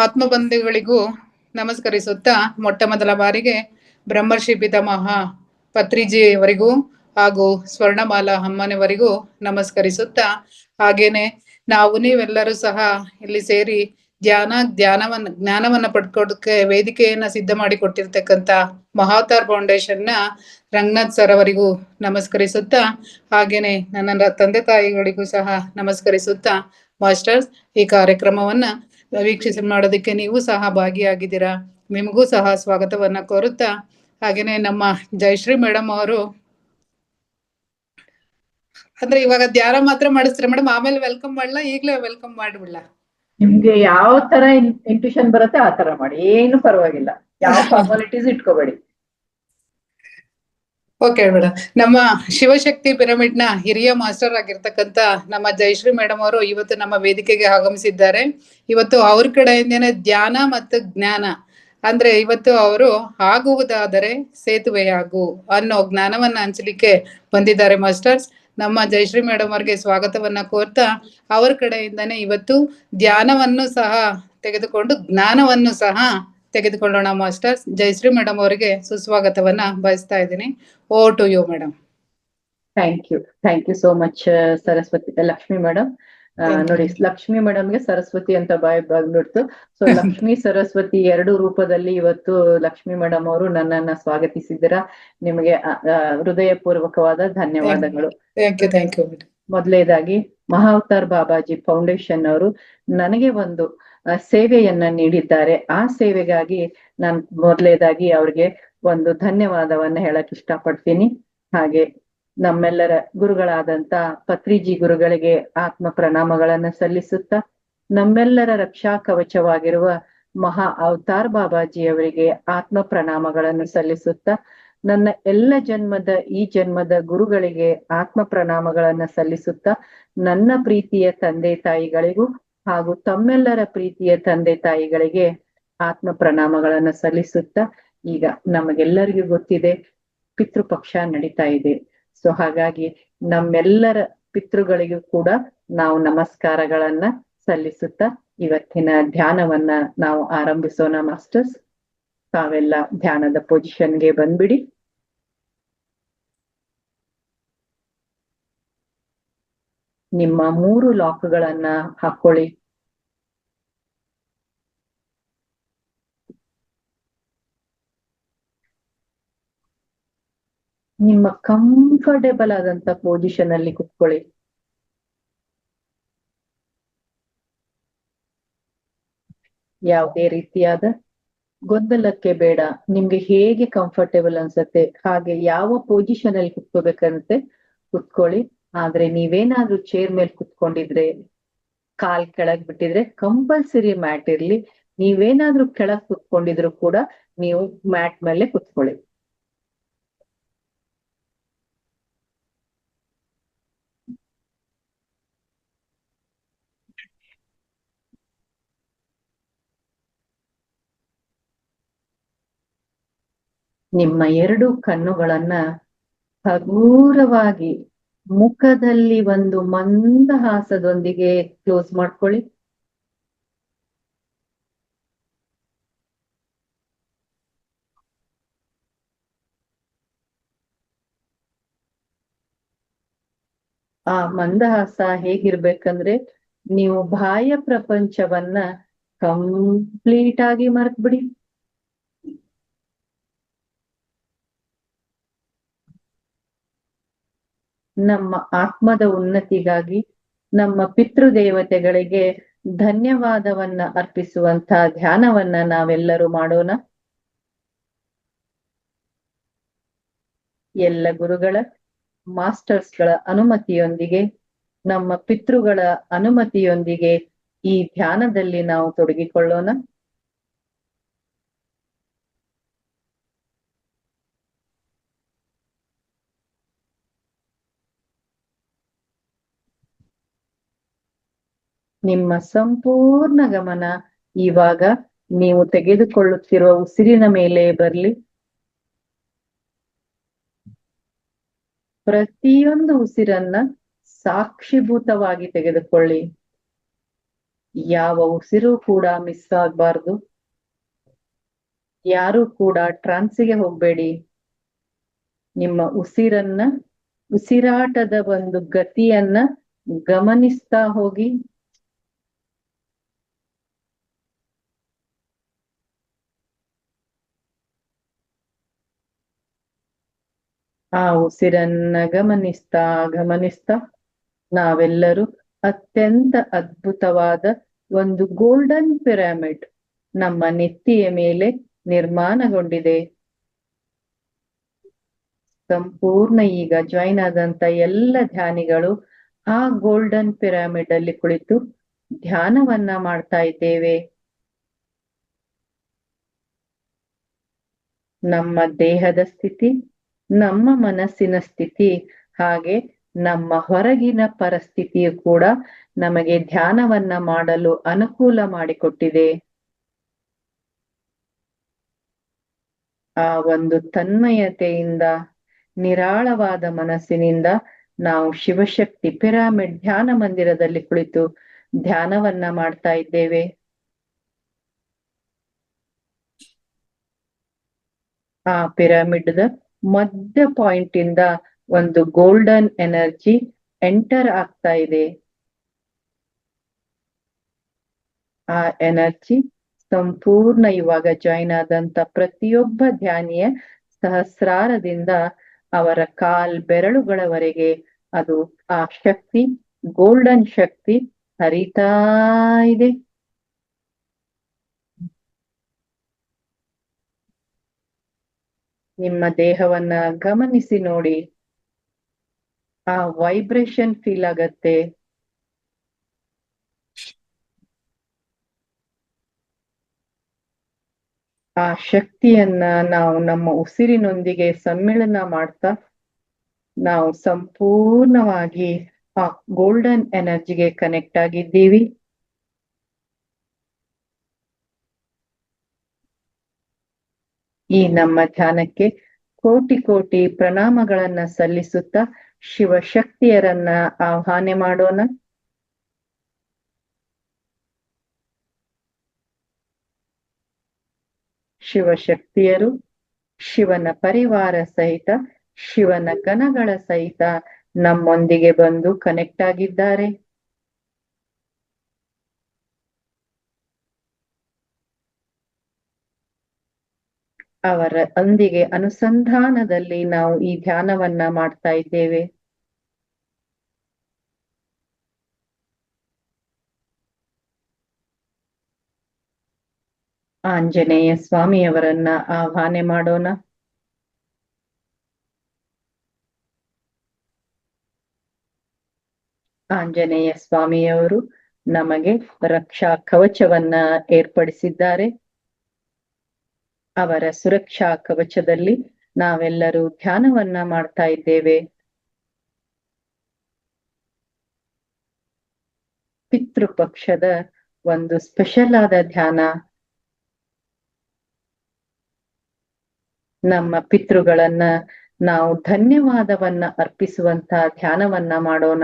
ಆತ್ಮಬಂಧುಗಳಿಗೂ ನಮಸ್ಕರಿಸುತ್ತಾ ಮೊಟ್ಟ ಮೊದಲ ಬಾರಿಗೆ ಬ್ರಹ್ಮರ್ಷಿ ಪಿತಾಮಹ ಪತ್ರಿಜಿಯವರಿಗೂ ಹಾಗೂ ಸ್ವರ್ಣಮಾಲಾ ಅಮ್ಮನವರಿಗೂ ನಮಸ್ಕರಿಸುತ್ತಾ, ಹಾಗೇನೆ ನಾವು ನೀವೆಲ್ಲರೂ ಸಹ ಇಲ್ಲಿ ಸೇರಿ ಜ್ಞಾನವನ್ನ ಪಡ್ಕೊಡಕ್ಕೆ ವೇದಿಕೆಯನ್ನ ಸಿದ್ಧ ಮಾಡಿ ಕೊಟ್ಟಿರ್ತಕ್ಕಂಥ ಮಹಾವತಾರ್ ಫೌಂಡೇಶನ್ ನ ರಂಗನಾಥ್ ಸರ್ ಅವರಿಗೂ ನಮಸ್ಕರಿಸುತ್ತಾ, ಹಾಗೇನೆ ನನ್ನ ತಂದೆ ತಾಯಿಗಳಿಗೂ ಸಹ ನಮಸ್ಕರಿಸುತ್ತಾ, ಮಾಸ್ಟರ್ಸ್ ಈ ಕಾರ್ಯಕ್ರಮವನ್ನ ವೀಕ್ಷಿಸಿ ಮಾಡೋದಕ್ಕೆ ನೀವು ಸಹ ಭಾಗಿಯಾಗಿದ್ದೀರಾ, ನಿಮಗೂ ಸಹ ಸ್ವಾಗತವನ್ನ ಕೋರುತ್ತಾ, ಹಾಗೇನೆ ನಮ್ಮ ಜಯಶ್ರೀ ಮೇಡಮ್ ಅವರು ಅಂದ್ರೆ ಇವಾಗ ಧ್ಯಾನ ಮಾತ್ರ ಮಾಡಿಸ್ತಾರೆ ಮೇಡಮ್, ಆಮೇಲೆ ವೆಲ್ಕಮ್ ಮಾಡ್ಲಾ ಈಗ್ಲೇ ವೆಲ್ಕಮ್ ಮಾಡ್ಬಿಡ್ಲಾ? ನಿಮ್ಗೆ ಯಾವ ತರ ಇಂಟ್ಯೂಷನ್ ಬರುತ್ತೆ ಆ ತರ ಮಾಡಿ, ಏನು ಪರವಾಗಿಲ್ಲ, ಯಾವ ಫಾರ್ಮಾಲಿಟೀಸ್ ಇಟ್ಕೋಬೇಡಿ. Okay madam. ನಮ್ಮ ಶಿವಶಕ್ತಿ ಪಿರಮಿಡ್ ನ ಹಿರಿಯ ಮಾಸ್ಟರ್ ಆಗಿರ್ತಕ್ಕಂಥ ನಮ್ಮ ಜಯಶ್ರೀ ಮೇಡಮ್ ಅವರು ಇವತ್ತು ನಮ್ಮ ವೇದಿಕೆಗೆ ಆಗಮಿಸಿದ್ದಾರೆ. ಇವತ್ತು ಅವ್ರ ಕಡೆಯಿಂದನೇ ಧ್ಯಾನ ಮತ್ತು ಜ್ಞಾನ ಅಂದ್ರೆ ಇವತ್ತು ಅವರು ಆಗುವುದಾದರೆ ಸೇತುವೆಯಾಗು ಅನ್ನೋ ಜ್ಞಾನವನ್ನ ಹಂಚಲಿಕ್ಕೆ ಬಂದಿದ್ದಾರೆ ಮಾಸ್ಟರ್ಸ್. ನಮ್ಮ ಜಯಶ್ರೀ ಮೇಡಮ್ ಅವ್ರಿಗೆ ಸ್ವಾಗತವನ್ನ ಕೋರ್ತಾ, ಅವ್ರ ಕಡೆಯಿಂದನೇ ಇವತ್ತು ಧ್ಯಾನವನ್ನು ಸಹ ತೆಗೆದುಕೊಂಡು ಜ್ಞಾನವನ್ನು ಸಹ ತೆಗೆದುಕೊಳ್ಳೋಣ ಮಾಸ್ಟರ್ಸ್. ಜಯಶ್ರೀ ಮೇಡಮ್ ಅವರಿಗೆ ಸುಸ್ವಾಗತವನ್ನ ಬಯಸ್ತಾ ಇದ್ದೀನಿ. Over to you madam. Thank you so much Saraswati Lakshmi madam. ನೋಡಿ, ಲಕ್ಷ್ಮಿ ಮೇಡಮ್ಗೆ ಸರಸ್ವತಿ ಅಂತ ಬಾಯ್ ಬಂದ್ಬಿಡ್ತು. ಸೊ ಲಕ್ಷ್ಮಿ ಸರಸ್ವತಿ ಎರಡು ರೂಪದಲ್ಲಿ ಇವತ್ತು ಲಕ್ಷ್ಮಿ ಮೇಡಮ್ ಅವರು ನನ್ನನ್ನ ಸ್ವಾಗತಿಸಿದ್ದೀರಾ. ನಿಮಗೆ ಹೃದಯಪೂರ್ವಕವಾದ ಧನ್ಯವಾದಗಳು. Thank you. ಮೊದಲನೇದಾಗಿ ಮಹಾವತಾರ್ ಬಾಬಾಜಿ ಫೌಂಡೇಶನ್ ಅವರು ನನಗೆ ಒಂದು ಸೇವೆಯನ್ನ ನೀಡಿದ್ದಾರೆ. ಆ ಸೇವೆಗಾಗಿ ನಾನು ಮೊದಲನೇದಾಗಿ ಅವ್ರಿಗೆ ಒಂದು ಧನ್ಯವಾದವನ್ನ ಹೇಳಕ್ ಇಷ್ಟಪಡ್ತೀನಿ. ಹಾಗೆ ನಮ್ಮೆಲ್ಲರ ಗುರುಗಳಾದಂತ ಪತ್ರಿಜಿ ಗುರುಗಳಿಗೆ ಆತ್ಮ ಪ್ರಣಾಮಗಳನ್ನ ಸಲ್ಲಿಸುತ್ತಾ, ನಮ್ಮೆಲ್ಲರ ರಕ್ಷಾ ಕವಚವಾಗಿರುವ ಮಹಾ ಅವತಾರ್ ಬಾಬಾಜಿ ಅವರಿಗೆ ಆತ್ಮ ಪ್ರಣಾಮಗಳನ್ನು ಸಲ್ಲಿಸುತ್ತಾ, ನನ್ನ ಎಲ್ಲ ಈ ಜನ್ಮದ ಗುರುಗಳಿಗೆ ಆತ್ಮ ಪ್ರಣಾಮಗಳನ್ನ ಸಲ್ಲಿಸುತ್ತಾ, ನನ್ನ ಪ್ರೀತಿಯ ತಂದೆ ತಾಯಿಗಳಿಗೂ ಹಾಗೂ ತಮ್ಮೆಲ್ಲರ ಪ್ರೀತಿಯ ತಂದೆ ತಾಯಿಗಳಿಗೆ ಆತ್ಮ ಪ್ರಣಾಮಗಳನ್ನ ಸಲ್ಲಿಸುತ್ತಾ, ಈಗ ನಮಗೆಲ್ಲರಿಗೂ ಗೊತ್ತಿದೆ ಪಿತೃಪಕ್ಷ ನಡೀತಾ ಇದೆ. ಸೊ ಹಾಗಾಗಿ ನಮ್ಮೆಲ್ಲರ ಪಿತೃಗಳಿಗೂ ಕೂಡ ನಾವು ನಮಸ್ಕಾರಗಳನ್ನ ಸಲ್ಲಿಸುತ್ತಾ ಇವತ್ತಿನ ಧ್ಯಾನವನ್ನ ನಾವು ಆರಂಭಿಸೋಣ ಮಾಸ್ಟರ್ಸ್. ತಾವೆಲ್ಲ ಧ್ಯಾನದ ಪೊಸಿಷನ್ಗೆ ಬಂದ್ಬಿಡಿ. ನಿಮ್ಮ 3 ಲಾಕ್ಗಳನ್ನ ಹಾಕೊಳ್ಳಿ. ನಿಮ್ಮ ಕಂಫರ್ಟೇಬಲ್ ಆದಂತ ಪೊಸಿಷನ್ ಅಲ್ಲಿ ಕುತ್ಕೊಳ್ಳಿ. ಯಾವುದೇ ರೀತಿಯಾದ ಗೊಂದಲಕ್ಕೆ ಬೇಡ. ನಿಮ್ಗೆ ಹೇಗೆ ಕಂಫರ್ಟೇಬಲ್ ಅನ್ಸತ್ತೆ ಹಾಗೆ ಯಾವ ಪೊಸಿಷನ್ ಅಲ್ಲಿ ಕುತ್ಕೋಬೇಕಂತೆ ಕುತ್ಕೊಳ್ಳಿ. ಆದ್ರೆ ನೀವೇನಾದ್ರೂ ಚೇರ್ ಮೇಲೆ ಕುತ್ಕೊಂಡಿದ್ರೆ, ಕಾಲ್ ಕೆಳಗ್ ಬಿಟ್ಟಿದ್ರೆ ಕಂಪಲ್ಸರಿ ಮ್ಯಾಟ್ ಇರ್ಲಿ. ನೀವೇನಾದ್ರೂ ಕೆಳಗ್ ಕುತ್ಕೊಂಡಿದ್ರು ಕೂಡ ನೀವು ಮ್ಯಾಟ್ ಮೇಲೆ ಕುತ್ಕೊಳ್ಳಿ. ನಿಮ್ಮ 2 ಕಣ್ಣುಗಳನ್ನ ಹಗೂರವಾಗಿ ಮುಖದಲ್ಲಿ ಒಂದು ಮಂದಹಾಸದೊಂದಿಗೆ ಕ್ಲೋಸ್ ಮಾಡ್ಕೊಳ್ಳಿ. ಆ ಮಂದಹಾಸ ಹೇಗಿರ್ಬೇಕಂದ್ರೆ, ನೀವು ಬಾಹ್ಯ ಪ್ರಪಂಚವನ್ನ ಕಂಪ್ಲೀಟ್ ಆಗಿ ಮರೆತ್ಬಿಡಿ. ನಮ್ಮ ಆತ್ಮದ ಉನ್ನತಿಗಾಗಿ ನಮ್ಮ ಪಿತೃದೇವತೆಗಳಿಗೆ ಧನ್ಯವಾದವನ್ನ ಅರ್ಪಿಸುವಂತ ಧ್ಯಾನವನ್ನ ನಾವೆಲ್ಲರೂ ಮಾಡೋಣ. ಎಲ್ಲ ಗುರುಗಳ ಮಾಸ್ಟರ್ಸ್ಗಳ ಅನುಮತಿಯೊಂದಿಗೆ, ನಮ್ಮ ಪಿತೃಗಳ ಅನುಮತಿಯೊಂದಿಗೆ ಈ ಧ್ಯಾನದಲ್ಲಿ ನಾವು ತೊಡಗಿಕೊಳ್ಳೋಣ. ನಿಮ್ಮ ಸಂಪೂರ್ಣ ಗಮನ ಇವಾಗ ನೀವು ತೆಗೆದುಕೊಳ್ಳುತ್ತಿರುವ ಉಸಿರಿನ ಮೇಲೆ ಬರ್ಲಿ. ಪ್ರತಿಯೊಂದು ಉಸಿರನ್ನ ಸಾಕ್ಷಿಭೂತವಾಗಿ ತೆಗೆದುಕೊಳ್ಳಿ. ಯಾವ ಉಸಿರು ಕೂಡ ಮಿಸ್ ಆಗ್ಬಾರ್ದು. ಯಾರು ಕೂಡ ಟ್ರಾನ್ಸಿಗೆ ಹೋಗ್ಬೇಡಿ. ನಿಮ್ಮ ಉಸಿರಾಟದ ಒಂದು ಗತಿಯನ್ನ ಗಮನಿಸ್ತಾ ಹೋಗಿ. ಆ ಉಸಿರನ್ನ ಗಮನಿಸ್ತಾ ನಾವೆಲ್ಲರೂ ಅತ್ಯಂತ ಅದ್ಭುತವಾದ ಒಂದು ಗೋಲ್ಡನ್ ಪಿರಮಿಡ್ ನಮ್ಮ ನೆತ್ತಿಯ ಮೇಲೆ ನಿರ್ಮಾಣಗೊಂಡಿದೆ. ಸಂಪೂರ್ಣ ಈಗ ಜಾಯಿನ್ ಆದಂತ ಎಲ್ಲ ಧ್ಯಾನಿಗಳು ಆ ಗೋಲ್ಡನ್ ಪಿರಮಿಡ್ ಅಲ್ಲಿ ಕುಳಿತು ಧ್ಯಾನವನ್ನ ಮಾಡ್ತಾ ಇದ್ದೇವೆ. ನಮ್ಮ ದೇಹದ ಸ್ಥಿತಿ, ನಮ್ಮ ಮನಸ್ಸಿನ ಸ್ಥಿತಿ, ಹಾಗೆ ನಮ್ಮ ಹೊರಗಿನ ಪರಿಸ್ಥಿತಿಯು ಕೂಡ ನಮಗೆ ಧ್ಯಾನವನ್ನ ಮಾಡಲು ಅನುಕೂಲ ಮಾಡಿಕೊಟ್ಟಿದೆ. ಆ ಒಂದು ತನ್ಮಯತೆಯಿಂದ, ನಿರಾಳವಾದ ಮನಸ್ಸಿನಿಂದ ನಾವು ಶಿವಶಕ್ತಿ ಪಿರಮಿಡ್ ಧ್ಯಾನ ಮಂದಿರದಲ್ಲಿ ಕುಳಿತು ಧ್ಯಾನವನ್ನ ಮಾಡ್ತಾ ಇದ್ದೇವೆ. ಆ ಪಿರಮಿಡ್ ಮಧ್ಯ ಪಾಯಿಂಟ್ ಇಂದ ಒಂದು ಗೋಲ್ಡನ್ ಎನರ್ಜಿ ಎಂಟರ್ ಆಗ್ತಾ ಇದೆ. ಆ ಎನರ್ಜಿ ಸಂಪೂರ್ಣ ಇವಾಗ ಜಾಯಿನ್ ಆದಂತ ಪ್ರತಿಯೊಬ್ಬ ಧ್ಯಾನಿಯ ಸಹಸ್ರಾರದಿಂದ ಅವರ ಬೆರಳುಗಳವರೆಗೆ ಅದು ಆ ಶಕ್ತಿ, ಗೋಲ್ಡನ್ ಶಕ್ತಿ ಹರಿತಾ ಇದೆ. ನಿಮ್ಮ ದೇಹವನ್ನ ಗಮನಿಸಿ ನೋಡಿ. ಆ ವೈಬ್ರೇಷನ್ ಫೀಲ್ ಆಗತ್ತೆ. ಆ ಶಕ್ತಿಯನ್ನ ನಾವು ನಮ್ಮ ಉಸಿರಿನೊಂದಿಗೆ ಸಮ್ಮಿಳನ ಮಾಡ್ತಾ ನಾವು ಸಂಪೂರ್ಣವಾಗಿ ಆ ಗೋಲ್ಡನ್ ಎನರ್ಜಿಗೆ ಕನೆಕ್ಟ್ ಆಗಿದ್ದೀವಿ. ಈ ನಮ್ಮ ಧ್ಯಾನಕ್ಕೆ ಕೋಟಿ ಕೋಟಿ ಪ್ರಣಾಮಗಳನ್ನ ಸಲ್ಲಿಸುತ್ತಾ ಶಿವಶಕ್ತಿಯರನ್ನ ಆಹ್ವಾನ ಮಾಡೋಣ. ಶಿವಶಕ್ತಿಯರು ಶಿವನ ಪರಿವಾರ ಸಹಿತ, ಶಿವನ ಗಣಗಳ ಸಹಿತ ನಮ್ಮೊಂದಿಗೆ ಬಂದು ಕನೆಕ್ಟ್ ಆಗಿದ್ದಾರೆ. ಅವರ ಒಂದಿಗೆ ಅನುಸಂಧಾನದಲ್ಲಿ ನಾವು ಈ ಧ್ಯಾನವನ್ನ ಮಾಡ್ತಾ ಇದ್ದೇವೆ. ಆಂಜನೇಯ ಸ್ವಾಮಿಯವರನ್ನ ಆಹ್ವಾನ ಮಾಡೋಣ. ಆಂಜನೇಯ ಸ್ವಾಮಿಯವರು ನಮಗೆ ರಕ್ಷಾ ಕವಚವನ್ನ ಏರ್ಪಡಿಸಿದ್ದಾರೆ. ಅವರ ಸುರಕ್ಷಾ ಕವಚದಲ್ಲಿ ನಾವೆಲ್ಲರೂ ಧ್ಯಾನವನ್ನ ಮಾಡ್ತಾ ಇದ್ದೇವೆ. ಪಿತೃಪಕ್ಷದ ಒಂದು ಸ್ಪೆಷಲ್ ಆದ ಧ್ಯಾನ. ನಮ್ಮ ಪಿತೃಗಳನ್ನ ನಾವು ಧನ್ಯವಾದವನ್ನ ಅರ್ಪಿಸುವಂತ ಧ್ಯಾನವನ್ನ ಮಾಡೋಣ.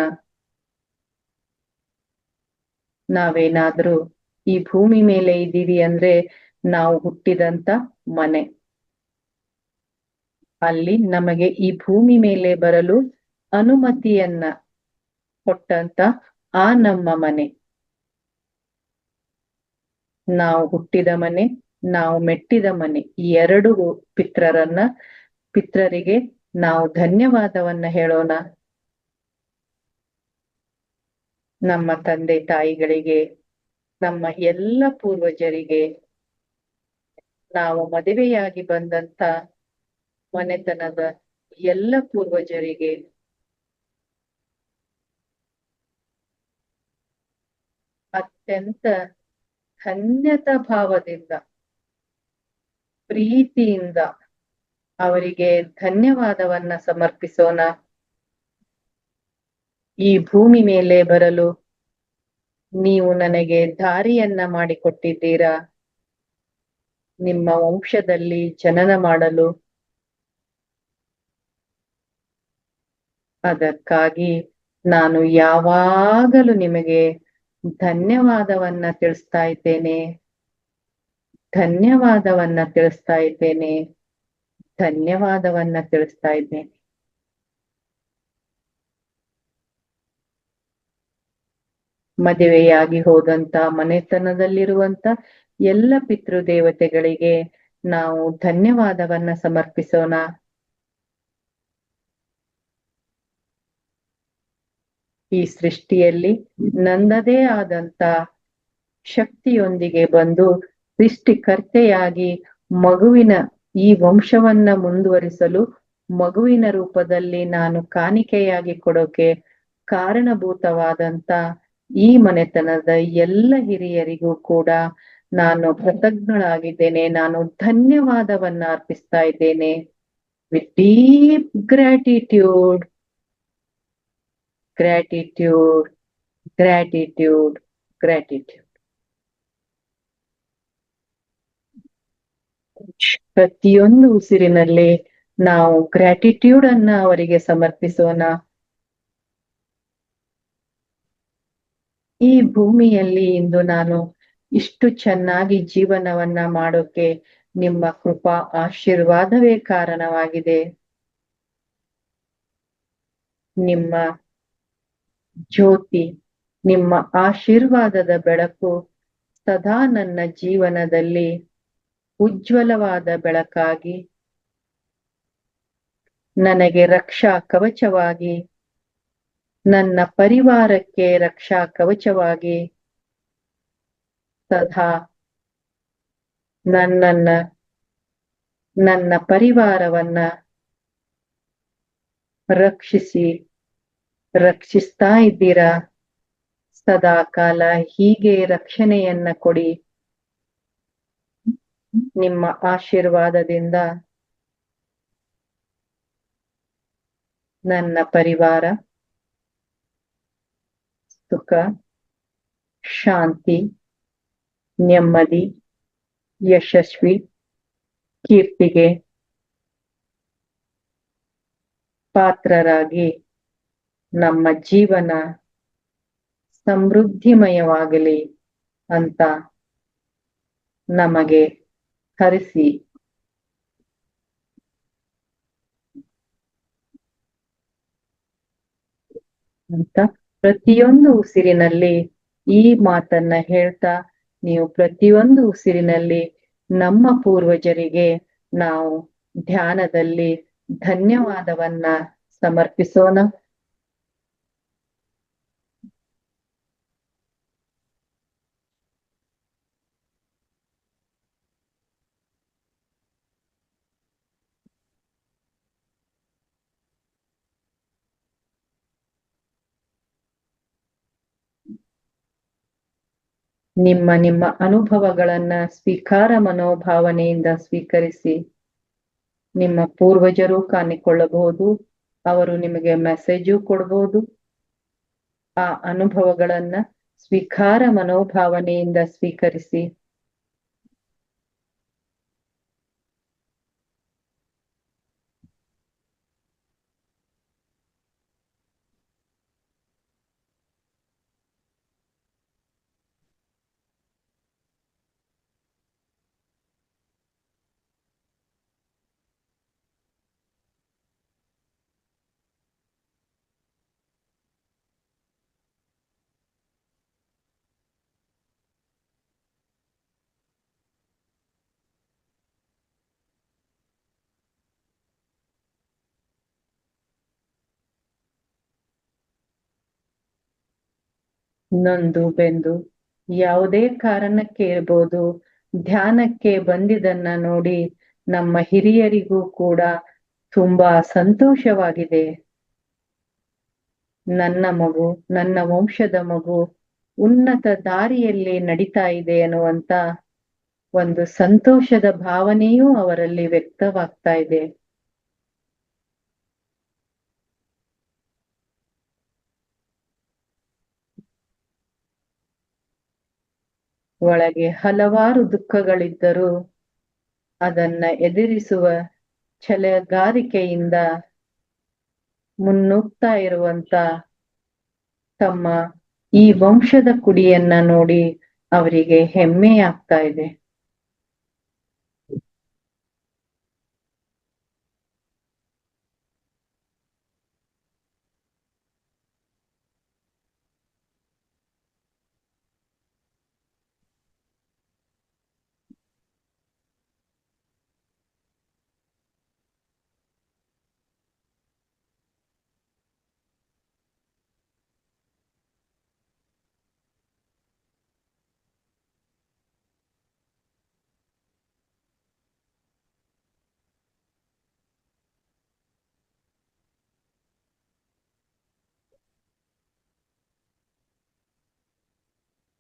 ನಾವೇನಾದ್ರೂ ಈ ಭೂಮಿ ಮೇಲೆ ಇದ್ದೀವಿ ಅಂದ್ರೆ ನಾವು ಹುಟ್ಟಿದಂತ ಮನೆ, ಅಲ್ಲಿ ನಮಗೆ ಈ ಭೂಮಿ ಮೇಲೆ ಬರಲು ಅನುಮತಿಯನ್ನ ಕೊಟ್ಟಂತ ಆ ನಮ್ಮ ಮನೆ, ನಾವು ಹುಟ್ಟಿದ ಮನೆ, ನಾವು ಮೆಟ್ಟಿದ ಮನೆ, ಈ ಎರಡು ಪಿತ್ರರಿಗೆ ನಾವು ಧನ್ಯವಾದವನ್ನ ಹೇಳೋಣ. ನಮ್ಮ ತಂದೆ ತಾಯಿಗಳಿಗೆ, ನಮ್ಮ ಎಲ್ಲ ಪೂರ್ವಜರಿಗೆ, ನಾವು ಮದುವೆಯಾಗಿ ಬಂದಂತ ಮನೆತನದ ಎಲ್ಲ ಪೂರ್ವಜರಿಗೆ, ಅತ್ಯಂತ ಧನ್ಯತಾ ಭಾವದಿಂದ, ಪ್ರೀತಿಯಿಂದ ಅವರಿಗೆ ಧನ್ಯವಾದವನ್ನ ಸಮರ್ಪಿಸೋಣ. ಈ ಭೂಮಿ ಮೇಲೆ ಬರಲು ನೀವು ನನಗೆ ದಾರಿಯನ್ನ ಮಾಡಿಕೊಟ್ಟಿದ್ದೀರಾ. ನಿಮ್ಮ ವಂಶದಲ್ಲಿ ಜನನ ಮಾಡಲು ಅದಕ್ಕಾಗಿ ನಾನು ಯಾವಾಗಲೂ ನಿಮಗೆ ಧನ್ಯವಾದವನ್ನ ತಿಳಿಸ್ತಾ ಇದ್ದೇನೆ. ಧನ್ಯವಾದವನ್ನ ತಿಳಿಸ್ತಾ ಇದ್ದೇನೆ. ಧನ್ಯವಾದವನ್ನ ತಿಳಿಸ್ತಾ ಇದ್ದೇನೆ. ಮದುವೆಯಾಗಿ ಹೋದಂತ ಮನೆತನದಲ್ಲಿರುವಂತ ಎಲ್ಲ ಪಿತೃದೇವತೆಗಳಿಗೆ ನಾವು ಧನ್ಯವಾದವನ್ನ ಸಮರ್ಪಿಸೋಣ. ಈ ಸೃಷ್ಟಿಯಲ್ಲಿ ನನ್ನದೇ ಆದಂತ ಶಕ್ತಿಯೊಂದಿಗೆ ಬಂದು ಸೃಷ್ಟಿಕರ್ತೆಯಾಗಿ ಮಗುವಿನ ಈ ವಂಶವನ್ನ ಮುಂದುವರಿಸಲು ಮಗುವಿನ ರೂಪದಲ್ಲಿ ನಾನು ಕಾಣಿಕೆಯಾಗಿ ಕೊಡೋಕೆ ಕಾರಣಭೂತವಾದಂತ ಈ ಮನೆತನದ ಎಲ್ಲ ಹಿರಿಯರಿಗೂ ಕೂಡ ನಾನು ಕೃತಜ್ಞಳಾಗಿದ್ದೇನೆ. ನಾನು ಧನ್ಯವಾದವನ್ನ ಅರ್ಪಿಸ್ತಾ ಇದ್ದೇನೆ. With deep gratitude, gratitude, gratitude, gratitude. ಪ್ರತಿಯೊಂದು ಉಸಿರಿನಲ್ಲಿ ನಾವು ಗ್ರಾಟಿಟ್ಯೂಡ್ ಅನ್ನ ಅವರಿಗೆ ಸಮರ್ಪಿಸೋಣ. ಈ ಭೂಮಿಯಲ್ಲಿ ಇಂದು ನಾನು ಇಷ್ಟು ಚೆನ್ನಾಗಿ ಜೀವನವನ್ನ ಮಾಡೋಕೆ ನಿಮ್ಮ ಕೃಪಾ ಆಶೀರ್ವಾದವೇ ಕಾರಣವಾಗಿದೆ. ನಿಮ್ಮ ಜ್ಯೋತಿ, ನಿಮ್ಮ ಆಶೀರ್ವಾದದ ಬೆಳಕು ಸದಾ ನನ್ನ ಜೀವನದಲ್ಲಿ ಉಜ್ವಲವಾದ ಬೆಳಕಾಗಿ ನನಗೆ ರಕ್ಷಾ ಕವಚವಾಗಿ, ನನ್ನ ಪರಿವಾರಕ್ಕೆ ರಕ್ಷಾ ಕವಚವಾಗಿ ಸದಾ ನನ್ನ ಪರಿವಾರವನ್ನ ರಕ್ಷಿಸ್ತಾ ಇದ್ದೀರಾ. ಸದಾ ಕಾಲ ಹೀಗೆ ರಕ್ಷಣೆಯನ್ನ ಕೊಡಿ. ನಿಮ್ಮ ಆಶೀರ್ವಾದದಿಂದ ನನ್ನ ಪರಿವಾರ ಸುಖ, ಶಾಂತಿ, ನೆಮ್ಮದಿ, ಯಶಸ್ವಿ, ಕೀರ್ತಿಗೆ ಪಾತ್ರರಾಗಿ ನಮ್ಮ ಜೀವನ ಸಮೃದ್ಧಿಮಯವಾಗಲಿ ಅಂತ ನಮಗೆ ಹರಿಸಿ ಅಂತ ಪ್ರತಿಯೊಂದು ಉಸಿರಿನಲ್ಲಿ ಈ ಮಾತನ್ನ ಹೇಳ್ತಾ, ನೀವು ಪ್ರತಿಯೊಂದು ಉಸಿರಿನಲ್ಲಿ ನಮ್ಮ ಪೂರ್ವಜರಿಗೆ ನಾವು ಧ್ಯಾನದಲ್ಲಿ ಧನ್ಯವಾದವನ್ನ ಸಮರ್ಪಿಸೋಣ. ನಿಮ್ಮ ಅನುಭವಗಳನ್ನ ಸ್ವೀಕಾರ ಮನೋಭಾವನೆಯಿಂದ ಸ್ವೀಕರಿಸಿ. ನಿಮ್ಮ ಪೂರ್ವಜರು ಕಾಣಿಕೊಳ್ಳಬಹುದು, ಅವರು ನಿಮಗೆ ಮೆಸೇಜು ಕೊಡಬಹುದು. ಆ ಅನುಭವಗಳನ್ನ ಸ್ವೀಕಾರ ಮನೋಭಾವನೆಯಿಂದ ಸ್ವೀಕರಿಸಿ. ನೊಂದು ಬೆಂದು ಯಾವುದೇ ಕಾರಣಕ್ಕೆ ಇರ್ಬೋದು ಧ್ಯಾನಕ್ಕೆ ಬಂದಿದ್ದನ್ನ ನೋಡಿ ನಮ್ಮ ಹಿರಿಯರಿಗೂ ಕೂಡ ತುಂಬಾ ಸಂತೋಷವಾಗಿದೆ. ನನ್ನ ಮಗು, ನನ್ನ ವಂಶದ ಮಗು ಉನ್ನತ ದಾರಿಯಲ್ಲಿ ನಡೀತಾ ಇದೆ ಅನ್ನುವಂತ ಒಂದು ಸಂತೋಷದ ಭಾವನೆಯೂ ಅವರಲ್ಲಿ ವ್ಯಕ್ತವಾಗ್ತಾ ಇದೆ. ಒಳಗೆ ಹಲವಾರು ದುಃಖಗಳಿದ್ದರೂ ಅದನ್ನ ಎದುರಿಸುವ ಛಲಗಾರಿಕೆಯಿಂದ ಮುನ್ನುಗ್ತಾ ಇರುವಂತ ತಮ್ಮ ಈ ವಂಶದ ಕುಡಿಯನ್ನ ನೋಡಿ ಅವರಿಗೆ ಹೆಮ್ಮೆ ಆಗ್ತಾ ಇದೆ.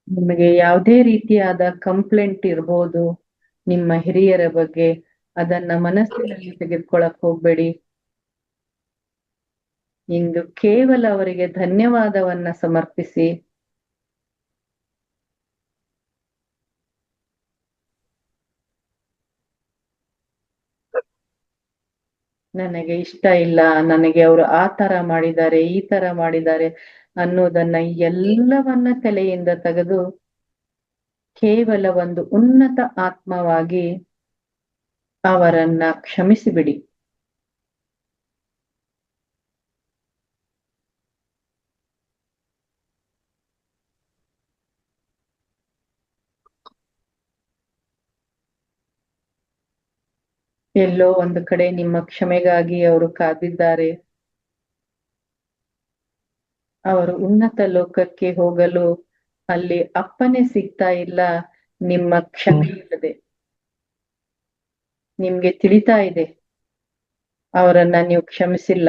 ನಿಮಗೆ ಯಾವುದೇ ರೀತಿಯಾದ ಕಂಪ್ಲೇಂಟ್ ಇರ್ಬೋದು ನಿಮ್ಮ ಹಿರಿಯರ ಬಗ್ಗೆ, ಅದನ್ನ ಮನಸ್ಸಿನಲ್ಲಿ ತೆಗೆದುಕೊಳ್ಳಕ್ ಹೋಗ್ಬೇಡಿ. ಇಂದು ಕೇವಲ ಅವರಿಗೆ ಧನ್ಯವಾದವನ್ನ ಸಮರ್ಪಿಸಿ. ನನಗೆ ಇಷ್ಟ ಇಲ್ಲ, ನನಗೆ ಅವರು ಆ ತರ ಮಾಡಿದ್ದಾರೆ, ಈ ತರ ಮಾಡಿದ್ದಾರೆ ಅನ್ನೋದನ್ನ ಎಲ್ಲವನ್ನ ತಲೆಯಿಂದ ತೆಗೆದು ಕೇವಲ ಒಂದು ಉನ್ನತ ಆತ್ಮವಾಗಿ ಅವರನ್ನ ಕ್ಷಮಿಸಿಬಿಡಿ. ಎಲ್ಲೋ ಒಂದು ಕಡೆ ನಿಮ್ಮ ಕ್ಷಮೆಗಾಗಿ ಅವರು ಕಾದಿದ್ದಾರೆ. ಅವರು ಉನ್ನತ ಲೋಕಕ್ಕೆ ಹೋಗಲು ಅಲ್ಲಿ ಅಪ್ಪನೆ ಸಿಗ್ತಾ ಇಲ್ಲ, ನಿಮ್ಮ ಕ್ಷಮೆ ಇಲ್ಲದೆ. ನಿಮ್ಗೆ ತಿಳಿತಾ ಇದೆ ಅವರನ್ನ ನೀವು ಕ್ಷಮಿಸಿಲ್ಲ,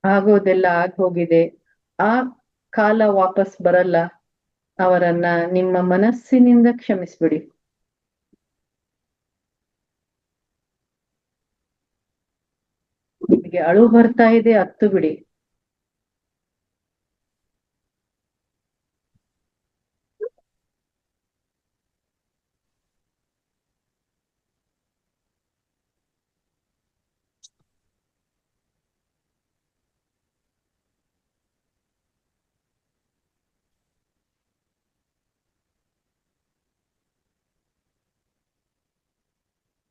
ಆಗೋದೆಲ್ಲ ಆಗೋಗಿದೆ, ಆ ಕಾಲ ವಾಪಸ್ ಬರಲ್ಲ. ಅವರನ್ನ ನಿಮ್ಮ ಮನಸ್ಸಿನಿಂದ ಕ್ಷಮಿಸ್ಬಿಡಿ. ನಿಮಗೆ ಅಳು ಬರ್ತಾ ಇದೆ, ಹತ್ತು ಬಿಡಿ.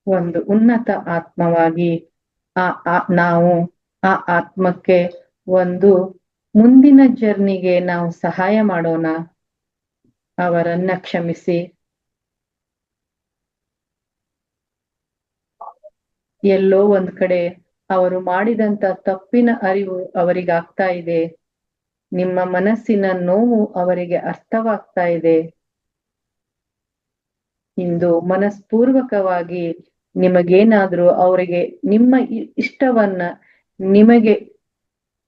ಒಂದು ಉನ್ನತ ಆತ್ಮವಾಗಿ ನಾವು ಆ ಆತ್ಮಕ್ಕೆ ಒಂದು ಮುಂದಿನ ಜರ್ನಿಗೆ ನಾವು ಸಹಾಯ ಮಾಡೋಣ. ಅವರನ್ನ ಕ್ಷಮಿಸಿ. ಎಲ್ಲೋ ಒಂದ್ ಕಡೆ ಅವರು ಮಾಡಿದಂತ ತಪ್ಪಿನ ಅರಿವು ಅವರಿಗಾಗ್ತಾ ಇದೆ, ನಿಮ್ಮ ಮನಸ್ಸಿನ ನೋವು ಅವರಿಗೆ ಅರ್ಥವಾಗ್ತಾ ಇದೆ. ಇಂದು ಮನಸ್ಪೂರ್ವಕವಾಗಿ ನಿಮಗೇನಾದ್ರೂ ಅವರಿಗೆ ನಿಮ್ಮ ಇಷ್ಟವನ್ನ ನಿಮಗೆ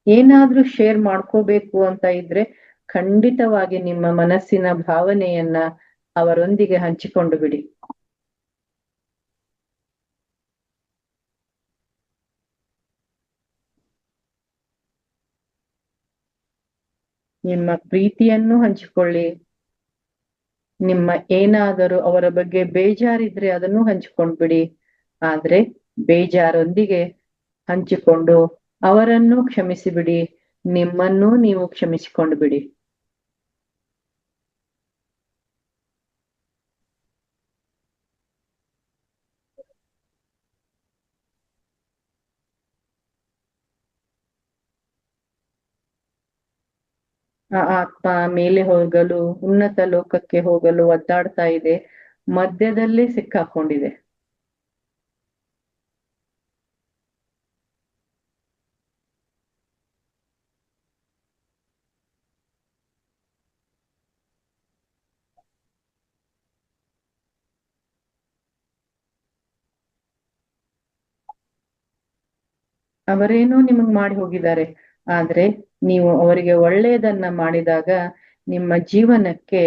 ಏನಾದ್ರೂ ಶೇರ್ ಮಾಡ್ಕೋಬೇಕು ಅಂತ ಇದ್ರೆ ಖಂಡಿತವಾಗಿ ನಿಮ್ಮ ಮನಸ್ಸಿನ ಭಾವನೆಯನ್ನ ಅವರೊಂದಿಗೆ ಹಂಚಿಕೊಂಡು ಬಿಡಿ. ನಿಮ್ಮ ಪ್ರೀತಿಯನ್ನು ಹಂಚಿಕೊಳ್ಳಿ. ನಿಮ್ಮ ಏನಾದರೂ ಅವರ ಬಗ್ಗೆ ಬೇಜಾರಿದ್ರೆ ಅದನ್ನು ಹಂಚಿಕೊಂಡ್ಬಿಡಿ. ಆದ್ರೆ ಬೇಜಾರೊಂದಿಗೆ ಹಂಚಿಕೊಂಡು ಅವರನ್ನು ಕ್ಷಮಿಸಿಬಿಡಿ, ನಿಮ್ಮನ್ನೂ ನೀವು ಕ್ಷಮಿಸಿಕೊಂಡು ಬಿಡಿ. ಆ ಆತ್ಮ ಮೇಲೆ ಹೋಗಲು, ಉನ್ನತ ಲೋಕಕ್ಕೆ ಹೋಗಲು ಒದ್ದಾಡ್ತಾ ಇದೆ, ಮಧ್ಯದಲ್ಲೇ ಸಿಕ್ಕಾಕೊಂಡಿದೆ. ಅವರೇನೋ ನಿಮಗ್ ಮಾಡಿ ಹೋಗಿದ್ದಾರೆ, ಆದ್ರೆ ನೀವು ಅವರಿಗೆ ಒಳ್ಳೆಯದನ್ನ ಮಾಡಿದಾಗ ನಿಮ್ಮ ಜೀವನಕ್ಕೆ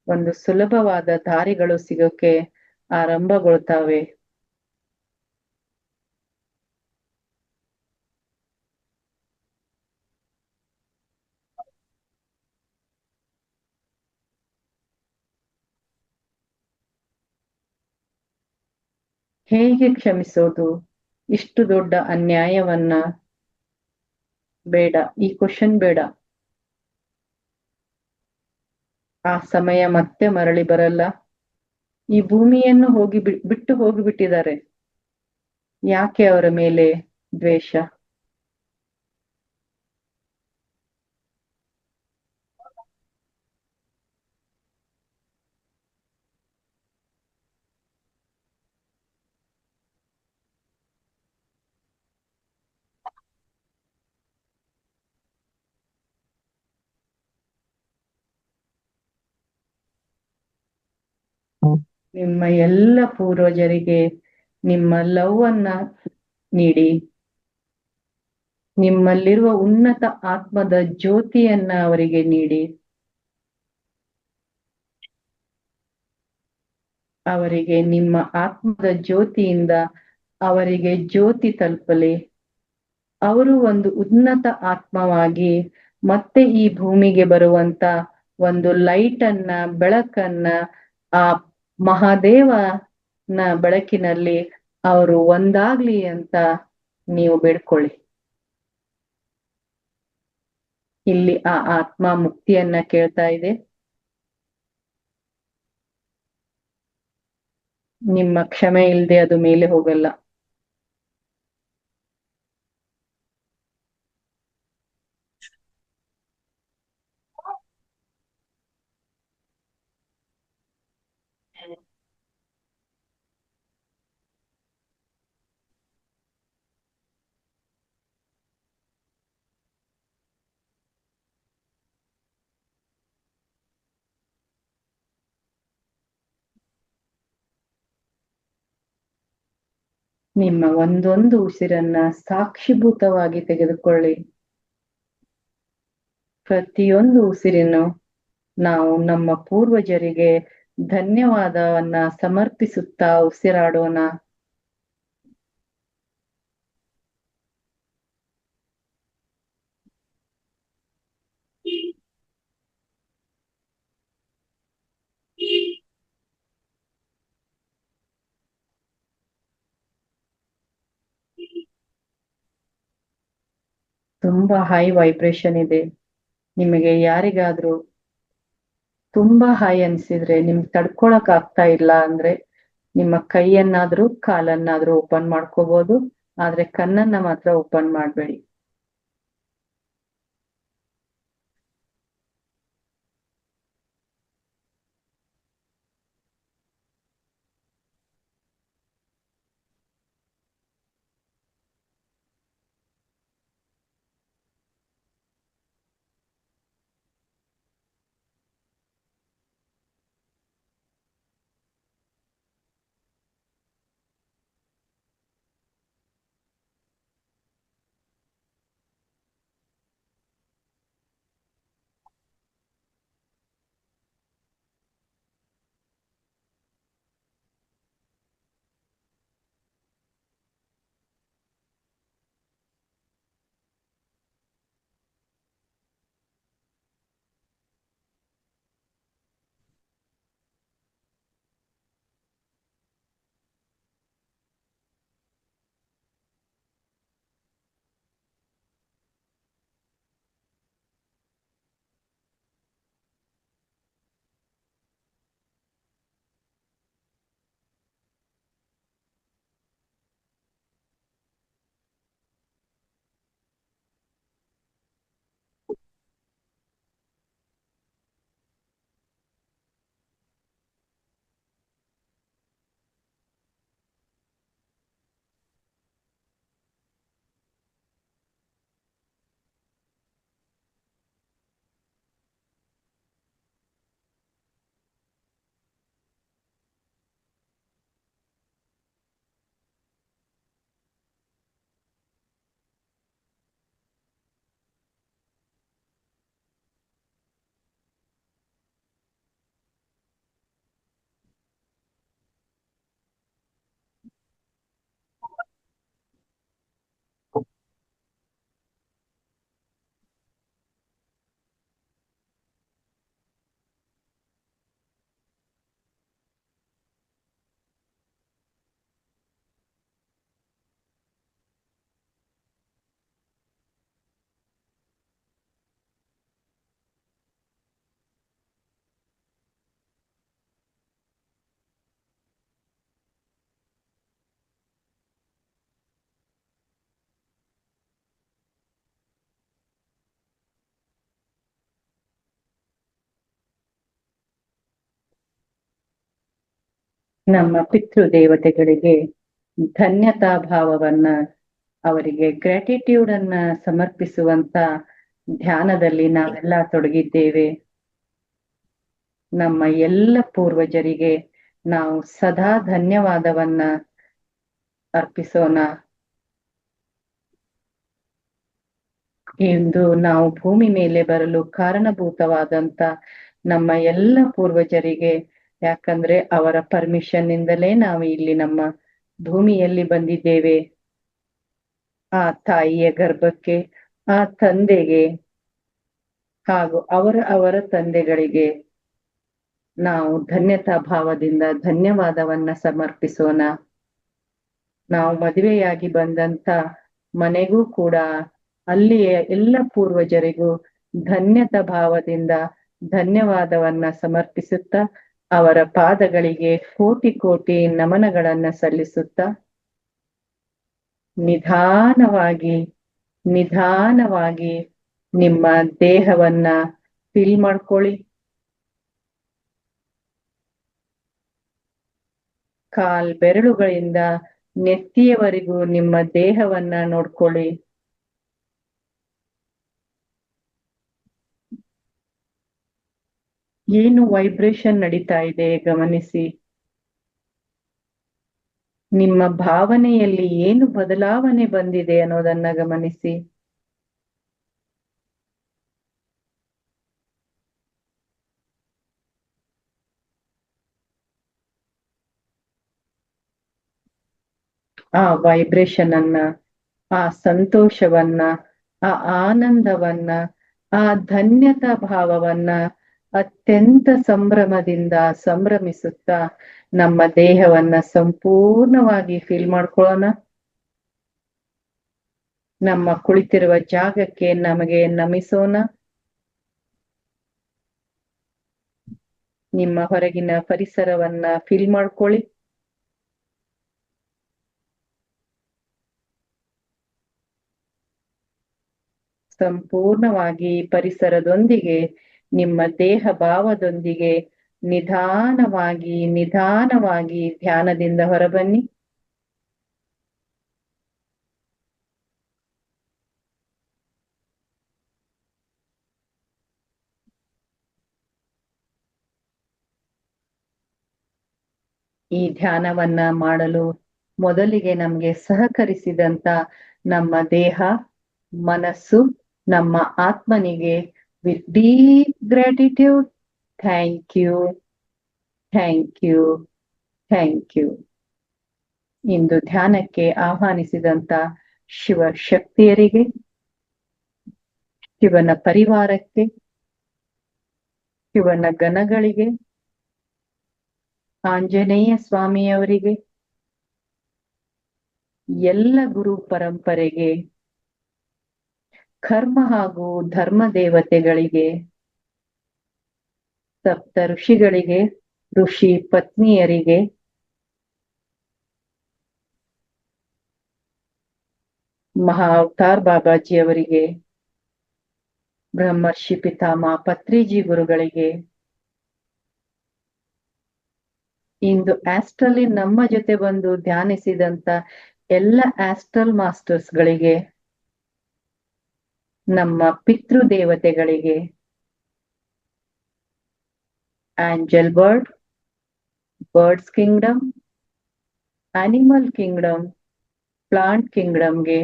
ಒಂದು ಸುಲಭವಾದ ದಾರಿಗಳು ಸಿಗೋಕೆ ಆರಂಭಗೊಳ್ತಾವೆ. ಹೇಗೆ ಕ್ಷಮಿಸೋದು ಇಷ್ಟು ದೊಡ್ಡ ಅನ್ಯಾಯವನ್ನ? ಬೇಡ, ಈ ಕ್ವಶನ್ ಬೇಡ. ಆ ಸಮಯ ಮತ್ತೆ ಮರಳಿ ಬರಲ್ಲ. ಈ ಭೂಮಿಯನ್ನು ಬಿಟ್ಟು ಹೋಗಿಬಿಟ್ಟಿದ್ದಾರೆ. ಯಾಕೆ ಅವರ ಮೇಲೆ ದ್ವೇಷ? ನಿಮ್ಮ ಎಲ್ಲ ಪೂರ್ವಜರಿಗೆ ನಿಮ್ಮ ಲವ್ ಅನ್ನ ನೀಡಿ, ನಿಮ್ಮಲ್ಲಿರುವ ಉನ್ನತ ಆತ್ಮದ ಜ್ಯೋತಿಯನ್ನ ಅವರಿಗೆ ನೀಡಿ, ಅವರಿಗೆ ನಿಮ್ಮ ಆತ್ಮದ ಜ್ಯೋತಿಯಿಂದ ಅವರಿಗೆ ಜ್ಯೋತಿ ತಲುಪಲಿ. ಅವರು ಒಂದು ಉನ್ನತ ಆತ್ಮವಾಗಿ ಮತ್ತೆ ಈ ಭೂಮಿಗೆ ಬರುವಂತ ಒಂದು ಲೈಟ್ ಅನ್ನ, ಬೆಳಕನ್ನ, ಆ ಮಹಾದೇವನ ಬೆಳಕಿನಲ್ಲಿ ಅವರು ಒಂದಾಗ್ಲಿ ಅಂತ ನೀವು ಬೇಡ್ಕೊಳ್ಳಿ. ಇಲ್ಲಿ ಆ ಆತ್ಮ ಮುಕ್ತಿಯನ್ನ ಕೇಳ್ತಾ ಇದೆ. ನಿಮ್ಮ ಕ್ಷಮೆ ಇಲ್ಲದೆ ಅದು ಮೇಲೆ ಹೋಗಲ್ಲ. ನಿಮ್ಮ ಒಂದೊಂದು ಉಸಿರನ್ನ ಸಾಕ್ಷಿಭೂತವಾಗಿ ತೆಗೆದುಕೊಳ್ಳಿ. ಪ್ರತಿಯೊಂದು ಉಸಿರಿನು ನಾವು ನಮ್ಮ ಪೂರ್ವಜರಿಗೆ ಧನ್ಯವಾದವನ್ನ ಸಮರ್ಪಿಸುತ್ತಾ ಉಸಿರಾಡೋಣ. ತುಂಬಾ ಹೈ ವೈಬ್ರೇಷನ್ ಇದೆ. ನಿಮಗೆ ಯಾರಿಗಾದ್ರೂ ತುಂಬಾ ಹೈ ಅನ್ಸಿದ್ರೆ, ನಿಮ್ಗೆ ತಡ್ಕೊಳಕ್ ಆಗ್ತಾ ಇಲ್ಲ ಅಂದ್ರೆ ನಿಮ್ಮ ಕೈಯನ್ನಾದ್ರೂ ಕಾಲನ್ನಾದ್ರೂ ಓಪನ್ ಮಾಡ್ಕೋಬಹುದು, ಆದ್ರೆ ಕಣ್ಣನ್ನ ಮಾತ್ರ ಓಪನ್ ಮಾಡ್ಬೇಡಿ. ನಮ್ಮ ಪಿತೃ ದೇವತೆಗಳಿಗೆ ಧನ್ಯತಾ ಭಾವವನ್ನ, ಅವರಿಗೆ ಗ್ರಾಟಿಟ್ಯೂಡ್ ಅನ್ನ ಸಮರ್ಪಿಸುವಂತ ಧ್ಯಾನದಲ್ಲಿ ನಾವೆಲ್ಲ ತೊಡಗಿದ್ದೇವೆ. ನಮ್ಮ ಎಲ್ಲ ಪೂರ್ವಜರಿಗೆ ನಾವು ಸದಾ ಧನ್ಯವಾದವನ್ನ ಅರ್ಪಿಸೋಣ. ಇಂದು ನಾವು ಭೂಮಿ ಮೇಲೆ ಬರಲು ಕಾರಣಭೂತವಾದಂತ ನಮ್ಮ ಎಲ್ಲ ಪೂರ್ವಜರಿಗೆ, ಯಾಕಂದ್ರೆ ಅವರ ಪರ್ಮಿಷನ್ ಇಂದಲೇ ನಾವು ಇಲ್ಲಿ ನಮ್ಮ ಭೂಮಿಯಲ್ಲಿ ಬಂದಿದ್ದೇವೆ. ಆ ತಾಯಿಯ ಗರ್ಭಕ್ಕೆ, ಆ ತಂದೆಗೆ ಹಾಗೂ ಅವರ ತಂದೆಗಳಿಗೆ ನಾವು ಧನ್ಯತಾ ಭಾವದಿಂದ ಧನ್ಯವಾದವನ್ನ ಸಮರ್ಪಿಸೋಣ. ನಾವು ಮದುವೆಯಾಗಿ ಬಂದಂತ ಮನೆಗೂ ಕೂಡ ಅಲ್ಲಿಯ ಎಲ್ಲ ಪೂರ್ವಜರಿಗೂ ಧನ್ಯತಾ ಭಾವದಿಂದ ಧನ್ಯವಾದವನ್ನ ಸಮರ್ಪಿಸುತ್ತಾ, ಅವರ ಪಾದಗಳಿಗೆ ಕೋಟಿ ಕೋಟಿ ನಮನಗಳನ್ನ ಸಲ್ಲಿಸುತ್ತಾ, ನಿಧಾನವಾಗಿ ನಿಧಾನವಾಗಿ ನಿಮ್ಮ ದೇಹವನ್ನ ಫೀಲ್ ಮಾಡ್ಕೊಳ್ಳಿ. ಕಾಲ್ ಬೆರಳುಗಳಿಂದ ನೆತ್ತಿಯವರೆಗೂ ನಿಮ್ಮ ದೇಹವನ್ನ ನೋಡ್ಕೊಳ್ಳಿ. ಏನು ವೈಬ್ರೇಷನ್ ನಡೀತಾ ಇದೆ ಗಮನಿಸಿ. ನಿಮ್ಮ ಭಾವನೆಯಲ್ಲಿ ಏನು ಬದಲಾವಣೆ ಬಂದಿದೆ ಅನ್ನೋದನ್ನ ಗಮನಿಸಿ. ಆ ವೈಬ್ರೇಷನ್ ಅನ್ನ, ಆ ಸಂತೋಷವನ್ನ, ಆ ಆನಂದವನ್ನ, ಆ ಧನ್ಯತಾ ಭಾವವನ್ನ ಅತ್ಯಂತ ಸಂಭ್ರಮದಿಂದ ಸಂಭ್ರಮಿಸುತ್ತಾ ನಮ್ಮ ದೇಹವನ್ನ ಸಂಪೂರ್ಣವಾಗಿ ಫೀಲ್ ಮಾಡ್ಕೊಳ್ಳೋಣ. ನಮ್ಮ ಕುಳಿತಿರುವ ಜಾಗಕ್ಕೆ ನಮಗೆ ನಮಿಸೋಣ. ನಿಮ್ಮ ಹೊರಗಿನ ಪರಿಸರವನ್ನ ಫೀಲ್ ಮಾಡ್ಕೊಳ್ಳಿ. ಸಂಪೂರ್ಣವಾಗಿ ಪರಿಸರದೊಂದಿಗೆ, ನಿಮ್ಮ ದೇಹ ಭಾವದೊಂದಿಗೆ ನಿಧಾನವಾಗಿ ನಿಧಾನವಾಗಿ ಧ್ಯಾನದಿಂದ ಹೊರಬನ್ನಿ. ಈ ಧ್ಯಾನವನ್ನ ಮಾಡಲು ಮೊದಲಿಗೆ ನಮ್ಗೆ ಸಹಕರಿಸಿದಂತ ನಮ್ಮ ದೇಹ, ಮನಸ್ಸು, ನಮ್ಮ ಆತ್ಮನಿಗೆ with deep gratitude, thank you, thank you, thank you. ಇಂದು ಧ್ಯಾನಕ್ಕೆ ಆಹ್ವಾನಿಸಿದಂತ ಶಿವ ಶಕ್ತಿಯರಿಗೆ, ಶಿವನ ಪರಿವಾರಕ್ಕೆ, ಶಿವನ ಗಣಗಳಿಗೆ, ಆಂಜನೇಯ ಸ್ವಾಮಿಯವರಿಗೆ, ಎಲ್ಲ ಗುರು ಪರಂಪರೆಗೆ, ಕರ್ಮ ಹಾಗೂ ಧರ್ಮ ದೇವತೆಗಳಿಗೆ, ಸಪ್ತ ಋಷಿಗಳಿಗೆ, ಋಷಿ ಪತ್ನಿಯರಿಗೆ, ಮಹಾ ಅವತಾರ್ ಬಾಬಾಜಿಯವರಿಗೆ, ಬ್ರಹ್ಮರ್ಷಿ ಪಿತಾಮಹ ಪತ್ರಿಜಿ ಗುರುಗಳಿಗೆ, ಇಂದು ಆಸ್ಟ್ರಲ್ಲಿ ನಮ್ಮ ಜೊತೆ ಬಂದು ಧ್ಯಾನಿಸಿದಂತ ಎಲ್ಲ ಆಸ್ಟ್ರಲ್ ಮಾಸ್ಟರ್ಸ್ ಗಳಿಗೆ, ನಮ್ಮ ಪಿತೃ ದೇವತೆಗಳಿಗೆ, angel bird, birds kingdom, animal kingdom, plant ಕಿಂಗ್ಡಮ್ಗೆ,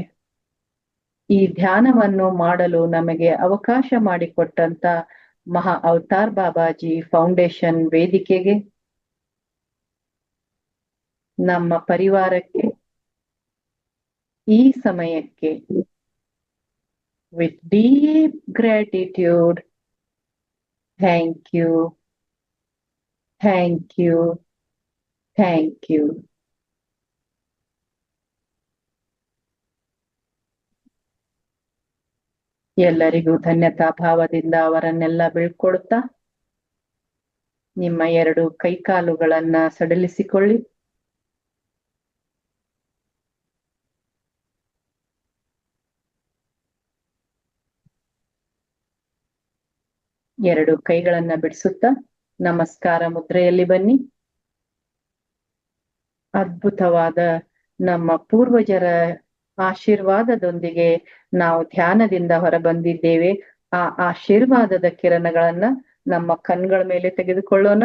ಈ ಧ್ಯಾನವನ್ನು ಮಾಡಲು ನಮಗೆ ಅವಕಾಶ ಮಾಡಿಕೊಟ್ಟಂತ ಮಹಾ ಅವತಾರ್ ಬಾಬಾಜಿ ಫೌಂಡೇಶನ್ ವೇದಿಕೆಗೆ, ನಮ್ಮ ಪರಿವಾರಕ್ಕೆ, ಈ ಸಮಯಕ್ಕೆ with deep gratitude, thank you, thank you, thank you. ಎಲ್ಲರಿಗೂ ಧನ್ಯತಾ ಭಾವದಿಂದ ಅವರನ್ನೆಲ್ಲ ಬೀಳ್ಕೊಡುತ್ತಾ, ನಿಮ್ಮ ಎರಡು ಕೈಕಾಲುಗಳನ್ನ ಸಡಿಲಿಸಿಕೊಳ್ಳಿ. ಎರಡು ಕೈಗಳನ್ನ ಬಿಡಿಸುತ್ತಾ ನಮಸ್ಕಾರ ಮುದ್ರೆಯಲ್ಲಿ ಬನ್ನಿ. ಅದ್ಭುತವಾದ ನಮ್ಮ ಪೂರ್ವಜರ ಆಶೀರ್ವಾದದೊಂದಿಗೆ ನಾವು ಧ್ಯಾನದಿಂದ ಹೊರಬಂದಿದ್ದೇವೆ. ಆ ಆಶೀರ್ವಾದದ ಕಿರಣಗಳನ್ನ ನಮ್ಮ ಕಣ್ಗಳ ಮೇಲೆ ತೆಗೆದುಕೊಳ್ಳೋಣ.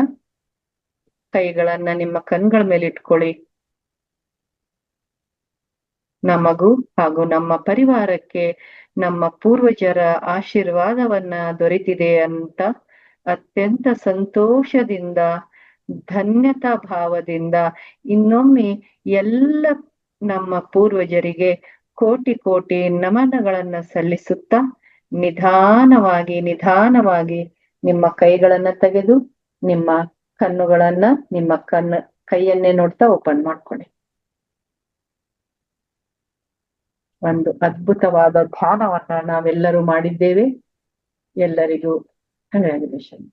ಕೈಗಳನ್ನ ನಿಮ್ಮ ಕಣ್ಗಳ ಮೇಲೆ ಇಟ್ಕೊಳ್ಳಿ. ನಮಗೂ ಹಾಗೂ ನಮ್ಮ ಪರಿವಾರಕ್ಕೆ ನಮ್ಮ ಪೂರ್ವಜರ ಆಶೀರ್ವಾದವನ್ನ ದೊರೆತಿದೆ ಅಂತ ಅತ್ಯಂತ ಸಂತೋಷದಿಂದ, ಧನ್ಯತಾ ಭಾವದಿಂದ ಇನ್ನೊಮ್ಮೆ ಎಲ್ಲ ನಮ್ಮ ಪೂರ್ವಜರಿಗೆ ಕೋಟಿ ಕೋಟಿ ನಮನಗಳನ್ನ ಸಲ್ಲಿಸುತ್ತಾ ನಿಧಾನವಾಗಿ ನಿಮ್ಮ ಕೈಗಳನ್ನ ತೆಗೆದು ನಿಮ್ಮ ಕಣ್ಣುಗಳನ್ನ ನಿಮ್ಮ ಕೈಯನ್ನೇ ನೋಡ್ತಾ ಓಪನ್ ಮಾಡ್ಕೊಳ್ಳಿ. ಒಂದು ಅದ್ಭುತವಾದ ಧ್ಯಾನವನ್ನ ನಾವೆಲ್ಲರೂ ಮಾಡಿದ್ದೇವೆ. ಎಲ್ಲರಿಗೂ congratulation.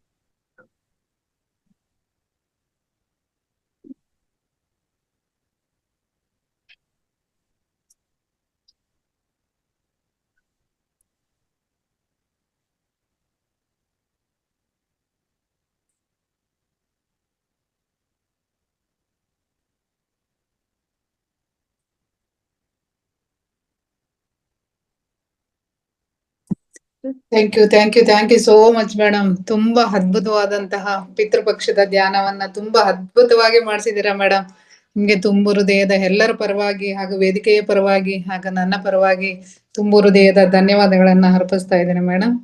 Thank you so much madam. ತುಂಬಾ ಅದ್ಭುತವಾದಂತಹ ಪಿತೃಪಕ್ಷದ ಧ್ಯಾನವನ್ನ ತುಂಬಾ ಅದ್ಭುತವಾಗಿ ಮಾಡಿಸಿದೀರಾ ಮೇಡಮ್. ನಿಮ್ಗೆ ತುಂಬು ಹೃದಯದ ಎಲ್ಲರ ಪರವಾಗಿ ಹಾಗೂ ವೇದಿಕೆಯ ಪರವಾಗಿ ಹಾಗೂ ನನ್ನ ಪರವಾಗಿ ತುಂಬು ಹೃದಯದ ಧನ್ಯವಾದಗಳನ್ನ ಅರ್ಪಿಸ್ತಾ ಇದ್ದೇನೆ madam.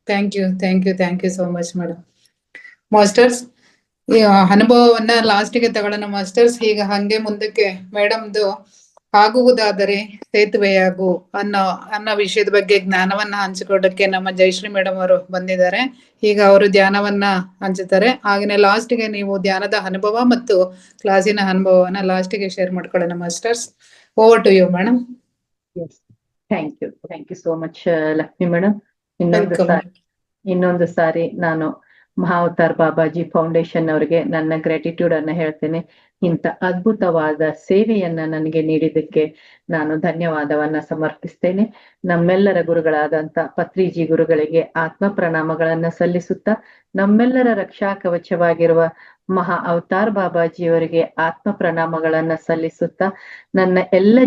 Thank you so much madam. Masters, ಈ ಅನುಭವವನ್ನ ಲಾಸ್ಟಿಗೆ ತಗೊಳ್ಳೋಣ ಮಾಸ್ಟರ್ಸ್. ಈಗ ಹಂಗೆ ಮುಂದಕ್ಕೆ ಮೇಡಮ್ದು ಆಗುವುದಾದರೆ ಸೇತುವೆಯಾಗು ಅನ್ನೋ ವಿಷಯದ ಬಗ್ಗೆ ಜ್ಞಾನವನ್ನ ಹಂಚಿಕೊಳ್ಳಕ್ಕೆ ನಮ್ಮ ಜಯಶ್ರೀ ಮೇಡಮ್ ಅವರು ಬಂದಿದ್ದಾರೆ. ಈಗ ಅವರು ಧ್ಯಾನವನ್ನ ಹಂಚುತ್ತಾರೆ. ಹಾಗೇನೆ ಲಾಸ್ಟಿಗೆ ನೀವು ಧ್ಯಾನದ ಅನುಭವ ಮತ್ತು ಕ್ಲಾಸಿನ ಅನುಭವವನ್ನ ಲಾಸ್ಟಿಗೆ ಶೇರ್ ಮಾಡ್ಕೊಳ್ಳೋಣ masters. Over to you madam. Thank you so much Lakshmi madam. ಇನ್ನೊಂದು ಸಾರಿ ನಾನು ಮಹಾವತಾರ್ ಬಾಬಾಜಿ ಫೌಂಡೇಶನ್ ಅವರಿಗೆ ನನ್ನ ಗ್ರಾಟಿಟ್ಯೂಡ್ ಅನ್ನ ಹೇಳ್ತೇನೆ. ಇಂಥ ಅದ್ಭುತವಾದ ಸೇವೆಯನ್ನ ನನಗೆ ನೀಡಿದ್ದಕ್ಕೆ ನಾನು ಧನ್ಯವಾದವನ್ನ ಸಮರ್ಪಿಸ್ತೇನೆ. ನಮ್ಮೆಲ್ಲರ ಗುರುಗಳಾದಂತ ಪತ್ರಿಜಿ ಗುರುಗಳಿಗೆ ಆತ್ಮ ಪ್ರಣಾಮಗಳನ್ನ ಸಲ್ಲಿಸುತ್ತಾ, ನಮ್ಮೆಲ್ಲರ ರಕ್ಷಾ ಕವಚವಾಗಿರುವ ಮಹಾ ಅವತಾರ್ ಬಾಬಾಜಿಯವರಿಗೆ ಆತ್ಮ ಪ್ರಣಾಮಗಳನ್ನ ಸಲ್ಲಿಸುತ್ತಾ, ನನ್ನ ಎಲ್ಲ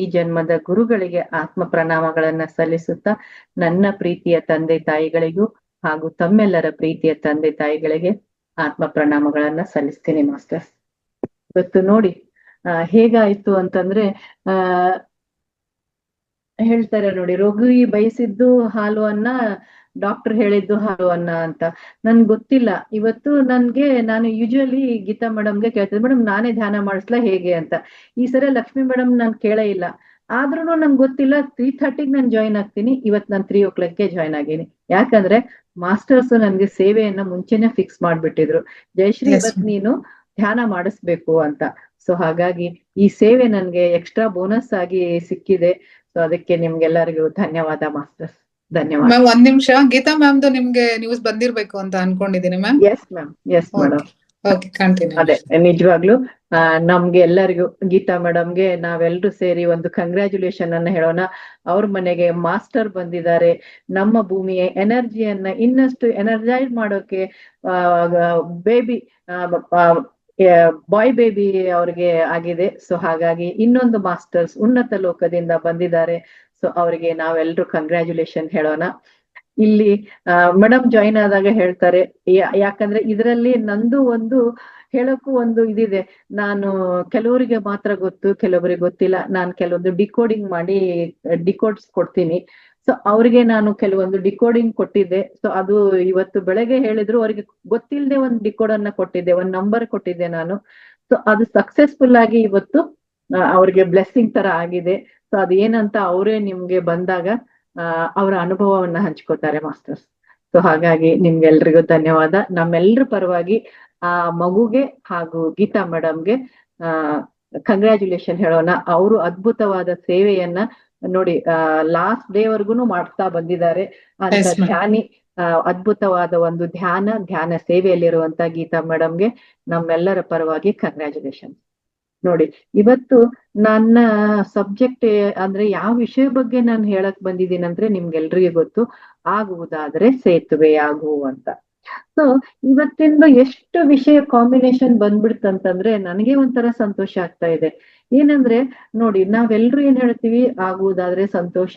ಈ ಜನ್ಮದ ಗುರುಗಳಿಗೆ ಆತ್ಮ ಪ್ರಣಾಮಗಳನ್ನ ಸಲ್ಲಿಸುತ್ತಾ, ನನ್ನ ಪ್ರೀತಿಯ ತಂದೆ ತಾಯಿಗಳಿಗೂ ಹಾಗೂ ತಮ್ಮೆಲ್ಲರ ಪ್ರೀತಿಯ ತಂದೆ ತಾಯಿಗಳಿಗೆ ಆತ್ಮ ಪ್ರಣಾಮಗಳನ್ನ ಸಲ್ಲಿಸ್ತೀನಿ ಮಾಸ್ಟರ್ಸ್. ಇವತ್ತು ನೋಡಿ ಹೇಗಾಯ್ತು ಅಂತಂದ್ರೆ ಹೇಳ್ತಾರೆ ನೋಡಿ, ರೋಗಿ ಬಯಸಿದ್ದು ಹಾಲು ಅನ್ನ, ಡಾಕ್ಟರ್ ಹೇಳಿದ್ದು ಹಾಲು ಅನ್ನ ಅಂತ. ನನ್ಗೆ ಗೊತ್ತಿಲ್ಲ. ಇವತ್ತು ನಾನು ಯೂಶುವಲಿ ಗೀತಾ ಮೇಡಮ್ಗೆ ಕೇಳ್ತಿದ್ದೆ, ಮೇಡಮ್ ನಾನೇ ಧ್ಯಾನ ಮಾಡಿಸ್ಲಾ ಹೇಗೆ ಅಂತ. ಈ ಸರಿ ಲಕ್ಷ್ಮಿ ಮೇಡಮ್ ನಾನು ಕೇಳೇ ಇಲ್ಲ. ಆದ್ರೂ ನಂಗೆ ಗೊತ್ತಿಲ್ಲ. 3:30 ನಾನು ಜಾಯ್ನ್ ಆಗ್ತೀನಿ. ಇವತ್ತು ನಾನು 3 o'clock ಜಾಯ್ನ್ ಆಗೀನಿ. ಯಾಕಂದ್ರೆ ಮಾಸ್ಟರ್ಸ್ ನನ್ಗೆ ಸೇವೆಯನ್ನ ಮುಂಚೆನೆ ಫಿಕ್ಸ್ ಮಾಡ್ಬಿಟ್ಟಿದ್ರು, ಜಯಶ್ರೀ ಇವತ್ತು ನೀನು ಧ್ಯಾನ ಮಾಡಿಸ್ಬೇಕು ಅಂತ. ಸೊ ಹಾಗಾಗಿ ಈ ಸೇವೆ ನನ್ಗೆ ಎಕ್ಸ್ಟ್ರಾ ಬೋನಸ್ ಆಗಿ ಸಿಕ್ಕಿದೆ. ಸೊ ಅದಕ್ಕೆ ನಿಮ್ಗೆಲ್ಲರಿಗೂ ಧನ್ಯವಾದ ಮಾಸ್ಟರ್ಸ್. ಧನ್ಯವಾದ ಮ್ಯಾಮ್. ಒಂದ್ ನಿಮಿಷ, ಗೀತಾ ಮ್ಯಾಮ್ದು ನಿಮ್ಗೆ ನ್ಯೂಸ್ ಬಂದಿರ್ಬೇಕು ಅಂತ ಅನ್ಕೊಂಡಿದೀನಿ ಮ್ಯಾಮ್. Yes madam. ಅದೇ ನಿಜವಾಗ್ಲು ನಮ್ಗೆ ಎಲ್ಲರಿಗೂ ಗೀತಾ ಮೇಡಮ್ಗೆ ನಾವೆಲ್ಲರೂ ಸೇರಿ ಒಂದು ಕಂಗ್ರ್ಯಾಚುಲೇಷನ್ ಅನ್ನ ಹೇಳೋಣ. ಅವ್ರ ಮನೆಗೆ ಮಾಸ್ಟರ್ ಬಂದಿದ್ದಾರೆ. ನಮ್ಮ ಭೂಮಿಯ ಎನರ್ಜಿಯನ್ನ ಇನ್ನಷ್ಟು ಎನರ್ಜೈಸ್ ಮಾಡೋಕೆ ಬೇಬಿ ಬಾಯ್ ಬೇಬಿ ಅವ್ರಿಗೆ ಆಗಿದೆ. ಸೊ ಹಾಗಾಗಿ ಇನ್ನೊಂದು ಮಾಸ್ಟರ್ಸ್ ಉನ್ನತ ಲೋಕದಿಂದ ಬಂದಿದ್ದಾರೆ. ಸೊ ಅವರಿಗೆ ನಾವೆಲ್ಲರೂ ಕಂಗ್ರ್ಯಾಚುಲೇಷನ್ ಹೇಳೋಣ. ಇಲ್ಲಿ ಮೇಡಮ್ ಜಾಯಿನ್ ಆದಾಗ ಹೇಳ್ತಾರೆ, ಯಾಕಂದ್ರೆ ಇದರಲ್ಲಿ ನಂದು ಒಂದು ಹೇಳಕ್ಕೂ ಒಂದು ಇದಿದೆ. ನಾನು ಕೆಲವರಿಗೆ ಮಾತ್ರ ಗೊತ್ತು, ಕೆಲವರಿಗೆ ಗೊತ್ತಿಲ್ಲ. ನಾನು ಕೆಲವೊಂದು ಡಿಕೋಡಿಂಗ್ ಮಾಡಿ ಡಿಕೋಡ್ಸ್ ಕೊಡ್ತೀನಿ. ಸೊ ಅವ್ರಿಗೆ ನಾನು ಕೆಲವೊಂದು ಡಿಕೋಡಿಂಗ್ ಕೊಟ್ಟಿದ್ದೆ. ಸೊ ಅದು ಇವತ್ತು ಬೆಳಗ್ಗೆ ಹೇಳಿದ್ರು, ಅವ್ರಿಗೆ ಗೊತ್ತಿಲ್ಲದೆ ಒಂದು ಡಿಕೋಡ್ ಅನ್ನ ಕೊಟ್ಟಿದ್ದೆ, ಒಂದು ನಂಬರ್ ಕೊಟ್ಟಿದ್ದೆ ನಾನು. ಸೊ ಅದು ಸಕ್ಸಸ್ಫುಲ್ ಆಗಿ ಇವತ್ತು ಅವ್ರಿಗೆ ಬ್ಲೆಸ್ಸಿಂಗ್ ತರ ಆಗಿದೆ. ಸೊ ಅದೇನಂತ ಅವರೇ ನಿಮ್ಗೆ ಬಂದಾಗ ಅವರ ಅನುಭವವನ್ನ ಹಂಚ್ಕೋತಾರೆ ಮಾಸ್ಟರ್ಸ್. ಸೊ ಹಾಗಾಗಿ ನಿಮ್ಗೆಲ್ರಿಗೂ ಧನ್ಯವಾದ. ನಮ್ಮೆಲ್ಲರ ಪರವಾಗಿ ಆ ಮಗುಗೆ ಹಾಗೂ ಗೀತಾ ಮೇಡಮ್ಗೆ ಕಂಗ್ರ್ಯಾಚುಲೇಷನ್ ಹೇಳೋಣ. ಅವರು ಅದ್ಭುತವಾದ ಸೇವೆಯನ್ನ ನೋಡಿ ಲಾಸ್ಟ್ ಡೇ ವರ್ಗುನು ಮಾಡ್ತಾ ಬಂದಿದ್ದಾರೆ. ಅಂತ ಧ್ಯಾನಿ ಅದ್ಭುತವಾದ ಒಂದು ಧ್ಯಾನ ಸೇವೆಯಲ್ಲಿರುವಂತ ಗೀತಾ ಮೇಡಮ್ಗೆ ನಮ್ಮೆಲ್ಲರ ಪರವಾಗಿ ಕಂಗ್ರ್ಯಾಚುಲೇಷನ್. ನೋಡಿ ಇವತ್ತು ನನ್ನ ಸಬ್ಜೆಕ್ಟ್ ಅಂದ್ರೆ ಯಾವ ವಿಷಯ ಬಗ್ಗೆ ನಾನು ಹೇಳಕ್ ಬಂದಿದ್ದೀನಿ ಅಂದ್ರೆ ನಿಮ್ಗೆಲ್ರಿಗೂ ಗೊತ್ತು, ಆಗುವುದಾದ್ರೆ ಸೇತುವೆ ಆಗು ಅಂತ. ಸೊ ಇವತ್ತಿಂದು ಎಷ್ಟು ವಿಷಯ ಕಾಂಬಿನೇಷನ್ ಬಂದ್ಬಿಡ್ತಂತಂದ್ರೆ ನನಗೆ ಒಂಥರ ಸಂತೋಷ ಆಗ್ತಾ ಇದೆ. ಏನಂದ್ರೆ ನೋಡಿ, ನಾವೆಲ್ರೂ ಏನ್ ಹೇಳ್ತೀವಿ, ಆಗುವುದಾದ್ರೆ ಸಂತೋಷ,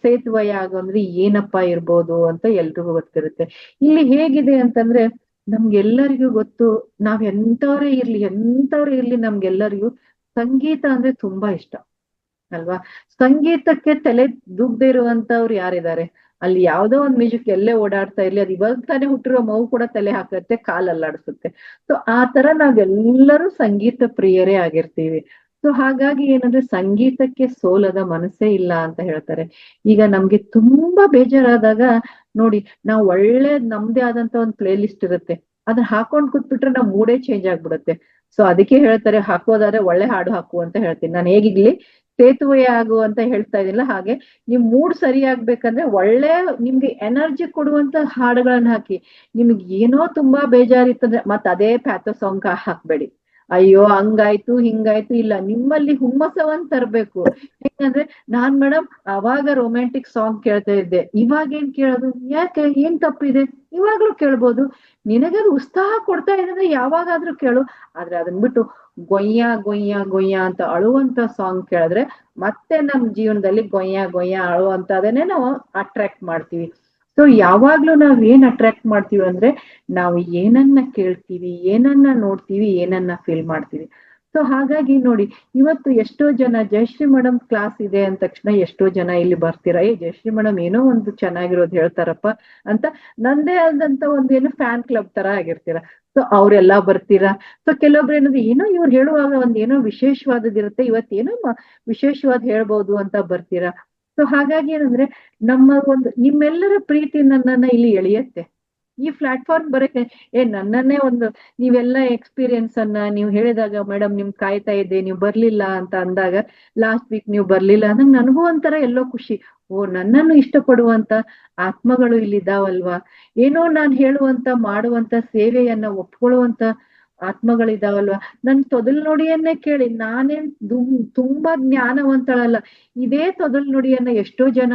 ಸೇತುವೆಯ ಆಗು ಅಂದ್ರೆ ಏನಪ್ಪಾ ಇರ್ಬೋದು ಅಂತ ಎಲ್ರಿಗೂ ಗೊತ್ತಿರುತ್ತೆ. ಇಲ್ಲಿ ಹೇಗಿದೆ ಅಂತಂದ್ರೆ ನಮ್ಗೆಲ್ಲರಿಗೂ ಗೊತ್ತು, ನಾವ್ ಎಂತವ್ರೇ ಇರ್ಲಿ ನಮ್ಗೆಲ್ಲರಿಗೂ ಸಂಗೀತ ಅಂದ್ರೆ ತುಂಬಾ ಇಷ್ಟ ಅಲ್ವಾ. ಸಂಗೀತಕ್ಕೆ ತಲೆ ದೂಗದೆ ಇರುವಂತವ್ರು ಯಾರಿದ್ದಾರೆ? ಅಲ್ಲಿ ಯಾವ್ದೋ ಒಂದ್ ಮ್ಯೂಸಿಕ್ ಎಲ್ಲೇ ಓಡಾಡ್ತಾ ಇರ್ಲಿ, ಅದು ಇವಾಗ ತಾನೇ ಹುಟ್ಟಿರೋ ಮಗು ಕೂಡ ತಲೆ ಹಾಕತ್ತೆ, ಕಾಲ್ ಅಲ್ಲಾಡಿಸುತ್ತೆ. ಸೊ ಆ ತರ ನಾವೆಲ್ಲರೂ ಸಂಗೀತ ಪ್ರಿಯರೇ ಆಗಿರ್ತೀವಿ. ಸೊ ಹಾಗಾಗಿ ಏನಂದ್ರೆ ಸಂಗೀತಕ್ಕೆ ಸೋಲದ ಮನಸ್ಸೇ ಇಲ್ಲ ಅಂತ ಹೇಳ್ತಾರೆ. ಈಗ ನಮ್ಗೆ ತುಂಬಾ ಬೇಜಾರಾದಾಗ ನೋಡಿ, ನಾವು ಒಳ್ಳೆ ನಮ್ದೇ ಆದಂತ ಒಂದ್ ಪ್ಲೇ ಲಿಸ್ಟ್ ಇರುತ್ತೆ, ಅದನ್ನ ಹಾಕೊಂಡ್ ಕೂತ್ಬಿಟ್ರೆ ನಾವ್ ಮೂಡೇ ಚೇಂಜ್ ಆಗ್ಬಿಡುತ್ತೆ. ಸೊ ಅದಕ್ಕೆ ಹೇಳ್ತಾರೆ, ಹಾಕೋದಾದ್ರೆ ಒಳ್ಳೆ ಹಾಡು ಹಾಕು ಅಂತ ಹೇಳ್ತೀನಿ ನಾನು. ಹೇಗಿಗ್ಲಿ ಸೇತುವೆ ಆಗು ಅಂತ ಹೇಳ್ತಾ ಇದೀನಿಲ್ಲ, ಹಾಗೆ ನಿಮ್ ಮೂಡ್ ಸರಿ ಆಗ್ಬೇಕಂದ್ರೆ ಒಳ್ಳೆ ನಿಮ್ಗೆ ಎನರ್ಜಿ ಕೊಡುವಂತ ಹಾಡುಗಳನ್ನ ಹಾಕಿ. ನಿಮ್ಗೆ ಏನೋ ತುಂಬಾ ಬೇಜಾರಿತ್ತಂದ್ರೆ ಮತ್ ಅದೇ ಪ್ಯಾಥೋ ಸಾಂಗ್ ಹಾಕ್ಬೇಡಿ. ಅಯ್ಯೋ ಹಂಗಾಯ್ತು ಹಿಂಗಾಯ್ತು, ಇಲ್ಲ, ನಿಮ್ಮಲ್ಲಿ ಹುಮ್ಮಸವನ್ ತರ್ಬೇಕು. ಹೆಂಗಂದ್ರೆ ನಾನ್ ಮೇಡಮ್ ಅವಾಗ ರೊಮ್ಯಾಂಟಿಕ್ ಸಾಂಗ್ ಕೇಳ್ತಾ ಇದ್ದೆ, ಇವಾಗ ಏನ್ ಕೇಳೋದು, ಯಾಕೆ, ಏನ್ ತಪ್ಪಿದೆ, ಇವಾಗ್ಲೂ ಕೇಳ್ಬೋದು. ನಿನಗದು ಉತ್ಸಾಹ ಕೊಡ್ತಾ ಇದೆ ಅಂದ್ರೆ ಯಾವಾಗಾದ್ರೂ ಕೇಳು. ಆದ್ರೆ ಅದನ್ ಬಿಟ್ಟು ಗೊಯ್ಯ ಗೊಯ್ಯ ಗೊಯ್ಯ ಅಂತ ಅಳುವಂತ ಸಾಂಗ್ ಕೇಳಿದ್ರೆ ಮತ್ತೆ ನಮ್ ಜೀವನದಲ್ಲಿ ಗೊಯ್ಯ ಗೊಯ್ಯ ಅಳುವಂತದನ್ನೇ ನಾವು ಅಟ್ರಾಕ್ಟ್ ಮಾಡ್ತೀವಿ. ಸೊ ಯಾವಾಗ್ಲೂ ನಾವ್ ಏನ್ ಅಟ್ರಾಕ್ಟ್ ಮಾಡ್ತೀವಿ ಅಂದ್ರೆ ನಾವು ಏನನ್ನ ಕೇಳ್ತೀವಿ, ಏನನ್ನ ನೋಡ್ತೀವಿ, ಏನನ್ನ ಫೀಲ್ ಮಾಡ್ತೀವಿ. ಸೊ ಹಾಗಾಗಿ ನೋಡಿ, ಇವತ್ತು ಎಷ್ಟೋ ಜನ ಜಯಶ್ರೀ ಮೇಡಮ್ ಕ್ಲಾಸ್ ಇದೆ ಅಂದ ತಕ್ಷಣ ಎಷ್ಟೋ ಜನ ಇಲ್ಲಿ ಬರ್ತೀರಾ, ಜಯಶ್ರೀ ಮೇಡಮ್ ಏನೋ ಒಂದು ಚೆನ್ನಾಗಿರೋದು ಹೇಳ್ತಾರಪ್ಪ ಅಂತ ನಂದೇ ಆದಂತ ಒಂದೇನು ಫ್ಯಾನ್ ಕ್ಲಬ್ ತರ ಆಗಿರ್ತೀರ. ಸೊ ಅವ್ರೆಲ್ಲಾ ಬರ್ತೀರಾ. ಸೊ ಕೆಲವೊಬ್ರು ಏನಂದ್ರೆ ಏನೋ ಇವ್ರು ಹೇಳುವಾಗ ಒಂದ್ ಏನೋ ವಿಶೇಷವಾದದಿರುತ್ತೆ, ಇವತ್ತೇನೋ ವಿಶೇಷವಾದ ಹೇಳ್ಬೋದು ಅಂತ ಬರ್ತೀರಾ. ಸೊ ಹಾಗಾಗಿ ಏನಂದ್ರೆ ನಮ್ಮ ಒಂದು ನಿಮ್ಮೆಲ್ಲರ ಪ್ರೀತಿ ನನ್ನನ್ನ ಇಲ್ಲಿ ಎಳೆಯತ್ತೆ. ಈ ಪ್ಲಾಟ್ಫಾರ್ಮ್ ಬರಕ್ಕೆ ನನ್ನನ್ನೇ ಒಂದು ನೀವೆಲ್ಲ ಎಕ್ಸ್ಪೀರಿಯನ್ಸ್ ಅನ್ನ ನೀವು ಹೇಳಿದಾಗ, ಮೇಡಮ್ ನಿಮ್ ಕಾಯ್ತಾ ಇದ್ದೆ, ನೀವು ಬರ್ಲಿಲ್ಲ ಅಂತ ಅಂದಾಗ, ಲಾಸ್ಟ್ ವೀಕ್ ನೀವು ಬರ್ಲಿಲ್ಲ ಅಂದಾಗ ನನಗೂ ಒಂಥರ ಎಲ್ಲೋ ಖುಷಿ. ಓ, ನನ್ನನ್ನು ಇಷ್ಟಪಡುವಂತ ಆತ್ಮಗಳು ಇಲ್ಲಿದ್ದಾವಲ್ವಾ, ಏನೋ ನಾನ್ ಹೇಳುವಂತ ಮಾಡುವಂತ ಸೇವೆಯನ್ನ ಒಪ್ಕೊಳ್ಳುವಂತ ಆತ್ಮಗಳಿದಾವಲ್ವಾ. ನನ್ ತೊದಲ್ ನುಡಿಯನ್ನೇ ಕೇಳಿ, ನಾನೇನ್ ತುಂಬಾ ಜ್ಞಾನವಂತಳಲ್ಲ, ಇದೇ ತೊದಲ್ ನುಡಿಯನ್ನ ಎಷ್ಟೋ ಜನ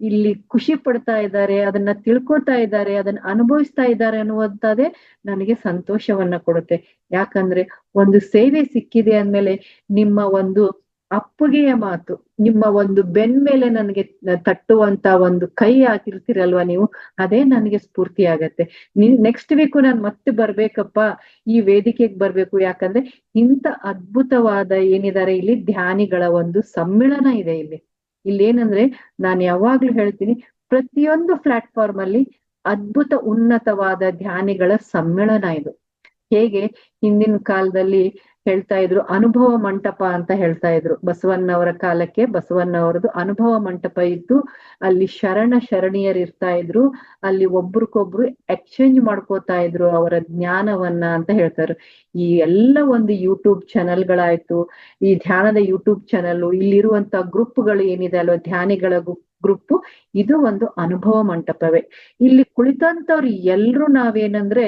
ಇಲ್ಲಿ ಖುಷಿ ಪಡ್ತಾ ಇದ್ದಾರೆ, ಅದನ್ನ ತಿಳ್ಕೊತಾ ಇದ್ದಾರೆ, ಅದನ್ನ ಅನುಭವಿಸ್ತಾ ಇದ್ದಾರೆ ಅನ್ನುವಂಥದ್ದೇ ನನಗೆ ಸಂತೋಷವನ್ನ ಕೊಡುತ್ತೆ. ಯಾಕಂದ್ರೆ ಒಂದು ಸೇವೆ ಸಿಕ್ಕಿದೆ ಅಂದ್ಮೇಲೆ ನಿಮ್ಮ ಒಂದು ಅಪ್ಪುಗೆಯ ಮಾತು, ನಿಮ್ಮ ಒಂದು ಬೆನ್ ಮೇಲೆ ನನಗೆ ತಟ್ಟುವಂತ ಒಂದು ಕೈ ಹಾಕಿರ್ತೀರಲ್ವಾ ನೀವು, ಅದೇ ನನಗೆ ಸ್ಫೂರ್ತಿ ಆಗತ್ತೆ. ನೆಕ್ಸ್ಟ್ ವೀಕು ನಾನ್ ಮತ್ತೆ ಬರ್ಬೇಕಪ್ಪ, ಈ ವೇದಿಕೆಗೆ ಬರ್ಬೇಕು. ಯಾಕಂದ್ರೆ ಇಂಥ ಅದ್ಭುತವಾದ ಏನಿದ್ದಾರೆ ಇಲ್ಲಿ ಧ್ಯಾನಿಗಳ ಒಂದು ಸಮ್ಮಿಳನ ಇದೆ ಇಲ್ಲಿ. ಇಲ್ಲೇನಂದ್ರೆ ನಾನು ಯಾವಾಗ್ಲೂ ಹೇಳ್ತೀನಿ, ಪ್ರತಿಯೊಂದು ಪ್ಲಾಟ್ಫಾರ್ಮ್ ಅಲ್ಲಿ ಅದ್ಭುತ ಉನ್ನತವಾದ ಧ್ಯಾನಿಗಳ ಸಮ್ಮಿಳನ ಇದು. ಹೇಗೆ ಹಿಂದಿನ ಕಾಲದಲ್ಲಿ ಹೇಳ್ತಾ ಇದ್ರು, ಅನುಭವ ಮಂಟಪ ಅಂತ ಹೇಳ್ತಾ ಇದ್ರು. ಬಸವಣ್ಣವರ ಕಾಲಕ್ಕೆ ಬಸವಣ್ಣವರದು ಅನುಭವ ಮಂಟಪ ಇದ್ದು, ಅಲ್ಲಿ ಶರಣೀಯರು ಇರ್ತಾ ಇದ್ರು, ಅಲ್ಲಿ ಒಬ್ರಿಗೊಬ್ರು ಎಕ್ಸ್ಚೇಂಜ್ ಮಾಡ್ಕೋತಾ ಇದ್ರು ಅವರ ಜ್ಞಾನವನ್ನ ಅಂತ ಹೇಳ್ತಾರೆ. ಈ ಎಲ್ಲ ಒಂದು ಯೂಟ್ಯೂಬ್ ಚಾನೆಲ್ಗಳಾಯ್ತು, ಈ ಧ್ಯಾನದ ಯೂಟ್ಯೂಬ್ ಚಾನೆಲ್, ಇಲ್ಲಿರುವಂತ ಗ್ರೂಪ್ಗಳು ಏನಿದೆ ಅಲ್ವಾ, ಧ್ಯಾನಿಗಳ ಗ್ರೂಪ್, ಇದು ಒಂದು ಅನುಭವ ಮಂಟಪವೇ. ಇಲ್ಲಿ ಕುಳಿತಂತವ್ರು ಎಲ್ರು ನಾವೇನಂದ್ರೆ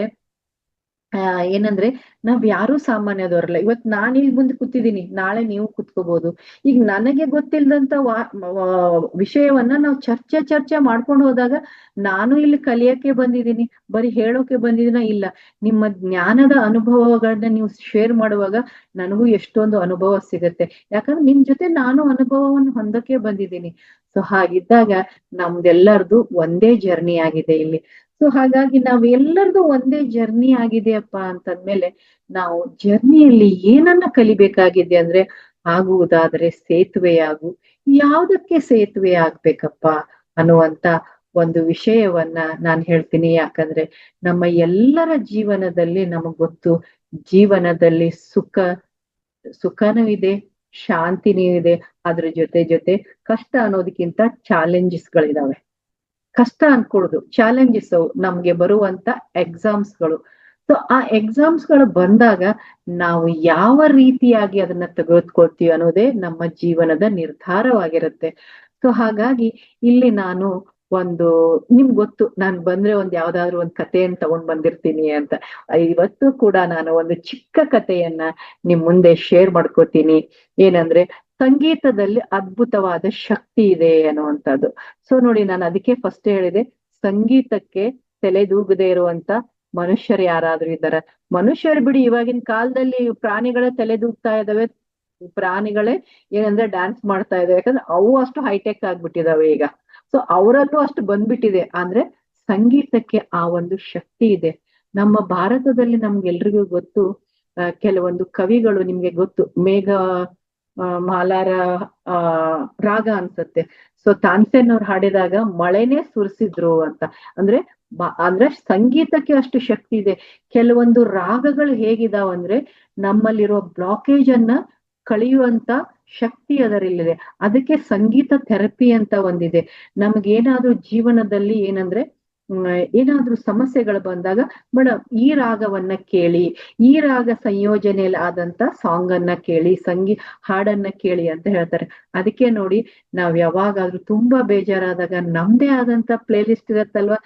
ಏನಂದ್ರೆ ನಾವ್ ಯಾರು ಸಾಮಾನ್ಯದವ್ರಲ್ಲ. ಇವತ್ ನಾನ್ ಇಲ್ಲಿ ಮುಂದೆ ಕೂತಿದ್ದೀನಿ, ನಾಳೆ ನೀವು ಕುತ್ಕೋಬಹುದು. ಈಗ ನನಗೆ ಗೊತ್ತಿಲ್ದಂತ ವಿಷಯವನ್ನ ನಾವು ಚರ್ಚೆ ಮಾಡ್ಕೊಂಡು ಹೋದಾಗ, ನಾನು ಇಲ್ಲಿ ಕಲಿಯಕ್ಕೆ ಬಂದಿದ್ದೀನಿ, ಬರೀ ಹೇಳೋಕೆ ಬಂದಿದ್ದೀನ ಇಲ್ಲ, ನಿಮ್ಮ ಜ್ಞಾನದ ಅನುಭವಗಳನ್ನ ನೀವು ಶೇರ್ ಮಾಡುವಾಗ ನನಗೂ ಎಷ್ಟೊಂದು ಅನುಭವ ಸಿಗತ್ತೆ. ಯಾಕಂದ್ರೆ ನಿಮ್ ಜೊತೆ ನಾನು ಅನುಭವವನ್ನು ಹೊಂದಕ್ಕೆ ಬಂದಿದ್ದೀನಿ. ಸೊ ಹಾಗಿದ್ದಾಗ ನಮ್ದೆಲ್ಲರದು ಒಂದೇ ಜರ್ನಿ ಆಗಿದೆ ಇಲ್ಲಿ. ಸೊ ಹಾಗಾಗಿ ನಾವ್ ಎಲ್ಲರದು ಒಂದೇ ಜರ್ನಿ ಆಗಿದೆಯಪ್ಪ ಅಂತಂದ್ಮೇಲೆ, ನಾವು ಜರ್ನಿಯಲ್ಲಿ ಏನನ್ನ ಕಲಿಬೇಕಾಗಿದೆ ಅಂದ್ರೆ, ಆಗುವುದಾದ್ರೆ ಸೇತುವೆಯಾಗು, ಯಾವ್ದಕ್ಕೆ ಸೇತುವೆ ಆಗ್ಬೇಕಪ್ಪ ಅನ್ನುವಂತ ಒಂದು ವಿಷಯವನ್ನ ನಾನ್ ಹೇಳ್ತೀನಿ. ಯಾಕಂದ್ರೆ ನಮ್ಮ ಎಲ್ಲರ ಜೀವನದಲ್ಲಿ ನಮಗ್ ಗೊತ್ತು, ಜೀವನದಲ್ಲಿ ಸುಖನೂ ಇದೆ, ಶಾಂತಿನೂ ಇದೆ, ಅದ್ರ ಜೊತೆ ಕಷ್ಟ ಅನ್ನೋದಕ್ಕಿಂತ ಚಾಲೆಂಜಸ್ಗಳಿದಾವೆ. ಕಷ್ಟ ಅನ್ಕೊಳುದು, ಚಾಲೆಂಜಸ್ ನಮ್ಗೆ ಬರುವಂತ ಎಕ್ಸಾಮ್ಸ್ಗಳು. ಸೊ ಆ ಎಕ್ಸಾಮ್ಸ್ಗಳು ಬಂದಾಗ ನಾವು ಯಾವ ರೀತಿಯಾಗಿ ಅದನ್ನ ತೆಗೆದುಕೊಳ್ತೀವಿ ಅನ್ನೋದೇ ನಮ್ಮ ಜೀವನದ ನಿರ್ಧಾರವಾಗಿರುತ್ತೆ. ಸೊ ಹಾಗಾಗಿ ಇಲ್ಲಿ ನಾನು ಒಂದು, ನಿಮ್ಗೆ ಗೊತ್ತು ನಾನ್ ಬಂದ್ರೆ ಒಂದ್ ಯಾವ್ದಾದ್ರು ಒಂದ್ ಕಥೆಯನ್ನ ತಗೊಂಡ್ ಬಂದಿರ್ತೀನಿ ಅಂತ. ಇವತ್ತು ಕೂಡ ನಾನು ಒಂದು ಚಿಕ್ಕ ಕಥೆಯನ್ನ ನಿಮ್ ಮುಂದೆ ಶೇರ್ ಮಾಡ್ಕೋತೀನಿ. ಏನಂದ್ರೆ, ಸಂಗೀತದಲ್ಲಿ ಅದ್ಭುತವಾದ ಶಕ್ತಿ ಇದೆ ಅನ್ನುವಂಥದ್ದು. ಸೊ ನೋಡಿ, ನಾನು ಅದಕ್ಕೆ ಫಸ್ಟ್ ಹೇಳಿದೆ, ಸಂಗೀತಕ್ಕೆ ತಲೆದೂಗದೆ ಇರುವಂತ ಮನುಷ್ಯರು ಯಾರಾದ್ರೂ ಇದ್ದಾರ? ಮನುಷ್ಯರು ಬಿಡಿ, ಇವಾಗಿನ ಕಾಲದಲ್ಲಿ ಪ್ರಾಣಿಗಳೇ ತಲೆದೂಗ್ತಾ ಇದಾವೆ, ಪ್ರಾಣಿಗಳೇ ಏನಂದ್ರೆ ಡ್ಯಾನ್ಸ್ ಮಾಡ್ತಾ ಇದಾವೆ, ಯಾಕಂದ್ರೆ ಅವು ಅಷ್ಟು ಹೈಟೆಕ್ ಆಗ್ಬಿಟ್ಟಿದಾವೆ ಈಗ. ಸೊ ಅವರಲ್ಲೂ ಅಷ್ಟು ಬಂದ್ಬಿಟ್ಟಿದೆ. ಅಂದ್ರೆ ಸಂಗೀತಕ್ಕೆ ಆ ಒಂದು ಶಕ್ತಿ ಇದೆ. ನಮ್ಮ ಭಾರತದಲ್ಲಿ ನಮ್ಗೆಲ್ರಿಗೂ ಗೊತ್ತು, ಕೆಲವೊಂದು ಕವಿಗಳು ನಿಮ್ಗೆ ಗೊತ್ತು, ಮೇಘ ಮಾಲಾರ ರಾಗ ಅನ್ಸತ್ತೆ. ಸೊ ತಾನ್ಸೇನ್ ಅವ್ರು ಹಾಡಿದಾಗ ಮಳೆನೇ ಸುರಿಸಿದ್ರು ಅಂತ. ಅಂದ್ರೆ ಸಂಗೀತಕ್ಕೆ ಅಷ್ಟು ಶಕ್ತಿ ಇದೆ. ಕೆಲವೊಂದು ರಾಗಗಳು ಹೇಗಿದಾವಂದ್ರೆ ನಮ್ಮಲ್ಲಿರೋ ಬ್ಲಾಕೇಜ್ ಅನ್ನ ಕಳೆಯುವಂತ ಶಕ್ತಿ ಅದರಲ್ಲಿದೆ. ಅದಕ್ಕೆ ಸಂಗೀತ ಥೆರಪಿ ಅಂತ ಒಂದಿದೆ. ನಮ್ಗೇನಾದ್ರೂ ಜೀವನದಲ್ಲಿ ಏನಾದ್ರೂ ಸಮಸ್ಯೆಗಳು ಬಂದಾಗ, ಮೇಡಮ್ ಈ ರಾಗವನ್ನ ಕೇಳಿ, ಈ ರಾಗ ಸಂಯೋಜನೆಯಲ್ಲಿ ಆದಂತ ಸಾಂಗ್ ಅನ್ನ ಕೇಳಿ, ಹಾಡನ್ನ ಕೇಳಿ ಅಂತ ಹೇಳ್ತಾರೆ. ಅದಕ್ಕೆ ನೋಡಿ, ನಾವ್ ಯಾವಾಗಾದ್ರೂ ತುಂಬಾ ಬೇಜಾರಾದಾಗ ನಮ್ದೇ ಆದಂತ ಪ್ಲೇ ಲಿಸ್ಟ್ ಇರತ್ತಲ್ವಾ,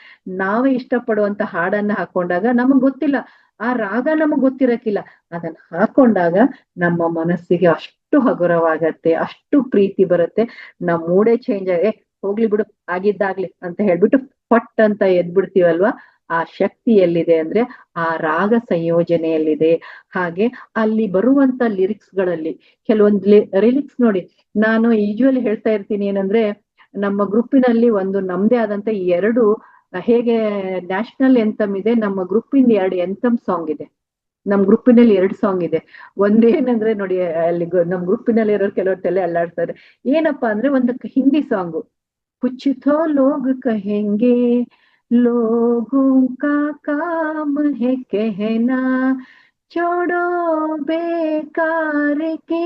ನಾವೇ ಇಷ್ಟಪಡುವಂತ ಹಾಡನ್ನ ಹಾಕೊಂಡಾಗ ನಮಗ್ ಗೊತ್ತಿಲ್ಲ, ಆ ರಾಗ ನಮಗ್ ಗೊತ್ತಿರಕ್ಕಿಲ್ಲ, ಅದನ್ನ ಹಾಕೊಂಡಾಗ ನಮ್ಮ ಮನಸ್ಸಿಗೆ ಅಷ್ಟು ಹಗುರವಾಗತ್ತೆ, ಅಷ್ಟು ಪ್ರೀತಿ ಬರುತ್ತೆ, ನಮ್ ಮೂಡೇ ಚೇಂಜ್ ಹೋಗ್ಲಿ ಬಿಡು ಆಗಿದ್ದಾಗ್ಲಿ ಅಂತ ಹೇಳ್ಬಿಟ್ಟು ಪಟ್ ಅಂತ ಎದ್ಬಿಡ್ತೀವಲ್ವಾ. ಆ ಶಕ್ತಿ ಎಲ್ಲಿದೆ ಅಂದ್ರೆ ಆ ರಾಗ ಸಂಯೋಜನೆಯಲ್ಲಿದೆ. ಹಾಗೆ ಅಲ್ಲಿ ಬರುವಂತ ಲಿರಿಕ್ಸ್ ಗಳಲ್ಲಿ ಕೆಲವೊಂದು ಲಿರಿಕ್ಸ್ ನೋಡಿ, ನಾನು ಯೂಶುವಲಿ ಹೇಳ್ತಾ ಇರ್ತೀನಿ ಏನಂದ್ರೆ, ನಮ್ಮ ಗ್ರೂಪಿನಲ್ಲಿ ನಮ್ದೇ ಆದಂತ 2 ಹೇಗೆ ನ್ಯಾಷನಲ್ ಎಂತಮ್ ಇದೆ, ನಮ್ಮ ಗ್ರೂಪಿಂದ 2 ಎಂತಮ್ ಸಾಂಗ್ ಇದೆ. ನಮ್ ಗ್ರೂಪಿನಲ್ಲಿ 2 ಸಾಂಗ್ ಇದೆ. ಒಂದೇನಂದ್ರೆ ನೋಡಿ, ಅಲ್ಲಿ ನಮ್ ಗ್ರೂಪಿನಲ್ಲಿ ಇರೋರು ಕೆಲವರು ತಲೆ ಅಲ್ಲಾಡ್ತಾರೆ. ಏನಪ್ಪಾ ಅಂದ್ರೆ, ಒಂದು ಹಿಂದಿ ಸಾಂಗು, कुछ तो लोग कहेंगे, लोगों का काम है कहना, छोड़ो बेकार की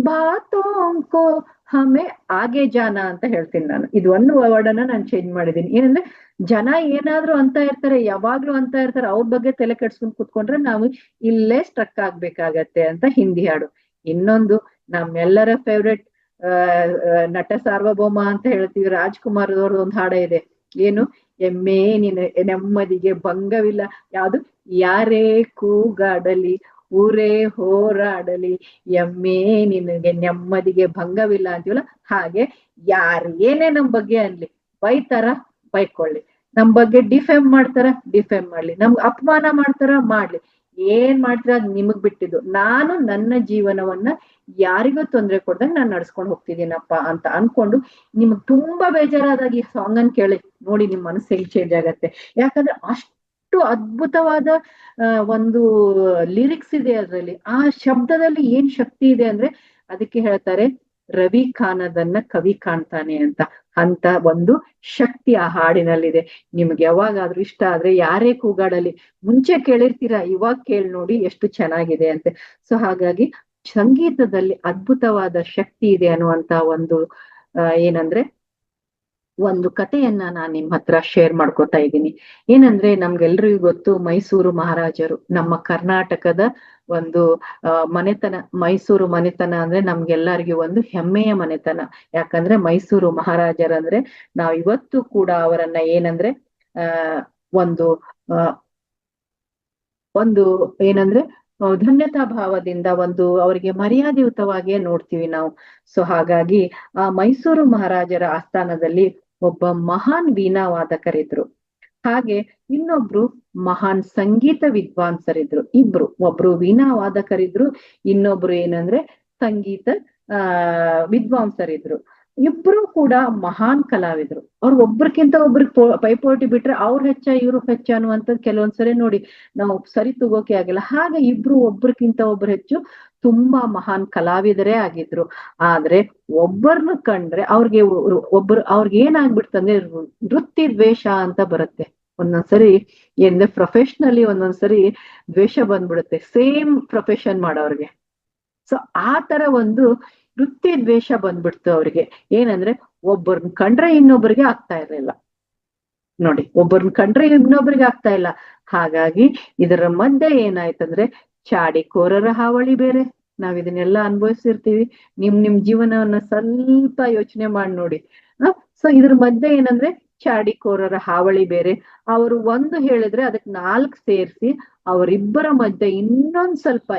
बातों को हमें आगे जाना ಅಂತ ಹೇಳ್ತೀನಿ ನಾನು. ಇದು ಒಂದು ವರ್ಡ್ ಅನ್ನ ನಾನು ಚೇಂಜ್ ಮಾಡಿದೀನಿ. ಏನಂದ್ರೆ, ಜನ ಏನಾದ್ರೂ ಅಂತ ಇರ್ತಾರೆ, ಯಾವಾಗ್ಲೂ ಅಂತ ಇರ್ತಾರೆ, ಅವ್ರ ಬಗ್ಗೆ ತಲೆ ಕೆಡ್ಸ್ಕೊಂಡ್ ಕುತ್ಕೊಂಡ್ರೆ ನಾವು ಇಲ್ಲೇ ಸ್ಟ್ರಕ್ ಆಗ್ಬೇಕಾಗತ್ತೆ ಅಂತ ಹಿಂದಿ ಹಾಡು. ಇನ್ನೊಂದು ನಮ್ಮೆಲ್ಲರ ಫೇವ್ರೆಟ್ ನಟ ಸಾರ್ವಭೌಮ ಅಂತ ಹೇಳ್ತೀವಿ, ರಾಜ್ಕುಮಾರ್ ಅವ್ರದ್ದು ಒಂದು ಹಾಡ ಇದೆ. ಏನು, ಎಮ್ಮೆ ನಿನ್ನ ನೆಮ್ಮದಿಗೆ ಭಂಗವಿಲ್ಲ, ಯಾವುದು, ಯಾರೇ ಕೂಗಾಡಲಿ ಊರೇ ಹೋರಾಡಲಿ ಎಮ್ಮೆ ನಿನಗೆ ನೆಮ್ಮದಿಗೆ ಭಂಗವಿಲ್ಲ ಅಂತೀವಲ್ಲ, ಹಾಗೆ ಏನೇ ನಮ್ ಬಗ್ಗೆ ಅನ್ಲಿ, ಬೈತಾರ ಬೈಕೊಳ್ಳಿ, ನಮ್ ಬಗ್ಗೆ ಡಿಫೇಮ್ ಮಾಡ್ತಾರ ಡಿಫೇಮ್ ಮಾಡ್ಲಿ, ನಮ್ಗೆ ಅಪಮಾನ ಮಾಡ್ತಾರ ಮಾಡ್ಲಿ, ಏನ್ ಮಾಡ್ತೀರ ಅದ್ ನಿಮಗ್ ಬಿಟ್ಟಿದ್ದು. ನಾನು ನನ್ನ ಜೀವನವನ್ನ ಯಾರಿಗೂ ತೊಂದ್ರೆ ಕೊಡ್ದಂಗ್ ನಾನು ನಡ್ಸ್ಕೊಂಡ್ ಹೋಗ್ತಿದ್ದೀನಪ್ಪ ಅಂತ ಅನ್ಕೊಂಡು, ನಿಮಗ್ ತುಂಬಾ ಬೇಜಾರಾದಾಗ ಈ ಸಾಂಗ್ ಅನ್ ಕೇಳಿ ನೋಡಿ, ನಿಮ್ ಮನಸ್ಸು ಹೆಂಗ್ ಚೇಂಜ್ ಆಗತ್ತೆ. ಯಾಕಂದ್ರೆ ಅಷ್ಟು ಅದ್ಭುತವಾದ ಒಂದು ಲಿರಿಕ್ಸ್ ಇದೆ ಅದ್ರಲ್ಲಿ. ಆ ಶಬ್ದದಲ್ಲಿ ಏನ್ ಶಕ್ತಿ ಇದೆ ಅಂದ್ರೆ, ಅದಕ್ಕೆ ಹೇಳ್ತಾರೆ ರವಿ ಕಾಣದನ್ನ ಕವಿ ಕಾಣ್ತಾನೆ ಅಂತ ಒಂದು ಶಕ್ತಿ ಆ ಹಾಡಿನಲ್ಲಿದೆ. ನಿಮ್ಗೆ ಯಾವಾಗಾದ್ರೂ ಇಷ್ಟ ಆದ್ರೆ ಯಾರೇ ಕೂಗಾಡಲಿ ಮುಂಚೆ ಕೇಳಿರ್ತೀರಾ, ಇವಾಗ ಕೇಳಿ ನೋಡಿ ಎಷ್ಟು ಚೆನ್ನಾಗಿದೆ ಅಂತೆ. ಸೊ ಹಾಗಾಗಿ ಸಂಗೀತದಲ್ಲಿ ಅದ್ಭುತವಾದ ಶಕ್ತಿ ಇದೆ ಅನ್ನುವಂತ ಏನಂದ್ರೆ ಒಂದು ಕಥೆಯನ್ನ ನಾನ್ ನಿಮ್ ಹತ್ರ ಶೇರ್ ಮಾಡ್ಕೊತಾ ಇದ್ದೀನಿ. ಏನಂದ್ರೆ, ನಮ್ಗೆಲ್ರಿಗೂ ಗೊತ್ತು, ಮೈಸೂರು ಮಹಾರಾಜರು ನಮ್ಮ ಕರ್ನಾಟಕದ ಒಂದು ಮನೆತನ. ಮೈಸೂರು ಮನೆತನ ಅಂದ್ರೆ ನಮ್ಗೆಲ್ಲರಿಗೂ ಒಂದು ಹೆಮ್ಮೆಯ ಮನೆತನ. ಯಾಕಂದ್ರೆ ಮೈಸೂರು ಮಹಾರಾಜರಂದ್ರೆ ನಾವ್ ಇವತ್ತು ಕೂಡ ಅವರನ್ನ ಏನಂದ್ರೆ ಒಂದು ಏನಂದ್ರೆ ಧನ್ಯತಾ ಭಾವದಿಂದ ಅವರಿಗೆ ಮರ್ಯಾದೆಯುತವಾಗಿಯೇ ನೋಡ್ತೀವಿ ನಾವು. ಸೊ ಹಾಗಾಗಿ ಆ ಮೈಸೂರು ಮಹಾರಾಜರ ಆಸ್ಥಾನದಲ್ಲಿ ಒಬ್ಬ ಮಹಾನ್ ವೀಣಾ ವಾದಕರಿದ್ರು. ಹಾಗೆ ಇನ್ನೊಬ್ರು ಮಹಾನ್ ಸಂಗೀತ ವಿದ್ವಾಂಸರಿದ್ರು. ಒಬ್ರು ವೀಣಾ ವಾದಕರಿದ್ರು, ಇನ್ನೊಬ್ರು ಏನಂದ್ರೆ ಸಂಗೀತ ವಿದ್ವಾಂಸರಿದ್ರು. ಇಬ್ರು ಕೂಡ ಮಹಾನ್ ಕಲಾವಿದ್ರು. ಅವ್ರು ಒಬ್ರಕ್ಕಿಂತ ಒಬ್ರಿಗೆ ಪೈಪೋಟಿ ಬಿಟ್ರೆ ಅವ್ರು ಹೆಚ್ಚ ಇವ್ರು ಹೆಚ್ಚ ಅನ್ನುವಂಥದ್ದು ಕೆಲವೊಂದ್ಸರಿ ನೋಡಿ ನಾವು ಸರಿ ತಗೋಕೆ ಆಗಿಲ್ಲ. ಹಾಗೆ ಇಬ್ರು ಒಬ್ರಕ್ಕಿಂತ ಒಬ್ರು ಹೆಚ್ಚು ತುಂಬಾ ಮಹಾನ್ ಕಲಾವಿದರೇ ಆಗಿದ್ರು. ಆದ್ರೆ ಒಬ್ಬರನ್ನ ಕಂಡ್ರೆ ಅವ್ರಿಗೆ ಏನಾಗ್ಬಿಡ್ತಂದ್ರೆ ವೃತ್ತಿ ದ್ವೇಷ ಅಂತ ಬರುತ್ತೆ. ಒಂದೊಂದ್ಸರಿ ಏನ್ ಪ್ರೊಫೆಷನಲಿ ಒಂದೊಂದ್ಸರಿ ದ್ವೇಷ ಬಂದ್ಬಿಡುತ್ತೆ ಸೇಮ್ ಪ್ರೊಫೆಷನ್ ಮಾಡೋರ್ಗೆ. ಸೊ ಆ ತರ ಒಂದು ವೃತ್ತಿ ದ್ವೇಷ ಬಂದ್ಬಿಡ್ತು ಅವ್ರಿಗೆ. ಏನಂದ್ರೆ, ಒಬ್ಬರನ್ನ ಕಂಡ್ರೆ ಇನ್ನೊಬ್ರಿಗೆ ಆಗ್ತಾ ಇರ್ಲಿಲ್ಲ ನೋಡಿ, ಒಬ್ಬರನ್ನ ಕಂಡ್ರೆ ಇನ್ನೊಬ್ರಿಗೆ ಆಗ್ತಾ ಇಲ್ಲ. ಹಾಗಾಗಿ ಇದರ ಮಧ್ಯೆ ಏನಾಯ್ತಂದ್ರೆ, ಚಾಡಿಕೋರರ ಹಾವಳಿ ಬೇರೆ. ನಾವ್ ಇದನ್ನೆಲ್ಲ ಅನುಭವಿಸಿರ್ತೀವಿ. ನಿಮ್ ಜೀವನವನ್ನ ಸ್ವಲ್ಪ ಯೋಚನೆ ಮಾಡಿ ನೋಡಿ. ಸೊ ಇದ್ರ ಮಧ್ಯೆ ಏನಂದ್ರೆ, ಚಾಡಿಕೋರರ ಹಾವಳಿ ಬೇರೆ. ಅವರು ಒಂದು ಹೇಳಿದ್ರೆ ಅದಕ್ಕೆ 4 ಸೇರಿಸಿ ಅವರಿಬ್ಬರ ಮಧ್ಯೆ ಇನ್ನೊಂದ್ ಸ್ವಲ್ಪ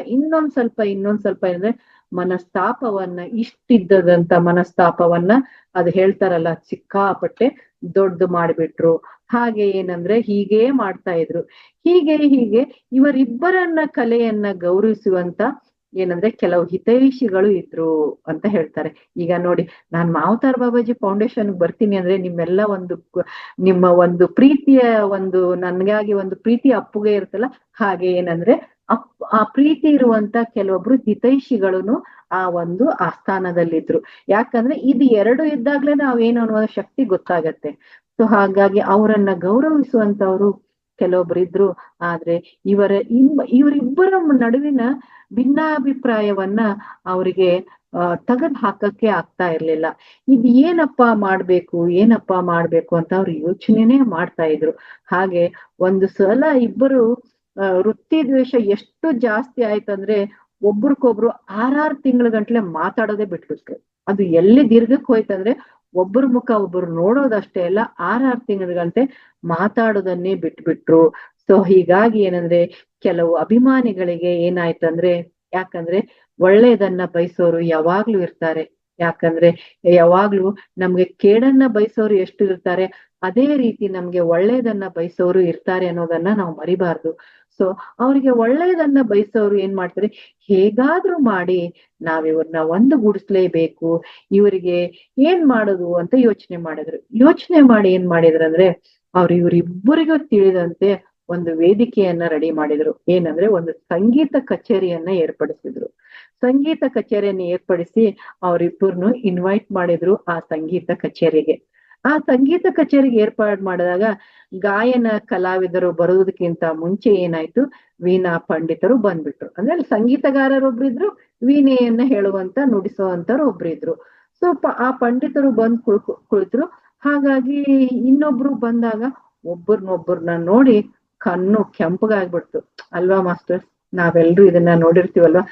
ಅಂದ್ರೆ ಮನಸ್ತಾಪವನ್ನ ಇಷ್ಟಿದ್ದದಂತ ಮನಸ್ತಾಪವನ್ನ ಅದು ಹೇಳ್ತಾರಲ್ಲ ಸಿಕ್ಕಾಪಟ್ಟೆ ದೊಡ್ಡ ಮಾಡ್ಬಿಟ್ರು. ಹಾಗೆ ಏನಂದ್ರೆ ಹೀಗೆ ಮಾಡ್ತಾ ಇದ್ರು. ಹೀಗೆ ಇವರಿಬ್ಬರನ್ನ ಕಲೆಯನ್ನ ಗೌರವಿಸುವಂತ ಏನಂದ್ರೆ ಕೆಲವು ಹಿತೈಷಿಗಳು ಇದ್ರು ಅಂತ ಹೇಳ್ತಾರೆ. ಈಗ ನೋಡಿ, ನಾನ್ ಮಾವತಾರ್ ಬಾಬಾಜಿ ಫೌಂಡೇಶನ್ ಬರ್ತೀನಿ ಅಂದ್ರೆ ನಿಮ್ಮೆಲ್ಲ ನಿಮ್ಮ ಒಂದು ಪ್ರೀತಿಯ ನನ್ಗಾಗಿ ಒಂದು ಪ್ರೀತಿಯ ಅಪ್ಪುಗೆ ಇರುತ್ತಲ್ಲ, ಹಾಗೆ ಏನಂದ್ರೆ ಆ ಪ್ರೀತಿ ಇರುವಂತ ಕೆಲವೊಬ್ರು ಹಿತೈಷಿಗಳು ಆ ಒಂದು ಆಸ್ಥಾನದಲ್ಲಿದ್ರು. ಯಾಕಂದ್ರೆ ಇದು ಎರಡು ಇದ್ದಾಗ್ಲೇ ನಾವೇನು ಅನ್ನುವ ಶಕ್ತಿ ಗೊತ್ತಾಗತ್ತೆ. ಸೊ ಹಾಗಾಗಿ ಅವರನ್ನ ಗೌರವಿಸುವಂತವ್ರು ಕೆಲವೊಬ್ರು ಇದ್ರು. ಆದ್ರೆ ಇವರಿಬ್ಬರ ನಡುವಿನ ಭಿನ್ನಾಭಿಪ್ರಾಯವನ್ನ ಅವರಿಗೆ ತೆಗೆದು ಹಾಕಕ್ಕೆ ಆಗ್ತಾ ಇರ್ಲಿಲ್ಲ. ಇದು ಏನಪ್ಪಾ ಮಾಡ್ಬೇಕು ಅಂತ ಅವ್ರು ಯೋಚನೆನೇ ಮಾಡ್ತಾ ಇದ್ರು. ಹಾಗೆ ಒಂದು ಸಲ ಇಬ್ಬರು ವೃತ್ತಿ ದ್ವೇಷ ಎಷ್ಟು ಜಾಸ್ತಿ ಆಯ್ತಂದ್ರೆ ಒಬ್ರಿಗೊಬ್ರು 6 ತಿಂಗಳ ಗಂಟ್ಲೆ ಮಾತಾಡೋದೇ ಬಿಟ್ಬಿಟ್ರು. ಅದು ಎಲ್ಲಿ ದೀರ್ಘಕ್ಕೆ ಹೋಯ್ತಂದ್ರೆ ಒಬ್ಬರ ಮುಖ ಒಬ್ಬರು ನೋಡೋದಷ್ಟೇ ಅಲ್ಲ, 6 ತಿಂಗಳ ಗಂಟೆ ಮಾತಾಡೋದನ್ನೇ ಬಿಟ್ಬಿಟ್ರು. ಸೊ ಹೀಗಾಗಿ ಏನಂದ್ರೆ ಕೆಲವು ಅಭಿಮಾನಿಗಳಿಗೆ ಏನಾಯ್ತಂದ್ರೆ, ಯಾಕಂದ್ರೆ ಒಳ್ಳೇದನ್ನ ಬಯಸೋರು ಯಾವಾಗ್ಲೂ ಇರ್ತಾರೆ. ಯಾಕಂದ್ರೆ ಯಾವಾಗ್ಲೂ ನಮ್ಗೆ ಕೇಡನ್ನ ಬಯಸೋರು ಎಷ್ಟು ಇರ್ತಾರೆ, ಅದೇ ರೀತಿ ನಮ್ಗೆ ಒಳ್ಳೇದನ್ನ ಬಯಸೋರು ಇರ್ತಾರೆ ಅನ್ನೋದನ್ನ ನಾವು ಮರಿಬಾರ್ದು. ಸೊ ಅವ್ರಿಗೆ ಒಳ್ಳೇದನ್ನ ಬಯಸೋರು ಏನ್ ಮಾಡ್ತಾರೆ, ಹೇಗಾದ್ರೂ ಮಾಡಿ ನಾವಿವ್ರನ್ನ ಒಂದುಗೂಡಿಸ್ಲೇಬೇಕು, ಇವರಿಗೆ ಏನ್ ಮಾಡೋದು ಅಂತ ಯೋಚನೆ ಮಾಡಿ ಏನ್ ಮಾಡಿದ್ರಂದ್ರೆ ಇವರಿಬ್ಬರಿಗೂ ತಿಳಿದಂತೆ ಒಂದು ವೇದಿಕೆಯನ್ನ ರೆಡಿ ಮಾಡಿದ್ರು. ಏನಂದ್ರೆ ಒಂದು ಸಂಗೀತ ಕಚೇರಿಯನ್ನ ಏರ್ಪಡಿಸಿದ್ರು. ಸಂಗೀತ ಕಚೇರಿಯನ್ನು ಏರ್ಪಡಿಸಿ ಅವರಿಬ್ಬರನ್ನು ಇನ್ವೈಟ್ ಮಾಡಿದ್ರು ಆ ಸಂಗೀತ ಕಚೇರಿಗೆ. ಆ ಸಂಗೀತ ಕಚೇರಿಗೆ ಏರ್ಪಾಡು ಮಾಡಿದಾಗ ಗಾಯನ ಕಲಾವಿದರು ಬರುವುದಕ್ಕಿಂತ ಮುಂಚೆ ಏನಾಯ್ತು, ವೀಣಾ ಪಂಡಿತರು ಬಂದ್ಬಿಟ್ರು. ಅಂದ್ರೆ ಅಲ್ಲಿ ಸಂಗೀತಗಾರರೊಬ್ರಿದ್ರು, ವೀಣೆಯನ್ನ ಹೇಳುವಂತ ನುಡಿಸುವಂತವ್ರು ಒಬ್ರಿದ್ರು. ಸೊ ಆ ಪಂಡಿತರು ಬಂದ್ ಕುಳಿತರು. ಹಾಗಾಗಿ ಇನ್ನೊಬ್ರು ಬಂದಾಗ ಒಬ್ಬರನ್ನ ನೋಡಿ ಕಣ್ಣು ಕೆಂಪಗಾಗ್ಬಿಡ್ತು ಅಲ್ವಾ ಮಾಸ್ಟರ್ಸ್? ನಾವೆಲ್ರೂ ಇದನ್ನ ನೋಡಿರ್ತೀವಲ್ವಾ.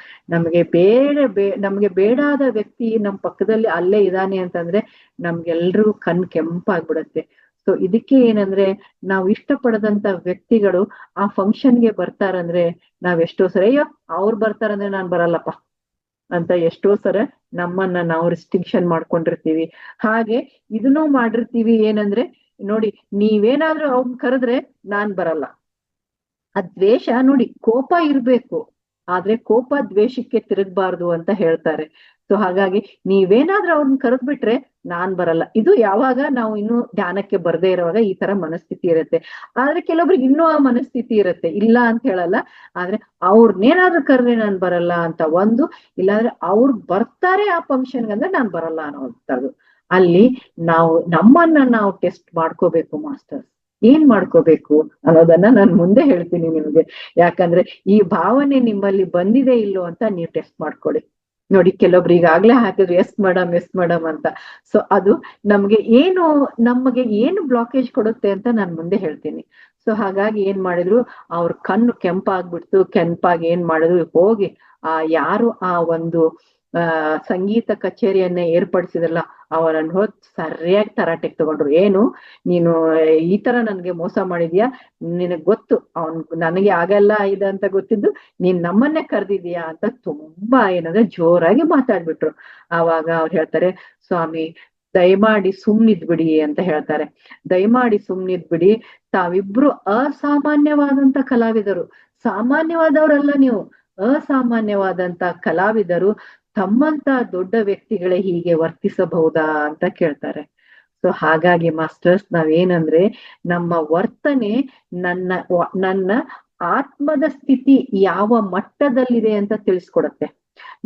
ನಮ್ಗೆ ಬೇಡಾದ ವ್ಯಕ್ತಿ ನಮ್ ಪಕ್ಕದಲ್ಲಿ ಅಲ್ಲೇ ಇದಾನೆ ಅಂತಂದ್ರೆ ನಮ್ಗೆಲ್ರಿಗೂ ಕಣ್ ಕೆಂಪಾಗ್ಬಿಡತ್ತೆ. ಸೊ ಇದಕ್ಕೆ ಏನಂದ್ರೆ, ನಾವು ಇಷ್ಟಪಡದಂತ ವ್ಯಕ್ತಿಗಳು ಆ ಫಂಕ್ಷನ್ಗೆ ಬರ್ತಾರಂದ್ರೆ ನಾವೆಷ್ಟೋ ಸರಿ ಅಯ್ಯೋ ಅವ್ರು ಬರ್ತಾರಂದ್ರೆ ನಾನ್ ಬರಲ್ಲಪ್ಪ ಅಂತ ಎಷ್ಟೋ ಸರ ನಮ್ಮನ್ನ ನಾವು ರಿಸ್ಟ್ರಿಕ್ಷನ್ ಮಾಡ್ಕೊಂಡಿರ್ತೀವಿ. ಹಾಗೆ ಇದನ್ನೂ ಮಾಡಿರ್ತೀವಿ. ಏನಂದ್ರೆ ನೋಡಿ, ನೀವೇನಾದ್ರೂ ಅವ್ನ್ ಕರೆದ್ರೆ ನಾನ್ ಬರಲ್ಲ. ಆ ದ್ವೇಷ ನೋಡಿ, ಕೋಪ ಇರ್ಬೇಕು, ಆದ್ರೆ ಕೋಪ ದ್ವೇಷಕ್ಕೆ ತಿರುಗಬಾರ್ದು ಅಂತ ಹೇಳ್ತಾರೆ. ಸೊ ಹಾಗಾಗಿ ನೀವೇನಾದ್ರೂ ಅವ್ರನ್ನ ಕರೆದ್ಬಿಟ್ರೆ ನಾನ್ ಬರಲ್ಲ. ಇದು ಯಾವಾಗ ನಾವು ಇನ್ನೂ ಧ್ಯಾನಕ್ಕೆ ಬರ್ದೇ ಇರುವಾಗ ಈ ತರ ಮನಸ್ಥಿತಿ ಇರುತ್ತೆ. ಆದ್ರೆ ಕೆಲವೊಬ್ರಿಗೆ ಇನ್ನೂ ಆ ಮನಸ್ಥಿತಿ ಇರುತ್ತೆ, ಇಲ್ಲ ಅಂತ ಹೇಳಲ್ಲ. ಆದ್ರೆ ಅವ್ರನ್ನೇನಾದ್ರೂ ಕರೆದ್ರೆ ನಾನ್ ಬರಲ್ಲ ಅಂತ ಇಲ್ಲಾಂದ್ರೆ ಅವ್ರು ಬರ್ತಾರೆ ಆ ಫಂಕ್ಷನ್ಗೆ ಅಂದ್ರೆ ನಾನ್ ಬರಲ್ಲ ಅನ್ನೋಂಥದ್ದು. ಅಲ್ಲಿ ನಮ್ಮನ್ನ ನಾವು ಟೆಸ್ಟ್ ಮಾಡ್ಕೋಬೇಕು ಮಾಸ್ಟರ್. ಏನ್ ಮಾಡ್ಕೋಬೇಕು ಅನ್ನೋದನ್ನ ನಾನು ಮುಂದೆ ಹೇಳ್ತೀನಿ ನಿಮ್ಗೆ. ಯಾಕಂದ್ರೆ ಈ ಭಾವನೆ ನಿಮ್ಮಲ್ಲಿ ಬಂದಿದೆ ಇಲ್ಲೋ ಅಂತ ನೀವು ಟೆಸ್ಟ್ ಮಾಡ್ಕೊಳ್ಳಿ. ನೋಡಿ, ಕೆಲವೊಬ್ರು ಈಗಾಗ್ಲೇ ಹಾಕಿದ್ರು ಎಸ್ ಮೇಡಮ್ ಅಂತ. ಸೊ ಅದು ನಮ್ಗೆ ಏನು ಬ್ಲಾಕೇಜ್ ಕೊಡುತ್ತೆ ಅಂತ ನಾನು ಮುಂದೆ ಹೇಳ್ತೀನಿ. ಸೊ ಹಾಗಾಗಿ ಏನ್ ಮಾಡಿದ್ರು, ಅವ್ರ ಕಣ್ಣು ಕೆಂಪಾಗಿ ಏನ್ ಮಾಡಿದ್ರು, ಹೋಗಿ ಯಾರು ಆ ಒಂದು ಸಂಗೀತ ಕಚೇರಿಯನ್ನ ಏರ್ಪಡಿಸಿದ್ರಲ್ಲ ಅವರನ್ನು ಹೋದ್ ಸರಿಯಾಗಿ ತರಾಟೆಗೆ ತಗೊಂಡ್ರು. ಏನು ನೀನು ಈ ತರ ನನ್ಗೆ ಮೋಸ ಮಾಡಿದ್ಯಾ, ನಿನಗ್ ಗೊತ್ತು ನನಗೆ ಆಗಲ್ಲ ಅಂತ ಗೊತ್ತಿದ್ದು ನೀನ್ ನಮ್ಮನ್ನೇ ಕರೆದಿದ್ಯಾ ಅಂತ ತುಂಬಾ ಏನಂದ್ರೆ ಜೋರಾಗಿ ಮಾತಾಡ್ಬಿಟ್ರು. ಆವಾಗ ಅವ್ರು ಹೇಳ್ತಾರೆ, ಸ್ವಾಮಿ ದಯಮಾಡಿ ಸುಮ್ನಿದ್ಬಿಡಿ ಅಂತ ಹೇಳ್ತಾರೆ. ದಯಮಾಡಿ ಸುಮ್ನಿದ್ಬಿಡಿ, ತಾವಿಬ್ರು ಅಸಾಮಾನ್ಯವಾದಂತ ಕಲಾವಿದರು, ಸಾಮಾನ್ಯವಾದವರಲ್ಲ ನೀವು, ಅಸಾಮಾನ್ಯವಾದಂತ ಕಲಾವಿದರು. ತಮ್ಮಂತ ದೊಡ್ಡ ವ್ಯಕ್ತಿಗಳೇ ಹೀಗೆ ವರ್ತಿಸಬಹುದಾ ಅಂತ ಕೇಳ್ತಾರೆ. ಸೊ ಹಾಗಾಗಿ ಮಾಸ್ಟರ್ಸ್, ನಾವೇನಂದ್ರೆ ನಮ್ಮ ವರ್ತನೆ ನನ್ನ ಆತ್ಮದ ಸ್ಥಿತಿ ಯಾವ ಮಟ್ಟದಲ್ಲಿದೆ ಅಂತ ತಿಳಿಸ್ಕೊಡತ್ತೆ.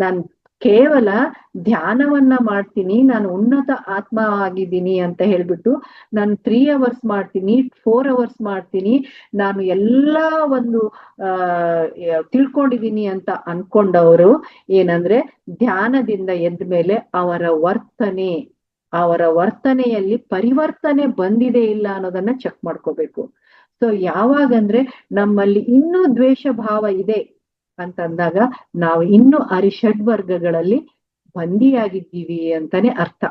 ನಾನ್ ಕೇವಲ ಧ್ಯಾನವನ್ನ ಮಾಡ್ತೀನಿ, ನಾನು ಉನ್ನತ ಆತ್ಮ ಆಗಿದ್ದೀನಿ ಅಂತ ಹೇಳ್ಬಿಟ್ಟು ನಾನು 3 hours ಮಾಡ್ತೀನಿ, 4 hours ಮಾಡ್ತೀನಿ, ನಾನು ಎಲ್ಲಾ ತಿಳ್ಕೊಂಡಿದೀನಿ ಅಂತ ಅನ್ಕೊಂಡವರು ಏನಂದ್ರೆ ಧ್ಯಾನದಿಂದ ಎದ್ದ ಮೇಲೆ ಅವರ ವರ್ತನೆಯಲ್ಲಿ ಪರಿವರ್ತನೆ ಬಂದಿದೆ ಇಲ್ಲ ಅನ್ನೋದನ್ನ ಚೆಕ್ ಮಾಡ್ಕೋಬೇಕು. ಸೊ ಯಾವಾಗಂದ್ರೆ ನಮ್ಮಲ್ಲಿ ಇನ್ನೂ ದ್ವೇಷ ಭಾವ ಇದೆ ಅಂತಂದಾಗ ನಾವು ಇನ್ನೂ ಅರಿಷಡ್ವರ್ಗಗಳಲ್ಲಿ ಬಂದಿಯಾಗಿದ್ದೀವಿ ಅಂತಾನೆ ಅರ್ಥ.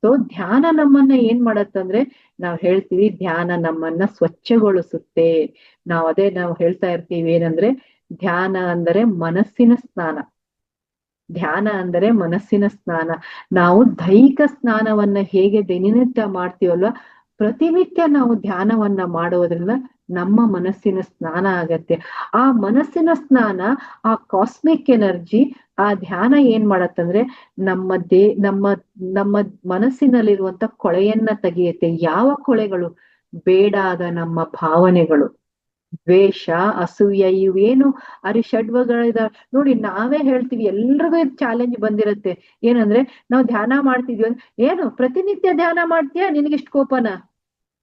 ಸೊ ಧ್ಯಾನ ನಮ್ಮನ್ನ ಏನ್ ಮಾಡತ್ತಂದ್ರೆ, ನಾವ್ ಹೇಳ್ತೀವಿ ಧ್ಯಾನ ನಮ್ಮನ್ನ ಸ್ವಚ್ಛಗೊಳಿಸುತ್ತೆ. ನಾವು ಹೇಳ್ತಾ ಇರ್ತೀವಿ ಏನಂದ್ರೆ, ಧ್ಯಾನ ಅಂದರೆ ಮನಸ್ಸಿನ ಸ್ನಾನ. ಧ್ಯಾನ ಅಂದರೆ ಮನಸ್ಸಿನ ಸ್ನಾನ. ನಾವು ದೈಹಿಕ ಸ್ನಾನವನ್ನ ಹೇಗೆ ದಿನನಿತ್ಯ ಮಾಡ್ತೀವಲ್ವ, ಪ್ರತಿನಿತ್ಯ ನಾವು ಧ್ಯಾನವನ್ನ ಮಾಡುವುದ್ರಿಂದ ನಮ್ಮ ಮನಸ್ಸಿನ ಸ್ನಾನ ಆಗತ್ತೆ. ಆ ಮನಸ್ಸಿನ ಸ್ನಾನ, ಆ ಕಾಸ್ಮಿಕ್ ಎನರ್ಜಿ, ಆ ಧ್ಯಾನ ಏನ್ ಮಾಡತ್ತಂದ್ರೆ ನಮ್ಮ ನಮ್ಮ ಮನಸ್ಸಿನಲ್ಲಿರುವಂತ ಕೊಳೆಯನ್ನ ತೆಗೆಯುತ್ತೆ. ಯಾವ ಕೊಳೆಗಳು? ಬೇಡಾದ ನಮ್ಮ ಭಾವನೆಗಳು, ದ್ವೇಷ, ಅಸೂಯ, ಇವೇನು ಅರಿಷಡ್ವಗಳಿದಾವೆ ನೋಡಿ. ನಾವೇ ಹೇಳ್ತೀವಿ, ಎಲ್ರಿಗೂ ಇದು ಚಾಲೆಂಜ್ ಬಂದಿರತ್ತೆ. ಏನಂದ್ರೆ ನಾವು ಧ್ಯಾನ ಮಾಡ್ತಿದ್ವಿ ಅಂದ್ರೆ, ಏನು ಪ್ರತಿನಿತ್ಯ ಧ್ಯಾನ ಮಾಡ್ತೀಯಾ, ನಿನಗಿಷ್ಟು ಕೋಪನ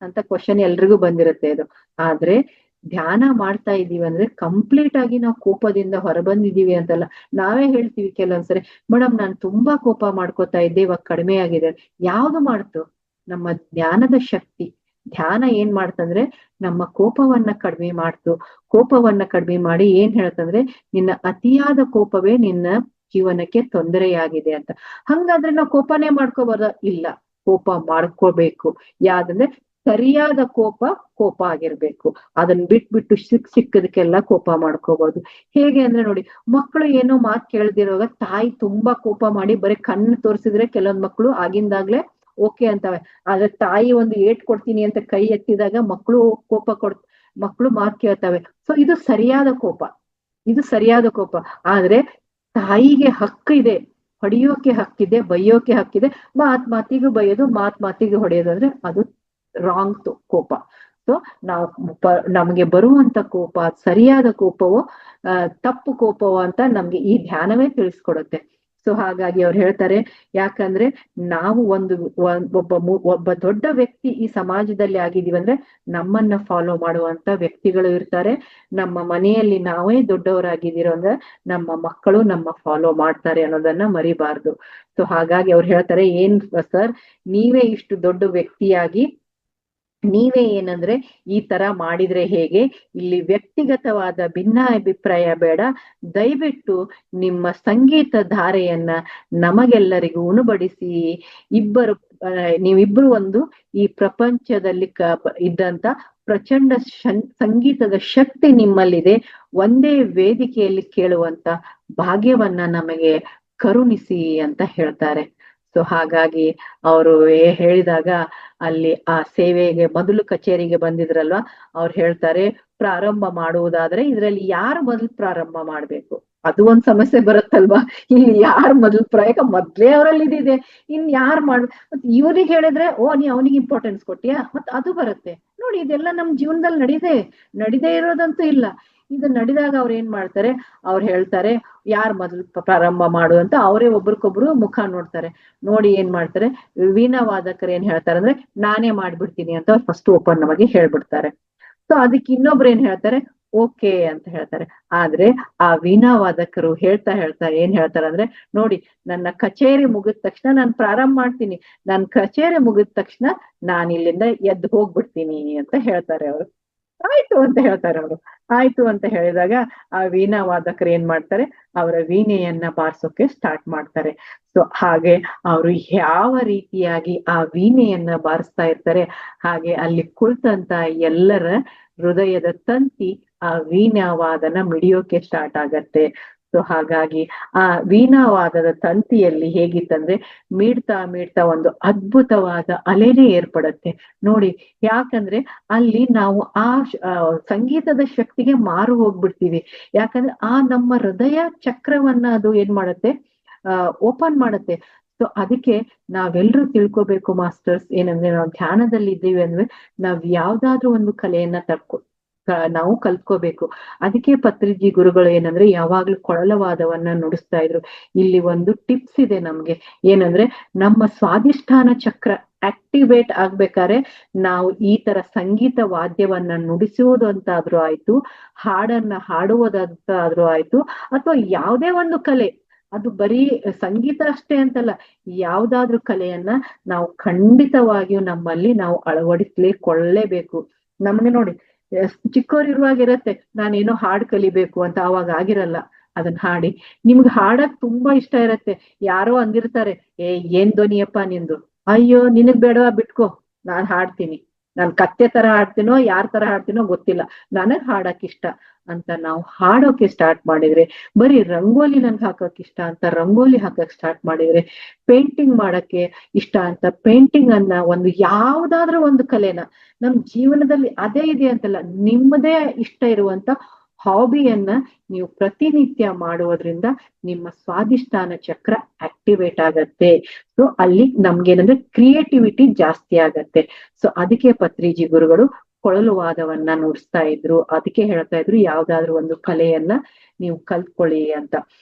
ಅಂತ ಕ್ವಶನ್ ಎಲ್ರಿಗೂ ಬಂದಿರತ್ತೆ ಇದು. ಆದ್ರೆ ಧ್ಯಾನ ಮಾಡ್ತಾ ಇದೀವಿ ಅಂದ್ರೆ ಕಂಪ್ಲೀಟ್ ಆಗಿ ನಾವು ಕೋಪದಿಂದ ಹೊರಬಂದಿದೀವಿ ಅಂತಲ್ಲ. ನಾವೇ ಹೇಳ್ತೀವಿ ಕೆಲವೊಂದ್ಸರಿ, ಮೇಡಮ್ ನಾನ್ ತುಂಬಾ ಕೋಪ ಮಾಡ್ಕೋತಾ ಇದ್ದೆ, ಇವಾಗ ಕಡಿಮೆ ಆಗಿದೆ. ಯಾವ್ದು ಮಾಡ್ತು? ನಮ್ಮ ಜ್ಞಾನದ ಶಕ್ತಿ. ಧ್ಯಾನ ಏನ್ ಮಾಡ್ತಂದ್ರೆ ನಮ್ಮ ಕೋಪವನ್ನ ಕಡಿಮೆ ಮಾಡ್ತು. ಕೋಪವನ್ನ ಕಡಿಮೆ ಮಾಡಿ ಏನ್ ಹೇಳ್ತಂದ್ರೆ, ನಿನ್ನ ಅತಿಯಾದ ಕೋಪವೇ ನಿನ್ನ ಜೀವನಕ್ಕೆ ತೊಂದರೆಯಾಗಿದೆ ಅಂತ. ಹಂಗಾದ್ರೆ ನಾವು ಕೋಪನೇ ಮಾಡ್ಕೋಬಾರ್ದ? ಇಲ್ಲ, ಕೋಪ ಮಾಡ್ಕೋಬೇಕು. ಯಾವ್ದಂದ್ರೆ ಸರಿಯಾದ ಕೋಪ ಆಗಿರ್ಬೇಕು. ಅದನ್ನ ಬಿಟ್ಬಿಟ್ಟು ಸಿಕ್ಕದಕ್ಕೆಲ್ಲ ಕೋಪ ಮಾಡ್ಕೋಬಹುದು. ಹೇಗೆ ಅಂದ್ರೆ ನೋಡಿ, ಮಕ್ಕಳು ಏನೋ ಮಾತು ಕೇಳ್ದಿರೋವಾಗ ತಾಯಿ ತುಂಬಾ ಕೋಪ ಮಾಡಿ ಬರೀ ಕಣ್ಣು ತೋರಿಸಿದ್ರೆ ಕೆಲವೊಂದ್ ಮಕ್ಕಳು ಆಗಿಂದಾಗ್ಲೇ ಓಕೆ ಅಂತವೆ. ಆದ್ರೆ ತಾಯಿ ಒಂದು ಏಟ್ ಕೊಡ್ತೀನಿ ಅಂತ ಕೈ ಎತ್ತಿದಾಗ ಮಕ್ಕಳು ಮಾತು ಕೇಳ್ತವೆ. ಸೊ ಇದು ಸರಿಯಾದ ಕೋಪ, ಇದು ಸರಿಯಾದ ಕೋಪ. ಆದ್ರೆ ತಾಯಿಗೆ ಹಕ್ಕು ಇದೆ, ಹೊಡೆಯೋಕೆ ಹಕ್ಕಿದೆ, ಬೈಯೋಕೆ ಹಕ್ಕಿದೆ. ಮಾತಿಗೂ ಬೈಯೋದು, ಮಾತಿಗೂ ಹೊಡೆಯೋದು ಅಂದ್ರೆ ಅದು ರಾಂಗ್ ಕೋಪ. ಸೊ ನಾವು ನಮ್ಗೆ ಬರುವಂತ ಕೋಪ ಸರಿಯಾದ ಕೋಪವೋ ತಪ್ಪು ಕೋಪವೋ ಅಂತ ನಮ್ಗೆ ಈ ಧ್ಯಾನವೇ ತಿಳಿಸ್ಕೊಡುತ್ತೆ. ಸೊ ಹಾಗಾಗಿ ಅವ್ರು ಹೇಳ್ತಾರೆ, ಯಾಕಂದ್ರೆ ನಾವು ಒಬ್ಬ ದೊಡ್ಡ ವ್ಯಕ್ತಿ ಈ ಸಮಾಜದಲ್ಲಿ ಆಗಿದೀವಿ ಅಂದ್ರೆ ನಮ್ಮನ್ನ ಫಾಲೋ ಮಾಡುವಂತ ವ್ಯಕ್ತಿಗಳು ಇರ್ತಾರೆ. ನಮ್ಮ ಮನೆಯಲ್ಲಿ ನಾವೇ ದೊಡ್ಡವರಾಗಿದ್ದೀರೋ ಅಂದ್ರೆ ನಮ್ಮ ಮಕ್ಕಳು ನಮ್ಮ ಫಾಲೋ ಮಾಡ್ತಾರೆ ಅನ್ನೋದನ್ನ ಮರಿಬಾರ್ದು. ಸೊ ಹಾಗಾಗಿ ಅವ್ರು ಹೇಳ್ತಾರೆ, ಏನ್ ಸರ್ ನೀವೇ ಇಷ್ಟು ದೊಡ್ಡ ವ್ಯಕ್ತಿಯಾಗಿ ನೀವೇ ಏನಂದ್ರೆ ಈ ತರ ಮಾಡಿದ್ರೆ ಹೇಗೆ? ಇಲ್ಲಿ ವ್ಯಕ್ತಿಗತವಾದ ಭಿನ್ನಾಭಿಪ್ರಾಯ ಬೇಡ. ದಯವಿಟ್ಟು ನಿಮ್ಮ ಸಂಗೀತ ಧಾರೆಯನ್ನ ನಮಗೆಲ್ಲರಿಗೂ ಉಣಬಡಿಸಿ, ನೀವಿಬ್ರು ಒಂದು ಈ ಪ್ರಪಂಚದಲ್ಲಿ ಇದ್ದಂತ ಪ್ರಚಂಡ ಸಂಗೀತದ ಶಕ್ತಿ ನಿಮ್ಮಲ್ಲಿದೆ. ಒಂದೇ ವೇದಿಕೆಯಲ್ಲಿ ಕೇಳುವಂತ ಭಾಗ್ಯವನ್ನ ನಮಗೆ ಕರುಣಿಸಿ ಅಂತ ಹೇಳ್ತಾರೆ. ಸೊ ಹಾಗಾಗಿ ಅವರು ಹೇಳಿದಾಗ ಅಲ್ಲಿ ಆ ಸೇವೆಗೆ ಮೊದಲು ಕಚೇರಿಗೆ ಬಂದಿದ್ರಲ್ವಾ, ಅವ್ರು ಹೇಳ್ತಾರೆ, ಪ್ರಾರಂಭ ಮಾಡುವುದಾದ್ರೆ ಇದ್ರಲ್ಲಿ ಯಾರು ಮೊದಲು ಪ್ರಾರಂಭ ಮಾಡ್ಬೇಕು? ಅದು ಒಂದ್ ಸಮಸ್ಯೆ ಬರುತ್ತಲ್ವಾ, ಇಲ್ಲಿ ಯಾರು ಮೊದಲು ಮೊದ್ಲೇ ಅವರಲ್ಲಿ ಇದಿದೆ, ಇನ್ ಯಾರು ಮತ್ ಇವ್ರಿಗೆ ಹೇಳಿದ್ರೆ ನೀ ಅವನಿಗೆ ಇಂಪಾರ್ಟೆನ್ಸ್ ಕೊಟ್ಟಿಯಾ, ಮತ್ ಅದು ಬರುತ್ತೆ ನೋಡಿ. ಇದೆಲ್ಲ ನಮ್ ಜೀವನದಲ್ಲಿ ನಡಿದೇ ಇರೋದಂತೂ ಇಲ್ಲ. ಇದು ನಡೆದಾಗ ಅವ್ರು ಏನ್ ಮಾಡ್ತಾರೆ, ಅವ್ರು ಹೇಳ್ತಾರೆ ಯಾರು ಮೊದಲು ಪ್ರಾರಂಭ ಮಾಡು ಅಂತ. ಅವರೇ ಒಬ್ರಿಗೊಬ್ರು ಮುಖ ನೋಡ್ತಾರೆ. ನೋಡಿ ಏನ್ ಮಾಡ್ತಾರೆ, ವೀಣಾ ವಾದಕರು ಏನ್ ಹೇಳ್ತಾರೆ ಅಂದ್ರೆ ನಾನೇ ಮಾಡ್ಬಿಡ್ತೀನಿ ಅಂತ ಅವ್ರು ಫಸ್ಟ್ ಓಪನ್ ಆಗಿ ಹೇಳ್ಬಿಡ್ತಾರೆ. ಸೊ ಅದಕ್ಕೆ ಇನ್ನೊಬ್ರು ಏನ್ ಹೇಳ್ತಾರೆ, ಓಕೆ ಅಂತ ಹೇಳ್ತಾರೆ. ಆದ್ರೆ ಆ ವೀಣಾ ವಾದಕರು ಹೇಳ್ತಾರೆ ಏನ್ ಹೇಳ್ತಾರೆ ಅಂದ್ರೆ, ನೋಡಿ ನನ್ನ ಕಚೇರಿ ಮುಗಿದ ತಕ್ಷಣ ನಾನು ಪ್ರಾರಂಭ ಮಾಡ್ತೀನಿ, ನನ್ ಕಚೇರಿ ಮುಗಿದ ತಕ್ಷಣ ನಾನು ಇಲ್ಲಿಂದ ಎದ್ದು ಹೋಗ್ಬಿಡ್ತೀನಿ ಅಂತ ಹೇಳ್ತಾರೆ ಅವರು. ಆಯ್ತು ಅಂತ ಹೇಳ್ತಾರೆ ಅವರು. ಆಯ್ತು ಅಂತ ಹೇಳಿದಾಗ ಆ ವೀಣಾ ವಾದಕರು ಏನ್ ಮಾಡ್ತಾರೆ, ಅವರ ವೀಣೆಯನ್ನ ಬಾರ್ಸೋಕೆ ಸ್ಟಾರ್ಟ್ ಮಾಡ್ತಾರೆ. ಸೊ ಹಾಗೆ ಅವರು ಯಾವ ರೀತಿಯಾಗಿ ಆ ವೀಣೆಯನ್ನ ಬಾರಿಸ್ತಾ ಇರ್ತಾರೆ, ಹಾಗೆ ಅಲ್ಲಿ ಕುಳಿತಂತ ಎಲ್ಲರ ಹೃದಯದ ತಂತಿ ಆ ವೀಣಾವಾದನ ಮಿಡಿಯೋಕೆ ಸ್ಟಾರ್ಟ್ ಆಗತ್ತೆ. ಸೊ ಹಾಗಾಗಿ ಆ ವೀಣಾವಾದದ ತಂತಿಯಲ್ಲಿ ಹೇಗಿತ್ತಂದ್ರೆ ಮೀಡ್ತಾ ಒಂದು ಅದ್ಭುತವಾದ ಅಲೆನೇ ಏರ್ಪಡತ್ತೆ ನೋಡಿ. ಯಾಕಂದ್ರೆ ಅಲ್ಲಿ ನಾವು ಆ ಸಂಗೀತದ ಶಕ್ತಿಗೆ ಮಾರು ಹೋಗ್ಬಿಡ್ತೀವಿ. ಯಾಕಂದ್ರೆ ಆ ನಮ್ಮ ಹೃದಯ ಚಕ್ರವನ್ನ ಅದು ಏನ್ ಮಾಡತ್ತೆ, ಓಪನ್ ಮಾಡತ್ತೆ. ಸೊ ಅದಕ್ಕೆ ನಾವೆಲ್ಲರೂ ತಿಳ್ಕೊಬೇಕು ಮಾಸ್ಟರ್ಸ್, ಏನಂದ್ರೆ ನಾವು ಧ್ಯಾನದಲ್ಲಿ ಇದ್ದೀವಿ ಅಂದ್ರೆ ನಾವ್ ಯಾವ್ದಾದ್ರೂ ಒಂದು ಕಲೆಯನ್ನ ನಾವು ಕಲ್ತ್ಕೋಬೇಕು. ಅದಕ್ಕೆ ಪತ್ರಿಜಿ ಗುರುಗಳು ಏನಂದ್ರೆ ಯಾವಾಗ್ಲೂ ಕೊಳಲವಾದವನ್ನ ನುಡಿಸ್ತಾ ಇದ್ರು. ಇಲ್ಲಿ ಒಂದು ಟಿಪ್ಸ್ ಇದೆ ನಮ್ಗೆ, ಏನಂದ್ರೆ ನಮ್ಮ ಸ್ವಾಧಿಷ್ಠಾನ ಚಕ್ರ ಆಕ್ಟಿವೇಟ್ ಆಗ್ಬೇಕಾದ್ರೆ ನಾವು ಈ ತರ ಸಂಗೀತ ವಾದ್ಯವನ್ನ ನುಡಿಸುವುದು ಅಂತಾದ್ರೂ ಆಯ್ತು, ಹಾಡನ್ನ ಹಾಡುವುದಂತಾದ್ರೂ ಆಯ್ತು, ಅಥವಾ ಯಾವುದೇ ಒಂದು ಕಲೆ, ಅದು ಬರೀ ಸಂಗೀತ ಅಷ್ಟೇ ಅಂತಲ್ಲ, ಯಾವ್ದಾದ್ರೂ ಕಲೆಯನ್ನ ನಾವು ಖಂಡಿತವಾಗಿಯೂ ನಮ್ಮಲ್ಲಿ ನಾವು ಅಳವಡಿಸ್ಲೇಬೇಕು. ನಮ್ಗೆ ನೋಡಿ ಚಿಕ್ಕವರಿರುವಾಗ ಇರತ್ತೆ, ನಾನೇನೋ ಹಾಡ್ ಕಲಿಬೇಕು ಅಂತ, ಅವಾಗ ಆಗಿರಲ್ಲ. ಅದನ್ನ ಹಾಡಿ, ನಿಮ್ಗೆ ಹಾಡಕ್ ತುಂಬಾ ಇಷ್ಟ ಇರತ್ತೆ, ಯಾರೋ ಅಂದಿರ್ತಾರೆ ಏನ್ ಧ್ವನಿಯಪ್ಪ ನಿಂದು, ಅಯ್ಯೋ ನಿನಗ್ ಬೇಡವಾ ಬಿಟ್ಕೋ ನಾನ್ ಹಾಡ್ತೀನಿ. ನಾನ್ ಕತ್ತೆ ತರ ಹಾಡ್ತೀನೋ ಯಾರ್ ತರ ಹಾಡ್ತೀನೋ ಗೊತ್ತಿಲ್ಲ, ನನಗ್ ಹಾಡಕ್ ಇಷ್ಟ ಅಂತ ನಾವು ಹಾಡೋಕೆ ಸ್ಟಾರ್ಟ್ ಮಾಡಿದ್ರೆ, ಬರೀ ರಂಗೋಲಿ ನನ್ಗೆ ಹಾಕಕ್ ಇಷ್ಟ ಅಂತ ರಂಗೋಲಿ ಹಾಕಕ್ ಸ್ಟಾರ್ಟ್ ಮಾಡಿದ್ರೆ, ಪೇಂಟಿಂಗ್ ಮಾಡಕ್ಕೆ ಇಷ್ಟ ಅಂತ ಪೇಂಟಿಂಗ್ ಅನ್ನ ಒಂದು ಯಾವ್ದಾದ್ರೂ ಒಂದು ಕಲೆನ ನಮ್ ಜೀವನದಲ್ಲಿ ಅದೇ ಇದೆ ಅಂತಲ್ಲ, ನಿಮ್ಮದೇ ಇಷ್ಟ ಇರುವಂತ ಹಾಬಿಯನ್ನ ನೀವು ಪ್ರತಿನಿತ್ಯ ಮಾಡುವುದ್ರಿಂದ ನಿಮ್ಮ ಸ್ವಾದಿಷ್ಠಾನ ಚಕ್ರ ಆಕ್ಟಿವೇಟ್ ಆಗತ್ತೆ. ಸೊ ಅಲ್ಲಿ ನಮ್ಗೇನಂದ್ರೆ ಕ್ರಿಯೇಟಿವಿಟಿ ಜಾಸ್ತಿ ಆಗತ್ತೆ. ಸೊ ಅದಕ್ಕೆ ಪತ್ರಿಜಿ ಗುರುಗಳು ಕೊಳಲು ವಾದವನ್ನ ನುಡಿಸ್ತಾ ಇದ್ರು, ಅದಕ್ಕೆ ಹೇಳ್ತಾ ಇದ್ರು ಯಾವ್ದಾದ್ರು ಒಂದು ಕಲೆಯನ್ನ ನೀವು ಕಲ್ತ್ಕೊಳ್ಳಿ ಅಂತ.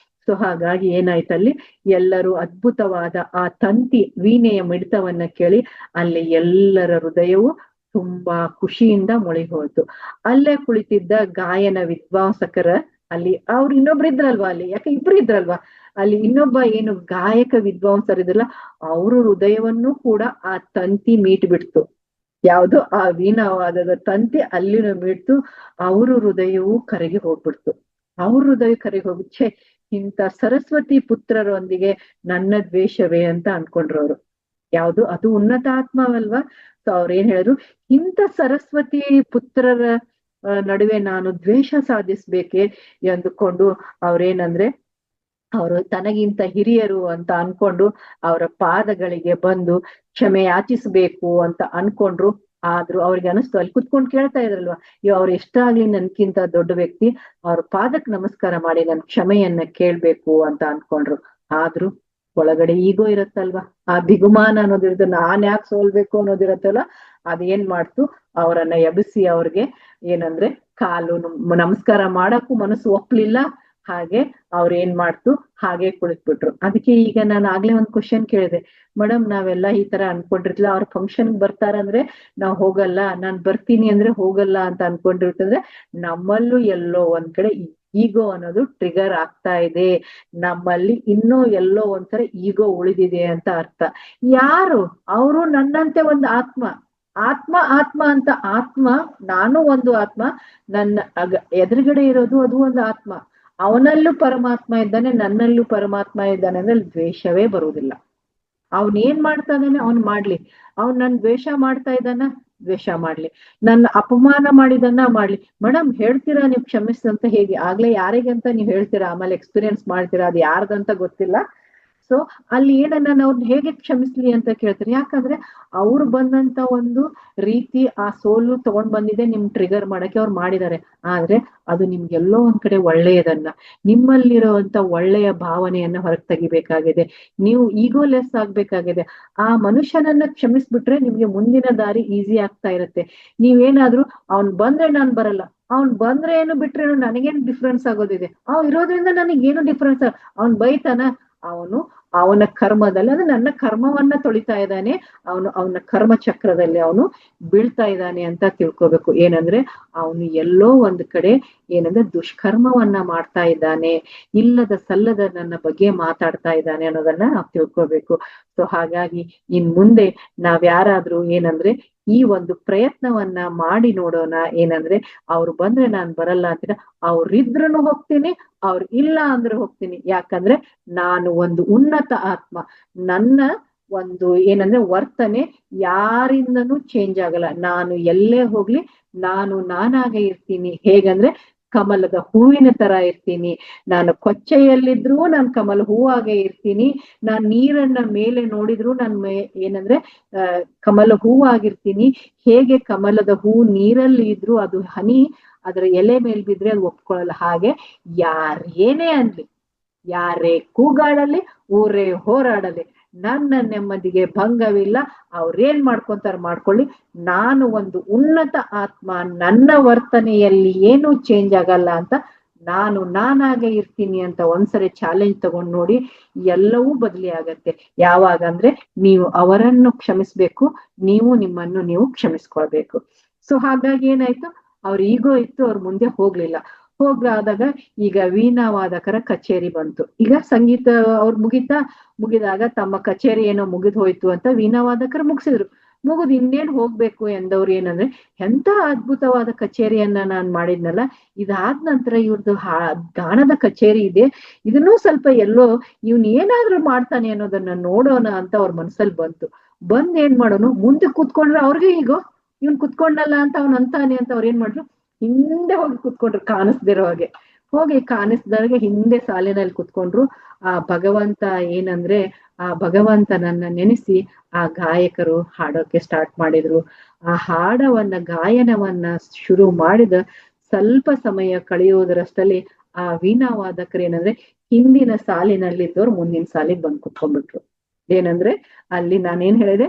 ಸೊ ಹಾಗಾಗಿ ಏನಾಯ್ತಲ್ಲಿ, ಎಲ್ಲರೂ ಅದ್ಭುತವಾದ ಆ ತಂತಿ ವೀಣೆಯ ಮಿಡಿತವನ್ನ ಕೇಳಿ ಅಲ್ಲಿ ಎಲ್ಲರ ಹೃದಯವು ತುಂಬಾ ಖುಷಿಯಿಂದ ಮೊಳಿ ಹೋಯ್ತು. ಅಲ್ಲೇ ಕುಳಿತಿದ್ದ ಗಾಯನ ವಿದ್ವಾಂಸಕರ ಅಲ್ಲಿ ಅವ್ರು ಇನ್ನೊಬ್ರು ಇದ್ರಲ್ವಾ, ಅಲ್ಲಿ ಯಾಕೆ ಇಬ್ರು ಇದ್ರಲ್ವಾ, ಅಲ್ಲಿ ಇನ್ನೊಬ್ಬ ಏನು ಗಾಯಕ ವಿದ್ವಾಂಸರಿದ್ರಲ್ಲ, ಅವ್ರ ಹೃದಯವನ್ನು ಕೂಡ ಆ ತಂತಿ ಮೀಟ್ ಬಿಡ್ತು. ಯಾವ್ದು ಆ ವೀಣಾವಾದದ ತಂತಿ ಅಲ್ಲಿನ ಮೀಟ್ತು, ಅವ್ರ ಹೃದಯವೂ ಕರಗಿ ಹೋಗ್ಬಿಡ್ತು. ಅವ್ರ ಹೃದಯ ಕರಗಿ ಹೋಗಿ, ಛೇ ಇಂಥ ಸರಸ್ವತಿ ಪುತ್ರರೊಂದಿಗೆ ನನ್ನ ದ್ವೇಷವೇ ಅಂತ ಅನ್ಕೊಂಡ್ರು ಅವ್ರು. ಯಾವ್ದು ಅದು ಉನ್ನತ ಆತ್ಮವಲ್ವಾ. ಸೊ ಅವ್ರೇನ್ ಹೇಳಿದ್ರು, ಇಂಥ ಸರಸ್ವತಿ ಪುತ್ರರ ನಡುವೆ ನಾನು ದ್ವೇಷ ಸಾಧಿಸ್ಬೇಕೆ ಎಂದುಕೊಂಡು ಅವ್ರೇನಂದ್ರೆ, ಅವರು ತನಗಿಂತ ಹಿರಿಯರು ಅಂತ ಅನ್ಕೊಂಡು ಅವರ ಪಾದಗಳಿಗೆ ಬಂದು ಕ್ಷಮೆ ಯಾಚಿಸ್ಬೇಕು ಅಂತ ಅನ್ಕೊಂಡ್ರು. ಆದ್ರೂ ಅವ್ರಿಗೆ ಅನಿಸ್ತು, ಅಲ್ಲಿ ಕುತ್ಕೊಂಡು ಕೇಳ್ತಾ ಇದ್ರಲ್ವಾ, ಅವ್ರು ಎಷ್ಟಾಗ್ಲಿ ನನ್ಕಿಂತ ದೊಡ್ಡ ವ್ಯಕ್ತಿ, ಅವ್ರ ಪಾದಕ್ ನಮಸ್ಕಾರ ಮಾಡಿ ನನ್ ಕ್ಷಮೆಯನ್ನ ಕೇಳ್ಬೇಕು ಅಂತ ಅನ್ಕೊಂಡ್ರು. ಆದ್ರೂ ಒಳಗಡೆ ಈಗೋ ಇರತ್ತಲ್ವಾ, ಆ ಬಿಗುಮಾನ ಅನ್ನೋದಿರುತ್ತೆ, ನಾನ್ ಯಾಕೆ ಸೋಲ್ಬೇಕು ಅನ್ನೋದಿರತ್ತಲ್ಲ, ಅದೇನ್ ಮಾಡ್ತು, ಅವರನ್ನ ಎಬ್ಬಿಸಿ ಅವ್ರಿಗೆ ಏನಂದ್ರೆ ಕಾಲು ನಮಸ್ಕಾರ ಮಾಡಕ್ಕೂ ಮನಸ್ಸು ಒಪ್ಲಿಲ್ಲ. ಹಾಗೆ ಅವ್ರ ಏನ್ ಮಾಡ್ತು, ಹಾಗೆ ಕುಳಿತ್ಬಿಟ್ರು. ಅದಕ್ಕೆ ಈಗ ನಾನು ಆಗ್ಲೇ ಒಂದ್ ಕ್ವಶನ್ ಕೇಳಿದೆ, ಮೇಡಮ್ ನಾವೆಲ್ಲ ಈ ತರ ಅನ್ಕೊಂಡಿರ್ತಿಲ್ಲ, ಅವ್ರ ಫಂಕ್ಷನ್ ಬರ್ತಾರಂದ್ರೆ ನಾವ್ ಹೋಗಲ್ಲ, ನಾನ್ ಬರ್ತೀನಿ ಅಂದ್ರೆ ಹೋಗಲ್ಲ ಅಂತ ಅನ್ಕೊಂಡಿರ್ತಂದ್ರೆ, ನಮ್ಮಲ್ಲೂ ಎಲ್ಲೋ ಒಂದ್ ಕಡೆ ಈಗೋ ಅನ್ನೋದು ಟ್ರಿಗರ್ ಆಗ್ತಾ ಇದೆ, ನಮ್ಮಲ್ಲಿ ಇನ್ನೂ ಎಲ್ಲೋ ಒಂಥರ ಈಗೋ ಉಳಿದಿದೆ ಅಂತ ಅರ್ಥ. ಯಾರು ಅವರು? ನನ್ನಂತೆ ಒಂದು ಆತ್ಮ, ಆತ್ಮ ಆತ್ಮ ಅಂತ ಆತ್ಮ, ನಾನು ಒಂದು ಆತ್ಮ, ನನ್ನ ಎದುರುಗಡೆ ಇರೋದು ಅದು ಒಂದು ಆತ್ಮ, ಅವನಲ್ಲೂ ಪರಮಾತ್ಮ ಇದ್ದಾನೆ, ನನ್ನಲ್ಲೂ ಪರಮಾತ್ಮ ಇದ್ದಾನೆ ಅಂದ್ರೆ ದ್ವೇಷವೇ ಬರುವುದಿಲ್ಲ. ಅವನ್ ಏನ್ ಮಾಡ್ತಾ ಇದ್ದಾನೆ ಅವ್ನ್ ಮಾಡ್ಲಿ, ಅವ್ನ್ ನನ್ ದ್ವೇಷ ಮಾಡ್ತಾ ಇದ್ದಾನ, ದ್ವೇಷ ಮಾಡ್ಲಿ, ನನ್ನ ಅಪಮಾನ ಮಾಡಿದನ್ನ ಮಾಡ್ಲಿ. ಮೇಡಮ್ ಹೇಳ್ತೀರಾ ನೀವು ಕ್ಷಮಿಸಿದಂತ, ಹೇಗೆ ಆಗ್ಲೇ ಯಾರಿಗಂತ ನೀವ್ ಹೇಳ್ತೀರಾ, ಆಮೇಲೆ ಎಕ್ಸ್ಪೀರಿಯನ್ಸ್ ಮಾಡ್ತೀರಾ, ಅದು ಯಾರ್ದಂತ ಗೊತ್ತಿಲ್ಲ. ಸೊ ಅಲ್ಲಿ ಏನನ್ನ ನಾವು ಹೇಗೆ ಕ್ಷಮಿಸ್ಲಿ ಅಂತ ಕೇಳ್ತಾರೆ, ಯಾಕಂದ್ರೆ ಅವ್ರು ಬಂದಂತ ಒಂದು ರೀತಿ ಆ ಸೋಲು ತಗೊಂಡ್ ಬಂದಿದೆ ನಿಮ್ ಟ್ರಿಗರ್ ಮಾಡಕ್ಕೆ ಅವ್ರು ಮಾಡಿದ್ದಾರೆ. ಆದ್ರೆ ಅದು ನಿಮ್ಗೆಲ್ಲೋ ಒಂದ್ ಕಡೆ ಒಳ್ಳೆಯದನ್ನ, ನಿಮ್ಮಲ್ಲಿರುವಂತ ಒಳ್ಳೆಯ ಭಾವನೆಯನ್ನ ಹೊರಗೆ ತೆಗಿಬೇಕಾಗಿದೆ, ನೀವು ಈಗೋ ಲೆಸ್ ಆಗ್ಬೇಕಾಗಿದೆ. ಆ ಮನುಷ್ಯನನ್ನ ಕ್ಷಮಿಸ್ಬಿಟ್ರೆ ನಿಮ್ಗೆ ಮುಂದಿನ ದಾರಿ ಈಸಿ ಆಗ್ತಾ ಇರುತ್ತೆ. ನೀವೇನಾದ್ರೂ ಅವ್ನ್ ಬಂದ್ರೆ ನಾನ್ ಬರಲ್ಲ, ಅವ್ನ್ ಬಂದ್ರೆ ಏನು ಬಿಟ್ರೆ ಏನು ನನಗೇನು ಡಿಫ್ರೆನ್ಸ್ ಆಗೋದಿದೆ, ಅವ್ ಇರೋದ್ರಿಂದ ನನಗೇನು ಡಿಫ್ರೆನ್ಸ್, ಅವ್ನ್ ಬೈತಾನ, ಅವನು ಅವನ ಕರ್ಮದಲ್ಲಿ ಅಂದ್ರೆ ನನ್ನ ಕರ್ಮವನ್ನ ತೊಳಿತಾ ಇದ್ದಾನೆ, ಅವನ ಕರ್ಮ ಚಕ್ರದಲ್ಲಿ ಅವನು ಬೀಳ್ತಾ ಇದ್ದಾನೆ ಅಂತ ತಿಳ್ಕೊಬೇಕು. ಏನಂದ್ರೆ ಅವನು ಎಲ್ಲೋ ಒಂದ್ ಕಡೆ ಏನಂದ್ರೆ ದುಷ್ಕರ್ಮವನ್ನ ಮಾಡ್ತಾ ಇದ್ದಾನೆ, ಇಲ್ಲದ ಸಲ್ಲದ ನನ್ನ ಬಗ್ಗೆ ಮಾತಾಡ್ತಾ ಇದ್ದಾನೆ ಅನ್ನೋದನ್ನ ನಾವು ತಿಳ್ಕೊಬೇಕು. ಸೊ ಹಾಗಾಗಿ ಇನ್ ಮುಂದೆ ನಾವ್ಯಾರಾದ್ರೂ ಏನಂದ್ರೆ ಈ ಒಂದು ಪ್ರಯತ್ನವನ್ನ ಮಾಡಿ ನೋಡೋಣ. ಏನಂದ್ರೆ ಅವ್ರು ಬಂದ್ರೆ ನಾನ್ ಬರಲ್ಲ ಅಂತೀನ, ಅವ್ರಿದ್ರುನು ಹೋಗ್ತೀನಿ, ಅವ್ರು ಇಲ್ಲ ಅಂದ್ರೆ ಹೋಗ್ತೀನಿ. ಯಾಕಂದ್ರೆ ನಾನು ಒಂದು ಉನ್ನತ ಆತ್ಮ, ನನ್ನ ಒಂದು ಏನಂದ್ರೆ ವರ್ತನೆ ಯಾರಿಂದನೂ ಚೇಂಜ್ ಆಗಲ್ಲ. ನಾನು ಎಲ್ಲೇ ಹೋಗ್ಲಿ ನಾನು ನಾನಾಗೆ ಇರ್ತೀನಿ. ಹೇಗಂದ್ರೆ ಕಮಲದ ಹೂವಿನ ತರ ಇರ್ತೀನಿ, ನಾನು ಕೊಚ್ಚೆಯಲ್ಲಿದ್ರು ನಾನು ಕಮಲ ಹೂವಾಗೆ ಇರ್ತೀನಿ, ನಾನ್ ನೀರನ್ನ ಮೇಲೆ ನೋಡಿದ್ರು ಏನಂದ್ರೆ ಕಮಲ ಹೂವಾಗಿರ್ತೀನಿ. ಹೇಗೆ ಕಮಲದ ಹೂ ನೀರಲ್ಲಿ ಇದ್ರು ಅದು ಹನಿ ಅದರ ಎಲೆ ಮೇಲ್ ಬಿದ್ರೆ ಅದು ಒಪ್ಕೊಳ್ಳಲ್ಲ, ಹಾಗೆ ಯಾರೇನೇ ಅನ್ಲಿ, ಯಾರೇ ಕೂಗಾಡಲಿ, ಊರೇ ಹೋರಾಡಲಿ, ನನ್ನ ನೆಮ್ಮದಿಗೆ ಭಂಗವಿಲ್ಲ, ಅವ್ರೇನ್ ಮಾಡ್ಕೊಂತಾರ ಮಾಡ್ಕೊಳ್ಳಿ, ನಾನು ಒಂದು ಉನ್ನತ ಆತ್ಮ, ನನ್ನ ವರ್ತನೆಯಲ್ಲಿ ಏನೂ ಚೇಂಜ್ ಆಗಲ್ಲ ಅಂತ ನಾನು ನಾನಾಗೆ ಇರ್ತೀನಿ ಅಂತ ಒಂದ್ಸರಿ ಚಾಲೆಂಜ್ ತಗೊಂಡ್ ನೋಡಿ, ಎಲ್ಲವೂ ಬದಲಿ ಆಗತ್ತೆ. ಯಾವಾಗ ಅಂದ್ರೆ ನೀವು ಅವರನ್ನು ಕ್ಷಮಿಸ್ಬೇಕು, ನೀವು ನಿಮ್ಮನ್ನು ನೀವು ಕ್ಷಮಿಸ್ಕೊಳ್ಬೇಕು. ಸೊ ಹಾಗಾಗಿ ಏನಾಯ್ತು, ಅವ್ರ ಈಗೋ ಇತ್ತು, ಅವ್ರ ಮುಂದೆ ಹೋಗ್ಲಿಲ್ಲ. ಹೋಗ್ಲಾದಾಗ ಈಗ ವೀಣಾವಾದಕರ ಕಚೇರಿ ಬಂತು. ಈಗ ಸಂಗೀತ ಅವ್ರು ಮುಗಿದಾಗ ತಮ್ಮ ಕಚೇರಿ ಏನೋ ಮುಗಿದ್ ಹೋಯ್ತು ಅಂತ ವೀಣಾವಾದಕರು ಮುಗಿಸಿದ್ರು. ಮುಗಿದ್ ಇನ್ನೇನ್ ಹೋಗ್ಬೇಕು ಎಂದವ್ರು ಏನಂದ್ರೆ, ಎಂತ ಅದ್ಭುತವಾದ ಕಚೇರಿಯನ್ನ ನಾನ್ ಮಾಡಿದ್ನಲ್ಲ, ಇದಾದ ನಂತರ ಇವ್ರದ್ದು ಗಾನದ ಕಚೇರಿ ಇದೆ, ಇದನ್ನೂ ಸ್ವಲ್ಪ ಎಲ್ಲೋ ಇವ್ನ್ ಏನಾದ್ರೂ ಮಾಡ್ತಾನೆ ಅನ್ನೋದನ್ನ ನೋಡೋಣ ಅಂತ ಅವ್ರ ಮನ್ಸಲ್ಲಿ ಬಂತು. ಬಂದ್ ಏನ್ ಮಾಡೋನು, ಮುಂದೆ ಕೂತ್ಕೊಂಡ್ರೆ ಅವ್ರಿಗೆ ಇವ್ನ್ ಕುತ್ಕೊಂಡಲ್ಲ ಅಂತ ಅವ್ನ್ ಅಂತಾನೆ ಅಂತ ಅವ್ರ ಏನ್ ಮಾಡ್ರು, ಹಿಂದೆ ಹೋಗಿ ಕುತ್ಕೊಂಡ್ರು, ಕಾಣಿಸ್ದಿರೋ ಹಾಗೆ ಹೋಗಿ ಕಾಣಿಸ್ದಾಗೆ ಹಿಂದೆ ಸಾಲಿನಲ್ಲಿ ಕುತ್ಕೊಂಡ್ರು. ಆ ಭಗವಂತ ಏನಂದ್ರೆ ಆ ಭಗವಂತನನ್ನ ನೆನೆಸಿ ಆ ಗಾಯಕರು ಹಾಡೋಕೆ ಸ್ಟಾರ್ಟ್ ಮಾಡಿದ್ರು. ಆ ಗಾಯನವನ್ನ ಶುರು ಮಾಡಿದ ಸ್ವಲ್ಪ ಸಮಯ ಕಳೆಯುವುದರಷ್ಟಲ್ಲಿ ಆ ವೀಣಾ ವಾದಕರು ಏನಂದ್ರೆ ಹಿಂದಿನ ಸಾಲಿನಲ್ಲಿದ್ದವ್ರು ಮುಂದಿನ ಸಾಲಿಗೆ ಬಂದ್ ಕುತ್ಕೊಂಡ್ಬಿಟ್ರು. ಏನಂದ್ರೆ ಅಲ್ಲಿ ನಾನೇನ್ ಹೇಳಿದೆ,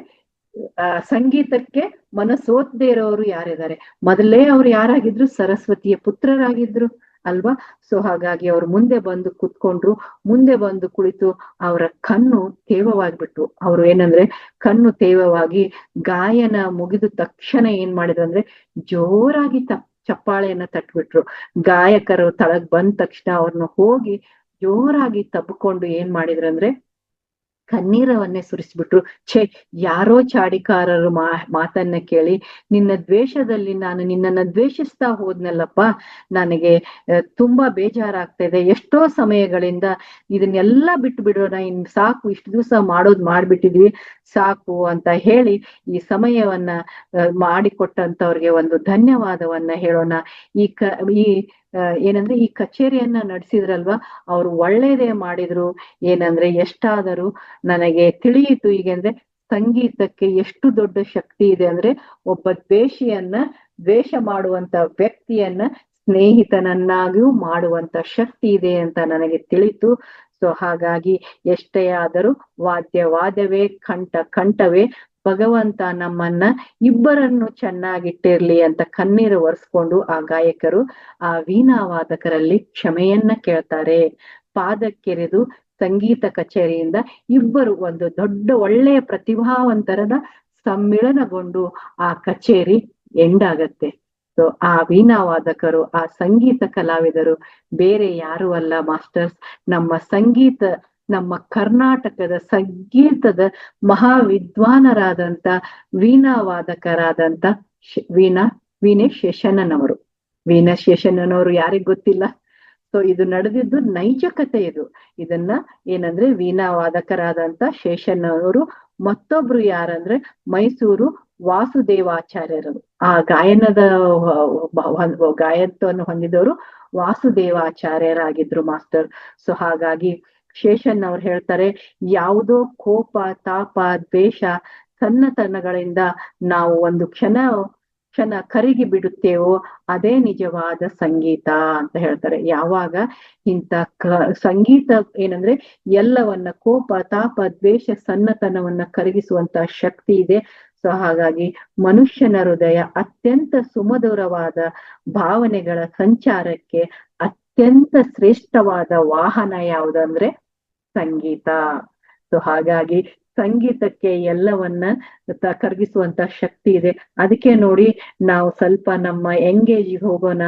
ಸಂಗೀತಕ್ಕೆ ಮನಸೋತ್ದೇ ಇರೋರು ಯಾರಿದ್ದಾರೆ, ಮೊದಲೇ ಅವ್ರು ಯಾರಾಗಿದ್ರು, ಸರಸ್ವತಿಯ ಪುತ್ರರಾಗಿದ್ರು ಅಲ್ವಾ. ಸೊ ಹಾಗಾಗಿ ಅವ್ರು ಮುಂದೆ ಬಂದು ಕುತ್ಕೊಂಡ್ರು. ಮುಂದೆ ಬಂದು ಕುಳಿತು ಅವರ ಕಣ್ಣು ತೇವವಾಗ್ಬಿಟ್ರು. ಅವ್ರು ಏನಂದ್ರೆ ಕಣ್ಣು ತೇವವಾಗಿ ಗಾಯನ ಮುಗಿದ ತಕ್ಷಣ ಏನ್ ಮಾಡಿದ್ರು ಅಂದ್ರೆ ಜೋರಾಗಿ ಚಪ್ಪಾಳೆಯನ್ನ ತಟ್ಬಿಟ್ರು. ಗಾಯಕರು ತಳಗ್ ಬಂದ ತಕ್ಷಣ ಅವ್ರನ್ನ ಹೋಗಿ ಜೋರಾಗಿ ತಬ್ಕೊಂಡು ಏನ್ ಮಾಡಿದ್ರಂದ್ರೆ ಕಣ್ಣೀರವನ್ನೇ ಸುರಿಸ್ಬಿಟ್ರು. ಯಾರೋ ಚಾಡಿಕಾರರು ಮಾತನ್ನ ಕೇಳಿ ನಿನ್ನ ದ್ವೇಷದಲ್ಲಿ ನಾನು ನಿನ್ನನ್ನ ದ್ವೇಷಿಸ್ತಾ ಹೋದ್ನಲ್ಲಪ್ಪ, ನನಗೆ ತುಂಬಾ ಬೇಜಾರಾಗ್ತಾ ಇದೆ, ಎಷ್ಟೋ ಸಮಯಗಳಿಂದ ಇದನ್ನೆಲ್ಲ ಬಿಟ್ಟು ಬಿಡೋಣ, ಇನ್ ಸಾಕು, ಇಷ್ಟು ದಿವಸ ಮಾಡ್ಬಿಟ್ಟಿದ್ವಿ ಸಾಕು ಅಂತ ಹೇಳಿ ಈ ಸಮಯವನ್ನ ಮಾಡಿಕೊಟ್ಟಂತವ್ರಿಗೆ ಒಂದು ಧನ್ಯವಾದವನ್ನ ಹೇಳೋಣ. ಈ ಏನಂದ್ರೆ ಈ ಕಚೇರಿಯನ್ನ ನಡೆಸಿದ್ರಲ್ವಾ, ಅವ್ರು ಒಳ್ಳೇದೇ ಮಾಡಿದ್ರು. ಏನಂದ್ರೆ ಎಷ್ಟಾದರೂ ನನಗೆ ತಿಳಿಯಿತು ಈಗಂದ್ರೆ ಸಂಗೀತಕ್ಕೆ ಎಷ್ಟು ದೊಡ್ಡ ಶಕ್ತಿ ಇದೆ ಅಂದ್ರೆ ಒಬ್ಬ ದ್ವೇಷ ಮಾಡುವಂತ ವ್ಯಕ್ತಿಯನ್ನ ಸ್ನೇಹಿತನನ್ನಾಗಿಯೂ ಮಾಡುವಂತ ಶಕ್ತಿ ಇದೆ ಅಂತ ನನಗೆ ತಿಳಿತು. ಸೊ ಹಾಗಾಗಿ ಎಷ್ಟೇ ಆದರೂ ವಾದ್ಯವೇ ಕಂಠವೇ, ಭಗವಂತ ನಮ್ಮನ್ನ ಇಬ್ಬರನ್ನು ಚೆನ್ನಾಗಿಟ್ಟಿರ್ಲಿ ಅಂತ ಕಣ್ಣೀರು ಒರೆಸ್ಕೊಂಡು ಆ ಗಾಯಕರು ಆ ವೀಣಾ ವಾದಕರಲ್ಲಿ ಕ್ಷಮೆಯನ್ನ ಕೇಳ್ತಾರೆ. ಪಾದಕ್ಕೆರೆದು ಸಂಗೀತ ಕಚೇರಿಯಿಂದ ಇಬ್ಬರು ಒಂದು ದೊಡ್ಡ ಒಳ್ಳೆಯ ಪ್ರತಿಭಾವಂತರದ ಸಮ್ಮಿಳನಗೊಂಡು ಆ ಕಚೇರಿ ಎಂಡ್ ಆಗತ್ತೆ. ಸೊ ಆ ವೀಣಾ ವಾದಕರು, ಆ ಸಂಗೀತ ಕಲಾವಿದರು ಬೇರೆ ಯಾರು ಅಲ್ಲ ಮಾಸ್ಟರ್ಸ್, ನಮ್ಮ ಕರ್ನಾಟಕದ ಸಂಗೀತದ ಮಹಾವಿದ್ವಾನರಾದಂತ ವೀಣಾ ವಾದಕರಾದಂತ ವೀಣೆ ಶೇಷಣ್ಣನವರು. ವೀಣಾ ಶೇಷಣ್ಣನವರು ಯಾರಿಗ್ ಗೊತ್ತಿಲ್ಲ. ಸೊ ಇದು ನಡೆದಿದ್ದು ನೈಜ ಕಥೆ. ಇದನ್ನ ಏನಂದ್ರೆ ವೀಣಾ ವಾದಕರಾದಂತ ಶೇಷಣ್ಣನವರು ಮತ್ತೊಬ್ರು ಯಾರಂದ್ರೆ ಮೈಸೂರು ವಾಸುದೇವಾಚಾರ್ಯರು. ಆ ಗಾಯತ್ವವನ್ನು ಹೊಂದಿದವರು ವಾಸುದೇವಾಚಾರ್ಯರಾಗಿದ್ರು ಮಾಸ್ಟರ್. ಸೊ ಹಾಗಾಗಿ ಶೇಷನ್ ಅವ್ರು ಹೇಳ್ತಾರೆ, ಯಾವುದೋ ಕೋಪ, ತಾಪ, ದ್ವೇಷ, ಸಣ್ಣತನಗಳಿಂದ ನಾವು ಒಂದು ಕ್ಷಣ ಕರಗಿ ಬಿಡುತ್ತೇವೋ ಅದೇ ನಿಜವಾದ ಸಂಗೀತ ಅಂತ ಹೇಳ್ತಾರೆ. ಯಾವಾಗ ಇಂಥ ಸಂಗೀತ ಏನಂದ್ರೆ ಎಲ್ಲವನ್ನ ಕೋಪ, ತಾಪ, ದ್ವೇಷ, ಸಣ್ಣತನವನ್ನ ಕರಗಿಸುವಂತ ಶಕ್ತಿ ಇದೆ. ಸೊ ಹಾಗಾಗಿ ಮನುಷ್ಯನ ಹೃದಯ ಅತ್ಯಂತ ಸುಮಧುರವಾದ ಭಾವನೆಗಳ ಸಂಚಾರಕ್ಕೆ ಅತ್ಯಂತ ಶ್ರೇಷ್ಠವಾದ ವಾಹನ ಯಾವುದಂದ್ರೆ ಸಂಗೀತ. ಸೊ ಹಾಗಾಗಿ ಸಂಗೀತಕ್ಕೆ ಎಲ್ಲವನ್ನ ಕರಗಿಸುವಂತ ಶಕ್ತಿ ಇದೆ. ಅದಕ್ಕೆ ನೋಡಿ ನಾವು ಸ್ವಲ್ಪ ನಮ್ಮ ಎಂಗೇಜ್ಗೆ ಹೋಗೋಣ,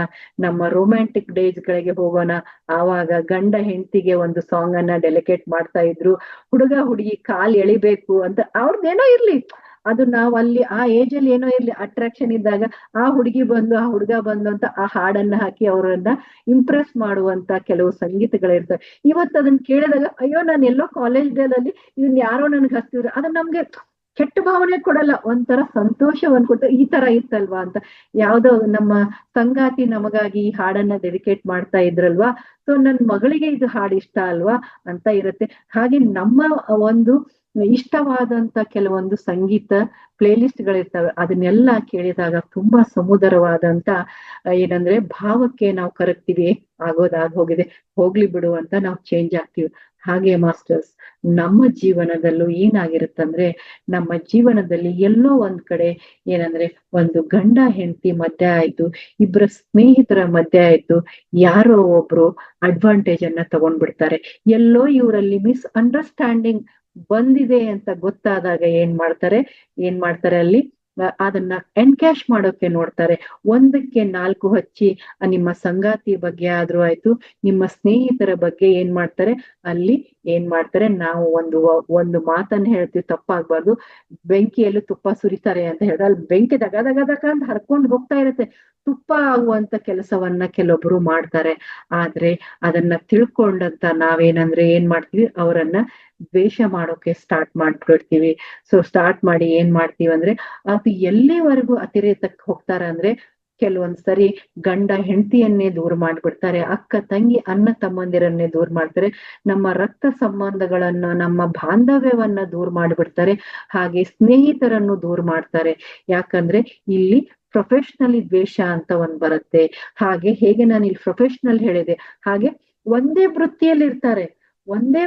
ನಮ್ಮ ರೊಮ್ಯಾಂಟಿಕ್ ಡೇಸ್ ಗಳಿಗೆ ಹೋಗೋಣ. ಆವಾಗ ಗಂಡ ಹೆಂಡತಿಗೆ ಒಂದು ಸಾಂಗ್ ಅನ್ನ ಡೆಲಿಕೇಟ್ ಮಾಡ್ತಾ ಇದ್ರು. ಹುಡುಗ ಹುಡುಗಿ ಕಾಲ್ ಎಳಿಬೇಕು ಅಂತ ಅವ್ರದ್ದೇನೋ ಇರ್ಲಿ, ಅದು ನಾವು ಅಲ್ಲಿ ಆ ಏಜ್ ಅಲ್ಲಿ ಏನೋ ಇರ್ಲಿ, ಅಟ್ರಾಕ್ಷನ್ ಇದ್ದಾಗ ಆ ಹುಡುಗಿ ಬಂದು ಆ ಹುಡುಗ ಬಂದು ಅಂತ ಆ ಹಾಡನ್ನ ಹಾಕಿ ಅವರನ್ನ ಇಂಪ್ರೆಸ್ ಮಾಡುವಂತ ಕೆಲವು ಸಂಗೀತಗಳಿರ್ತವೆ. ಇವತ್ತು ಅದನ್ನ ಕೇಳಿದಾಗ ಅಯ್ಯೋ ನಾನು ಎಲ್ಲೋ ಕಾಲೇಜ್ ಡೇಲಲ್ಲಿ ಇದನ್ನ ಯಾರೋ ನನ್ಗೆ ಹಚ್ತಿದ್ರು, ಅದನ್ನ ನಮ್ಗೆ ಕೆಟ್ಟ ಭಾವನೆ ಕೊಡಲ್ಲ, ಒಂಥರ ಸಂತೋಷವನ್ನ ಕೊಟ್ಟು ಈ ತರ ಇತ್ತಲ್ವಾ ಅಂತ. ಯಾವ್ದೋ ನಮ್ಮ ಸಂಗಾತಿ ನಮಗಾಗಿ ಈ ಹಾಡನ್ನ ಡೆಡಿಕೇಟ್ ಮಾಡ್ತಾ ಇದ್ರಲ್ವಾ, ಸೊ ನನ್ ಮಗಳಿಗೆ ಇದು ಹಾಡು ಇಷ್ಟ ಅಲ್ವಾ ಅಂತ ಇರುತ್ತೆ. ಹಾಗೆ ನಮ್ಮ ಒಂದು ಇಷ್ಟವಾದಂತ ಕೆಲವೊಂದು ಸಂಗೀತ ಪ್ಲೇ ಲಿಸ್ಟ್ ಗಳಿರ್ತವೆ, ಅದನ್ನೆಲ್ಲ ಕೇಳಿದಾಗ ತುಂಬಾ ಸುಮಧುರವಾದಂತ ಏನಂದ್ರೆ ಭಾವಕ್ಕೆ ನಾವು ಕರಗ್ತೀವಿ. ಹೋಗಿದೆ, ಹೋಗ್ಲಿ ಬಿಡು ಅಂತ ನಾವು ಚೇಂಜ್ ಆಗ್ತೀವಿ. ಹಾಗೆ ಮಾಸ್ಟರ್ಸ್, ನಮ್ಮ ಜೀವನದಲ್ಲೂ ಏನಾಗಿರುತ್ತಂದ್ರೆ, ನಮ್ಮ ಜೀವನದಲ್ಲಿ ಎಲ್ಲೋ ಒಂದ್ ಕಡೆ ಏನಂದ್ರೆ ಒಂದು ಗಂಡ ಹೆಂಡತಿ ಮಧ್ಯ ಆಯ್ತು, ಇಬ್ಬರ ಸ್ನೇಹಿತರ ಮಧ್ಯ ಆಯ್ತು, ಯಾರೋ ಒಬ್ರು ಅಡ್ವಾಂಟೇಜ್ ಅನ್ನ ತಗೊಂಡ್ಬಿಡ್ತಾರೆ. ಎಲ್ಲೋ ಇವರಲ್ಲಿ ಮಿಸ್ ಅಂಡರ್ಸ್ಟ್ಯಾಂಡಿಂಗ್ ಬಂದಿದೆ ಅಂತ ಗೊತ್ತಾದಾಗ ಏನ್ ಮಾಡ್ತಾರೆ ಅಲ್ಲಿ ಅದನ್ನ ಎನ್ಕ್ಯಾಶ್ ಮಾಡೋಕೆ ನೋಡ್ತಾರೆ. ಒಂದಕ್ಕೆ ನಾಲ್ಕು ಹಚ್ಚಿ ನಿಮ್ಮ ಸಂಗಾತಿ ಬಗ್ಗೆ ಆದ್ರೂ ಆಯ್ತು, ನಿಮ್ಮ ಸ್ನೇಹಿತರ ಬಗ್ಗೆ ಏನ್ ಮಾಡ್ತಾರೆ ನಾವು ಒಂದು ಮಾತನ್ನ ಹೇಳ್ತೀವಿ, ತಪ್ಪಾಗ್ಬಾರ್ದು, ಬೆಂಕಿಯಲ್ಲೂ ತುಪ್ಪ ಸುರಿತಾರೆ ಅಂತ ಹೇಳಿದ್ರೆ ಅಲ್ಲಿ ಬೆಂಕಿ ದಗ ಅಂತ ಹರ್ಕೊಂಡು ಹೋಗ್ತಾ ಇರುತ್ತೆ. ತುಪ್ಪ ಆಗುವಂತ ಕೆಲಸವನ್ನ ಕೆಲವೊಬ್ರು ಮಾಡ್ತಾರೆ. ಆದ್ರೆ ಅದನ್ನ ತಿಳ್ಕೊಂಡಂತ ನಾವೇನಂದ್ರೆ ಏನ್ ಮಾಡ್ತೀವಿ, ಅವರನ್ನ ದ್ವೇಷ ಮಾಡೋಕೆ ಸ್ಟಾರ್ಟ್ ಮಾಡ್ಬಿಡ್ತೀವಿ. ಸೊ ಸ್ಟಾರ್ಟ್ ಮಾಡಿ ಏನ್ ಮಾಡ್ತೀವಿ ಅಂದ್ರೆ ಅದು ಎಲ್ಲಿವರೆಗೂ ಅತಿರೇಕಕ್ಕೆ ಹೋಗ್ತಾರ ಅಂದ್ರೆ ಕೆಲವೊಂದ್ ಸರಿ ಗಂಡ ಹೆಂಡತಿಯನ್ನೇ ದೂರ ಮಾಡ್ಬಿಡ್ತಾರೆ, ಅಕ್ಕ ತಂಗಿ ಅಣ್ಣ ತಮ್ಮಂದಿರನ್ನೇ ದೂರ ಮಾಡ್ತಾರೆ, ನಮ್ಮ ರಕ್ತ ಸಂಬಂಧಗಳನ್ನ ನಮ್ಮ ಬಾಂಧವ್ಯವನ್ನ ದೂರ ಮಾಡ್ಬಿಡ್ತಾರೆ, ಹಾಗೆ ಸ್ನೇಹಿತರನ್ನು ದೂರ ಮಾಡ್ತಾರೆ. ಯಾಕಂದ್ರೆ ಇಲ್ಲಿ ಪ್ರೊಫೆಷನಲಿ ದ್ವೇಷ ಅಂತ ಒಂದ್ ಬರುತ್ತೆ. ಹಾಗೆ ಹೇಗೆ ನಾನು ಇಲ್ಲಿ ಪ್ರೊಫೆಷನಲ್ ಹೇಳಿದೆ ಹಾಗೆ ಒಂದೇ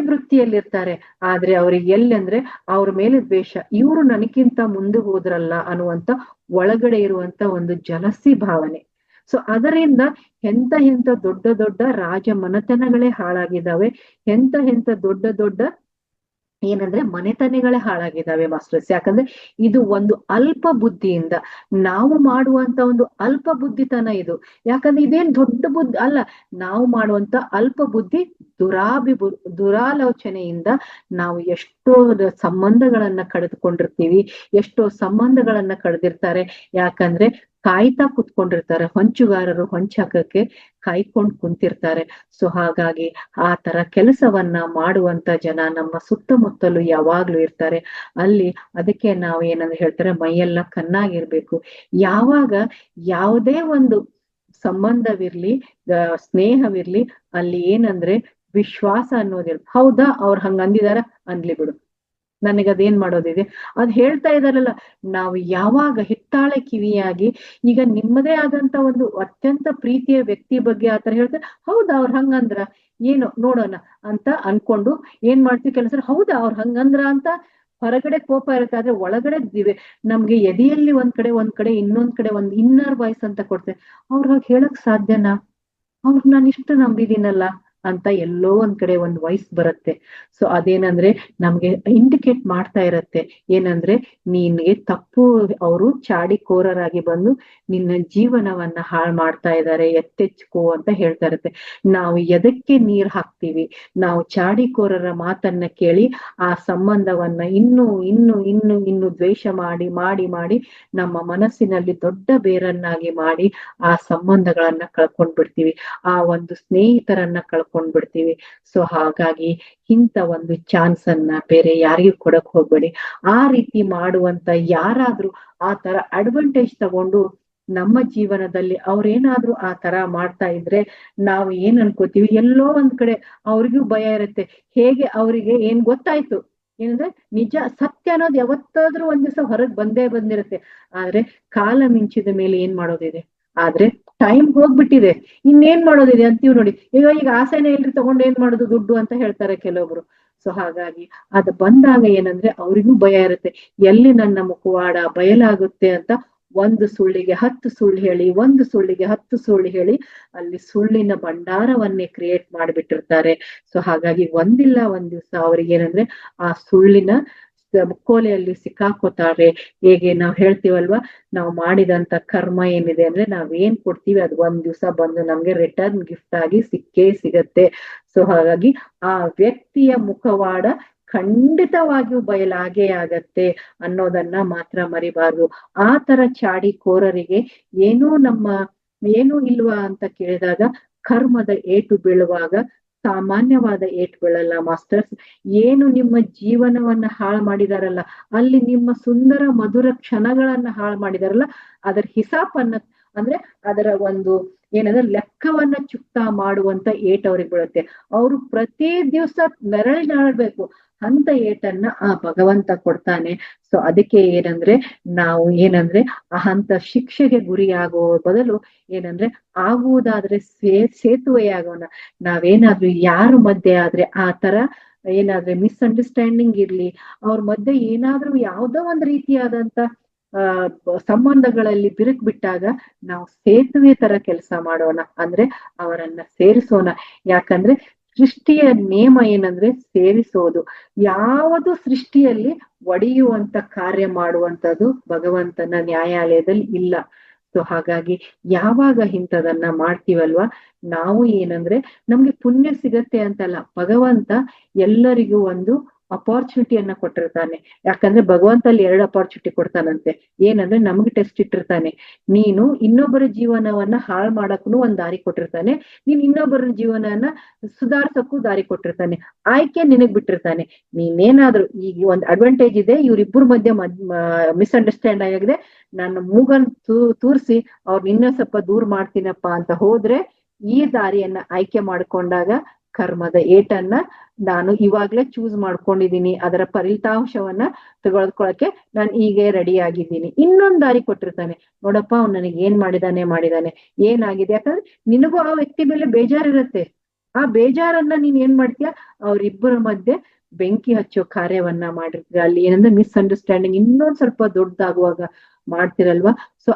ವೃತ್ತಿಯಲ್ಲಿರ್ತಾರೆ ಆದ್ರೆ ಅವ್ರಿಗೆ ಎಲ್ಲಂದ್ರೆ ಅವ್ರ ಮೇಲೆ ದ್ವೇಷ, ಇವ್ರು ನನಗಿಂತ ಮುಂದೆ ಹೋದ್ರಲ್ಲ ಅನ್ನುವಂತ ಒಳಗಡೆ ಇರುವಂತ ಒಂದು ಜಲಸಿ ಭಾವನೆ. ಸೊ ಅದರಿಂದ ಎಂತ ದೊಡ್ಡ ದೊಡ್ಡ ರಾಜ ಮನೆತನಗಳೇ ಹಾಳಾಗಿದ್ದಾವೆ, ಎಂತ ದೊಡ್ಡ ದೊಡ್ಡ ಏನಂದ್ರೆ ಮನೆತನಗಳೇ ಹಾಳಾಗಿದ್ದಾವೆ ಮಾಸ್ಟರ್ಸ್. ಯಾಕಂದ್ರೆ ಇದು ಒಂದು ಅಲ್ಪ ಬುದ್ಧಿಯಿಂದ ನಾವು ಮಾಡುವಂತ ಒಂದು ಅಲ್ಪ ಬುದ್ಧಿತನ ಇದು. ಯಾಕಂದ್ರೆ ಇದೇನ್ ದೊಡ್ಡ ಬುದ್ಧಿ ಅಲ್ಲ, ನಾವು ಮಾಡುವಂತ ಅಲ್ಪ ಬುದ್ಧಿ ದುರಾಲೋಚನೆಯಿಂದ ನಾವು ಎಷ್ಟೋ ಸಂಬಂಧಗಳನ್ನ ಕಳೆದುಕೊಂಡಿರ್ತೀವಿ, ಎಷ್ಟೋ ಸಂಬಂಧಗಳನ್ನ ಕಳೆದಿರ್ತಾರೆ. ಯಾಕಂದ್ರೆ ಕಾಯ್ತಾ ಕುತ್ಕೊಂಡಿರ್ತಾರೆ, ಹೊಂಚುಗಾರರು ಹೊಂಚಾಕಕ್ಕೆ ಕಾಯ್ಕೊಂಡ್ ಕುಂತಿರ್ತಾರೆ. ಸೊ ಹಾಗಾಗಿ ಆ ತರ ಕೆಲಸವನ್ನ ಮಾಡುವಂತ ಜನ ನಮ್ಮ ಸುತ್ತಮುತ್ತಲು ಯಾವಾಗ್ಲೂ ಇರ್ತಾರೆ. ಅಲ್ಲಿ ಅದಕ್ಕೆ ನಾವು ಏನಂದ್ರೆ ಹೇಳ್ತಾರೆ ಮೈಯೆಲ್ಲ ಕಣ್ಣಾಗಿರ್ಬೇಕು. ಯಾವಾಗ ಯಾವುದೇ ಒಂದು ಸಂಬಂಧವಿರ್ಲಿ ಸ್ನೇಹವಿರ್ಲಿ ಅಲ್ಲಿ ಏನಂದ್ರೆ ವಿಶ್ವಾಸ ಅನ್ನೋದಿರ್, ಹೌದಾ ಅವ್ರು ಹಂಗ ಅಂದಿದಾರ ಅನ್ಲಿ ಬಿಡು, ನನಗದೇನ್ ಮಾಡೋದಿದೆ ಅದ್ ಹೇಳ್ತಾ ಇದಾರಲ್ಲ. ನಾವು ಯಾವಾಗ ಹಿತ್ತಾಳೆ ಕಿವಿಯಾಗಿ ಈಗ ನಿಮ್ಮದೇ ಆದಂತ ಒಂದು ಅತ್ಯಂತ ಪ್ರೀತಿಯ ವ್ಯಕ್ತಿ ಬಗ್ಗೆ ಆತರ ಹೇಳ್ತಾರೆ, ಹೌದಾ ಅವ್ರ ಹಂಗಂದ್ರ ಏನು ನೋಡೋಣ ಅಂತ ಅನ್ಕೊಂಡು ಏನ್ ಮಾಡ್ತೀವಿ ಕೆಲಸ, ಹೌದಾ ಅವ್ರ ಹಂಗಂದ್ರ ಅಂತ ಹೊರಗಡೆ ಕೋಪ ಇರುತ್ತೆ, ಆದ್ರೆ ಒಳಗಡೆ ನಮ್ಗೆ ಎದೆಯಲ್ಲಿ ಒಂದ್ ಕಡೆ ಇನ್ನೊಂದ್ ಕಡೆ ಒಂದ್ ಇನ್ನರ್ ವಾಯ್ಸ್ ಅಂತ ಕೊಡ್ತೇವೆ. ಅವ್ರ ಹೇಳಕ್ ಸಾಧ್ಯನಾ, ಅವ್ರ ನಾನು ಇಷ್ಟು ನಂಬಿದೀನಲ್ಲ ಅಂತ ಎಲ್ಲೋ ಒಂದ್ ಕಡೆ ಒಂದ್ ವಾಯ್ಸ್ ಬರುತ್ತೆ. ಸೊ ಅದೇನಂದ್ರೆ ನಮ್ಗೆ ಇಂಡಿಕೇಟ್ ಮಾಡ್ತಾ ಇರತ್ತೆ ಏನಂದ್ರೆ ನಿನ್ಗೆ ತಪ್ಪು, ಅವರು ಚಾಡಿಕೋರರಾಗಿ ಬಂದು ನಿನ್ನ ಜೀವನವನ್ನ ಹಾಳು ಮಾಡ್ತಾ ಇದ್ದಾರೆ, ಎತ್ತೆಚ್ಕೋ ಅಂತ ಹೇಳ್ತಾ ಇರತ್ತೆ. ನಾವು ಎದಕ್ಕೆ ನೀರ್ ಹಾಕ್ತಿವಿ, ನಾವು ಚಾಡಿಕೋರರ ಮಾತನ್ನ ಕೇಳಿ ಆ ಸಂಬಂಧವನ್ನ ಇನ್ನು ದ್ವೇಷ ಮಾಡಿ ಮಾಡಿ ಮಾಡಿ ನಮ್ಮ ಮನಸ್ಸಿನಲ್ಲಿ ದೊಡ್ಡ ಬೇರನ್ನಾಗಿ ಮಾಡಿ ಆ ಸಂಬಂಧಗಳನ್ನ ಕಳ್ಕೊಂಡ್ಬಿಡ್ತೀವಿ, ಆ ಒಂದು ಸ್ನೇಹಿತರನ್ನ ಕಳ್ಕೊಂಡ್ಬಿಡ್ತೀವಿ. ಸೊ ಹಾಗಾಗಿ ಇಂಥ ಒಂದು ಚಾನ್ಸ್ ಅನ್ನ ಬೇರೆ ಯಾರಿಗೂ ಕೊಡಕ್ ಹೋಗ್ಬೇಡಿ. ಆ ರೀತಿ ಮಾಡುವಂತ ಯಾರಾದ್ರೂ ಆ ತರ ಅಡ್ವಾಂಟೇಜ್ ತಗೊಂಡು ನಮ್ಮ ಜೀವನದಲ್ಲಿ ಅವ್ರೇನಾದ್ರೂ ಆ ತರ ಮಾಡ್ತಾ ಇದ್ರೆ ನಾವು ಏನ್ ಅನ್ಕೋತೀವಿ, ಎಲ್ಲೋ ಒಂದ್ ಕಡೆ ಅವ್ರಿಗೂ ಭಯ ಇರುತ್ತೆ. ಹೇಗೆ ಅವರಿಗೆ ಏನ್ ಗೊತ್ತಾಯ್ತು ಏನಂದ್ರೆ ನಿಜ ಸತ್ಯ ಅನ್ನೋದು ಯಾವತ್ತಾದ್ರೂ ಒಂದ್ ದಿವಸ ಹೊರಗ್ ಬಂದಿರುತ್ತೆ. ಆದ್ರೆ ಕಾಲ ಮಿಂಚಿದ ಮೇಲೆ ಏನ್ ಮಾಡೋದಿದೆ, ಆದ್ರೆ ಟೈಮ್ ಹೋಗ್ಬಿಟ್ಟಿದೆ, ಇನ್ನೇನ್ ಮಾಡೋದಿದೆ ಅಂತೀವ್ ನೋಡಿ. ಈಗ ಆಸೆನೇ ಇಲ್ರಿ ತಗೊಂಡು ಏನ್ ಮಾಡೋದು ದುಡ್ಡು ಅಂತ ಹೇಳ್ತಾರೆ ಕೆಲವೊಬ್ರು. ಸೊ ಹಾಗಾಗಿ ಅದು ಬಂದಾಗ ಏನಂದ್ರೆ ಅವ್ರಿಗೂ ಭಯ ಇರುತ್ತೆ, ಎಲ್ಲಿ ನನ್ನ ಮುಖವಾಡ ಬಯಲಾಗುತ್ತೆ ಅಂತ ಒಂದು ಸುಳ್ಳಿಗೆ 10 ಸುಳ್ಳು ಹೇಳಿ, ಒಂದು ಸುಳ್ಳಿಗೆ 10 ಸುಳ್ಳು ಹೇಳಿ ಅಲ್ಲಿ ಸುಳ್ಳಿನ ಭಂಡಾರವನ್ನೇ ಕ್ರಿಯೇಟ್ ಮಾಡಿಬಿಟ್ಟಿರ್ತಾರೆ. ಸೊ ಹಾಗಾಗಿ ಒಂದಿಲ್ಲ ಒಂದ್ ದಿವ್ಸ ಅವ್ರಿಗೆ ಏನಂದ್ರೆ ಆ ಸುಳ್ಳಿನ ಮುಕ್ಕೋಲೆಯಲ್ಲಿ ಸಿಕ್ಕಾಕೋತಾರೆ. ಹೇಗೆ ನಾವ್ ಹೇಳ್ತೀವಲ್ವಾ, ನಾವು ಮಾಡಿದಂತ ಕರ್ಮ ಏನಿದೆ ಅಂದ್ರೆ ನಾವ್ ಏನ್ ಕೊಡ್ತೀವಿ ಅದು ಒಂದ್ ದಿವ್ಸ ಬಂದು ನಮ್ಗೆ ರಿಟರ್ನ್ ಗಿಫ್ಟ್ ಆಗಿ ಸಿಕ್ಕೇ ಸಿಗತ್ತೆ. ಸೊ ಹಾಗಾಗಿ ಆ ವ್ಯಕ್ತಿಯ ಮುಖವಾಡ ಖಂಡಿತವಾಗಿಯೂ ಬಯಲಾಗೇ ಆಗತ್ತೆ ಅನ್ನೋದನ್ನ ಮಾತ್ರ ಮರಿಬಾರ್ದು. ಆ ತರ ಚಾಡಿಕೋರರಿಗೆ ಏನೂ ಇಲ್ವಾ ಅಂತ ಕೇಳಿದಾಗ ಕರ್ಮದ ಏಟು ಬೀಳುವಾಗ ಸಾಮಾನ್ಯವಾದ ಏಟು ಬೀಳಲ್ಲ ಮಾಸ್ಟರ್ಸ್. ಏನು ನಿಮ್ಮ ಜೀವನವನ್ನ ಹಾಳು ಮಾಡಿದಾರಲ್ಲ, ಅಲ್ಲಿ ನಿಮ್ಮ ಸುಂದರ ಮಧುರ ಕ್ಷಣಗಳನ್ನ ಹಾಳು ಮಾಡಿದಾರಲ್ಲ, ಅದರ ಹಿಸಾಬನ್ನ ಅಂದ್ರೆ ಅದರ ಒಂದು ಏನಂದ್ರೆ ಲೆಕ್ಕವನ್ನ ಚುಕ್ತಾ ಮಾಡುವಂತ ಏಟ್ ಅವ್ರಿಗೆ ಬೀಳುತ್ತೆ. ಅವರು ಪ್ರತಿ ದಿವಸ ನೆರಳಿನಾಡ್ಬೇಕು ಅಂತ ಏಟನ್ನ ಆ ಭಗವಂತ ಕೊಡ್ತಾನೆ. ಸೊ ಅದಕ್ಕೆ ಏನಂದ್ರೆ ನಾವು ಏನಂದ್ರೆ ಅಂತ ಶಿಕ್ಷೆಗೆ ಗುರಿಯಾಗುವ ಬದಲು ಏನಂದ್ರೆ ಆಗುವುದಾದ್ರೆ ಸೇತುವೆಯಾಗೋಣ. ನಾವೇನಾದ್ರೂ ಯಾರ ಮಧ್ಯೆ ಆದ್ರೆ ಆ ತರ ಏನಾದ್ರೆ ಮಿಸ್ಅಂಡರ್ಸ್ಟ್ಯಾಂಡಿಂಗ್ ಇರ್ಲಿ, ಅವ್ರ ಮಧ್ಯೆ ಏನಾದ್ರೂ ಯಾವ್ದೋ ಒಂದ್ ರೀತಿಯಾದಂತ ಸಂಬಂಧಗಳಲ್ಲಿ ಬಿರುಕು ಬಿಟ್ಟಾಗ ನಾವು ಸೇತುವೆ ತರ ಕೆಲಸ ಮಾಡೋಣ, ಅಂದ್ರೆ ಅವರನ್ನ ಸೇರಿಸೋಣ. ಯಾಕಂದ್ರೆ ಸೃಷ್ಟಿಯ ನೇಮ ಏನಂದ್ರೆ ಸೇರಿಸೋದು. ಯಾವುದು ಸೃಷ್ಟಿಯಲ್ಲಿ ಒಡೆಯುವಂತ ಕಾರ್ಯ ಮಾಡುವಂತದ್ದು ಭಗವಂತನ ನ್ಯಾಯಾಲಯದಲ್ಲಿ ಇಲ್ಲ. ಸೊ ಹಾಗಾಗಿ ಯಾವಾಗ ಇಂಥದನ್ನ ಮಾಡ್ತೀವಲ್ವಾ, ನಾವು ಏನಂದ್ರೆ ನಮ್ಗೆ ಪುಣ್ಯ ಸಿಗತ್ತೆ ಅಂತಲ್ಲ, ಭಗವಂತ ಎಲ್ಲರಿಗೂ ಒಂದು ಅಪಾರ್ಚುನಿಟಿಯನ್ನ ಕೊಟ್ಟಿರ್ತಾನೆ. ಯಾಕಂದ್ರೆ ಭಗವಂತ ಅಲ್ಲಿ 2 ಅಪಾರ್ಚುನಿಟಿ ಕೊಡ್ತಾನಂತೆ. ಏನಂದ್ರೆ ನಮ್ಗೆ ಟೆಸ್ಟ್ ಇಟ್ಟಿರ್ತಾನೆ, ನೀನು ಇನ್ನೊಬ್ಬರ ಜೀವನವನ್ನ ಹಾಳು ಮಾಡಕ್ಕೂ ಒಂದ್ ದಾರಿ ಕೊಟ್ಟಿರ್ತಾನೆ, ನೀನ್ ಇನ್ನೊಬ್ಬರ ಜೀವನನ ಸುಧಾರ್ಸಕ್ಕೂ ದಾರಿ ಕೊಟ್ಟಿರ್ತಾನೆ. ಆಯ್ಕೆ ನಿನಗ್ ಬಿಟ್ಟಿರ್ತಾನೆ. ನೀನೇನಾದ್ರೂ ಈಗ ಒಂದ್ ಅಡ್ವಾಂಟೇಜ್ ಇದೆ, ಇವ್ರಿಬ್ರು ಮಧ್ಯೆ ಮಿಸ್ಅಂಡರ್ಸ್ಟ್ಯಾಂಡ್ ಆಗಿದೆ, ನನ್ನ ಮೂಗನ್ ತೂರ್ಸಿ ಅವ್ರ ಇನ್ನೂ ಸ್ವಲ್ಪ ದೂರ ಮಾಡ್ತೀನಪ್ಪ ಅಂತ ಹೋದ್ರೆ, ಈ ದಾರಿಯನ್ನ ಆಯ್ಕೆ ಮಾಡ್ಕೊಂಡಾಗ ಕರ್ಮದ ಏಟನ್ನ ನಾನು ಇವಾಗ್ಲೇ ಚೂಸ್ ಮಾಡ್ಕೊಂಡಿದೀನಿ, ಅದರ ಫಲಿತಾಂಶವನ್ನ ತೆಗೆದುಕೊಳ್ಳಕ್ಕೆ ನಾನು ಈಗ ರೆಡಿ ಆಗಿದ್ದೀನಿ. ಇನ್ನೊಂದ್ ದಾರಿ ಕೊಟ್ಟಿರ್ತಾನೆ, ನೋಡಪ್ಪ ಅವ್ನು ನನಗೆ ಏನ್ ಮಾಡಿದಾನೆ ಏನಾಗಿದೆ. ಯಾಕಂದ್ರೆ ನಿನಗೂ ಆ ವ್ಯಕ್ತಿ ಮೇಲೆ ಬೇಜಾರಿರುತ್ತೆ. ಆ ಬೇಜಾರನ್ನ ನೀನ್ ಏನ್ ಮಾಡ್ತೀಯ, ಅವ್ರಿಬ್ಬರ ಮಧ್ಯೆ ಬೆಂಕಿ ಹಚ್ಚೋ ಕಾರ್ಯವನ್ನ ಮಾಡಿರ್ತೀರ. ಅಲ್ಲಿ ಏನಂದ್ರೆ ಮಿಸ್ಅಂಡರ್ಸ್ಟ್ಯಾಂಡಿಂಗ್ ಇನ್ನೊಂದ್ ಸ್ವಲ್ಪ ದೊಡ್ಡದಾಗುವಾಗ ಮಾಡ್ತಿರಲ್ವಾ. ಸೊ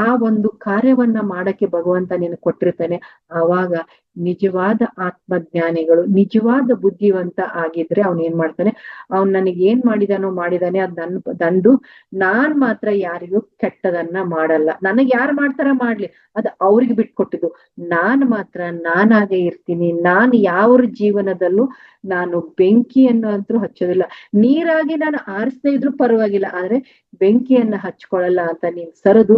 ಆ ಒಂದು ಕಾರ್ಯವನ್ನ ಮಾಡಕ್ಕೆ ಭಗವಂತ ನೀನು ಕೊಟ್ಟಿರ್ತಾನೆ. ಆವಾಗ ನಿಜವಾದ ಆತ್ಮಜ್ಞಾನಿಗಳು, ನಿಜವಾದ ಬುದ್ಧಿವಂತ ಆಗಿದ್ರೆ ಅವ್ನ್ ಏನ್ ಮಾಡ್ತಾನೆ, ಅವ್ನ್ ನನಗೆ ಏನ್ ಮಾಡಿದಾನೆ ಅದ್ ದಂಡು. ನಾನ್ ಮಾತ್ರ ಯಾರಿಗೂ ಕೆಟ್ಟದನ್ನ ಮಾಡಲ್ಲ. ನನಗ್ ಯಾರು ಮಾಡ್ತಾರ ಮಾಡ್ಲಿ, ಅದು ಅವ್ರಿಗೆ ಬಿಟ್ಕೊಟ್ಟಿದ್ದು. ನಾನ್ ಮಾತ್ರ ನಾನಾಗೆ ಇರ್ತೀನಿ. ನಾನು ಯಾವ ಜೀವನದಲ್ಲೂ ನಾನು ಬೆಂಕಿಯನ್ನು ಅಂತೂ ಹಚ್ಚೋದಿಲ್ಲ. ನೀರಾಗಿ ನಾನು ಆರಿಸದೇ ಇದ್ರು ಪರವಾಗಿಲ್ಲ, ಆದ್ರೆ ಬೆಂಕಿಯನ್ನ ಹಚ್ಕೊಳಲ್ಲ ಅಂತ ನೀನ್ ಸರದು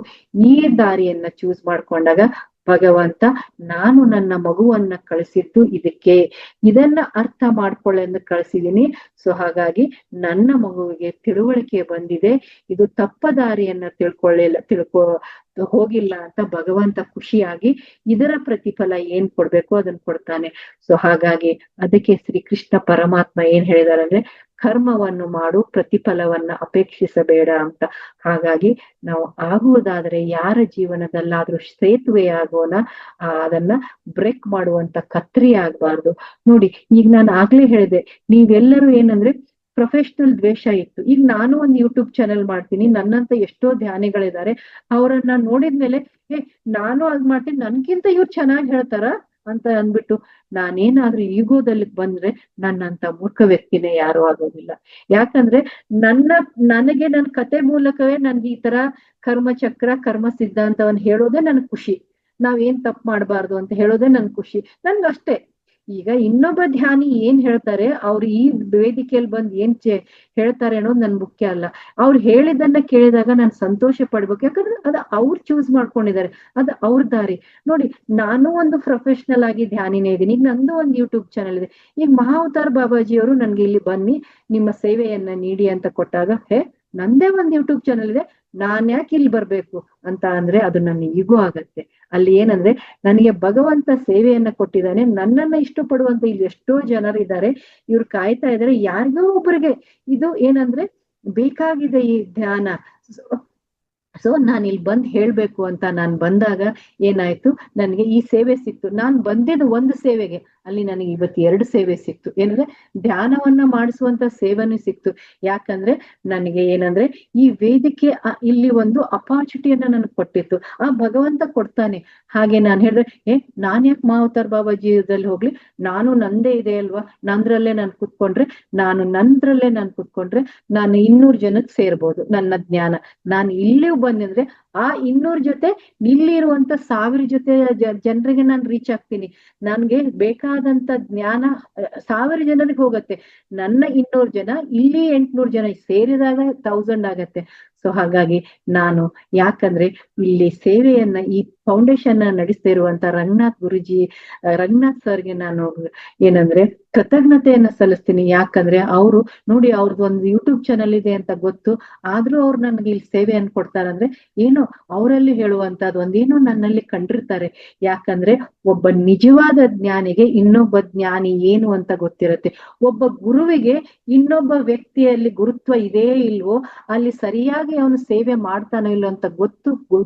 ಈ ದಾರಿಯನ್ನ ಚೂಸ್ ಮಾಡ್ಕೊಂಡಾಗ ಭಗವಂತ ನಾನು ನನ್ನ ಮಗುವನ್ನ ಕಳಿಸಿದ್ದು ಇದಕ್ಕೆ, ಇದನ್ನ ಅರ್ಥ ಮಾಡ್ಕೊಳ್ಳೆಂದು ಕಳಿಸಿದೀನಿ. ಸೊ ಹಾಗಾಗಿ ನನ್ನ ಮಗುವಿಗೆ ತಿಳುವಳಿಕೆ ಬಂದಿದೆ, ಇದು ತಪ್ಪ ದಾರಿಯನ್ನ ತಿಳ್ಕೊ ಹೋಗಿಲ್ಲ ಅಂತ ಭಗವಂತ ಖುಷಿಯಾಗಿ ಇದರ ಪ್ರತಿಫಲ ಏನ್ ಕೊಡ್ಬೇಕು ಅದನ್ನ ಕೊಡ್ತಾನೆ. ಸೊ ಹಾಗಾಗಿ ಅದಕ್ಕೆ ಶ್ರೀಕೃಷ್ಣ ಪರಮಾತ್ಮ ಏನ್ ಹೇಳಿದಾರೆ ಅಂದ್ರೆ, ಕರ್ಮವನ್ನು ಮಾಡು, ಪ್ರತಿಫಲವನ್ನ ಅಪೇಕ್ಷಿಸಬೇಡ ಅಂತ. ಹಾಗಾಗಿ ನಾವು ಆಗುವುದಾದ್ರೆ ಯಾರ ಜೀವನದಲ್ಲಾದ್ರೂ ಸೇತುವೆ ಆಗೋಣ, ಅದನ್ನ ಬ್ರೇಕ್ ಮಾಡುವಂತ ಕತ್ರಿ ಆಗ್ಬಾರ್ದು. ನೋಡಿ, ಈಗ ನಾನು ಆಗ್ಲೇ ಹೇಳಿದೆ, ನೀವೆಲ್ಲರೂ ಏನಂದ್ರೆ ಪ್ರೊಫೆಷನಲ್ ದ್ವೇಷ ಇತ್ತು. ಈಗ ನಾನು ಒಂದು ಯೂಟ್ಯೂಬ್ ಚಾನೆಲ್ ಮಾಡ್ತೀನಿ, ನನ್ನಂತ ಎಷ್ಟೋ ಧ್ಯಾನಿಗಳಿದ್ದಾರೆ. ಅವರನ್ನ ನೋಡಿದ್ಮೇಲೆ ನಾನು ಅದ್ ಮಾಡ್ತೀನಿ, ನನ್ಗಿಂತ ಇವ್ರು ಚೆನ್ನಾಗಿ ಹೇಳ್ತಾರ ಅಂತ ಅಂದ್ಬಿಟ್ಟು ನಾನೇನಾದ್ರೂ ಈಗೋದಲ್ಲಿ ಬಂದ್ರೆ ನನ್ನಂತ ಮೂರ್ಖ ವ್ಯಕ್ತಿನೇ ಯಾರು ಆಗೋದಿಲ್ಲ. ಯಾಕಂದ್ರೆ ನನಗೆ ನನ್ನ ಕತೆ ಮೂಲಕವೇ ನನ್ಗೆ ಈ ತರ ಕರ್ಮಚಕ್ರ ಕರ್ಮ ಸಿದ್ಧಾಂತವನ್ನ ಹೇಳೋದೇ ನನ್ ಖುಷಿ. ನಾವೇನ್ ತಪ್ಪು ಮಾಡ್ಬಾರ್ದು ಅಂತ ಹೇಳೋದೇ ನನ್ ಖುಷಿ, ನನ್ಗಷ್ಟೇ. ಈಗ ಇನ್ನೊಬ್ಬ ಧ್ಯಾನಿ ಏನ್ ಹೇಳ್ತಾರೆ, ಅವ್ರು ಈ ವೇದಿಕೆಯಲ್ಲಿ ಬಂದ್ ಏನ್ ಹೇಳ್ತಾರೆ ಅನ್ನೋದು ನನ್ ಮುಖ್ಯ ಅಲ್ಲ. ಅವ್ರು ಹೇಳಿದ್ದನ್ನ ಕೇಳಿದಾಗ ನಾನು ಸಂತೋಷ ಪಡ್ಬೇಕು. ಯಾಕಂದ್ರೆ ಅದು ಅವ್ರು ಚೂಸ್ ಮಾಡ್ಕೊಂಡಿದ್ದಾರೆ, ಅದು ಅವ್ರ ದಾರಿ. ನೋಡಿ, ನಾನು ಒಂದು ಪ್ರೊಫೆಷನಲ್ ಆಗಿ ಧ್ಯಾನಿನೇ ಇದ್ದೀನಿ. ಈಗ ನಂದು ಒಂದು ಯೂಟ್ಯೂಬ್ ಚಾನಲ್ ಇದೆ. ಈಗ ಮಹಾವತಾರ್ ಬಾಬಾಜಿಯವರು ನನ್ಗೆ ಇಲ್ಲಿ ಬನ್ನಿ ನಿಮ್ಮ ಸೇವೆಯನ್ನ ನೀಡಿ ಅಂತ ಕೊಟ್ಟಾಗ, ನಂದೇ ಒಂದು ಯೂಟ್ಯೂಬ್ ಚಾನಲ್ ಇದೆ, ನಾನ್ ಯಾಕೆ ಇಲ್ಲಿ ಬರ್ಬೇಕು ಅಂತ ಅಂದ್ರೆ ಅದು ನನ್ನ ಈಗೋ ಆಗತ್ತೆ. ಅಲ್ಲಿ ಏನಂದ್ರೆ ನನಗೆ ಭಗವಂತ ಸೇವೆಯನ್ನ ಕೊಟ್ಟಿದ್ದಾನೆ, ನನ್ನನ್ನ ಇಷ್ಟಪಡುವಂತ ಇಲ್ಲಿ ಎಷ್ಟೋ ಜನರಿದ್ದಾರೆ, ಇವ್ರು ಕಾಯ್ತಾ ಇದಾರೆ ಯಾರಿಗೋ ಒಬ್ಬರಿಗೆ ಇದು ಏನಂದ್ರೆ ಬೇಕಾಗಿದೆ ಈ ಧ್ಯಾನ. ಸೊ ನಾನು ಇಲ್ಲಿ ಬಂದ್ ಹೇಳ್ಬೇಕು ಅಂತ ನಾನ್ ಬಂದಾಗ ಏನಾಯ್ತು, ನನ್ಗೆ ಈ ಸೇವೆ ಸಿಕ್ತು. ನಾನ್ ಬಂದಿದ್ದು ಒಂದು ಸೇವೆಗೆ, ಅಲ್ಲಿ ನನಗೆ ಇವತ್ತು 2 ಸೇವೆ ಸಿಕ್ತು. ಏನಂದ್ರೆ ಧ್ಯಾನವನ್ನ ಮಾಡಿಸುವಂತ ಸೇವೆನೂ ಸಿಕ್ತು. ಯಾಕಂದ್ರೆ ನನಗೆ ಏನಂದ್ರೆ ಈ ವೇದಿಕೆ ಇಲ್ಲಿ ಒಂದು ಅಪಾರ್ಚುನಿಟಿಯನ್ನ ನನಗೆ ಕೊಟ್ಟಿತ್ತು. ಆ ಭಗವಂತ ಕೊಡ್ತಾನೆ. ಹಾಗೆ ನಾನ್ ಹೇಳಿದ್ರೆ ನಾನ್ ಯಾಕೆ ಮಹಾವತಾರ್ ಬಾಬಾಜಿದಲ್ಲಿ ಹೋಗ್ಲಿ, ನಾನು ನಂದೇ ಇದೆ ಅಲ್ವಾ, ನಂದ್ರಲ್ಲೇ ನಾನು ಕುತ್ಕೊಂಡ್ರೆ ನಾನು ಕುತ್ಕೊಂಡ್ರೆ ನಾನು 200 ಜನಕ್ಕೆ ಸೇರ್ಬೋದು ನನ್ನ ಜ್ಞಾನ. ನಾನು ಇಲ್ಲಿ ಬಂದ್ರೆ ಆ 200 ಜೊತೆ ಇಲ್ಲಿ ಇರುವಂತ 1000 ಜೊತೆ ಜನರಿಗೆ ನಾನು ರೀಚ್ ಆಗ್ತೀನಿ. ನನ್ಗೆ ಬೇಕಾದಂತ ಜ್ಞಾನ 1000 ಜನರಿಗೆ ಹೋಗತ್ತೆ. ನನ್ನ 200 ಜನ ಇಲ್ಲಿ 800 ಜನ ಸೇರಿದಾಗ 1000 ಆಗತ್ತೆ. ಸೊ ಹಾಗಾಗಿ ನಾನು ಯಾಕಂದ್ರೆ ಇಲ್ಲಿ ಸೇವೆಯನ್ನ ಈ ಫೌಂಡೇಶನ್ ನಡೆಸ್ತಾ ಇರುವಂತ ರಂಗನಾಥ್ ಸರ್ಗೆ ನಾನು ಏನಂದ್ರೆ ಕೃತಜ್ಞತೆಯನ್ನ ಸಲ್ಲಿಸ್ತೀನಿ. ಯಾಕಂದ್ರೆ ಅವರು ನೋಡಿ, ಅವ್ರದ್ದು ಒಂದು ಯೂಟ್ಯೂಬ್ ಚಾನಲ್ ಇದೆ ಅಂತ ಗೊತ್ತು, ಆದ್ರೂ ಅವ್ರು ನನ್ಗೆ ಇಲ್ಲಿ ಸೇವೆಯನ್ನು ಕೊಡ್ತಾರಂದ್ರೆ ಏನೋ ಅವರಲ್ಲಿ ಹೇಳುವಂತದ್ದು ಒಂದೇನೋ ನನ್ನಲ್ಲಿ ಕಂಡಿರ್ತಾರೆ. ಯಾಕಂದ್ರೆ ಒಬ್ಬ ನಿಜವಾದ ಜ್ಞಾನಿಗೆ ಇನ್ನೊಬ್ಬ ಜ್ಞಾನಿ ಏನು ಅಂತ ಗೊತ್ತಿರತ್ತೆ. ಒಬ್ಬ ಗುರುವಿಗೆ ಇನ್ನೊಬ್ಬ ವ್ಯಕ್ತಿಯಲ್ಲಿ ಗುರುತ್ವ ಇದೆಯೇ ಇಲ್ವೋ, ಅಲ್ಲಿ ಸರಿಯಾಗಿ ಅವನು ಸೇವೆ ಮಾಡ್ತಾನೋ ಇಲ್ಲೋ ಅಂತ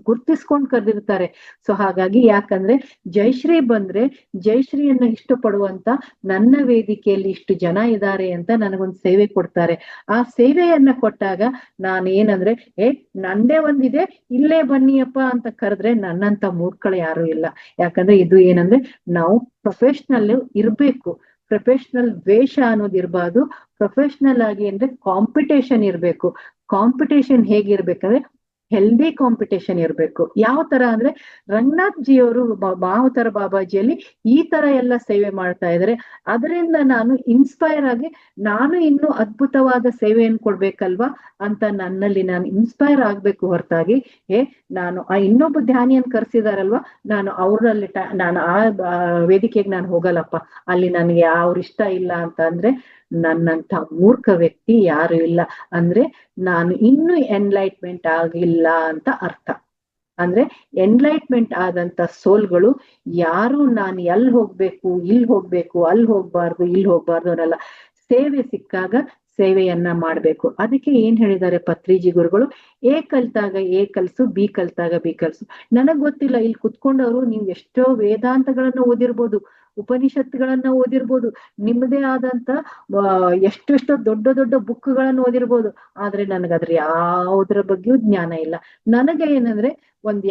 ಗುರ್ತಿಸ್ಕೊಂಡ್ ಕರೆದಿರ್ತಾರೆ. ಸೊ ಹಾಗಾಗಿ ಯಾಕಂದ್ರೆ ಜಯಶ್ರೀ ಬಂದ್ರೆ ಜಯಶ್ರೀಯನ್ನ ಇಷ್ಟಪಡುವಂತ ನನ್ನ ವೇದಿಕೆಯಲ್ಲಿ ಇಷ್ಟು ಜನ ಇದ್ದಾರೆ ಅಂತ ನನಗೊಂದು ಸೇವೆ ಕೊಡ್ತಾರೆ. ಆ ಸೇವೆಯನ್ನ ಕೊಟ್ಟಾಗ ನಾನು ಏನಂದ್ರೆ ನಂದೇ ಒಂದಿದೆ, ಇಲ್ಲೇ ಬನ್ನಿಯಪ್ಪ ಅಂತ ಕರೆದ್ರೆ ನನ್ನಂತ ಮೂರ್ಖಳು ಯಾರು ಇಲ್ಲ. ಯಾಕಂದ್ರೆ ಇದು ಏನಂದ್ರೆ ನಾವು ಪ್ರೊಫೆಷನಲ್ ಇರ್ಬೇಕು. ಪ್ರೊಫೆಷನಲ್ ದ್ವೇಷ ಅನ್ನೋದು ಇರ್ಬಾರ್ದು. ಪ್ರೊಫೆಷನಲ್ ಆಗಿ ಅಂದ್ರೆ ಕಾಂಪಿಟೇಷನ್ ಇರ್ಬೇಕು. ಕಾಂಪಿಟೇಷನ್ ಹೇಗಿರ್ಬೇಕಂದ್ರೆ ಹೆಲ್ದಿ ಕಾಂಪಿಟೇಷನ್ ಇರ್ಬೇಕು. ಯಾವ ತರ ಅಂದ್ರೆ ರಂಗನಾಥ್ ಜಿ ಅವರು ಮಾವತರ ಬಾಬಾಜಿಯಲ್ಲಿ ಈ ತರ ಎಲ್ಲ ಸೇವೆ ಮಾಡ್ತಾ ಇದಾರೆ. ಅದರಿಂದ ನಾನು ಇನ್ಸ್ಪೈರ್ ಆಗಿ ನಾನು ಇನ್ನೂ ಅದ್ಭುತವಾದ ಸೇವೆಯನ್ನು ಕೊಡ್ಬೇಕಲ್ವಾ ಅಂತ ನನ್ನಲ್ಲಿ ನಾನು ಇನ್ಸ್ಪೈರ್ ಆಗ್ಬೇಕು ಹೊರತಾಗಿ ನಾನು ಆ ಇನ್ನೊಬ್ಬ ಧ್ಯಾನಿಯನ್ನು ಕರ್ಸಿದಾರಲ್ವಾ, ನಾನು ಅವರಲ್ಲಿ ನಾನು ಆ ವೇದಿಕೆಗೆ ನಾನು ಹೋಗಲ್ಲಪ್ಪ, ಅಲ್ಲಿ ನನಗೆ ಅವ್ರ ಇಷ್ಟ ಇಲ್ಲ ಅಂತ ಅಂದ್ರೆ ನನ್ನಂತ ಮೂರ್ಖ ವ್ಯಕ್ತಿ ಯಾರು ಇಲ್ಲ. ಅಂದ್ರೆ ನಾನು ಇನ್ನೂ ಎನ್ಲೈಟ್ಮೆಂಟ್ ಆಗಿಲ್ಲ ಅಂತ ಅರ್ಥ. ಅಂದ್ರೆ ಎನ್ಲೈಟ್ಮೆಂಟ್ ಆದಂತ ಸೋಲ್ಗಳು ಯಾರು ನಾನು ಎಲ್ಲಿ ಹೋಗ್ಬೇಕು, ಇಲ್ಲಿ ಹೋಗ್ಬೇಕು, ಅಲ್ಲಿ ಹೋಗ್ಬಾರ್ದು, ಇಲ್ಲಿ ಹೋಗ್ಬಾರ್ದು ಅನ್ನಲ್ಲ. ಸೇವೆ ಸಿಕ್ಕಾಗ ಸೇವೆಯನ್ನ ಮಾಡ್ಬೇಕು. ಅದಕ್ಕೆ ಏನ್ ಹೇಳಿದ್ದಾರೆ ಪತ್ರಿಜಿ ಗುರುಗಳು, ಎ ಕಲ್ತಾಗ ಎ ಕಲ್ಸು, ಬಿ ಕಲ್ತಾಗ ಬಿ ಕಲ್ಸು. ನನಗ್ ಗೊತ್ತಿಲ್ಲ, ಇಲ್ಲಿ ಕುತ್ಕೊಂಡವರು ನೀವು ಎಷ್ಟೋ ವೇದಾಂತಗಳನ್ನ ಓದಿರ್ಬೋದು, ಉಪನಿಷತ್ಗಳನ್ನ ಓದಿರ್ಬೋದು, ನಿಮ್ಮದೇ ಆದಂತ ಎಷ್ಟೆಷ್ಟೋ ದೊಡ್ಡ ದೊಡ್ಡ ಬುಕ್ಗಳನ್ನು ಓದಿರ್ಬೋದು. ಆದ್ರೆ ನನಗದ್ರ ಯಾವುದ್ರ ಬಗ್ಗೆಯೂ ಜ್ಞಾನ ಇಲ್ಲ. ನನಗೆ ಏನಂದ್ರೆ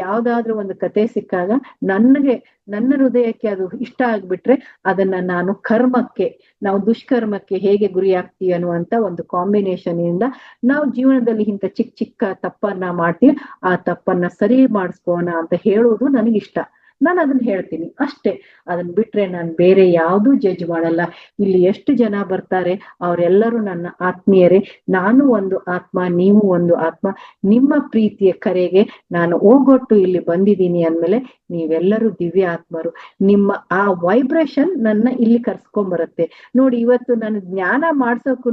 ಯಾವ್ದಾದ್ರೂ ಒಂದು ಕತೆ ಸಿಕ್ಕಾಗ ನನ್ನ ಹೃದಯಕ್ಕೆ ಅದು ಇಷ್ಟ ಆಗ್ಬಿಟ್ರೆ ಅದನ್ನ ನಾನು ಕರ್ಮಕ್ಕೆ, ನಾವು ದುಷ್ಕರ್ಮಕ್ಕೆ ಹೇಗೆ ಗುರಿ ಆಗ್ತೀವಿ ಅನ್ನುವಂತ ಒಂದು ಕಾಂಬಿನೇಷನ್ ಇಂದ ನಾವು ಜೀವನದಲ್ಲಿ ಇಂಥ ಚಿಕ್ಕ ಚಿಕ್ಕ ತಪ್ಪನ್ನ ಮಾಡ್ತೀವಿ, ಆ ತಪ್ಪನ್ನ ಸರಿ ಮಾಡಿಸ್ಕೋಣ ಅಂತ ಹೇಳೋದು ನನಗಿಷ್ಟ. ನಾನು ಅದನ್ನ ಹೇಳ್ತೀನಿ ಅಷ್ಟೇ. ಅದನ್ನ ಬಿಟ್ರೆ ನಾನು ಬೇರೆ ಯಾವ್ದೂ ಜಡ್ಜ್ ಮಾಡಲ್ಲ. ಇಲ್ಲಿ ಎಷ್ಟು ಜನ ಬರ್ತಾರೆ ಅವರೆಲ್ಲರೂ ನನ್ನ ಆತ್ಮೀಯರೇ. ನಾನು ಒಂದು ಆತ್ಮ, ನೀವು ಒಂದು ಆತ್ಮ. ನಿಮ್ಮ ಪ್ರೀತಿಯ ಕರೆಗೆ ನಾನು ಓಗೊಟ್ಟು ಇಲ್ಲಿ ಬಂದಿದ್ದೀನಿ ಅಂದ್ಮೇಲೆ ನೀವೆಲ್ಲರೂ ದಿವ್ಯ ಆತ್ಮರು. ನಿಮ್ಮ ಆ ವೈಬ್ರೇಷನ್ ನನ್ನ ಇಲ್ಲಿ ಕರ್ಸ್ಕೊಂಬರುತ್ತೆ ನೋಡಿ. ಇವತ್ತು ನಾನು ಜ್ಞಾನ ಮಾಡ್ಸೋಕು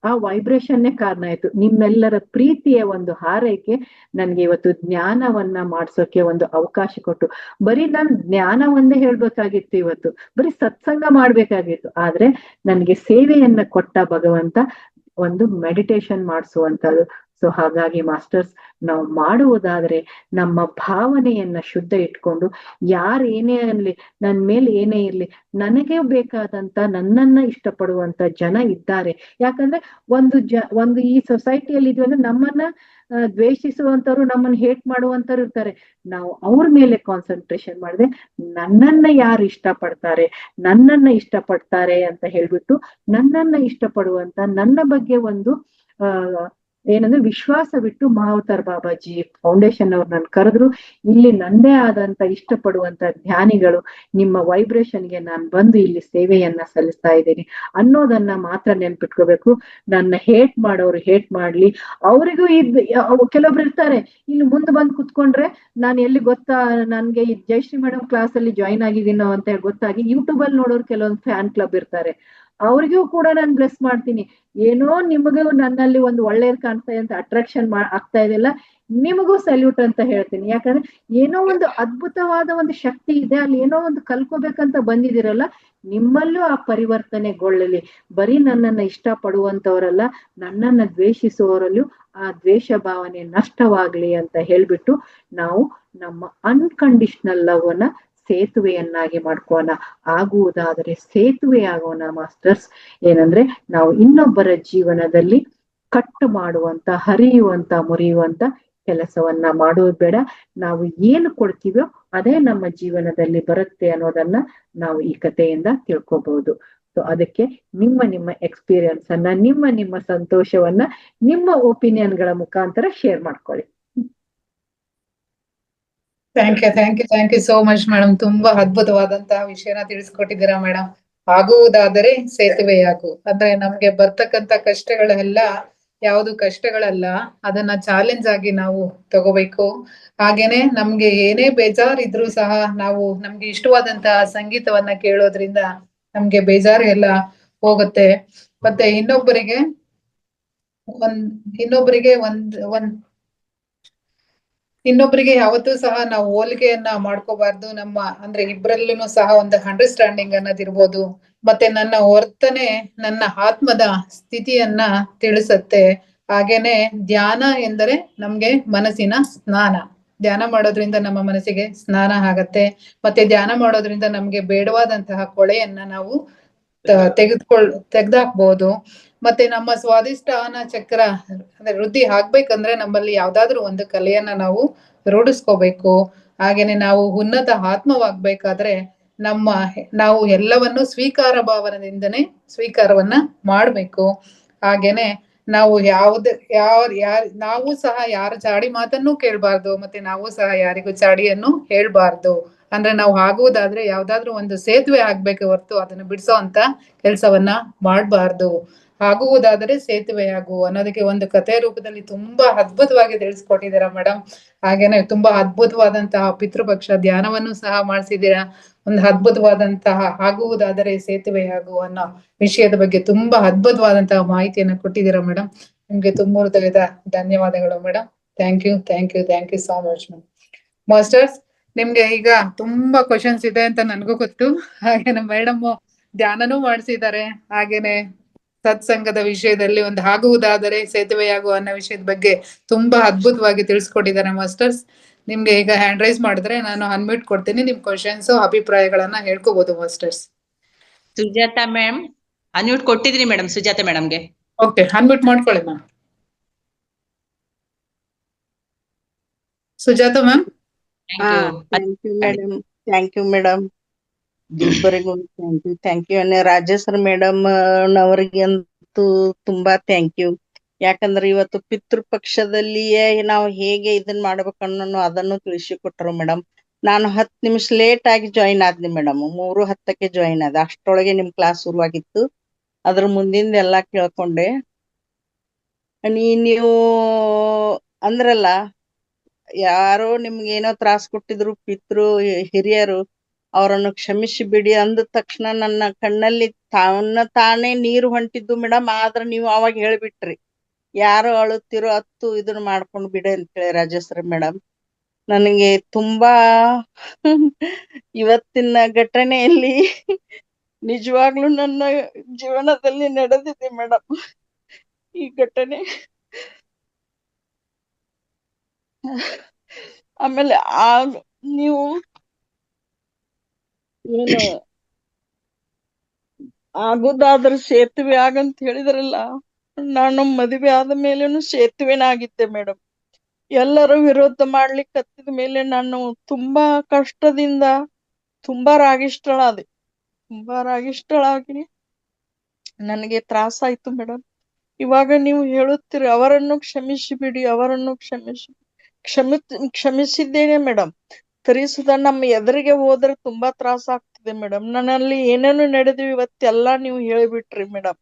ಆ ವೈಬ್ರೇಷನ್ನೇ ಕಾರಣ ಆಯ್ತು. ನಿಮ್ಮೆಲ್ಲರ ಪ್ರೀತಿಯ ಒಂದು ಹಾರೈಕೆ ನನ್ಗೆ ಇವತ್ತು ಜ್ಞಾನವನ್ನ ಮಾಡ್ಸೋಕೆ ಒಂದು ಅವಕಾಶ ಕೊಟ್ಟು. ಬರೀ ನಾನು ಜ್ಞಾನ ಒಂದೇ ಹೇಳ್ಬೇಕಾಗಿತ್ತು, ಇವತ್ತು ಬರೀ ಸತ್ಸಂಗ ಮಾಡ್ಬೇಕಾಗಿತ್ತು. ಆದ್ರೆ ನನ್ಗೆ ಸೇವೆಯನ್ನ ಕೊಟ್ಟ ಭಗವಂತ ಒಂದು ಮೆಡಿಟೇಷನ್ ಮಾಡಿಸುವಂತದ್ದು. ಸೊ ಹಾಗಾಗಿ ಮಾಸ್ಟರ್ಸ್, ನಾವು ಮಾಡುವುದಾದ್ರೆ ನಮ್ಮ ಭಾವನೆಯನ್ನ ಶುದ್ಧ ಇಟ್ಕೊಂಡು, ಯಾರು ಏನೇ ಅನ್ಲಿ, ನನ್ ಮೇಲೆ ಏನೇ ಇರ್ಲಿ, ನನಗೆ ಬೇಕಾದಂತ ನನ್ನನ್ನ ಇಷ್ಟಪಡುವಂತ ಜನ ಇದ್ದಾರೆ. ಯಾಕಂದ್ರೆ ಒಂದು ಈ ಸೊಸೈಟಿಯಲ್ಲಿ ಇದೀವಿ ಅಂದ್ರೆ ನಮ್ಮನ್ನ ದ್ವೇಷಿಸುವಂತವ್ರು, ನಮ್ಮನ್ನ ಹೇಟ್ ಮಾಡುವಂತವ್ರು ಇರ್ತಾರೆ. ನಾವು ಅವ್ರ ಮೇಲೆ ಕಾನ್ಸಂಟ್ರೇಷನ್ ಮಾಡಿದ್ರೆ ನನ್ನನ್ನ ಯಾರು ನನ್ನನ್ನ ಇಷ್ಟಪಡ್ತಾರೆ ಅಂತ ಹೇಳ್ಬಿಟ್ಟು ನನ್ನನ್ನ ಇಷ್ಟಪಡುವಂತ, ನನ್ನ ಬಗ್ಗೆ ಒಂದು ಏನಂದ್ರೆ ವಿಶ್ವಾಸವಿಟ್ಟು ಮಹಾವತಾರ್ ಬಾಬಾಜಿ ಫೌಂಡೇಶನ್ ಅವ್ರು ನನ್ ಕರೆದ್ರು. ಇಲ್ಲಿ ನಂದೇ ಆದಂತ ಇಷ್ಟಪಡುವಂತ ಧ್ಯಾನಿಗಳು ನಿಮ್ಮ ವೈಬ್ರೇಷನ್ಗೆ ನಾನು ಬಂದು ಇಲ್ಲಿ ಸೇವೆಯನ್ನ ಸಲ್ಲಿಸ್ತಾ ಇದ್ದೀನಿ ಅನ್ನೋದನ್ನ ಮಾತ್ರ ನೆನ್ಪಿಟ್ಕೋಬೇಕು. ನನ್ನ ಹೇಟ್ ಮಾಡೋರು ಹೇಟ್ ಮಾಡ್ಲಿ, ಅವರಿಗೂ ಕೆಲವೊಬ್ರು ಇರ್ತಾರೆ ಇಲ್ಲಿ ಮುಂದೆ ಬಂದು ಕುತ್ಕೊಂಡ್ರೆ ನಾನು ಎಲ್ಲಿ ಗೊತ್ತಾ, ನನ್ಗೆ ಈ ಜಯಶ್ರೀ ಮೇಡಮ್ ಕ್ಲಾಸ್ ಅಲ್ಲಿ ಜಾಯಿನ್ ಆಗಿದ್ದೀನೋ ಅಂತ ಹೇಳಿ ಗೊತ್ತಾಗಿ ಯೂಟ್ಯೂಬ್ ಅಲ್ಲಿ ನೋಡೋರು ಕೆಲವೊಂದು ಫ್ಯಾನ್ ಕ್ಲಬ್ ಇರ್ತಾರೆ. ಅವ್ರಿಗೂ ಕೂಡ ನಾನು ಬ್ಲೆಸ್ ಮಾಡ್ತೀನಿ. ಏನೋ ನಿಮಗೂ ನನ್ನಲ್ಲಿ ಒಂದು ಒಳ್ಳೇದ್ ಕಾಣ್ತಾ ಅಂತ ಅಟ್ರಾಕ್ಷನ್ ಆಗ್ತಾ ಇದೆಯಲ್ಲ, ನಿಮಗೂ ಸಲ್ಯೂಟ್ ಅಂತ ಹೇಳ್ತೀನಿ. ಯಾಕಂದ್ರೆ ಏನೋ ಒಂದು ಅದ್ಭುತವಾದ ಒಂದು ಶಕ್ತಿ ಇದೆ, ಅಲ್ಲಿ ಏನೋ ಒಂದು ಕಲ್ಕೋಬೇಕಂತ ಬಂದಿದಿರಲ್ಲ, ನಿಮ್ಮಲ್ಲೂ ಆ ಪರಿವರ್ತನೆಗೊಳ್ಳಲಿ. ಬರೀ ನನ್ನನ್ನ ಇಷ್ಟ ಪಡುವಂತವರಲ್ಲ, ನನ್ನನ್ನ ದ್ವೇಷಿಸುವವರಲ್ಲೂ ಆ ದ್ವೇಷ ಭಾವನೆ ನಷ್ಟವಾಗ್ಲಿ ಅಂತ ಹೇಳ್ಬಿಟ್ಟು ನಾವು ನಮ್ಮ ಅನ್ಕಂಡೀಷನಲ್ ಲವ್ ಅನ್ನ ಸೇತುವೆಯನ್ನಾಗಿ ಮಾಡ್ಕೋಣ. ಆಗುವುದಾದರೆ ಸೇತುವೆ ಆಗೋಣ ಮಾಸ್ಟರ್ಸ್. ಏನಂದ್ರೆ ನಾವು ಇನ್ನೊಬ್ಬರ ಜೀವನದಲ್ಲಿ ಕಟ್ಟು ಮಾಡುವಂತ, ಹರಿಯುವಂತ, ಮುರಿಯುವಂತ ಕೆಲಸವನ್ನ ಮಾಡೋದು ಬೇಡ. ನಾವು ಏನು ಕೊಡ್ತೀವೋ ಅದೇ ನಮ್ಮ ಜೀವನದಲ್ಲಿ ಬರುತ್ತೆ ಅನ್ನೋದನ್ನ ನಾವು ಈ ಕಥೆಯಿಂದ ತಿಳ್ಕೊಬಹುದು. ಸೊ ಅದಕ್ಕೆ ನಿಮ್ಮ ಎಕ್ಸ್ಪೀರಿಯನ್ಸ್ ಅನ್ನ, ನಿಮ್ಮ ಸಂತೋಷವನ್ನ ನಿಮ್ಮ ಒಪಿನಿಯನ್ಗಳ ಮುಖಾಂತರ ಶೇರ್ ಮಾಡ್ಕೊಳ್ಳಿ. Thank you so much madam. ತುಂಬಾ ಅದ್ಭುತವಾದಂತಹ ವಿಷಯನ ತಿಳಿಸ್ಕೊಟ್ಟಿದ್ದೀರಾ ಮೇಡಮ್. ಆಗುವುದಾದರೆ ಸೇತುವೆಯಾಗು ಅಂದ್ರೆ ನಮ್ಗೆ ಬರ್ತಕ್ಕಂತ ಕಷ್ಟಗಳೆಲ್ಲ ಯಾವುದು ಕಷ್ಟಗಳಲ್ಲ, ಅದನ್ನ ಚಾಲೆಂಜ್ ಆಗಿ ನಾವು ತಗೋಬೇಕು. ಹಾಗೇನೆ ನಮ್ಗೆ ಏನೇ ಬೇಜಾರಿದ್ರು ಸಹ ನಾವು ನಮ್ಗೆ ಇಷ್ಟವಾದಂತಹ ಸಂಗೀತವನ್ನ ಕೇಳೋದ್ರಿಂದ ನಮ್ಗೆ ಬೇಜಾರು ಎಲ್ಲ ಹೋಗುತ್ತೆ. ಮತ್ತೆ ಇನ್ನೊಬ್ಬರಿಗೆ ಯಾವತ್ತೂ ಸಹ ನಾವು ಹೋಲಿಕೆಯನ್ನ ಮಾಡ್ಕೋಬಾರ್ದು. ನಮ್ಮ ಅಂದ್ರೆ ಇಬ್ರಲ್ಲೂ ಸಹ ಒಂದು ಅಂಡರ್ಸ್ಟ್ಯಾಂಡಿಂಗ್ ಅನ್ನೋದಿರ್ಬೋದು. ಮತ್ತೆ ನನ್ನ ವರ್ತನೆ ನನ್ನ ಆತ್ಮದ ಸ್ಥಿತಿಯನ್ನ ತಿಳಿಸತ್ತೆ. ಹಾಗೇನೆ ಧ್ಯಾನ ಎಂದರೆ ನಮ್ಗೆ ಮನಸ್ಸಿನ ಸ್ನಾನ. ಧ್ಯಾನ ಮಾಡೋದ್ರಿಂದ ನಮ್ಮ ಮನಸ್ಸಿಗೆ ಸ್ನಾನ ಆಗತ್ತೆ. ಮತ್ತೆ ಧ್ಯಾನ ಮಾಡೋದ್ರಿಂದ ನಮ್ಗೆ ಬೇಡವಾದಂತಹ ಕೊಳೆಯನ್ನ ನಾವು ತೆಗ್ದಾಕ್ಬಹುದು. ಮತ್ತೆ ನಮ್ಮ ಸ್ವಾದಿಷ್ಟಾನ ಚಕ್ರ ಅಂದ್ರೆ ವೃದ್ಧಿ ಆಗ್ಬೇಕಂದ್ರೆ ನಮ್ಮಲ್ಲಿ ಯಾವ್ದಾದ್ರು ಒಂದು ಕಲೆಯನ್ನ ನಾವು ರೂಢಿಸ್ಕೋಬೇಕು. ಹಾಗೇನೆ ನಾವು ಉನ್ನತ ಆತ್ಮವಾಗ್ಬೇಕಾದ್ರೆ ನಾವು ಎಲ್ಲವನ್ನು ಸ್ವೀಕಾರ ಭಾವನದಿಂದನೇ ಸ್ವೀಕಾರವನ್ನ ಮಾಡ್ಬೇಕು. ಹಾಗೇನೆ ನಾವು ನಾವು ಸಹ ಯಾರ ಚಾಡಿ ಮಾತನ್ನು ಕೇಳಬಾರ್ದು, ಮತ್ತೆ ನಾವು ಸಹ ಯಾರಿಗೂ ಚಾಡಿಯನ್ನು ಹೇಳ್ಬಾರ್ದು. ಅಂದ್ರೆ ನಾವು ಆಗುವುದಾದ್ರೆ ಯಾವ್ದಾದ್ರು ಒಂದು ಸೇತುವೆ ಆಗ್ಬೇಕೆ ಹೊರ್ತು ಅದನ್ನ ಬಿಡಿಸೋ ಅಂತ ಕೆಲ್ಸವನ್ನ ಮಾಡ್ಬಾರ್ದು. ಆಗುವುದಾದರೆ ಸೇತುವೆಯಾಗು ಅನ್ನೋದಕ್ಕೆ ಒಂದು ಕಥೆ ರೂಪದಲ್ಲಿ ತುಂಬಾ ಅದ್ಭುತವಾಗಿ ತಿಳಿಸ್ಕೊಟ್ಟಿದ್ದೀರಾ ಮೇಡಮ್. ಹಾಗೇನೆ ತುಂಬಾ ಅದ್ಭುತವಾದಂತಹ ಪಿತೃಪಕ್ಷ ಧ್ಯಾನವನ್ನು ಸಹ ಮಾಡಿಸಿದ್ದೀರಾ. ಒಂದು ಅದ್ಭುತವಾದಂತಹ ಆಗುವುದಾದರೆ ಸೇತುವೆಯಾಗು ಅನ್ನೋ ವಿಷಯದ ಬಗ್ಗೆ ತುಂಬಾ ಅದ್ಭುತವಾದಂತಹ ಮಾಹಿತಿಯನ್ನು ಕೊಟ್ಟಿದ್ದೀರಾ ಮೇಡಮ್. ನಿಮ್ಗೆ ತುಂಬ ಹೃದಯದ ಧನ್ಯವಾದಗಳು madam. Thank you, thank you, thank you so much madam. Masters, ನಿಮ್ಗೆ ಈಗ ತುಂಬಾ ಕ್ವಶನ್ಸ್ ಇದೆ ಅಂತ ನನ್ಗೂ ಗೊತ್ತು. ಹಾಗೇನೆ ಮೇಡಮ್ ಧ್ಯಾನನೂ ಮಾಡಿಸಿದ್ದಾರೆ. ಹಾಗೇನೆ ಸತ್ಸಂಗದ ವಿಷಯದಲ್ಲಿ ಒಂದು ಆಗುವುದಾದರೆ ಸೇತುವೆಯಾಗು ಅನ್ನೋ ವಿಷಯದ ಬಗ್ಗೆ ತುಂಬಾ ಅದ್ಭುತವಾಗಿ ತಿಳಿಸ್ಕೊಟ್ಟಿದ್ದಾರೆ ಮಾಸ್ಟರ್ಸ್. ನಿಮ್ಗೆ ಈಗ ಹ್ಯಾಂಡ್ ರೈಸ್ ಮಾಡಿದ್ರೆ ನಾನು ಅನ್ಮ್ಯೂಟ್ ಕೊಡ್ತೀನಿ. ನಿಮ್ ಕ್ವಶನ್ಸ್ ಅಭಿಪ್ರಾಯಗಳನ್ನ ಹೇಳ್ಕೋಬಹುದು ಮಾಸ್ಟರ್ಸ್. ಸುಜಾತಾ ಮ್ಯಾಮ್ ಅನ್ಮ್ಯೂಟ್ ಕೊಟ್ಟಿದ್ರಿ ಮೇಡಮ್, ಸುಜಾತಾ ಮೇಡಮ್ಗೆ. ಓಕೆ, ಅನ್ಮ್ಯೂಟ್ ಮಾಡ್ಕೊಳ್ಳಿ ma'am. Sujatha ma'am. Thank you. Thank you madam. ಇಬ್ಬರಿಗೂ ಥ್ಯಾಂಕ್ ಯು. ರಾಜೇಶ್ವರ ಮೇಡಮ್ ನವರಿಗಂತೂ ತುಂಬಾ ಥ್ಯಾಂಕ್ ಯು. ಯಾಕಂದ್ರೆ ಇವತ್ತು ಪಿತೃಪಕ್ಷದಲ್ಲಿಯೇ ನಾವು ಹೇಗೆ ಇದನ್ನ ಮಾಡ್ಬೇಕನ್ನೋ ಅದನ್ನು ತಿಳಿಸಿಕೊಟ್ರು ಮೇಡಮ್. ನಾನು 10 ನಿಮಿಷ ಲೇಟ್ ಆಗಿ ಜಾಯಿನ್ ಆದ್ನಿ ಮೇಡಮ್. 3:10ಕ್ಕೆ ಜಾಯಿನ್ ಆದ. ಅಷ್ಟರೊಳಗೆ ನಿಮ್ ಕ್ಲಾಸ್ ಶುರುವಾಗಿತ್ತು. ಅದ್ರ ಮುಂದಿಂದ ಎಲ್ಲಾ ಕೇಳ್ಕೊಂಡೆ. ನೀವು ಅಂದ್ರಲ್ಲ, ಯಾರೋ ನಿಮ್ಗೆ ಏನೋ ತ್ರಾಸ್ ಕೊಟ್ಟಿದ್ರು ಪಿತೃ ಹಿರಿಯರು, ಅವರನ್ನು ಕ್ಷಮಿಸಿ ಬಿಡಿ ಅಂದ ತಕ್ಷಣ ನನ್ನ ಕಣ್ಣಲ್ಲಿ ತಾನೇ ನೀರು ಹೊಂಟಿದ್ದು ಮೇಡಮ್. ಆದ್ರೆ ನೀವು ಅವಾಗ ಹೇಳ್ಬಿಟ್ರಿ, ಯಾರು ಅಳುತ್ತಿರೋ ಅತ್ತು ಇದನ್ನ ಮಾಡ್ಕೊಂಡು ಬಿಡಿ ಅಂತೇಳಿ ರಾಜೇಶ್ವರಿ ಮೇಡಮ್. ನನಗೆ ತುಂಬಾ ಇವತ್ತಿನ ಘಟನೆಯಲ್ಲಿ ನಿಜವಾಗ್ಲೂ ನನ್ನ ಜೀವನದಲ್ಲಿ ನಡೆದಿದೆ ಮೇಡಮ್ ಈ ಘಟನೆ. ಆಮೇಲೆ ನೀವು ಏನು ಆಗುದಾದ್ರೆ ಸೇತುವೆ ಆಗಂತ ಹೇಳಿದ್ರಲ್ಲ, ನಾನು ಮದುವೆ ಆದ ಮೇಲೇನು ಸೇತುವೆನಾಗಿದ್ದೆ ಮೇಡಮ್. ಎಲ್ಲರೂ ವಿರೋಧ ಮಾಡ್ಲಿಕ್ಕೆ ಹತ್ತಿದ ಮೇಲೆ ನಾನು ತುಂಬಾ ಕಷ್ಟದಿಂದ ತುಂಬಾ ರಾಗಿಷ್ಠಳಾದೆ. ತುಂಬಾ ರಾಗಿಷ್ಠಳಾಗಿ ನನಗೆ ತ್ರಾಸಾಯ್ತು ಮೇಡಮ್. ಇವಾಗ ನೀವು ಹೇಳುತ್ತೀರಿ ಅವರನ್ನು ಕ್ಷಮಿಸಿ ಬಿಡಿ, ಅವರನ್ನು ಕ್ಷಮಿಸಿದ್ದೇನೆ ಮೇಡಮ್. ತರಿಸುದ ನಮ್ಮ ಎದುರಿಗೆ ಹೋದ್ರೆ ತುಂಬಾ ತ್ರಾಸ ಆಗ್ತಿದೆ ಮೇಡಮ್. ನನ್ನಲ್ಲಿ ಏನೇನು ನಡೆದಿವಿ ಇವತ್ತೆಲ್ಲಾ ನೀವು ಹೇಳಿಬಿಟ್ರಿ madam.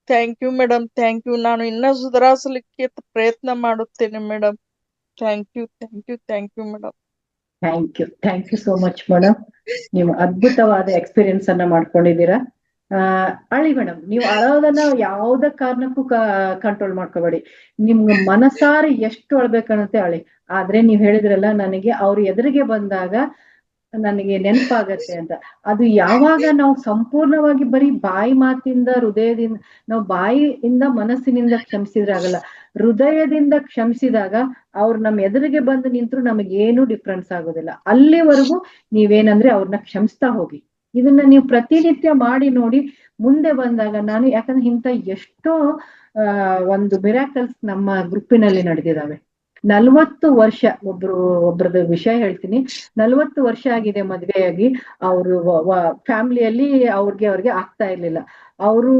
Thank you madam, thank you. ನಾನು ಇನ್ನೂ ಸುಧಾರಿಸಲಿಕ್ಕೆ ಪ್ರಯತ್ನ ಮಾಡುತ್ತೇನೆ madam. Thank you, thank you, thank you madam. Thank you so much madam. ನೀವು ಅದ್ಭುತವಾದ ಎಕ್ಸ್ಪೀರಿಯನ್ಸ್ ಅನ್ನ ಮಾಡ್ಕೊಂಡಿದ್ದೀರಾ. ಅಳಿ ಮೇಡಮ್, ನೀವು ಅಳೋದನ್ನ ಯಾವ್ದ ಕಾರಣಕ್ಕೂ ಕಂಟ್ರೋಲ್ ಮಾಡ್ಕೋಬೇಡಿ. ನಿಮ್ಗೆ ಮನಸಾರಿ ಎಷ್ಟು ಅಳ್ಬೇಕನ್ನತ್ತೆ ಅಳಿ. ಆದ್ರೆ ನೀವ್ ಹೇಳಿದ್ರಲ್ಲ, ನನಗೆ ಅವ್ರ ಎದುರಿಗೆ ಬಂದಾಗ ನನಗೆ ನೆನಪಾಗತ್ತೆ ಅಂತ. ಅದು ಯಾವಾಗ ನಾವು ಸಂಪೂರ್ಣವಾಗಿ ಬರೀ ಬಾಯಿ ಮಾತಿಂದ ಹೃದಯದಿಂದ, ನಾವು ಬಾಯಿಯಿಂದ ಮನಸ್ಸಿನಿಂದ ಕ್ಷಮಿಸಿದ್ರೆ ಆಗಲ್ಲ. ಹೃದಯದಿಂದ ಕ್ಷಮಿಸಿದಾಗ ಅವ್ರು ನಮ್ಮ ಎದುರಿಗೆ ಬಂದು ನಿಂತ್ರು ನಮಗೇನು ಡಿಫ್ರೆನ್ಸ್ ಆಗೋದಿಲ್ಲ. ಅಲ್ಲಿವರೆಗೂ ನೀವೇನಂದ್ರೆ ಅವ್ರನ್ನ ಕ್ಷಮಿಸ್ತಾ ಹೋಗಿ. ಇದನ್ನ ನೀವು ಪ್ರತಿನಿತ್ಯ ಮಾಡಿ ನೋಡಿ. ಮುಂದೆ ಬಂದಾಗ ನಾನು, ಯಾಕಂದ್ರೆ ಇಂಥ ಎಷ್ಟೋ ಒಂದು ಮಿರಾಕಲ್ಸ್ ನಮ್ಮ ಗ್ರೂಪಿನಲ್ಲಿ ನಡೆದಿದ್ದಾವೆ. 40 ವರ್ಷ ಒಬ್ರದ್ದು ವಿಷಯ ಹೇಳ್ತೀನಿ. 40 ವರ್ಷ ಆಗಿದೆ ಮದ್ವೆಯಾಗಿ. ಅವರು ಫ್ಯಾಮಿಲಿಯಲ್ಲಿ ಅವ್ರಿಗೆ ಆಗ್ತಾ ಇರ್ಲಿಲ್ಲ. ಅವರು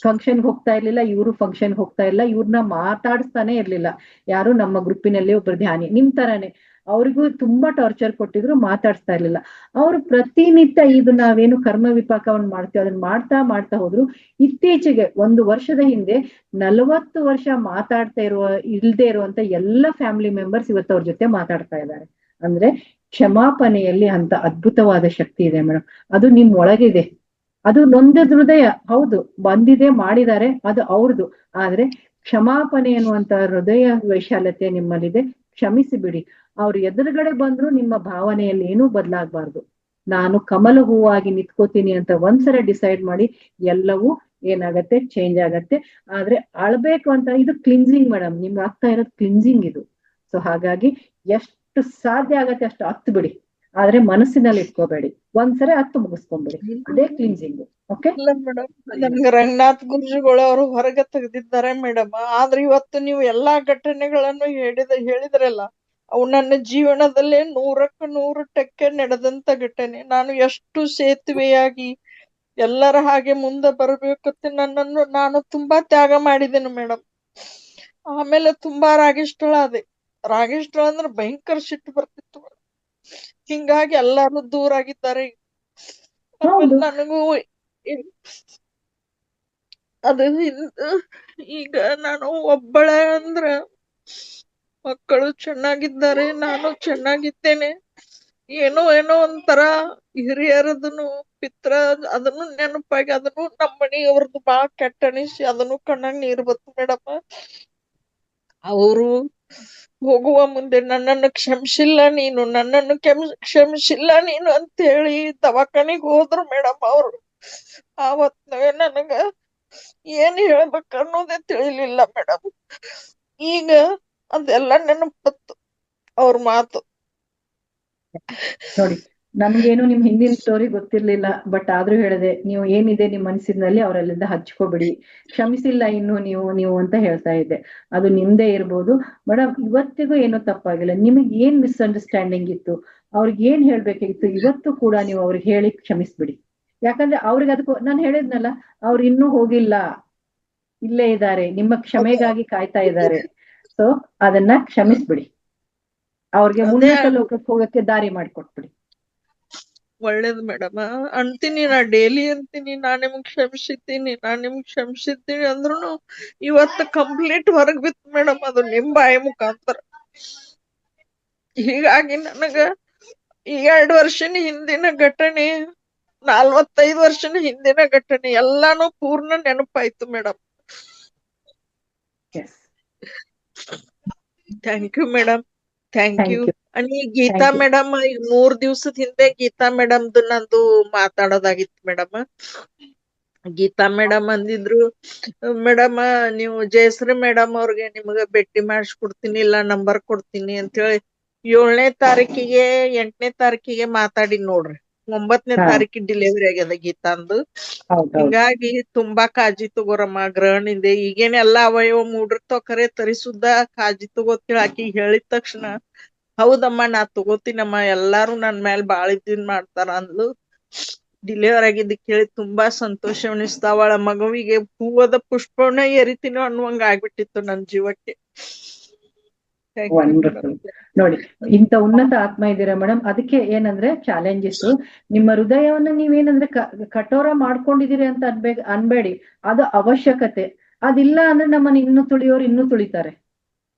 ಫಂಕ್ಷನ್ಗೆ ಹೋಗ್ತಾ ಇರ್ಲಿಲ್ಲ, ಇವರು ಫಂಕ್ಷನ್ಗೆ ಹೋಗ್ತಾ ಇಲ್ಲ. ಇವ್ರನ್ನ ಮಾತಾಡಿಸ್ತಾನೆ ಇರ್ಲಿಲ್ಲ ಯಾರು. ನಮ್ಮ ಗ್ರೂಪಿನಲ್ಲಿ ಒಬ್ರು ಧ್ಯಾನಿ ನಿಮ್ ತರಾನೇ, ಅವ್ರಿಗೂ ತುಂಬಾ ಟಾರ್ಚರ್ ಕೊಟ್ಟಿದ್ರು, ಮಾತಾಡ್ಸ್ತಾ ಇರ್ಲಿಲ್ಲ. ಅವ್ರು ಪ್ರತಿನಿತ್ಯ ಇದು ನಾವೇನು ಕರ್ಮ ವಿಪಾಕವನ್ನು ಮಾಡ್ತೀವಿ ಅದನ್ನ ಮಾಡ್ತಾ ಹೋದ್ರು. ಇತ್ತೀಚೆಗೆ 1 ವರ್ಷದ ಹಿಂದೆ 40 ವರ್ಷ ಇಲ್ದೇ ಇರುವಂತ ಎಲ್ಲ ಫ್ಯಾಮಿಲಿ ಮೆಂಬರ್ಸ್ ಇವತ್ತು ಅವ್ರ ಜೊತೆ ಮಾತಾಡ್ತಾ ಇದ್ದಾರೆ. ಅಂದ್ರೆ ಕ್ಷಮಾಪಣೆಯಲ್ಲಿ ಅಂತ ಅದ್ಭುತವಾದ ಶಕ್ತಿ ಇದೆ ಮೇಡಮ್. ಅದು ನಿಮ್ ಒಳಗಿದೆ. ಅದು ನೊಂದದ ಹೃದಯ ಹೌದು, ಬಂದಿದೆ, ಮಾಡಿದ್ದಾರೆ, ಅದು ಅವ್ರದ್ದು. ಆದ್ರೆ ಕ್ಷಮಾಪಣೆ ಅನ್ನುವಂತ ಹೃದಯ ವೈಶಾಲ್ಯತೆ ನಿಮ್ಮಲ್ಲಿದೆ. ಕ್ಷಮಿಸಿ ಬಿಡಿ. ಅವ್ರು ಎದುರುಗಡೆ ಬಂದ್ರು ನಿಮ್ಮ ಭಾವನೆಯಲ್ಲಿ ಏನೂ ಬದಲಾಗಬಾರ್ದು. ನಾನು ಕಮಲ ಹೂವಾಗಿ ನಿಂತ್ಕೋತೀನಿ ಅಂತ ಒಂದ್ಸಲ ಡಿಸೈಡ್ ಮಾಡಿ, ಎಲ್ಲವೂ ಏನಾಗತ್ತೆ, ಚೇಂಜ್ ಆಗತ್ತೆ. ಆದ್ರೆ ಅಳ್ಬೇಕು ಅಂತ, ಇದು ಕ್ಲಿನ್ಸಿಂಗ್ ಮೇಡಮ್. ನಿಮ್ಗೆ ಆಗ್ತಾ ಇರೋದು ಕ್ಲಿನ್ಸಿಂಗ್ ಇದು. ಸೊ ಹಾಗಾಗಿ ಎಷ್ಟು ಸಾಧ್ಯ ಆಗತ್ತೆ ಅಷ್ಟು ಹತ್ತು ಬಿಡಿ. ಆದ್ರೆ ಮನಸ್ಸಿನಲ್ಲಿ ಇಟ್ಕೋಬೇಡಿ. ಒಂದ್ಸರಿ ಹತ್ತು ಮುಗಿಸ್ಕೊಂಡ್ಬಿಡಿ. ಅದೇ ಕ್ಲಿನ್ಸಿಂಗ್. ಓಕೆ ಮೇಡಮ್, ನಮ್ಗೆ ರಂಗನಾಥ್ ಗುರುಜಿಗಳು ಅವರು ಹೊರಗೆ ತೆಗೆದಿದ್ದಾರೆ ಮೇಡಮ್. ಆದ್ರೆ ಇವತ್ತು ನೀವು ಎಲ್ಲಾ ಘಟನೆಗಳನ್ನು ಹೇಳಿದ್ರಲ್ಲ, ಅವು ನನ್ನ ಜೀವನದಲ್ಲೇ 100ಕ್ಕೆ 100% ನಡೆದಂತ ಘಟನೆ. ನಾನು ಎಷ್ಟು ಸೇತುವೆಯಾಗಿ ಎಲ್ಲರ ಹಾಗೆ ಮುಂದೆ ಬರ್ಬೇಕಂತ ನನ್ನನ್ನು ನಾನು ತುಂಬಾ ತ್ಯಾಗ ಮಾಡಿದ್ದೇನೆ ಮೇಡಮ್. ಆಮೇಲೆ ತುಂಬಾ ರಾಗಿಷ್ಠಳಾದೆ. ರಾಗಿಷ್ಠಳ ಅಂದ್ರೆ ಭಯಂಕರ ಸಿಟ್ಟು ಬರ್ತಿತ್ತು madam. ಹಿಂಗಾಗಿ ಎಲ್ಲಾರು ದೂರ ಆಗಿದ್ದಾರೆ. ಆಮೇಲೆ ಹೌದು. ನನಗೂ ಇ- ಅದು ಈಗ ನಾನು ಒಬ್ಬಳೆ ಅಂದ್ರ ಮಕ್ಕಳು ಚೆನ್ನಾಗಿದ್ದಾರೆ, ನಾನು ಚೆನ್ನಾಗಿದ್ದೇನೆ. ಏನೋ ಒಂಥರ ಹಿರಿಯರದನ್ನು ಪಿತ್ರ ಅದನ್ನು ನೆನಪಾಗಿ ಅದನ್ನು ನಮ್ಮ ಮನೆಯವ್ರದ್ದು ಬಾಳ ಕೆಟ್ಟ ಅನಿಸಿ ಅದನ್ನು ಕಣ್ಣಾಗ ನೀರು ಬತ್ತು ಮೇಡಮ್. ಅವರು ಹೋಗುವ ಮುಂದೆ ನನ್ನನ್ನು ಕ್ಷಮಿಸಿಲ್ಲ ನೀನು, ನನ್ನನ್ನು ಕ್ಷಮಿಸಿಲ್ಲ ನೀನು ಅಂತ ಹೇಳಿ ದವಾಖಾನಿಗ್ ಹೋದ್ರು ಮೇಡಮ್ ಅವ್ರು. ಆವತ್ ನನಗ ಏನ್ ಹೇಳ್ಬೇಕು ಅನ್ನೋದೇ ತಿಳಿಲಿಲ್ಲ ಮೇಡಮ್. ಈಗ ಅದೆಲ್ಲ ನೆನಪತ್ತು ಅವ್ರ ಮಾತು. ನೋಡಿ, ನಮ್ಗೇನು ನಿಮ್ ಹಿಂದಿನ ಸ್ಟೋರಿ ಗೊತ್ತಿರ್ಲಿಲ್ಲ, ಬಟ್ ಆದ್ರೂ ಹೇಳಿದೆ, ನೀವು ಏನಿದೆ ನಿಮ್ ಮನಸ್ಸಿನಲ್ಲಿ ಅವರಲ್ಲಿಂದ ಹಚ್ಕೋಬಿಡಿ, ಕ್ಷಮಿಸಿಲ್ಲ ಇನ್ನು ನೀವು ಅಂತ ಹೇಳ್ತಾ ಇದ್ದೆ. ಅದು ನಿಮ್ದೇ ಇರ್ಬೋದು ಮೇಡಮ್. ಇವತ್ತಿಗೂ ಏನೂ ತಪ್ಪಾಗಿಲ್ಲ. ನಿಮಗೆ ಏನ್ ಮಿಸ್ಅಂಡರ್ಸ್ಟ್ಯಾಂಡಿಂಗ್ ಇತ್ತು, ಅವ್ರಿಗೆ ಏನ್ ಹೇಳ್ಬೇಕಾಗಿತ್ತು, ಇವತ್ತು ಕೂಡ ನೀವು ಅವ್ರಿಗೆ ಹೇಳಿ ಕ್ಷಮಿಸ್ಬಿಡಿ. ಯಾಕಂದ್ರೆ ಅವ್ರಿಗೆ ಅದಕ್ಕೂ ನಾನು ಹೇಳಿದ್ನಲ್ಲ, ಅವ್ರು ಇನ್ನೂ ಹೋಗಿಲ್ಲ, ಇಲ್ಲೇ ಇದ್ದಾರೆ, ನಿಮ್ಮ ಕ್ಷಮೆಗಾಗಿ ಕಾಯ್ತಾ ಇದ್ದಾರೆ. ಸೊ ಅದನ್ನ ಕ್ಷಮಿಸ್ಬಿಡಿ, ಅವ್ರಿಗೆ ಅದೇ ಉನ್ನತ ಲೋಕಕ್ಕೆ ಹೋಗಕ್ಕೆ ದಾರಿ ಮಾಡಿಕೊಟ್ಬಿಡಿ. ಒಳ್ಳೇದು ಮೇಡಮ್. ಅಂತೀನಿ, ನಾ ಡೈಲಿ ಅಂತೀನಿ ನಾನ್ ನಿಮ್ಗ್ ಕ್ಷಮಿಸಿದ್ದೀನಿ ಅಂದ್ರುನು ಇವತ್ತು ಕಂಪ್ಲೀಟ್ ಹೊರಗ್ ಬಿತ್ತು ಮೇಡಮ್, ಅದು ನಿಮ್ ಬಾಯಿ ಮುಖಾಂತರ. ಹೀಗಾಗಿ ನನಗ 2 ವರ್ಷದ ಹಿಂದಿನ ಘಟನೆ, 45 ವರ್ಷದ ಹಿಂದಿನ ಘಟನೆ ಎಲ್ಲಾನು ಪೂರ್ಣ ನೆನಪಾಯ್ತು madam. Yes, thank you madam, thank you. Thank you. ಈ ಗೀತಾ Thank you. ಮೇಡಮ್, 3 ದಿವಸದ ಹಿಂದೆ ಗೀತಾ ಮೇಡಮ್ದು ನಂದು ಮಾತಾಡೋದಾಗಿತ್ತು ಮೇಡಮ್. ಗೀತಾ ಮೇಡಮ್ ಅಂದಿದ್ರು, ಮೇಡಮ್ ನೀವು ಜಯಶ್ರೀ ಮೇಡಮ್ ಅವ್ರಿಗೆ ನಿಮ್ಗ ಭೇಟಿ ಮಾಡಿಸ್ಕೊಡ್ತೀನಿ, ಇಲ್ಲ ನಂಬರ್ ಕೊಡ್ತೀನಿ ಅಂತ ಹೇಳಿ 7ನೇ ತಾರೀಕಿಗೆ 8ನೇ ತಾರೀಕಿಗೆ ಮಾತಾಡಿ ನೋಡ್ರಿ. 9ನೇ ಹಾ. ತಾರೀಕಿಗೆ ಡೆಲಿವರಿ ಆಗ್ಯದ ಗೀತಾಂದು. ಹೌದೌದು. ಹಿಂಗಾಗಿ ತುಂಬಾ ಕಾಳಜಿ ತಗೋರಮ್ಮ, ಗ್ರಹಣಿಂದೆ ಈಗೇನೆಲ್ಲಾ ಅವಯವ ಮೂಡಿರ್ತಾವ, ಖರೆ ತರಿಸುದ್ದ ಕಾಳಜಿ ತಗೋತೀಳ. ಆಕಿ ಹೇಳಿದ ತಕ್ಷಣ ಹೌದಮ್ಮ ನಾ ತಗೋತೀನಮ್ಮ, ಎಲ್ಲಾರು ನನ್ ಮ್ಯಾಲ ಬಾಳ ಇದನ್ ಮಾಡ್ತಾರ ಅಂದ್ಲು. ಡಿಲಿವರ್ ಆಗಿದ್ದ ಕೇಳಿ ತುಂಬಾ ಸಂತೋಷ ಅನಿಸ್ತಾ. ಅವಳ ಮಗುವಿಗೆ ಹೂವದ ಪುಷ್ಪವನ್ನ ಎರಿತೀನೋ ಅನ್ನುವಂಗ ಆಗ್ಬಿಟ್ಟಿತ್ತು ನನ್ ಜೀವಕ್ಕೆ. Thank you wonderful. madam. ನೋಡಿ, ಇಂತ ಉನ್ನತ ಆತ್ಮ ಇದ್ದೀರಾ ಮೇಡಮ್. ಅದಕ್ಕೆ ಏನಂದ್ರೆ ಚಾಲೆಂಜಸ್, ನಿಮ್ಮ ಹೃದಯವನ್ನ ನೀವೇನಂದ್ರೆ ಕಠೋರ ಮಾಡ್ಕೊಂಡಿದೀರಿ ಅಂತ ಅನ್ಬೇಡಿ. ಅದು ಅವಶ್ಯಕತೆ. ಅದಿಲ್ಲ ಅಂದ್ರೆ ನಮ್ಮನ್ನ ಇನ್ನೂ ತುಳಿಯೋರು ಇನ್ನೂ ತುಳಿತಾರೆ.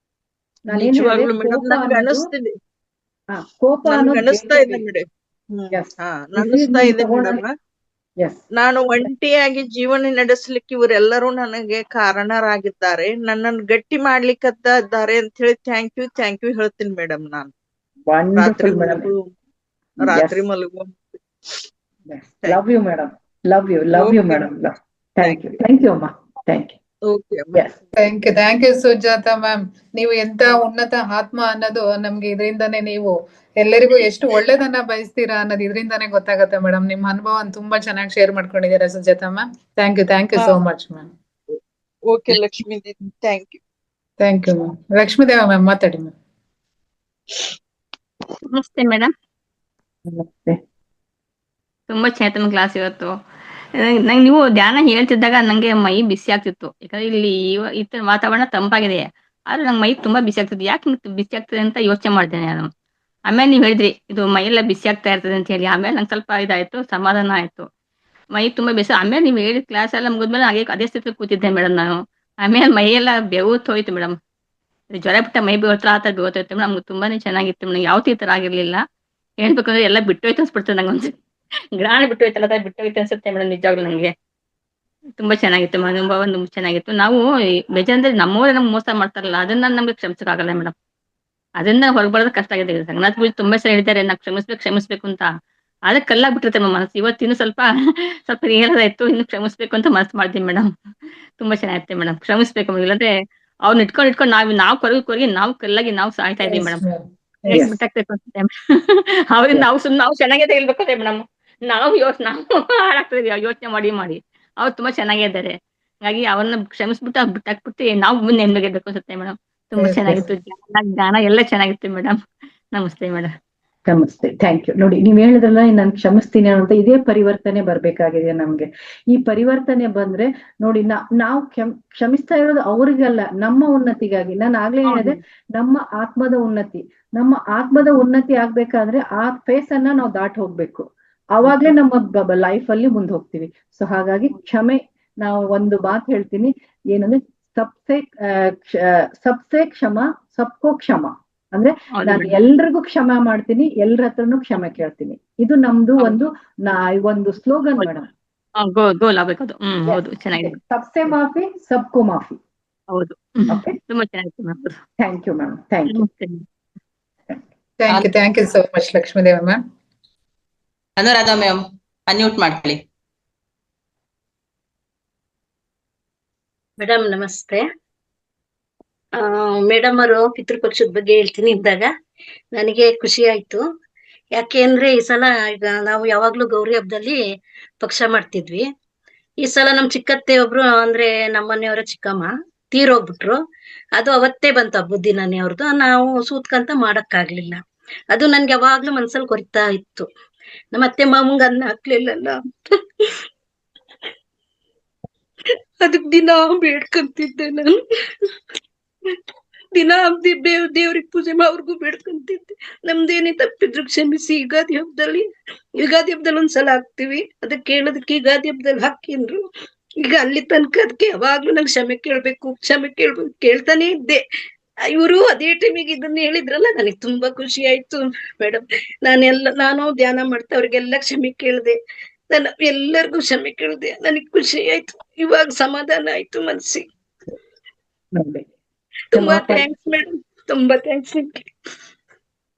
ನಾನೇನ್ ಹೇಳಿದೆ, ನಿಜವಾಗ್ಲೂ ಮೇಡಮ್ ಕೋಪ ನನ್ಗ ಅನ್ನೋದು, ಅನಿಸ್ತಿದೆ, ಕೋಪ ನನ್ಗ ಅನ್ನೋದು ಅನಿಸ್ತಾ ಬೇಕೇ ಇದೆ ಬೇಕು. ಮೇಡಮ್. Yes. ಅನಿಸ್ತಾ ಇದೆ ಮೇಡಮ್. ಎಸ್, ನಾನು ಒಂಟಿಯಾಗಿ ಜೀವನ ನಡೆಸಲಿಕ್ಕೆ ಇವರೆಲ್ಲರೂ ನನಗೆ ಕಾರಣರಾಗಿದ್ದಾರೆ, ನನ್ನನ್ನು ಗಟ್ಟಿ ಮಾಡ್ಲಿಕ್ಕದ್ದಾರೆ ಅಂತ ಹೇಳಿ ಥ್ಯಾಂಕ್ ಯು ಹೇಳ್ತೀನಿ ಮೇಡಮ್. ನಾನು ರಾತ್ರಿ ವಂಡರ್ಫುಲ್ ಮೇಡಮ್. ರಾತ್ರಿ ಮಲಗು. Love you madam, love you Okay. Madam. Thank you ಅಮ್ಮ, thank you. Okay yes, thank you Sujatha ma'am. ನೀವು ಎಂತ ಉನ್ನತ ಆತ್ಮ ಅನ್ನೋದು ನಮ್ಗೆ ಇದರಿಂದಾನೇ, ನೀವು ಎಲ್ಲರಿಗೂ ಎಷ್ಟು ಒಳ್ಳೇದನ್ನ ಬಯಸ್ತೀರಾ ಅನ್ನೋದು ಇದರಿಂದಾನೇ ಗೊತ್ತಾಗತ್ತೆ ಮೇಡಮ್. ನಿಮ್ಮ ಅನುಭವ ತುಂಬಾ ಚೆನ್ನಾಗಿ ಶೇರ್ ಮಾಡ್ಕೊಂಡಿದ್ದೀರಾ Sujatha ma'am. Thank you so much ma'am. Okay Lakshmi didi, thank you. Thank you ma'am. Lakshmideva ma'am ಮಾತಾಡಿ ಮ್ಯಾಮ್. ನಮಸ್ತೆ ಮೇಡಮ್. ನಮಸ್ತೆ. ತುಂಬಾ ಚೆನ್ನಾಗಿತ್ತು ಕ್ಲಾಸ್ ಇವತ್ತು. ನಂಗೆ ನೀವು ಧ್ಯಾನ ಹೇಳ್ತಿದ್ದಾಗ ನಂಗೆ ಮೈ ಬಿಸಿ ಆಗ್ತಿತ್ತು. ಯಾಕಂದ್ರೆ ಇಲ್ಲಿ ಇತ್ತ ವಾತಾವರಣ ತಂಪಾಗಿದೆ, ಆದ್ರೆ ನಂಗೆ ಮೈ ತುಂಬಾ ಬಿಸಿ ಆಗ್ತಿತ್ತು. ಯಾಕೆ ಹಿಂಗ್ ಬಿಸಿ ಆಗ್ತದೆ ಅಂತ ಯೋಚನೆ ಮಾಡ್ತೇನೆ ನಾನು. ಆಮೇಲೆ ನೀವ್ ಹೇಳಿದ್ರಿ ಇದು ಮೈಯೆಲ್ಲ ಬಿಸಿ ಆಗ್ತಾ ಇರ್ತದೆ ಅಂತ ಹೇಳಿ. ಆಮೇಲೆ ನಂಗೆ ಸ್ವಲ್ಪ ಇದಾಯ್ತು, ಸಮಾಧಾನ ಆಯ್ತು. ಮೈ ತುಂಬಾ ಬಿಸಿ. ಆಮೇಲೆ ನೀವು ಹೇಳಿದ ಕ್ಲಾಸ್ ಎಲ್ಲ ಮುಗಿದ್ಮೇಲೆ ಹಾಗೆ ಅದೇ ಸ್ಥಿತಿ ಕೂತಿದ್ದೆ ಮೇಡಮ್ ನಾನು. ಆಮೇಲೆ ಮೈಯೆಲ್ಲ ಬೆವತ್ತು ಹೋಯ್ತು ಮೇಡಮ್. ಜ್ವರ ಬಿಟ್ಟ ಮೈ ಬೆವತ್ರ ಆ ತರ ಬೆವತ್ತೋಯ್ತು ಮೇಡಮ್. ನಮ್ಗೆ ತುಂಬಾನೇ ಚೆನ್ನಾಗಿತ್ತು ಮೇಡಮ್. ಯಾವತ್ತೂ ಈ ತರ ಆಗಿರ್ಲಿಲ್ಲ. ಹೇಳ್ಬೇಕಂದ್ರೆ ಎಲ್ಲ ಬಿಟ್ಟೋಯ್ತು ಅನ್ಸ್ಬಿಡ್ತದೆ ನಂಗೊಂದು. ಗ್ರಾಣ ಬಿಟ್ಟೋಯ್ತಲ್ಲ, ಅದ ಬಿಟ್ಟೋಯ್ತು ಅನ್ಸುತ್ತೆ ಮೇಡಮ್. ನಿಜವಾಗ್ಲೂ ನಂಗೆ ತುಂಬಾ ಚೆನ್ನಾಗಿತ್ತು ಅನುಭವ, ತುಂಬಾ ಚೆನ್ನಾಗಿತ್ತು. ನಾವು ಬೇಜಾರಂದ್ರೆ ನಮ್ಮವ್ರೆ ನಮ್ಗೆ ಮೋಸ ಮಾಡ್ತಾರಲ್ಲ, ಅದನ್ನ ನಮ್ಗೆ ಕ್ಷಮಿಸಕ್ಕಾಗಲ್ಲ ಮೇಡಮ್. ಅದನ್ನ ಹೊರಬರೋದು ಕಷ್ಟ ಆಗಿದೆ. ಸಂಗನಾಥ್ ಪೂಜೆ ತುಂಬಾ ಸಲ ಹೇಳಿದ್ದಾರೆ, ನಾವು ಕ್ಷಮಿಸ್ಬೇಕು ಅಂತ. ಆದ್ರೆ ಕಲ್ಲಾಗ್ ಬಿಟ್ಟಿರುತ್ತೆ ಮನಸ್ಸು. ಇವತ್ತಿನ್ನು ಸ್ವಲ್ಪ ಏನಾದಾಯ್ತು, ಇನ್ನು ಕ್ಷಮಿಸ್ಬೇಕು ಅಂತ ಮನಸ್ಸು ಮಾಡ್ತೀನಿ ಮೇಡಮ್. ತುಂಬಾ ಚೆನ್ನಾಗಿರುತ್ತೆ ಮೇಡಮ್. ಕ್ಷಮಿಸ್ಬೇಕು, ಇಲ್ಲಾಂದ್ರೆ ಅವ್ನ ಇಟ್ಕೊಂಡು ನಾವು ಕೊರಗಿ ನಾವು ಕಲ್ಲಾಗಿ ನಾವು ಸಾಯ್ತಾ ಇದೀವಿ ಮೇಡಮ್. Yes. ಬಿಟ್ಟಾಕ್ಬೇಕು ಅನ್ಸುತ್ತೆ ಅವ್ರಿಂದ ನಾವು ಚೆನ್ನಾಗೇ ತೆಗಿಲ್ಬೇಕಾದ್ರೆ ಮೇಡಮ್. ನಾವು ಹಾಳಾಗ್ತಿದೀವಿ ಯೋಚನೆ ಮಾಡಿ. ಅವ್ರು ತುಂಬಾ ಚೆನ್ನಾಗೇ ಇದ್ದಾರೆ. ಹಾಗಾಗಿ ಅವ್ರನ್ನ ಕ್ಷಮಿಸ್ಬಿಟ್ಟು ಬಿಟ್ಟಾಕ್ಬಿಟ್ಟು ನಾವು ಮುಂದೆ ನೆಮ್ಮದಿರ್ಬೇಕು ಅನ್ಸುತ್ತೆ ಮೇಡಮ್. ತುಂಬಾ Yes, ಚೆನ್ನಾಗಿತ್ತು. ಜ್ಞಾನ ಎಲ್ಲ ಚೆನ್ನಾಗಿತ್ತು ಮೇಡಮ್. ನಮಸ್ತೆ ಮೇಡಮ್. ನಮಸ್ತೆ, ಥ್ಯಾಂಕ್ ಯು. ನೋಡಿ, ನೀವ್ ಹೇಳಿದ್ರಲ್ಲ ನಾನು ಕ್ಷಮಿಸ್ತೀನಿ ಅಂತ, ಇದೇ ಪರಿವರ್ತನೆ ಬರ್ಬೇಕಾಗಿದೆ ನಮ್ಗೆ. ಈ ಪರಿವರ್ತನೆ ಬಂದ್ರೆ ನೋಡಿ, ನಾವು ಕ್ಷಮಿಸ್ತಾ ಇರೋದು ಅವ್ರಿಗಲ್ಲ, ನಮ್ಮ ಉನ್ನತಿಗಾಗಿ. ನಾನು ಆಗ್ಲೇ ಹೇಳಿದೆ, ನಮ್ಮ ಆತ್ಮದ ಉನ್ನತಿ. ನಮ್ಮ ಆತ್ಮದ ಉನ್ನತಿ ಆಗ್ಬೇಕಾದ್ರೆ ಆ ಫೇಸ್ ಅನ್ನ ನಾವು ದಾಟ್ ಹೋಗ್ಬೇಕು. ಅವಾಗ್ಲೇ ನಮ್ಮ ಲೈಫ್ ಅಲ್ಲಿ ಮುಂದೆ ಹೋಗ್ತೀವಿ. ಸೊ ಹಾಗಾಗಿ ಕ್ಷಮೆ, ನಾವು ಒಂದು ಮಾತು ಹೇಳ್ತೀನಿ ಏನಂದ್ರೆ, ಸಬ್ಸೆ ಕ್ಷಮ ಸಬ್ಕೋ ಕ್ಷಮ. ಅಂದ್ರೆ ನಾನು ಎಲ್ರಿಗೂ ಕ್ಷಮೆ ಮಾಡ್ತೀನಿ, ಎಲ್ರ ಹತ್ರನು ಕ್ಷಮೆ ಕೇಳ್ತೀನಿ. ಇದು ನಮ್ದು ಒಂದು ಸ್ಲೋಗನ್ ಮೇಡಮ್. ಗೋಲ್ ಆಗ್ಬೇಕದು. ಹೌದು, ಚೆನ್ನಾಗಿದೆ. ಸಬ್ಸೆ ಮಾಫಿ ಸಬ್ಕೋ ಮಾಫಿ. ಹೌದು, ತುಂಬಾ ಚೆನ್ನಾಗಿತ್ತು ma'am. Thank you ma'am, thank you. Thank you so much Lakshmideva ma'am. Anuradha ma'am unmute ಮಾಡ್ಕೊಳ್ಳಿ. ಮೇಡಮ್ ನಮಸ್ತೆ. ಮೇಡಮ್ ಅವರು ಪಿತೃಪಕ್ಷದ ಬಗ್ಗೆ ಹೇಳ್ತೀನಿ ಇದ್ದಾಗ ನನಗೆ ಖುಷಿ ಆಯ್ತು. ಯಾಕೆ ಅಂದ್ರೆ ಈ ಸಲ ಈಗ ನಾವು ಯಾವಾಗ್ಲೂ ಗೌರಿ ಹಬ್ಬದಲ್ಲಿ ಪಕ್ಷ ಮಾಡ್ತಿದ್ವಿ. ಈ ಸಲ ನಮ್ ಚಿಕ್ಕತ್ತೆ ಒಬ್ರು, ಅಂದ್ರೆ ನಮ್ಮನೆಯವರ ಚಿಕ್ಕಮ್ಮ ತೀರೋಗ್ಬಿಟ್ರು. ಅದು ಅವತ್ತೇ ಬಂತು ಹಬ್ಬದ ದಿನನೇ ಅವ್ರದ್ದು. ನಾವು ಸೂತ್ಕಂತ ಮಾಡಕ್ಕಾಗ್ಲಿಲ್ಲ. ಅದು ನನ್ಗೆ ಯಾವಾಗ್ಲೂ ಮನ್ಸಲ್ಲಿ ಕೊರಿತಾ ಇತ್ತು. ನಮ್ಮ ಅತ್ತೆ ಮಾಮಂಗ ಅನ್ನ ಹಾಕ್ಲಿಲ್ಲಲ್ಲ, ಅದಕ್ ದಿನ ಬೇಡ್ಕಂತಿದ್ದೆ ನಾನು. ದಿನ ದೇವ್ರಿಗೆ ಪೂಜೆ ಅವ್ರಿಗೂ ಬೇಡ್ಕಂತಿದ್ದೆ. ನಮ್ದೇನೇ ತಪ್ಪಿದ್ರು ಕ್ಷಮಿಸಿ. ಯುಗಾದಿ ಹಬ್ಬದಲ್ಲಿ ಒಂದ್ಸಲ ಹಾಕ್ತಿವಿ, ಅದಕ್ಕೆ ಕೇಳೋದಕ್ಕೆ ಯುಗಾದಿ ಹಬ್ಬದಲ್ಲಿ ಹಾಕಿನ್ರು. ಈಗ ಅಲ್ಲಿ ತನಕ ಅದಕ್ಕೆ ಯಾವಾಗ್ಲೂ ನಂಗೆ ಕ್ಷಮೆ ಕೇಳ್ಬೇಕು ಕೇಳ್ತಾನೆ ಇದ್ದೆ. ಇವರು ಅದೇ ಟೈಮಿಗೆ ಇದನ್ನ ಹೇಳಿದ್ರಲ್ಲ, ನನಗೆ ತುಂಬಾ ಖುಷಿ ಆಯ್ತು ಮೇಡಮ್. ನಾನು ಧ್ಯಾನ ಮಾಡ್ತಾ ಅವ್ರಿಗೆಲ್ಲ ಕ್ಷಮೆ ಕೇಳ್ದೆ. ನಾನು ಎಲ್ಲರಿಗೂ ಕ್ಷಮೆ ಕೇಳ್ದೆ. ನನಗ್ ಖುಷಿ ಆಯ್ತು, ಇವಾಗ ಸಮಾಧಾನ ಆಯ್ತು ಮನ್ಸಿಗೆ. ತುಂಬಾ ಥ್ಯಾಂಕ್ಸ್ ಮೇಡಮ್, ತುಂಬಾ ಥ್ಯಾಂಕ್ಸ್ ನಿಮ್ಗೆ.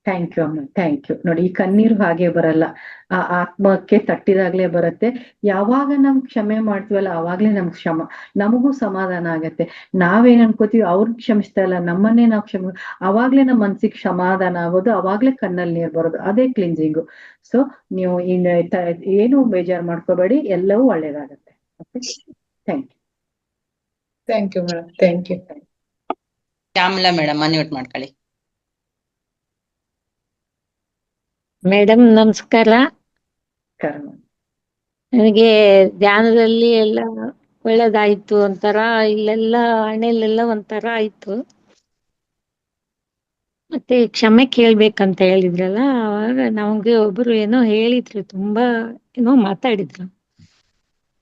ಥ್ಯಾಂಕ್ ಯು ಅಮ್ಮ, ಥ್ಯಾಂಕ್ ಯು. ನೋಡಿ, ಈ ಕಣ್ಣೀರು ಹಾಗೆ ಬರಲ್ಲ, ಆ ಆತ್ಮಕ್ಕೆ ತಟ್ಟಿದಾಗ್ಲೇ ಬರುತ್ತೆ. ಯಾವಾಗ ನಮ್ ಕ್ಷಮೆ ಮಾಡ್ತೀವಲ್ಲ, ಅವಾಗ್ಲೇ ನಮಗೂ ಸಮಾಧಾನ ಆಗತ್ತೆ. ನಾವೇನ್ ಅನ್ಕೋತೀವಿ, ಅವ್ರನ್ನ ಕ್ಷಮಿಸ್ತಾ ಇಲ್ಲ, ನಮ್ಮನ್ನೇ ನಾವು ಅವಾಗ್ಲೇ ನಮ್ಮ ಮನ್ಸಿಗೆ ಸಮಾಧಾನ ಆಗೋದು, ಅವಾಗ್ಲೇ ಕಣ್ಣಲ್ಲಿ ನೀರ್ ಬರೋದು. ಅದೇ ಕ್ಲಿನ್ಸಿಂಗು. ಸೊ ನೀವು ಏನು ಬೇಜಾರ್ ಮಾಡ್ಕೋಬೇಡಿ, ಎಲ್ಲವೂ ಒಳ್ಳೇದಾಗತ್ತೆ. Okay, thank you. Thank you madam, thank you. Shyamala madam unmute ಮಾಡ್ಕೊಳ್ಳಿ. ಮೇಡಮ್ ನಮಸ್ಕಾರ. ನನಗೆ ಧ್ಯಾನದಲ್ಲಿ ಎಲ್ಲ ಒಳ್ಳೇದಾಯ್ತು, ಒಂಥರ ಇಲ್ಲೆಲ್ಲ ಹಣೆಲೆಲ್ಲ ಒಂಥರ ಆಯ್ತು. ಮತ್ತೆ ಕ್ಷಮೆ ಕೇಳ್ಬೇಕಂತ ಹೇಳಿದ್ರಲ್ಲ, ಅವಾಗ ನಮ್ಗೆ ಒಬ್ರು ಏನೋ ಹೇಳಿದ್ರು, ತುಂಬಾ ಏನೋ ಮಾತಾಡಿದ್ರು.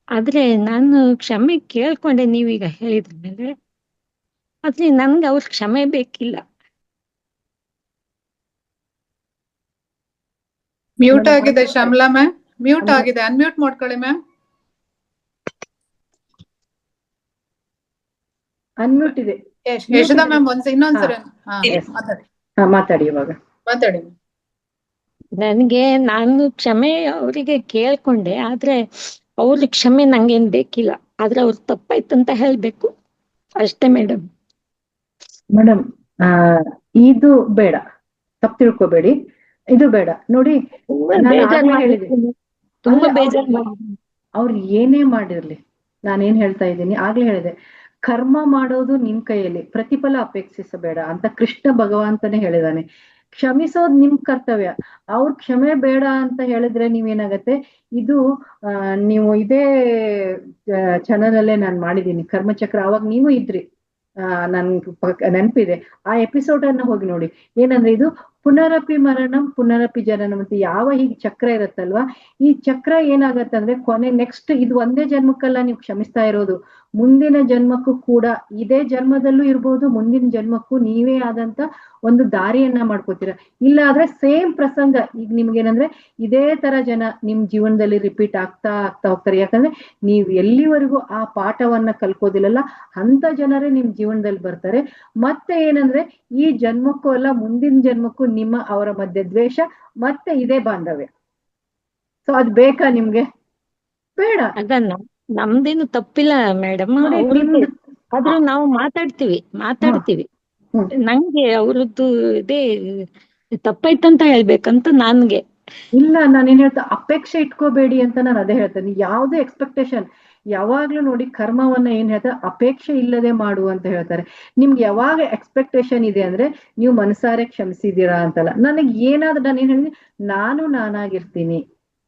ಆದ್ರೆ ನಾನು ಕ್ಷಮೆ ಕೇಳ್ಕೊಂಡೆ ನೀವೀಗ ಹೇಳಿದ್ರ ಮೇಲೆ. ಆದ್ರೆ ನನ್ಗೆ ಅವ್ರ ಕ್ಷಮೆ ಬೇಕಿಲ್ಲ. ಮ್ಯೂಟ್ ಆಗಿದೆ ಶ್ಯಾಮಲಾ ಮ್ಯಾಮ್, ಮ್ಯೂಟ್ ಆಗಿದೆ. ಅನ್ಮ್ಯೂಟ್ ಮಾಡ್ಕೊಳ್ಳಿ ಮ್ಯಾಮ್. ಅನ್ಮ್ಯೂಟ್ ಇದೆ. ಯಶೋದಾ ಮ್ಯಾಮ್ ಇನ್ನೊಂದ್ಸರಿ ಮಾತಾಡಿ, ಇವಾಗ ಮಾತಾಡಿ. ನಾನು ಕ್ಷಮೆ ಅವರಿಗೆ ಕೇಳ್ಕೊಂಡೆ, ಆದ್ರೆ ಅವ್ರ ಕ್ಷಮೆ ನಂಗೇನ್ ಬೇಕಿಲ್ಲ. ಆದ್ರೆ ಅವ್ರ ತಪ್ಪಾಯ್ತಂತ ಹೇಳ್ಬೇಕು ಅಷ್ಟೇ ಮೇಡಮ್. ಮೇಡಮ್, ಇದು ಬೇಡ, ತಪ್ಪು ತಿಳ್ಕೊಬೇಡಿ, ಇದು ಬೇಡ. ನೋಡಿ, ತುಂಬಾ ಬೇಜಾರ್ ಅವ್ರು ಏನೇ ಮಾಡಿರ್ಲಿ, ನಾನೇನ್ ಹೇಳ್ತಾ ಇದ್ದೀನಿ, ಆಗ್ಲೇ ಹೇಳಿದೆ, ಕರ್ಮ ಮಾಡೋದು ನಿಮ್ ಕೈಯಲ್ಲಿ, ಪ್ರತಿಫಲ ಅಪೇಕ್ಷಿಸಬೇಡ ಅಂತ ಕೃಷ್ಣ ಭಗವಂತನೇ ಹೇಳಿದಾನೆ. ಕ್ಷಮಿಸೋದ್ ನಿಮ್ ಕರ್ತವ್ಯ. ಅವ್ರ ಕ್ಷಮೆ ಬೇಡ ಅಂತ ಹೇಳಿದ್ರೆ ನೀವೇನಾಗತ್ತೆ, ಇದು ನೀವು ಇದೇ ಚಾನಲ್ ಅಲ್ಲೇ ನಾನ್ ಮಾಡಿದೀನಿ ಕರ್ಮಚಕ್ರ, ಅವಾಗ ನೀವು ಇದ್ರಿ, ನನ್ ನೆನಪಿದೆ. ಆ ಎಪಿಸೋಡ್ ಅನ್ನ ಹೋಗಿ ನೋಡಿ. ಏನಂದ್ರೆ, ಇದು ಪುನರಪಿ ಮರಣಂ ಪುನರಪಿ ಜನನಂ ಅಂತ ಯಾವ ಹೀಗೆ ಚಕ್ರ ಇರತ್ತಲ್ವಾ, ಈ ಚಕ್ರ ಏನಾಗತ್ತಂದ್ರೆ ನೆಕ್ಸ್ಟ್ ಇದು ಒಂದೇ ಜನ್ಮಕ್ಕಲ್ಲ ನೀವು ಕ್ಷಮಿಸ್ತಾ ಇರೋದು, ಮುಂದಿನ ಜನ್ಮಕ್ಕೂ ಕೂಡ, ಇದೇ ಜನ್ಮದಲ್ಲೂ ಇರ್ಬೋದು, ಮುಂದಿನ ಜನ್ಮಕ್ಕೂ ನೀವೇ ಆದಂತ ಒಂದು ದಾರಿಯನ್ನ ಮಾಡ್ಕೋತೀರ. ಇಲ್ಲ ಆದ್ರೆ ಸೇಮ್ ಪ್ರಸಂಗ ಈಗ ನಿಮ್ಗೇನಂದ್ರೆ ಇದೇ ತರ ಜನ ನಿಮ್ ಜೀವನದಲ್ಲಿ ರಿಪೀಟ್ ಆಗ್ತಾ ಹೋಗ್ತಾರೆ. ಯಾಕಂದ್ರೆ ನೀವ್ ಎಲ್ಲಿವರೆಗೂ ಆ ಪಾಠವನ್ನ ಕಲ್ಕೋದಿಲ್ಲಲ್ಲ, ಅಂತ ಜನರೇ ನಿಮ್ ಜೀವನದಲ್ಲಿ ಬರ್ತಾರೆ. ಮತ್ತೆ ಏನಂದ್ರೆ, ಈ ಜನ್ಮಕ್ಕೂ ಅಲ್ಲ ಮುಂದಿನ ಜನ್ಮಕ್ಕೂ ಅವರ ಮಧ್ಯೆ ದ್ವೇಷ, ಮತ್ತೆ ಇದೇ ಬಾಂಧವ್ಯ. ಸೊ ಅದ್ ಬೇಕಾ ನಿಮ್ಗೆ? ಬೇಡ. ಅದನ್ನ ನಮ್ದೇನು ತಪ್ಪಿಲ್ಲ ಮೇಡಮ್, ಆದ್ರೂ ನಾವು ಮಾತಾಡ್ತೀವಿ. ನಂಗೆ ಅವ್ರದ್ದು ಇದೇ ತಪ್ಪಾಯ್ತಂತ ಹೇಳ್ಬೇಕಂತ ನನ್ಗೆ. ಇಲ್ಲ, ನಾನೇನ್ ಹೇಳ್ತಾ, ಅಪೇಕ್ಷೆ ಇಟ್ಕೋಬೇಡಿ ಅಂತ ನಾನು ಅದೇ ಹೇಳ್ತೇನೆ. ಯಾವ್ದು ಎಕ್ಸ್ಪೆಕ್ಟೇಷನ್, ಯಾವಾಗ್ಲೂ ನೋಡಿ ಕರ್ಮವನ್ನ ಏನ್ ಹೇಳ್ತಾರೆ, ಅಪೇಕ್ಷೆ ಇಲ್ಲದೆ ಮಾಡು ಅಂತ ಹೇಳ್ತಾರೆ. ನಿಮ್ಗೆ ಯಾವಾಗ ಎಕ್ಸ್ಪೆಕ್ಟೇಷನ್ ಇದೆ ಅಂದ್ರೆ ನೀವು ಮನಸಾರೆ ಕ್ಷಮಿಸಿದೀರಾ ಅಂತಲ್ಲ. ನನಗೆ ಏನಾದ್ರೂ ನಾನು ಏನ್ ಹೇಳಿದ್ರೆ ನಾನು ನಾನಾಗಿರ್ತೀನಿ,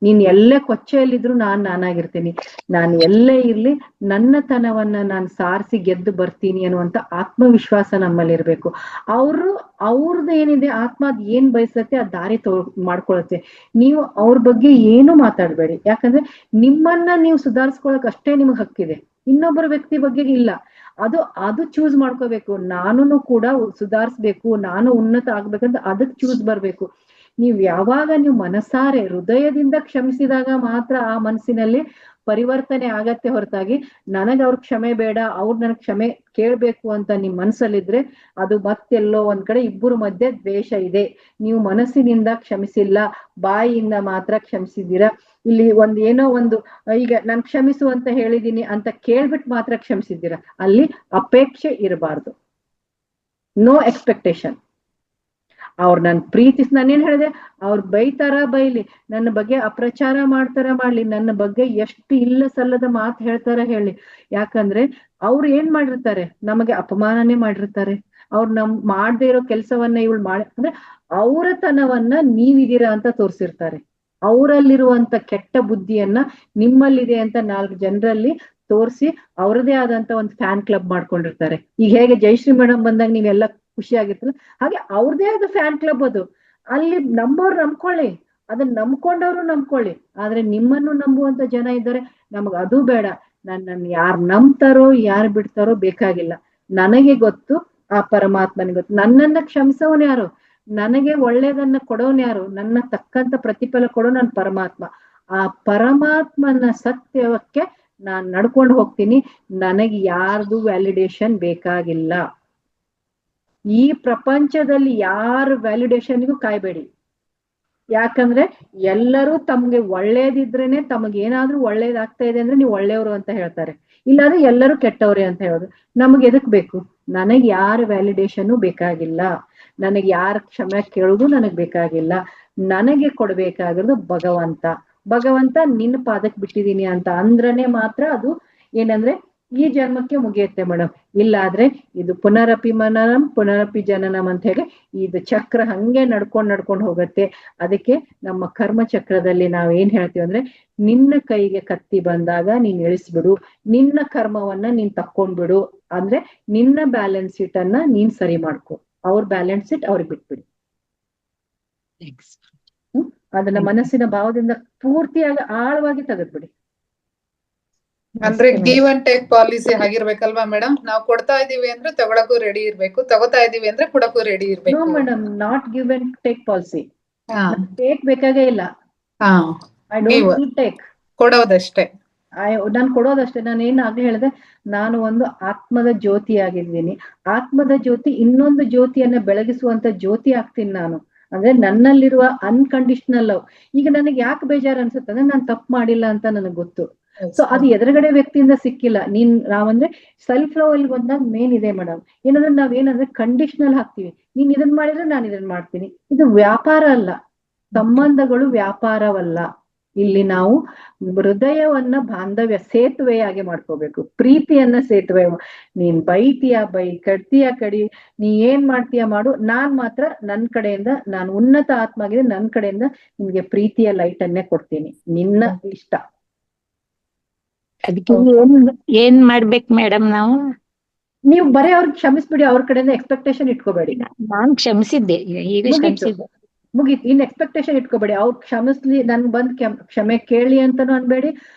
ನೀನ್ ಎಲ್ಲೇ ಕೊಚ್ಚೆಯಲ್ಲಿದ್ರು ನಾನಾಗಿರ್ತೀನಿ, ನಾನು ಎಲ್ಲೇ ಇರ್ಲಿ ನನ್ನ ತನವನ್ನ ನಾನು ಸಾರಿಸಿ ಗೆದ್ದು ಬರ್ತೀನಿ ಅನ್ನುವಂತ ಆತ್ಮವಿಶ್ವಾಸ ನಮ್ಮಲ್ಲಿ ಇರ್ಬೇಕು. ಅವ್ರದ್ದು ಏನಿದೆ ಆತ್ಮ ಅದ್ ಏನ್ ಬಯಸತ್ತೆ ಆ ದಾರಿ ಮಾಡ್ಕೊಳತ್ತೆ. ನೀವು ಅವ್ರ ಬಗ್ಗೆ ಏನು ಮಾತಾಡ್ಬೇಡಿ, ಯಾಕಂದ್ರೆ ನಿಮ್ಮನ್ನ ನೀವು ಸುಧಾರಿಸ್ಕೊಳಕ್ ಅಷ್ಟೇ ನಿಮ್ಗೆ ಹಕ್ಕಿದೆ, ಇನ್ನೊಬ್ಬರ ವ್ಯಕ್ತಿ ಬಗ್ಗೆ ಇಲ್ಲ. ಅದು ಚೂಸ್ ಮಾಡ್ಕೋಬೇಕು. ನಾನು ಕೂಡ ಸುಧಾರಿಸ್ಬೇಕು, ನಾನು ಉನ್ನತ ಆಗ್ಬೇಕಂತ ಅದಕ್ಕೆ ಚೂಸ್ ಬರ್ಬೇಕು. ನೀವು ಯಾವಾಗ ನೀವು ಮನಸಾರೆ ಹೃದಯದಿಂದ ಕ್ಷಮಿಸಿದಾಗ ಮಾತ್ರ ಆ ಮನಸ್ಸಿನಲ್ಲಿ ಪರಿವರ್ತನೆ ಆಗತ್ತೆ ಹೊರತಾಗಿ ಅವ್ರ ಕ್ಷಮೆ ಬೇಡ, ಅವ್ರು ನನಗ್ ಕ್ಷಮೆ ಕೇಳ್ಬೇಕು ಅಂತ ನಿಮ್ ಮನಸ್ಸಲ್ಲಿದ್ರೆ ಅದು ಮತ್ತೆಲ್ಲೋ ಒಂದ್ ಕಡೆ ಇಬ್ಬರು ಮಧ್ಯೆ ದ್ವೇಷ ಇದೆ. ನೀವು ಮನಸ್ಸಿನಿಂದ ಕ್ಷಮಿಸಿಲ್ಲ, ಬಾಯಿಯಿಂದ ಮಾತ್ರ ಕ್ಷಮಿಸಿದ್ದೀರಾ. ಇಲ್ಲಿ ಏನೋ ಒಂದು ಈಗ ನಾನ್ ಕ್ಷಮಿಸು ಅಂತ ಹೇಳಿದೀನಿ ಅಂತ ಕೇಳ್ಬಿಟ್ಟು ಮಾತ್ರ ಕ್ಷಮಿಸಿದ್ದೀರಾ, ಅಲ್ಲಿ ಅಪೇಕ್ಷೆ ಇರಬಾರ್ದು, ನೋ ಎಕ್ಸ್ಪೆಕ್ಟೇಷನ್. ಅವ್ರು ನನ್ ನಾನೇನ್ ಹೇಳಿದೆ, ಅವ್ರು ಬೈತಾರ ಬೈಲಿ, ನನ್ನ ಬಗ್ಗೆ ಅಪ್ರಚಾರ ಮಾಡ್ತಾರ ಮಾಡ್ಲಿ, ನನ್ನ ಬಗ್ಗೆ ಎಷ್ಟು ಇಲ್ಲ ಸಲ್ಲದ ಮಾತು ಹೇಳ್ತಾರ ಹೇಳಿ, ಯಾಕಂದ್ರೆ ಅವ್ರು ಏನ್ ಮಾಡಿರ್ತಾರೆ, ನಮಗೆ ಅಪಮಾನನೇ ಮಾಡಿರ್ತಾರೆ. ಅವ್ರು ಮಾಡದೇ ಇರೋ ಕೆಲ್ಸವನ್ನ ಇವಳು ಅಂದ್ರೆ ಅವರ ತನವನ್ನ ನೀವಿದ್ದೀರಾ ಅಂತ ತೋರ್ಸಿರ್ತಾರೆ. ಅವರಲ್ಲಿರುವಂತ ಕೆಟ್ಟ ಬುದ್ಧಿಯನ್ನ ನಿಮ್ಮಲ್ಲಿದೆ ಅಂತ 4 ಜನರಲ್ಲಿ ತೋರಿಸಿ ಅವ್ರದೇ ಆದಂತ ಒಂದು ಫ್ಯಾನ್ ಕ್ಲಬ್ ಮಾಡ್ಕೊಂಡಿರ್ತಾರೆ. ಈಗ ಹೇಗೆ ಜಯಶ್ರೀ ಮೇಡಮ್ ಬಂದಾಗ ನೀವೆಲ್ಲ ಖುಷಿ ಆಗಿರ್ತಲ್ಲ, ಹಾಗೆ ಅವ್ರದೇ ಆದ ಫ್ಯಾನ್ ಕ್ಲಬ್ ಅದು. ಅಲ್ಲಿ ನಂಬೋರು ನಂಬ್ಕೊಳ್ಳಿ, ಅದನ್ನ ನಂಬ್ಕೊಂಡವ್ರು ನಂಬ್ಕೊಳ್ಳಿ, ಆದ್ರೆ ನಿಮ್ಮನ್ನು ನಂಬುವಂತ ಜನ ಇದ್ದಾರೆ. ನಮಗ್ ಅದು ಬೇಡ. ನನ್ನನ್ನು ಯಾರು ನಂಬ್ತಾರೋ ಯಾರು ಬಿಡ್ತಾರೋ ಬೇಕಾಗಿಲ್ಲ, ನನಗೆ ಗೊತ್ತು, ಆ ಪರಮಾತ್ಮನಿಗೆ ಗೊತ್ತು. ನನ್ನನ್ನ ಕ್ಷಮಿಸೋನ್ ಯಾರು, ನನಗೆ ಒಳ್ಳೇದನ್ನ ಕೊಡೋನ್ ಯಾರು, ನನ್ನ ತಕ್ಕಂತ ಪ್ರತಿಫಲ ಕೊಡೋ ನನ್ ಪರಮಾತ್ಮ. ಆ ಪರಮಾತ್ಮನ ಸತ್ಯವಕ್ಕೆ ನಾನ್ ನಡ್ಕೊಂಡು ಹೋಗ್ತೀನಿ. ನನಗೆ ಯಾರ್ದು ವ್ಯಾಲಿಡೇಷನ್ ಬೇಕಾಗಿಲ್ಲ. ಈ ಪ್ರಪಂಚದಲ್ಲಿ ಯಾರ ವ್ಯಾಲಿಡೇಷನ್ಗೂ ಕಾಯ್ಬೇಡಿ, ಯಾಕಂದ್ರೆ ಎಲ್ಲರೂ ತಮ್ಗೆ ಒಳ್ಳೇದಿದ್ರೇನೆ ತಮಗೇನಾದ್ರೂ ಒಳ್ಳೇದಾಗ್ತಾ ಇದೆ ಅಂದ್ರೆ ನೀವು ಒಳ್ಳೆಯವರು ಅಂತ ಹೇಳ್ತಾರೆ, ಇಲ್ಲಾಂದ್ರೆ ಎಲ್ಲರೂ ಕೆಟ್ಟವ್ರೆ ಅಂತ ಹೇಳೋದು. ನಮ್ಗೆ ಎದಕ್ ಬೇಕು? ನನಗ್ ಯಾರ ವ್ಯಾಲಿಡೇಷನ್ ಬೇಕಾಗಿಲ್ಲ, ನನಗೆ ಯಾರ ಕ್ಷಮೆ ಕೇಳೋದು ನನಗ್ ಬೇಕಾಗಿಲ್ಲ. ನನಗೆ ಕೊಡ್ಬೇಕಾಗಿರೋದು ಭಗವಂತ ನಿನ್ನ ಪಾದಕ್ ಬಿಟ್ಟಿದೀನಿ ಅಂತ ಅಂದ್ರನೆ ಮಾತ್ರ ಅದು ಏನಂದ್ರೆ ಈ ಜನ್ಮಕ್ಕೆ ಮುಗಿಯುತ್ತೆ ಮೇಡಮ್. ಇಲ್ಲಾದ್ರೆ ಇದು ಪುನರಪಿ ಮನನಂ ಪುನರಪಿ ಜನನಂ ಅಂತ ಹೇಳಿ ಇದು ಚಕ್ರ ಹಂಗೆ ನಡ್ಕೊಂಡ್ ಹೋಗುತ್ತೆ. ಅದಕ್ಕೆ ನಮ್ಮ ಕರ್ಮ ಚಕ್ರದಲ್ಲಿ ನಾವ್ ಏನ್ ಹೇಳ್ತೀವಿ ಅಂದ್ರೆ, ನಿನ್ನ ಕೈಗೆ ಕತ್ತಿ ಬಂದಾಗ ನೀನ್ ಇಳಿಸ್ಬಿಡು, ನಿನ್ನ ಕರ್ಮವನ್ನ ನೀನ್ ತಕ್ಕೊಂಡ್ಬಿಡು, ಅಂದ್ರೆ ನಿನ್ನ ಬ್ಯಾಲೆನ್ಸ್ ಶೀಟ್ ಅನ್ನ ನೀನ್ ಸರಿ ಮಾಡ್ಕೊ, ಅವ್ರ ಬ್ಯಾಲೆನ್ಸ್ ಶೀಟ್ ಅವ್ರಿಗೆ ಬಿಟ್ಬಿಡಿ. ಅದನ್ನ ಮನಸ್ಸಿನ ಭಾವದಿಂದ ಪೂರ್ತಿಯಾಗಿ ಆಳವಾಗಿ ತೆಗೆದ್ಬಿಡಿ. ಅಂದ್ರೆ ಗಿವ್ ಅಂಡ್ ಟೇಕ್ ಪಾಲಿಸಿ ಆಗಿರ್ಬೇಕಲ್ವಾ ಮೇಡಮ್? ನಾವು ಕೊಡ್ತಾ ಇದೀವಿ ಅಂದ್ರೆ ತಗೊಳಕ್ಕೂ ರೆಡಿ ಇರ್ಬೇಕು, ತಗೋತಾ ಇದೀವಿ ಅಂದ್ರೆ ಕೊಡಕ್ಕೂ ರೆಡಿ ಇರ್ಬೇಕು. No madam, not give and take policy. Take ಬೇಕಾಗೇ ಇಲ್ಲ, ಐ ಡೋಂಟ್ ಟೇಕ್, ಕೊಡೋದಷ್ಟೇ. ನಾನ್ ಕೊಡೋದಷ್ಟೇ. ನಾನು ಏನಾಗ್ಲೇ ಹೇಳಿದೆ, ನಾನು ಒಂದು ಆತ್ಮದ ಜ್ಯೋತಿ ಆಗಿದ್ದೀನಿ. ಆತ್ಮದ ಜ್ಯೋತಿ ಇನ್ನೊಂದು ಜ್ಯೋತಿಯನ್ನ ಬೆಳಗಿಸುವಂತ ಜ್ಯೋತಿ ಆಗ್ತೀನಿ ನಾನು. ಅಂದ್ರೆ ನನ್ನಲ್ಲಿರುವ ಅನ್ಕಂಡೀಷನಲ್ ಲವ್. ಈಗ ನನಗೆ ಯಾಕೆ ಬೇಜಾರು ಅನ್ಸುತ್ತೆ ಅಂದ್ರೆ ನಾನು ತಪ್ಪು ಮಾಡಿಲ್ಲ ಅಂತ ನನಗೆ ಗೊತ್ತು. ಸೊ ಅದು ಎದುರುಗಡೆ ವ್ಯಕ್ತಿಯಿಂದ ಸಿಕ್ಕಿಲ್ಲ. ನಾವಂದ್ರೆ ಸೆಲ್ಫ್ ಲವ್ ಅಲ್ಲಿ ಬಂದಾಗ ಮೇನ್ ಇದೆ ಮೇಡಮ್. ಏನಂದ್ರೆ ನಾವೇನಂದ್ರೆ ಕಂಡೀಷನಲ್ ಹಾಕ್ತಿವಿ, ನೀನ್ ಇದನ್ ಮಾಡಿದ್ರೆ ನಾನು ಇದನ್ ಮಾಡ್ತೀನಿ. ಇದು ವ್ಯಾಪಾರ ಅಲ್ಲ, ಸಂಬಂಧಗಳು ವ್ಯಾಪಾರವಲ್ಲ. ಇಲ್ಲಿ ನಾವು ಹೃದಯವನ್ನ ಬಾಂಧವ್ಯ ಸೇತುವೆಯಾಗಿ ಮಾಡ್ಕೋಬೇಕು, ಪ್ರೀತಿಯನ್ನ ಸೇತುವೆ. ನೀನ್ ಬೈತೀಯ ಬೈ, ಕಡ್ತೀಯ ಕಡಿ, ನೀ ಏನ್ ಮಾಡ್ತೀಯ ಮಾಡು, ನಾನ್ ಮಾತ್ರ ನನ್ ಕಡೆಯಿಂದ, ನಾನು ಉನ್ನತ ಆತ್ಮ ಆಗಿದೆ, ನನ್ ಕಡೆಯಿಂದ ನಿಮ್ಗೆ ಪ್ರೀತಿಯ ಲೈಟ್ ಅನ್ನೇ ಕೊಡ್ತೀನಿ, ನಿನ್ನ ಇಷ್ಟ. ಅದಕ್ಕೆ ಏನ್ ಮಾಡ್ಬೇಕು ಮೇಡಮ್ ನಾವು? ನೀವು ಬರೀ ಅವ್ರಿಗೆ ಕ್ಷಮಿಸ್ಬಿಡಿ, ಅವ್ರ ಕಡೆಯಿಂದ ಎಕ್ಸ್ಪೆಕ್ಟೇಷನ್ ಇಟ್ಕೋಬೇಡಿ. ನಾನ್ ಕ್ಷಮಿಸಿದ್ದೆ, ಈಗ ಕ್ಷಮಿಸಿದ್ದೆ, ಮುಗೀತು. ಇನ್ ಎಕ್ಸ್ಪೆಕ್ಟೇಷನ್ ಇಟ್ಕೋಬೇಡಿ. ಅವ್ರು ಕ್ಷಮಿಸ್ಲಿ, ನನ್ ಬಂದ್ ಕ್ಷಮೆ ಕೇಳಿ ಅಂತಾನು ಅನ್ಬೇಡಿ,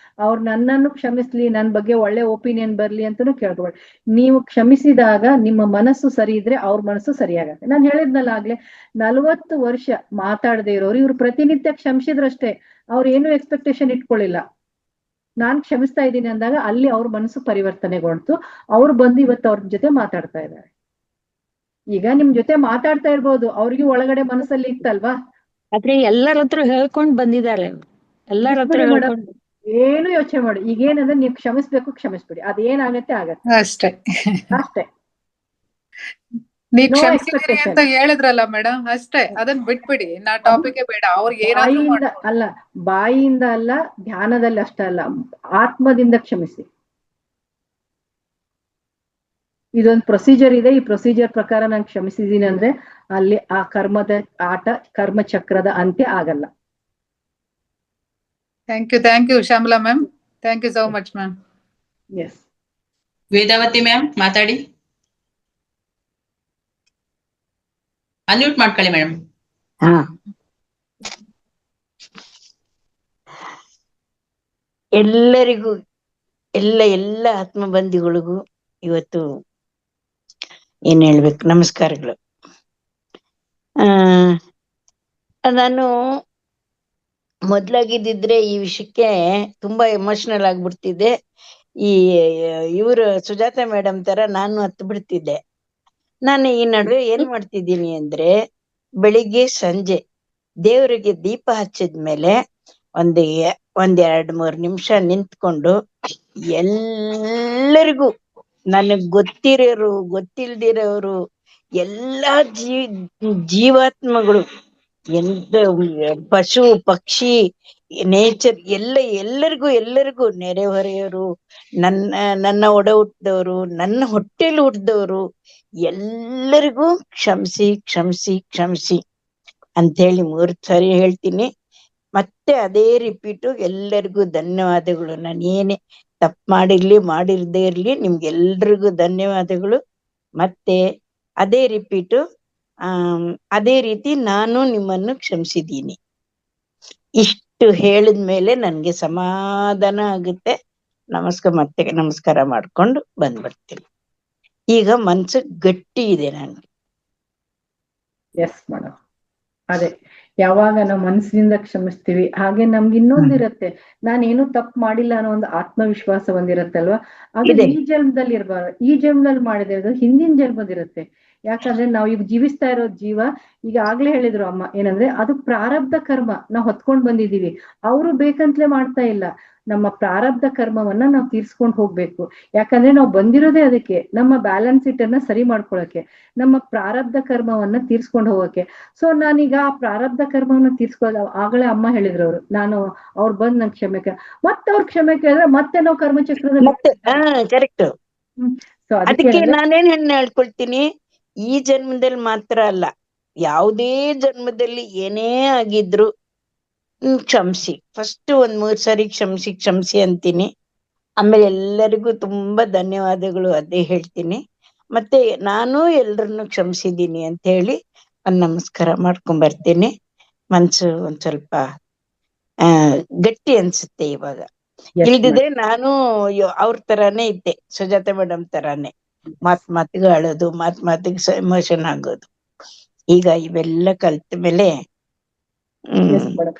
ಅವ್ರು ನನ್ನನ್ನು ಕ್ಷಮಿಸ್ಲಿ, ನನ್ ಬಗ್ಗೆ ಒಳ್ಳೆ ಒಪಿನಿಯನ್ ಬರ್ಲಿ ಅಂತಾನು ಕೇಳ್ಕೋಬೇಡಿ. ನೀವು ಕ್ಷಮಿಸಿದಾಗ ನಿಮ್ಮ ಮನಸ್ಸು ಸರಿ ಇದ್ರೆ ಅವ್ರ ಮನಸ್ಸು ಸರಿಯಾಗತ್ತೆ. ನಾನು ಹೇಳಿದ್ನಲ್ಲ ಆಗ್ಲೇ, 40 ವರ್ಷ ಮಾತಾಡದೆ ಇರೋರು ಇವ್ರು ಪ್ರತಿನಿತ್ಯ ಕ್ಷಮಿಸಿದ್ರಷ್ಟೇ, ಅವ್ರು ಏನು ಎಕ್ಸ್ಪೆಕ್ಟೇಷನ್ ಇಟ್ಕೊಳ್ಳಿಲ್ಲ. ನಾನ್ ಕ್ಷಮಿಸ್ತಾ ಇದ್ದೀನಿ ಅಂದಾಗ ಅಲ್ಲಿ ಅವ್ರ ಮನಸ್ಸು ಪರಿವರ್ತನೆಗೊಂಡು ಅವ್ರು ಬಂದು ಇವತ್ತು ಅವ್ರ ಜೊತೆ ಮಾತಾಡ್ತಾ ಇದ್ದಾರೆ. ಈಗ ನಿಮ್ ಜೊತೆ ಮಾತಾಡ್ತಾ ಇರ್ಬೋದು, ಅವ್ರಿಗೂ ಒಳಗಡೆ ಮನಸ್ಸಲ್ಲಿ ಇತ್ತಲ್ವಾ? ಆದ್ರೆ ಎಲ್ಲರ ಹತ್ರ ಹೇಳ್ಕೊಂಡ್ ಬಂದಿದ್ದಾರೆ, ಎಲ್ಲರ ಹತ್ರ ಹೇಳ್ಕೊಂಡು. ಏನು ಯೋಚನೆ ಮಾಡಿ, ಈಗೇನಂದ್ರೆ ನೀವು ಕ್ಷಮಿಸ್ಬೇಕು, ಕ್ಷಮಿಸ್ಬಿಡಿ, ಅದೇನಾಗತ್ತೆ ಆಗತ್ತೆ ಅಷ್ಟೇ. ನೀವ್ No ಕ್ಷಮಿಸಿದೀರಿ expectation. ಅಂತ ಹೇಳಿದ್ರಲ್ಲ ಮೇಡಮ್, ಅಷ್ಟೇ. ಅದನ್ನ ಬಿಟ್ಬಿಡಿ, ನಾ ಟಾಪಿಕ್ ಬೇಡ. ಅವ್ರಿಗೆ ಏನಾದ್ರೂ ಬಾಯಿಯಿಂದ ಅಲ್ಲ, ಬಾಯಿಯಿಂದ ಅಲ್ಲ, ಧ್ಯಾನದಲ್ಲಿ ಅಷ್ಟೇ ಅಲ್ಲ, ಆತ್ಮದಿಂದ ಕ್ಷಮಿಸಿ. ಇದೊಂದು ಪ್ರೊಸೀಜರ್ ಇದೆ, ಈ ಪ್ರೊಸೀಜರ್ ಪ್ರಕಾರ ನಾನು ಕ್ಷಮಿಸಿದೀನಿ ಅಂದ್ರೆ ಅಲ್ಲಿ ಆ ಕರ್ಮದ ಆಟ, ಕರ್ಮ ಚಕ್ರದ ಅಂತ್ಯ ಆಗಲ್ಲ. Thank you Shyamala ma'am. Thank you so much ma'am. Yes. Vedavathi ma'am ಮಾತಾಡಿ. ಅನ್ಮ್ಯೂಟ್ ಮಾಡ್ಕೊಳ್ಳಿ ಮೇಡಮ್. ಹಾ, ಎಲ್ಲರಿಗೂ ಎಲ್ಲ ಆತ್ಮಬಂಧಿಗಳಿಗೂ ಇವತ್ತು ಏನ್ ಹೇಳ್ಬೇಕು, ನಮಸ್ಕಾರಗಳು. ನಾನು ಮೊದ್ಲಾಗಿದ್ದಿದ್ರೆ ಈ ವಿಷಯಕ್ಕೆ ತುಂಬಾ ಎಮೋಷನಲ್ ಆಗ್ಬಿಡ್ತಿದ್ದೆ. ಈ ಇವ್ರು ಸುಜಾತ ಮೇಡಮ್ ತರ ನಾನು ಹತ್ತು ಬಿಡ್ತಿದ್ದೆ. ನಾನು ಈ ನಡುವೆ ಏನ್ ಮಾಡ್ತಿದ್ದೀನಿ ಅಂದ್ರೆ, ಬೆಳಿಗ್ಗೆ ಸಂಜೆ ದೇವರಿಗೆ ದೀಪ ಹಚ್ಚಿದ್ಮೇಲೆ ಒಂದ್ 2-3 ನಿಮಿಷ ನಿಂತ್ಕೊಂಡು ಎಲ್ಲರಿಗೂ, ನನಗ್ ಗೊತ್ತಿರೋರು ಗೊತ್ತಿಲ್ದಿರೋರು ಎಲ್ಲಾ ಜೀವಾತ್ಮಗಳು, ಎಂತ ಪಶು ಪಕ್ಷಿ ನೇಚರ್ ಎಲ್ಲರಿಗೂ ನೆರೆಹೊರೆಯವರು, ನನ್ನ ಒಡ ಹುಟ್ಟಿದವರು, ನನ್ನ ಹೊಟ್ಟೆಲಿ ಹುಟ್ಟಿದವರು ಎಲ್ಲರಿಗೂ ಕ್ಷಮಿಸಿ ಅಂತೇಳಿ 3 ಸಾರಿ ಹೇಳ್ತೀನಿ. ಮತ್ತೆ ಅದೇ ರಿಪೀಟು, ಎಲ್ಲರಿಗೂ ಧನ್ಯವಾದಗಳು. ನಾನು ಏನೇ ತಪ್ಪು ಮಾಡಿರ್ದೇ ಇರ್ಲಿ, ನಿಮ್ಗೆಲ್ರಿಗೂ ಧನ್ಯವಾದಗಳು. ಮತ್ತೆ ಅದೇ ರಿಪೀಟು, ಅದೇ ರೀತಿ ನಾನು ನಿಮ್ಮನ್ನು ಕ್ಷಮಿಸಿದ್ದೀನಿ. ಇಷ್ಟು ಹೇಳಿದ್ಮೇಲೆ ನನ್ಗೆ ಸಮಾಧಾನ ಆಗುತ್ತೆ. ಮತ್ತೆ ನಮಸ್ಕಾರ ಮಾಡ್ಕೊಂಡು ಬಂದ್ಬಿಡ್ತೀನಿ. ಈಗ ಮನ್ಸು ಗಟ್ಟಿ ಇದೆ ನನ್ಗೆ. ಎಸ್ ಮೇಡಮ್, ಅದೇ ಯಾವಾಗ ನಾವು ಮನಸ್ಸಿನಿಂದ ಕ್ಷಮಿಸ್ತೀವಿ, ಹಾಗೆ ನಮ್ಗೆ ಇನ್ನೊಂದಿರತ್ತೆ, ನಾನೇನು ತಪ್ಪು ಮಾಡಿಲ್ಲ ಅನ್ನೋ ಒಂದು ಆತ್ಮವಿಶ್ವಾಸ ಒಂದಿರತ್ತಲ್ವಾ, ಅದು ಇದೆ. ಈ ಜನ್ಮದಲ್ಲಿ ಇರ್ಬಾರ್ದು. ಈ ಜನ್ಮದಲ್ಲಿ ಮಾಡಿದ್ರೆ ಹಿಂದಿನ ಜನ್ಮದಿರುತ್ತೆ. ಯಾಕಂದ್ರೆ ನಾವು ಈಗ ಜೀವಿಸ್ತಾ ಇರೋ ಜೀವ, ಈಗ ಆಗ್ಲೇ ಹೇಳಿದ್ರು ಅಮ್ಮ ಏನಂದ್ರೆ, ಅದು ಪ್ರಾರಬ್ಧ ಕರ್ಮ ನಾವು ಹೊತ್ಕೊಂಡ್ ಬಂದಿದೀವಿ. ಅವರು ಬೇಕಂತಲೇ ಮಾಡ್ತಾ ಇಲ್ಲ, ನಮ್ಮ ಪ್ರಾರಬ್ಧ ಕರ್ಮವನ್ನ ನಾವು ತೀರ್ಸ್ಕೊಂಡ್ ಹೋಗ್ಬೇಕು. ಯಾಕಂದ್ರೆ ನಾವು ಬಂದಿರೋದೇ ಅದಕ್ಕೆ, ನಮ್ಮ ಬ್ಯಾಲೆನ್ಸ್ ಶೀಟ್ ಅನ್ನ ಸರಿ ಮಾಡ್ಕೊಳಕ್ಕೆ, ನಮ್ಮ ಪ್ರಾರಬ್ಧ ಕರ್ಮವನ್ನ ತೀರ್ಸ್ಕೊಂಡ್ ಹೋಗಕ್ಕೆ. ಸೊ ನಾನೀಗ ಆ ಪ್ರಾರಬ್ಧ ಕರ್ಮವನ್ನ ತೀರ್ಸ್ಕೊಳ್ಳ, ಆಗಲೇ ಅಮ್ಮ ಹೇಳಿದ್ರು ಅವ್ರು ಬಂದ್ ನನ್ ಕ್ಷಮೆ ಮತ್ತೆ ಅವ್ರ ಕ್ಷಮೆ ಕೇಳಿದ್ರೆ ಮತ್ತೆ ನಾವು ಕರ್ಮಚಕ್ರದಲ್ಲಿ ಮತ್ತೆ ಕರೆಕ್ಟ್. ಸೊ ಅದಕ್ಕೆ ನಾನೇನ್ ಹೇಳ್ಕೊಳ್ತೀನಿ, ಈ ಜನ್ಮದಲ್ಲಿ ಮಾತ್ರ ಅಲ್ಲ, ಯಾವುದೇ ಜನ್ಮದಲ್ಲಿ ಏನೇ ಆಗಿದ್ರು ಕ್ಷಮಿಸಿ. ಫಸ್ಟ್ 3 ಸಾರಿ ಕ್ಷಮಿಸಿ ಅಂತೀನಿ. ಆಮೇಲೆ ಎಲ್ಲರಿಗೂ ತುಂಬಾ ಧನ್ಯವಾದಗಳು ಅದೇ ಹೇಳ್ತೀನಿ. ಮತ್ತೆ ನಾನು ಎಲ್ರನ್ನು ಕ್ಷಮಿಸಿದ್ದೀನಿ ಅಂತ ಹೇಳಿ ಒಂದ್ ನಮಸ್ಕಾರ ಮಾಡ್ಕೊಂಡ್ ಬರ್ತೀನಿ. ಮನ್ಸು ಒಂದ್ ಸ್ವಲ್ಪ ಗಟ್ಟಿ ಅನ್ಸುತ್ತೆ ಇವಾಗ. ಇಲ್ದಿದ್ರೆ ನಾನು ಅವ್ರ ತರಾನೇ ಇದ್ದೆ, ಸುಜಾತ ಮೇಡಮ್ ತರಾನೇ, ಮಾತಿಗೆ ಅಳೋದು, ಮಾತಿಗೆ ಎಮೋಷನ್ ಆಗೋದು. ಈಗ ಇವೆಲ್ಲ ಕಲ್ತ ಮೇಲೆ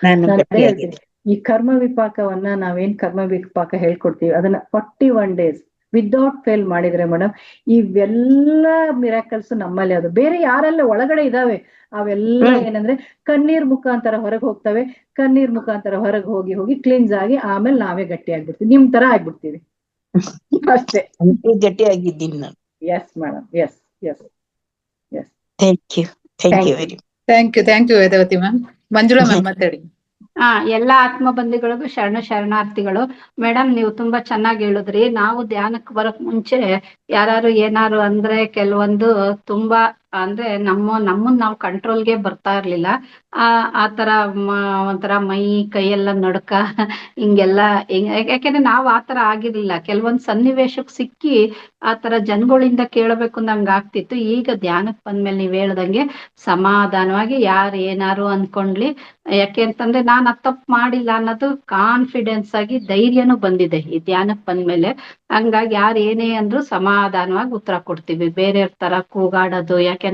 ನಾನು ಗಟ್ಟಿಯಾಗಿದ್ದೀನಿ. ಈ ಕರ್ಮ ವಿಪಾಕವನ್ನ ನಾವೇನ್ ಕರ್ಮ ವಿಪಾಕ ಹೇಳ್ಕೊಡ್ತೀವಿ, ಅದನ್ನ 41 days ವಿದೌಟ್ ಫೇಲ್ ಮಾಡಿದ್ರೆ ಮೇಡಮ್, ಇವೆಲ್ಲ ಮಿರಾಕಲ್ಸ್ ನಮ್ಮಲ್ಲಿ, ಅದು ಬೇರೆ ಯಾರೆಲ್ಲ ಒಳಗಡೆ ಇದಾವೆ ಅವೆಲ್ಲ ಏನಂದ್ರೆ ಕಣ್ಣೀರ್ ಮುಖಾಂತರ ಹೊರಗೆ ಹೋಗ್ತವೆ. ಕಣ್ಣೀರ್ ಮುಖಾಂತರ ಹೊರಗೆ ಹೋಗಿ ಕ್ಲೀನ್ಸ್ ಆಗಿ ಆಮೇಲೆ ನಾವೇ ಗಟ್ಟಿ ಆಗ್ಬಿಡ್ತೀವಿ, ನಿಮ್ ತರ ಆಗ್ಬಿಡ್ತೀವಿ ಅಷ್ಟೇ. ಗಟ್ಟಿ ಆಗಿದ್ದೀನಿ ನಾನು. Yes madam, yes yes yes. Thank you very much. Thank you Vedavathi ma'am. Manjula ma'am ಮಾತಾಡಿ. ಎಲ್ಲಾ ಆತ್ಮ ಬಂಧುಗಳಿಗೂ ಶರಣಾರ್ಥಿಗಳು. ಮೇಡಮ್, ನೀವು ತುಂಬಾ ಚೆನ್ನಾಗಿ ಹೇಳಿದ್ರಿ. ನಾವು ಧ್ಯಾನಕ್ಕೆ ಬರಕ್ ಮುಂಚೆ ಯಾರು ಏನಾರು ಅಂದ್ರೆ ಕೆಲವೊಂದು ತುಂಬಾ ಅಂದ್ರೆ ನಮ್ಮನ್ನ ನಾವು ಕಂಟ್ರೋಲ್ಗೆ ಬರ್ತಾ ಇರ್ಲಿಲ್ಲ. ಆತರ ಒಂಥರ ಮೈ ಕೈಯೆಲ್ಲ ನಡ್ಕ ಹಿಂಗೆಲ್ಲ ಯಾಕೆಂದ್ರೆ ನಾವು ಆತರ ಆಗಿರ್ಲಿಲ್ಲ. ಕೆಲವೊಂದ್ ಸನ್ನಿವೇಶಕ್ಕೆ ಸಿಕ್ಕಿ ಆತರ ಜನಗಳಿಂದ ಕೇಳಬೇಕು ನಂಗೆ ಆಗ್ತಿತ್ತು. ಈಗ ಧ್ಯಾನಕ್ಕೆ ಬಂದ್ಮೇಲೆ ನೀವ್ ಹೇಳ್ದಂಗೆ ಸಮಾಧಾನವಾಗಿ ಯಾರು ಏನಾರು ಅನ್ಕೊಂಡ್ಲಿ, ಯಾಕೆ ಅಂತಂದ್ರೆ ನಾನ್ ತಪ್ಪು ಮಾಡಿಲ್ಲ ಅನ್ನೋದು ಕಾನ್ಫಿಡೆನ್ಸ್ ಆಗಿ ಧೈರ್ಯನೂ ಬಂದಿದೆ ಈ ಧ್ಯಾನಕ್ಕೆ ಬಂದ್ಮೇಲೆ. ಹಂಗಾಗಿ ಯಾರು ಏನೇ ಅಂದ್ರು ಸಮಾಧಾನವಾಗಿ ಉತ್ತರ ಕೊಡ್ತೀವಿ, ಬೇರೆಯವ್ರ ತರ ಕೂಗಾಡೋದು, ಯಾಕೆಂದ್ರೆ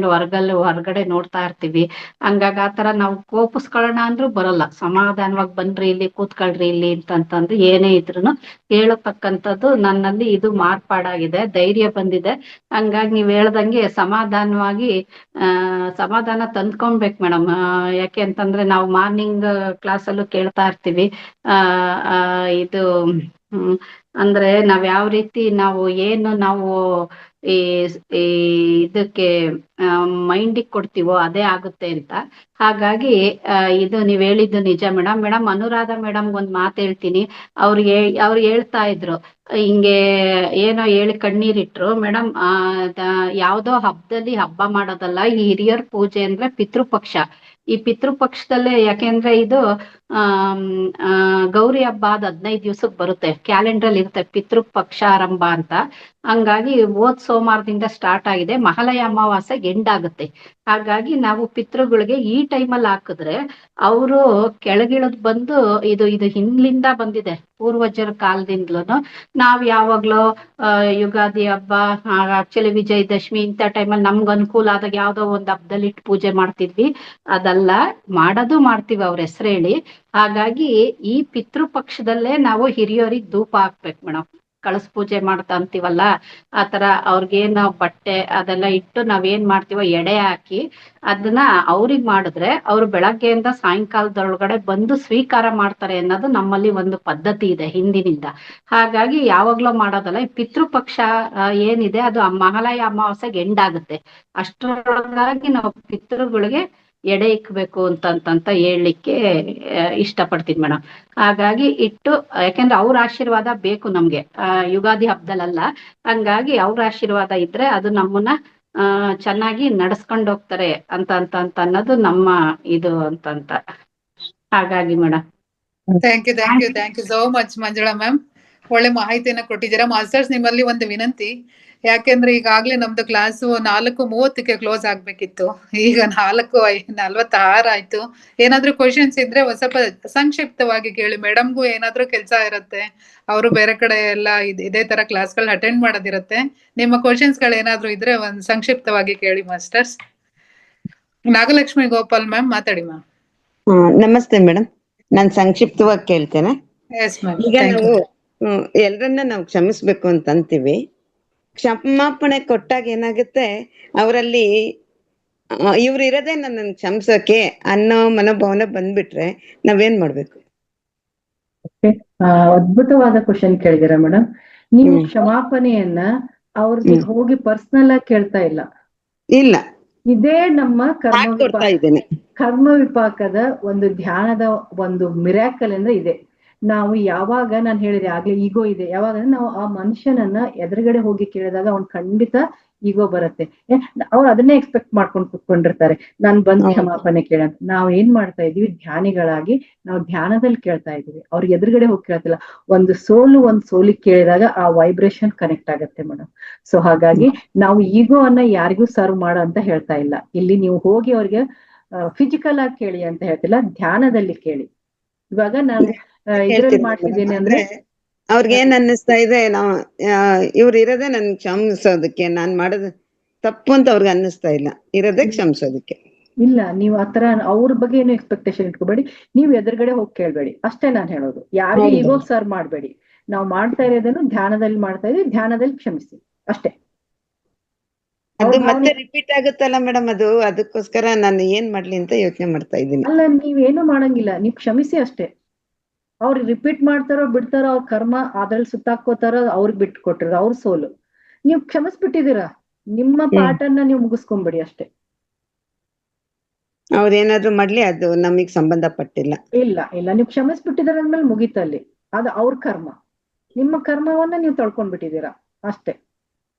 ಹೊರಗಡೆ ನೋಡ್ತಾ ಇರ್ತೀವಿ. ಹಂಗಾಗಿ ಆತರ ನಾವು ಕೋಪಿಸ್ಕೊಳ್ಳೋಣ ಅಂದ್ರೂ ಬರಲ್ಲ. ಸಮಾಧಾನವಾಗಿ ಬನ್ರಿ ಇಲ್ಲಿ, ಕೂತ್ಕೊಳ್ರಿ ಇಲ್ಲಿ ಅಂತಂತಂದು ಏನೇ ಇದ್ರು ಹೇಳತಕ್ಕಂಥದ್ದು ನನ್ನಲ್ಲಿ ಇದು ಮಾರ್ಪಾಡಾಗಿದೆ, ಧೈರ್ಯ ಬಂದಿದೆ. ಹಂಗಾಗಿ ನೀವ್ ಹೇಳ್ದಂಗೆ ಸಮಾಧಾನವಾಗಿ ಸಮಾಧಾನ ತಂದ್ಕೊಬೇಕು ಮೇಡಮ್. ಯಾಕೆ ಅಂತಂದ್ರೆ ನಾವು ಮಾರ್ನಿಂಗ್ ಕ್ಲಾಸ್ ಅಲ್ಲೂ ಕೇಳ್ತಾ ಇರ್ತೀವಿ, ಇದು ಅಂದ್ರೆ ನಾವ್ ಯಾವ ರೀತಿ ನಾವು ಈ ಈ ಇದಕ್ಕೆ ಮೈಂಡಿಗೆ ಕೊಡ್ತೀವೋ ಅದೇ ಆಗುತ್ತೆ ಅಂತ. ಹಾಗಾಗಿ ಇದು ನೀವ್ ಹೇಳಿದ್ದು ನಿಜ ಮೇಡಮ್. ಮೇಡಮ್ ಅನುರಾಧ ಮೇಡಮ್ ಒಂದ್ ಮಾತು ಹೇಳ್ತೀನಿ. ಅವ್ರು ಹೇಳ್ತಾ ಇದ್ರು, ಹಿಂಗೆ ಏನೋ ಹೇಳಿ ಕಣ್ಣೀರಿಟ್ರು ಮೇಡಮ್. ಯಾವ್ದೋ ಹಬ್ಬದಲ್ಲಿ ಹಬ್ಬ ಮಾಡೋದಲ್ಲ, ಈ ಹಿರಿಯರ್ ಪೂಜೆ ಅಂದ್ರೆ ಪಿತೃಪಕ್ಷ. ಈ ಪಿತೃಪಕ್ಷದಲ್ಲೇ, ಯಾಕೆಂದ್ರೆ ಇದು ಗೌರಿ ಹಬ್ಬ ಆದ 15 ದಿವ್ಸಕ್ಕೆ ಬರುತ್ತೆ, ಕ್ಯಾಲೆಂಡರ್ ಇರುತ್ತೆ ಪಿತೃಪಕ್ಷ ಆರಂಭ ಅಂತ. ಹಂಗಾಗಿ ಸೋಮವಾರದಿಂದ ಸ್ಟಾರ್ಟ್ ಆಗಿದೆ, ಮಹಾಲಯ ಅಮಾವಾಸ್ಯೆಗೆ ಎಂಡ್ ಆಗುತ್ತೆ. ಹಾಗಾಗಿ ನಾವು ಪಿತೃಗಳಿಗೆ ಈ ಟೈಮಲ್ಲಿ ಹಾಕಿದ್ರೆ ಅವರು ಕೆಳಗಿಳಿದ್ ಬಂದು ಇದು ಹಿಂದ್ಲಿಂದ ಬಂದಿದೆ, ಪೂರ್ವಜರ ಕಾಲದಿಂದಲೂ. ನಾವ್ ಯಾವಾಗ್ಲೂ ಯುಗಾದಿ ಹಬ್ಬ, ಆಕ್ಚುಲಿ ವಿಜಯದಶಮಿ ಇಂಥ ಟೈಮಲ್ಲಿ ನಮ್ಗೆ ಅನುಕೂಲ ಆದಾಗ ಯಾವ್ದೋ ಒಂದ್ ಹಬ್ಬದಲ್ಲಿ ಇಟ್ಟು ಪೂಜೆ ಮಾಡ್ತಿದ್ವಿ. ಅದಲ್ಲ, ಮಾಡ್ತೀವಿ ಅವ್ರ ಹೆಸರು ಹೇಳಿ. ಹಾಗಾಗಿ ಈ ಪಿತೃಪಕ್ಷದಲ್ಲೇ ನಾವು ಹಿರಿಯರಿಗೆ ಧೂಪ ಹಾಕ್ಬೇಕು ಮೇಡಮ್. ಕಳಸ ಪೂಜೆ ಮಾಡ್ತಾ ಅಂತೀವಲ್ಲ, ಆತರ ಅವ್ರಿಗೇನು ಬಟ್ಟೆ ಅದೆಲ್ಲ ಇಟ್ಟು ನಾವೇನ್ ಮಾಡ್ತೀವೋ ಎಡೆ ಹಾಕಿ ಅದನ್ನ ಅವ್ರಿಗೆ ಮಾಡಿದ್ರೆ ಅವ್ರು ಬೆಳಗ್ಗೆಯಿಂದ ಸಾಯಂಕಾಲದೊಳಗಡೆ ಬಂದು ಸ್ವೀಕಾರ ಮಾಡ್ತಾರೆ ಅನ್ನೋದು ನಮ್ಮಲ್ಲಿ ಒಂದು ಪದ್ಧತಿ ಇದೆ ಹಿಂದಿನಿಂದ. ಹಾಗಾಗಿ ಯಾವಾಗ್ಲೂ ಮಾಡೋದಲ್ಲ, ಈ ಪಿತೃಪಕ್ಷ ಏನಿದೆ ಅದು ಮಹಾಲಯ ಅಮಾವಾಸ್ಯೆಗೆ ಎಂಡ್ ಆಗುತ್ತೆ. ಅಷ್ಟರೊಳಗಾಗಿ ನಾವು ಪಿತೃಗಳಿಗೆ ಎಡೆ ಇಕ್ಬೇಕು ಅಂತ ಹೇಳಲಿಕ್ಕೆ ಇಷ್ಟಪಡ್ತೀನಿ ಮೇಡಮ್. ಹಾಗಾಗಿ ಇಟ್ಟು, ಯಾಕೆಂದ್ರೆ ಅವ್ರ ಆಶೀರ್ವಾದ ಬೇಕು ನಮ್ಗೆ, ಯುಗಾದಿ ಹಬ್ಬದಲ್ಲ. ಹಂಗಾಗಿ ಅವ್ರ ಆಶೀರ್ವಾದ ಇದ್ರೆ ಅದು ನಮ್ಮನ್ನ ಚೆನ್ನಾಗಿ ನಡ್ಸ್ಕೊಂಡು ಹೋಗ್ತಾರೆ ಅಂತ ಅನ್ನೋದು ನಮ್ಮ ಇದು ಅಂತ. ಹಾಗಾಗಿ madam thank you so much Manjula ma'am. ಒಳ್ಳೆ ಮಾಹಿತಿಯನ್ನ ಕೊಟ್ಟಿದ್ದೀರಾ. ಮಾಸ್ಟರ್ಸ್, ನಿಮ್ಮಲ್ಲಿ ಒಂದು ವಿನಂತಿ. ಯಾಕೆಂದ್ರೆ ಈಗಾಗ್ಲೇ ನಮ್ದು ಕ್ಲಾಸು 4:30ಕ್ಕೆ ಕ್ಲೋಸ್ ಆಗ್ಬೇಕಿತ್ತು, ಈಗ 4:46 ಆಯ್ತು. ಏನಾದ್ರೂ ಕ್ವಶನ್ಸ್ ಇದ್ರೆ ಸ್ವಲ್ಪ ಸಂಕ್ಷಿಪ್ತವಾಗಿ ಕೇಳಿ. ಮೇಡಮ್ಗೂ ಏನಾದ್ರೂ ಕೆಲಸ ಇರುತ್ತೆ, ಅವರು ಬೇರೆ ಕಡೆ ಎಲ್ಲ ಇದೇ ತರ ಕ್ಲಾಸ್ಗಳನ್ನ ಅಟೆಂಡ್ ಮಾಡೋದಿರುತ್ತೆ. ನಿಮ್ಮ ಕ್ವಶನ್ಸ್ ಗಳು ಏನಾದ್ರೂ ಇದ್ರೆ ಒಂದ್ ಸಂಕ್ಷಿಪ್ತವಾಗಿ ಕೇಳಿ ಮಾಸ್ಟರ್ಸ್. ನಾಗಲಕ್ಷ್ಮಿ ಗೋಪಾಲ್ ಮ್ಯಾಮ್ ಮಾತಾಡಿ ಮ್ಯಾಮ್. ನಮಸ್ತೆ ಮೇಡಮ್, ನಾನ್ ಸಂಕ್ಷಿಪ್ತವಾಗಿ ಕೇಳ್ತೇನೆ. Yes ma'am. ಈಗ ನಾವು ಎಲ್ರನ್ನ ನಾವು ಕ್ಷಮಿಸ್ಬೇಕು ಅಂತ ಅಂತೀವಿ. ಕ್ಷಮಾಪಣೆ ಕೊಟ್ಟಾಗ ಏನಾಗುತ್ತೆ, ಅವರಲ್ಲಿ ಇವ್ರು ಇರೋದೇ ನನ್ನ ಕ್ಷಮಿಸೋಕೆ ಅನ್ನೋ ಮನೋಭಾವನೆ ಬಂದ್ಬಿಟ್ರೆ ನಾವೇನ್ ಮಾಡ್ಬೇಕು? ಅದ್ಭುತವಾದ ಕ್ವಶನ್ ಕೇಳಿದಿರ ಮೇಡಮ್. ನೀವು ಕ್ಷಮಾಪಣೆಯನ್ನ ಅವ್ರಿಗೆ ಹೋಗಿ ಪರ್ಸನಲ್ ಆಗಿ ಕೇಳ್ತಾ ಇಲ್ಲ. ಇದೇ ನಮ್ಮ ಕರ್ಮ ವಿಪಾಕದ ಒಂದು ಧ್ಯಾನದ ಒಂದು ಮಿರಾಕಲ್ ಅಂದ್ರೆ ಇದೆ. ನಾವು ಯಾವಾಗ, ನಾನು ಹೇಳಿದೆ ಆಗ್ಲೇ, ಈಗೋ ಇದೆ. ಯಾವಾಗ ನಾವು ಆ ಮನುಷ್ಯನನ್ನ ಎದುರುಗಡೆ ಹೋಗಿ ಕೇಳಿದಾಗ ಅವ್ನ್ ಖಂಡಿತ ಈಗೋ ಬರುತ್ತೆ. ಅವ್ರು ಅದನ್ನೇ ಎಕ್ಸ್ಪೆಕ್ಟ್ ಮಾಡ್ಕೊಂಡು ಕುತ್ಕೊಂಡಿರ್ತಾರೆ, ನಾನ್ ಬಂದ್ ಕ್ಷಮಾಪಣೆ ಕೇಳಂತ. ನಾವ್ ಏನ್ ಮಾಡ್ತಾ ಇದೀವಿ, ಧ್ಯಾನಿಗಳಾಗಿ ನಾವು ಧ್ಯಾನದಲ್ಲಿ ಕೇಳ್ತಾ ಇದೀವಿ, ಅವ್ರಿಗೆ ಎದುರುಗಡೆ ಹೋಗಿ ಕೇಳ್ತಿಲ್ಲ. ಒಂದು ಸೋಲಿಗೆ ಕೇಳಿದಾಗ ಆ ವೈಬ್ರೇಷನ್ ಕನೆಕ್ಟ್ ಆಗತ್ತೆ ಮೇಡಮ್. ಸೊ ಹಾಗಾಗಿ ನಾವು ಈಗೋ ಅನ್ನ ಯಾರಿಗೂ ಸರ್ವ್ ಮಾಡೋ ಅಂತ ಹೇಳ್ತಾ ಇಲ್ಲ. ಇಲ್ಲಿ ನೀವು ಹೋಗಿ ಅವ್ರಿಗೆ ಫಿಸಿಕಲ್ ಆಗಿ ಕೇಳಿ ಅಂತ ಹೇಳ್ತಿಲ್ಲ, ಧ್ಯಾನದಲ್ಲಿ ಕೇಳಿ. ಇವಾಗ ನಾನು ಇದ್ರಲ್ಲಿ ಮಾಡ್ತಿದ್ದೇನೆ ಅಂದ್ರೆ ಅವ್ರಿಗೆ ಏನ್ ಅನ್ನಿಸ್ತಾ ಇದೆ, ನಾವು ಇವ್ರು ಇರೋದೇ ನನ್ ಕ್ಷಮಿಸೋದಕ್ಕೆ, ನಾನ್ ಮಾಡೋದು ತಪ್ಪು ಅಂತ ಅವ್ರಿಗೆ ಅನ್ನಿಸ್ತಾ ಇಲ್ಲ, ಇರೋದೇ ಕ್ಷಮಿಸೋದಕ್ಕೆ. ಇಲ್ಲ, ನೀವು ಆತರ ಅವ್ರ ಬಗ್ಗೆ ಏನು ಎಕ್ಸ್ಪೆಕ್ಟೇಷನ್ ಇಟ್ಕೋಬೇಡಿ, ನೀವು ಎದುರುಗಡೆ ಹೋಗಿ ಕೇಳ್ಬೇಡಿ ಅಷ್ಟೇ ನಾನು ಹೇಳೋದು. ಯಾರಿಗೂ ಈಗೋ ಸರ್ ಮಾಡ್ಬೇಡಿ. ನಾವು ಮಾಡ್ತಾ ಇರೋದನ್ನು ಧ್ಯಾನದಲ್ಲಿ ಮಾಡ್ತಾ ಇದೀವಿ, ಧ್ಯಾನದಲ್ಲಿ ಕ್ಷಮಿಸಿ ಅಷ್ಟೇ. ಅದು ಮತ್ತೆ ರಿಪೀಟ್ ಆಗುತ್ತಲ್ಲ ಮೇಡಮ್, ಅದಕ್ಕೋಸ್ಕರ ನಾನು ಏನ್ ಮಾಡ್ಲಿ ಅಂತ ಯೋಚನೆ ಮಾಡ್ತಾ ಇದ್ದೀನಿ. ಅಲ್ಲ, ನೀವೇನು ಮಾಡಂಗಿಲ್ಲ, ನೀವ್ ಕ್ಷಮಿಸಿ ಅಷ್ಟೇ. ಅವ್ರು ರಿಪೀಟ್ ಮಾಡ್ತಾರೋ ಬಿಡ್ತಾರೋ, ಅವ್ರ ಕರ್ಮ ಅದ್ರಲ್ಲಿ ಸುತ್ತಾಕೋತಾರೋ, ಅವ್ರಿಗೆ ಬಿಟ್ಟು ಕೊಟ್ಟಿರೋ ಅವ್ರ ಸೋಲು. ನೀವು ಕ್ಷಮಿಸ್ಬಿಟ್ಟಿದೀರಾ, ನಿಮ್ಮ ಪಾಠನ್ನ ನೀವು ಮುಗಿಸ್ಕೊಂಬಿಡಿ ಅಷ್ಟೇ. ಅವ್ರೇನಾದ್ರು ಮಾಡ್ಲಿ, ಅದು ನಮಗ್ ಸಂಬಂಧಪಟ್ಟಿಲ್ಲ. ಇಲ್ಲ, ನೀವು ಕ್ಷಮಿಸ್ಬಿಟ್ಟಿದಾರ ಅಂದ್ಮೇಲೆ ಮುಗೀತಲ್ಲಿ, ಅದು ಅವ್ರ ಕರ್ಮ. ನಿಮ್ಮ ಕರ್ಮವನ್ನ ನೀವು ತೊಳ್ಕೊಂಡ್ಬಿಟ್ಟಿದೀರಾ ಅಷ್ಟೇ.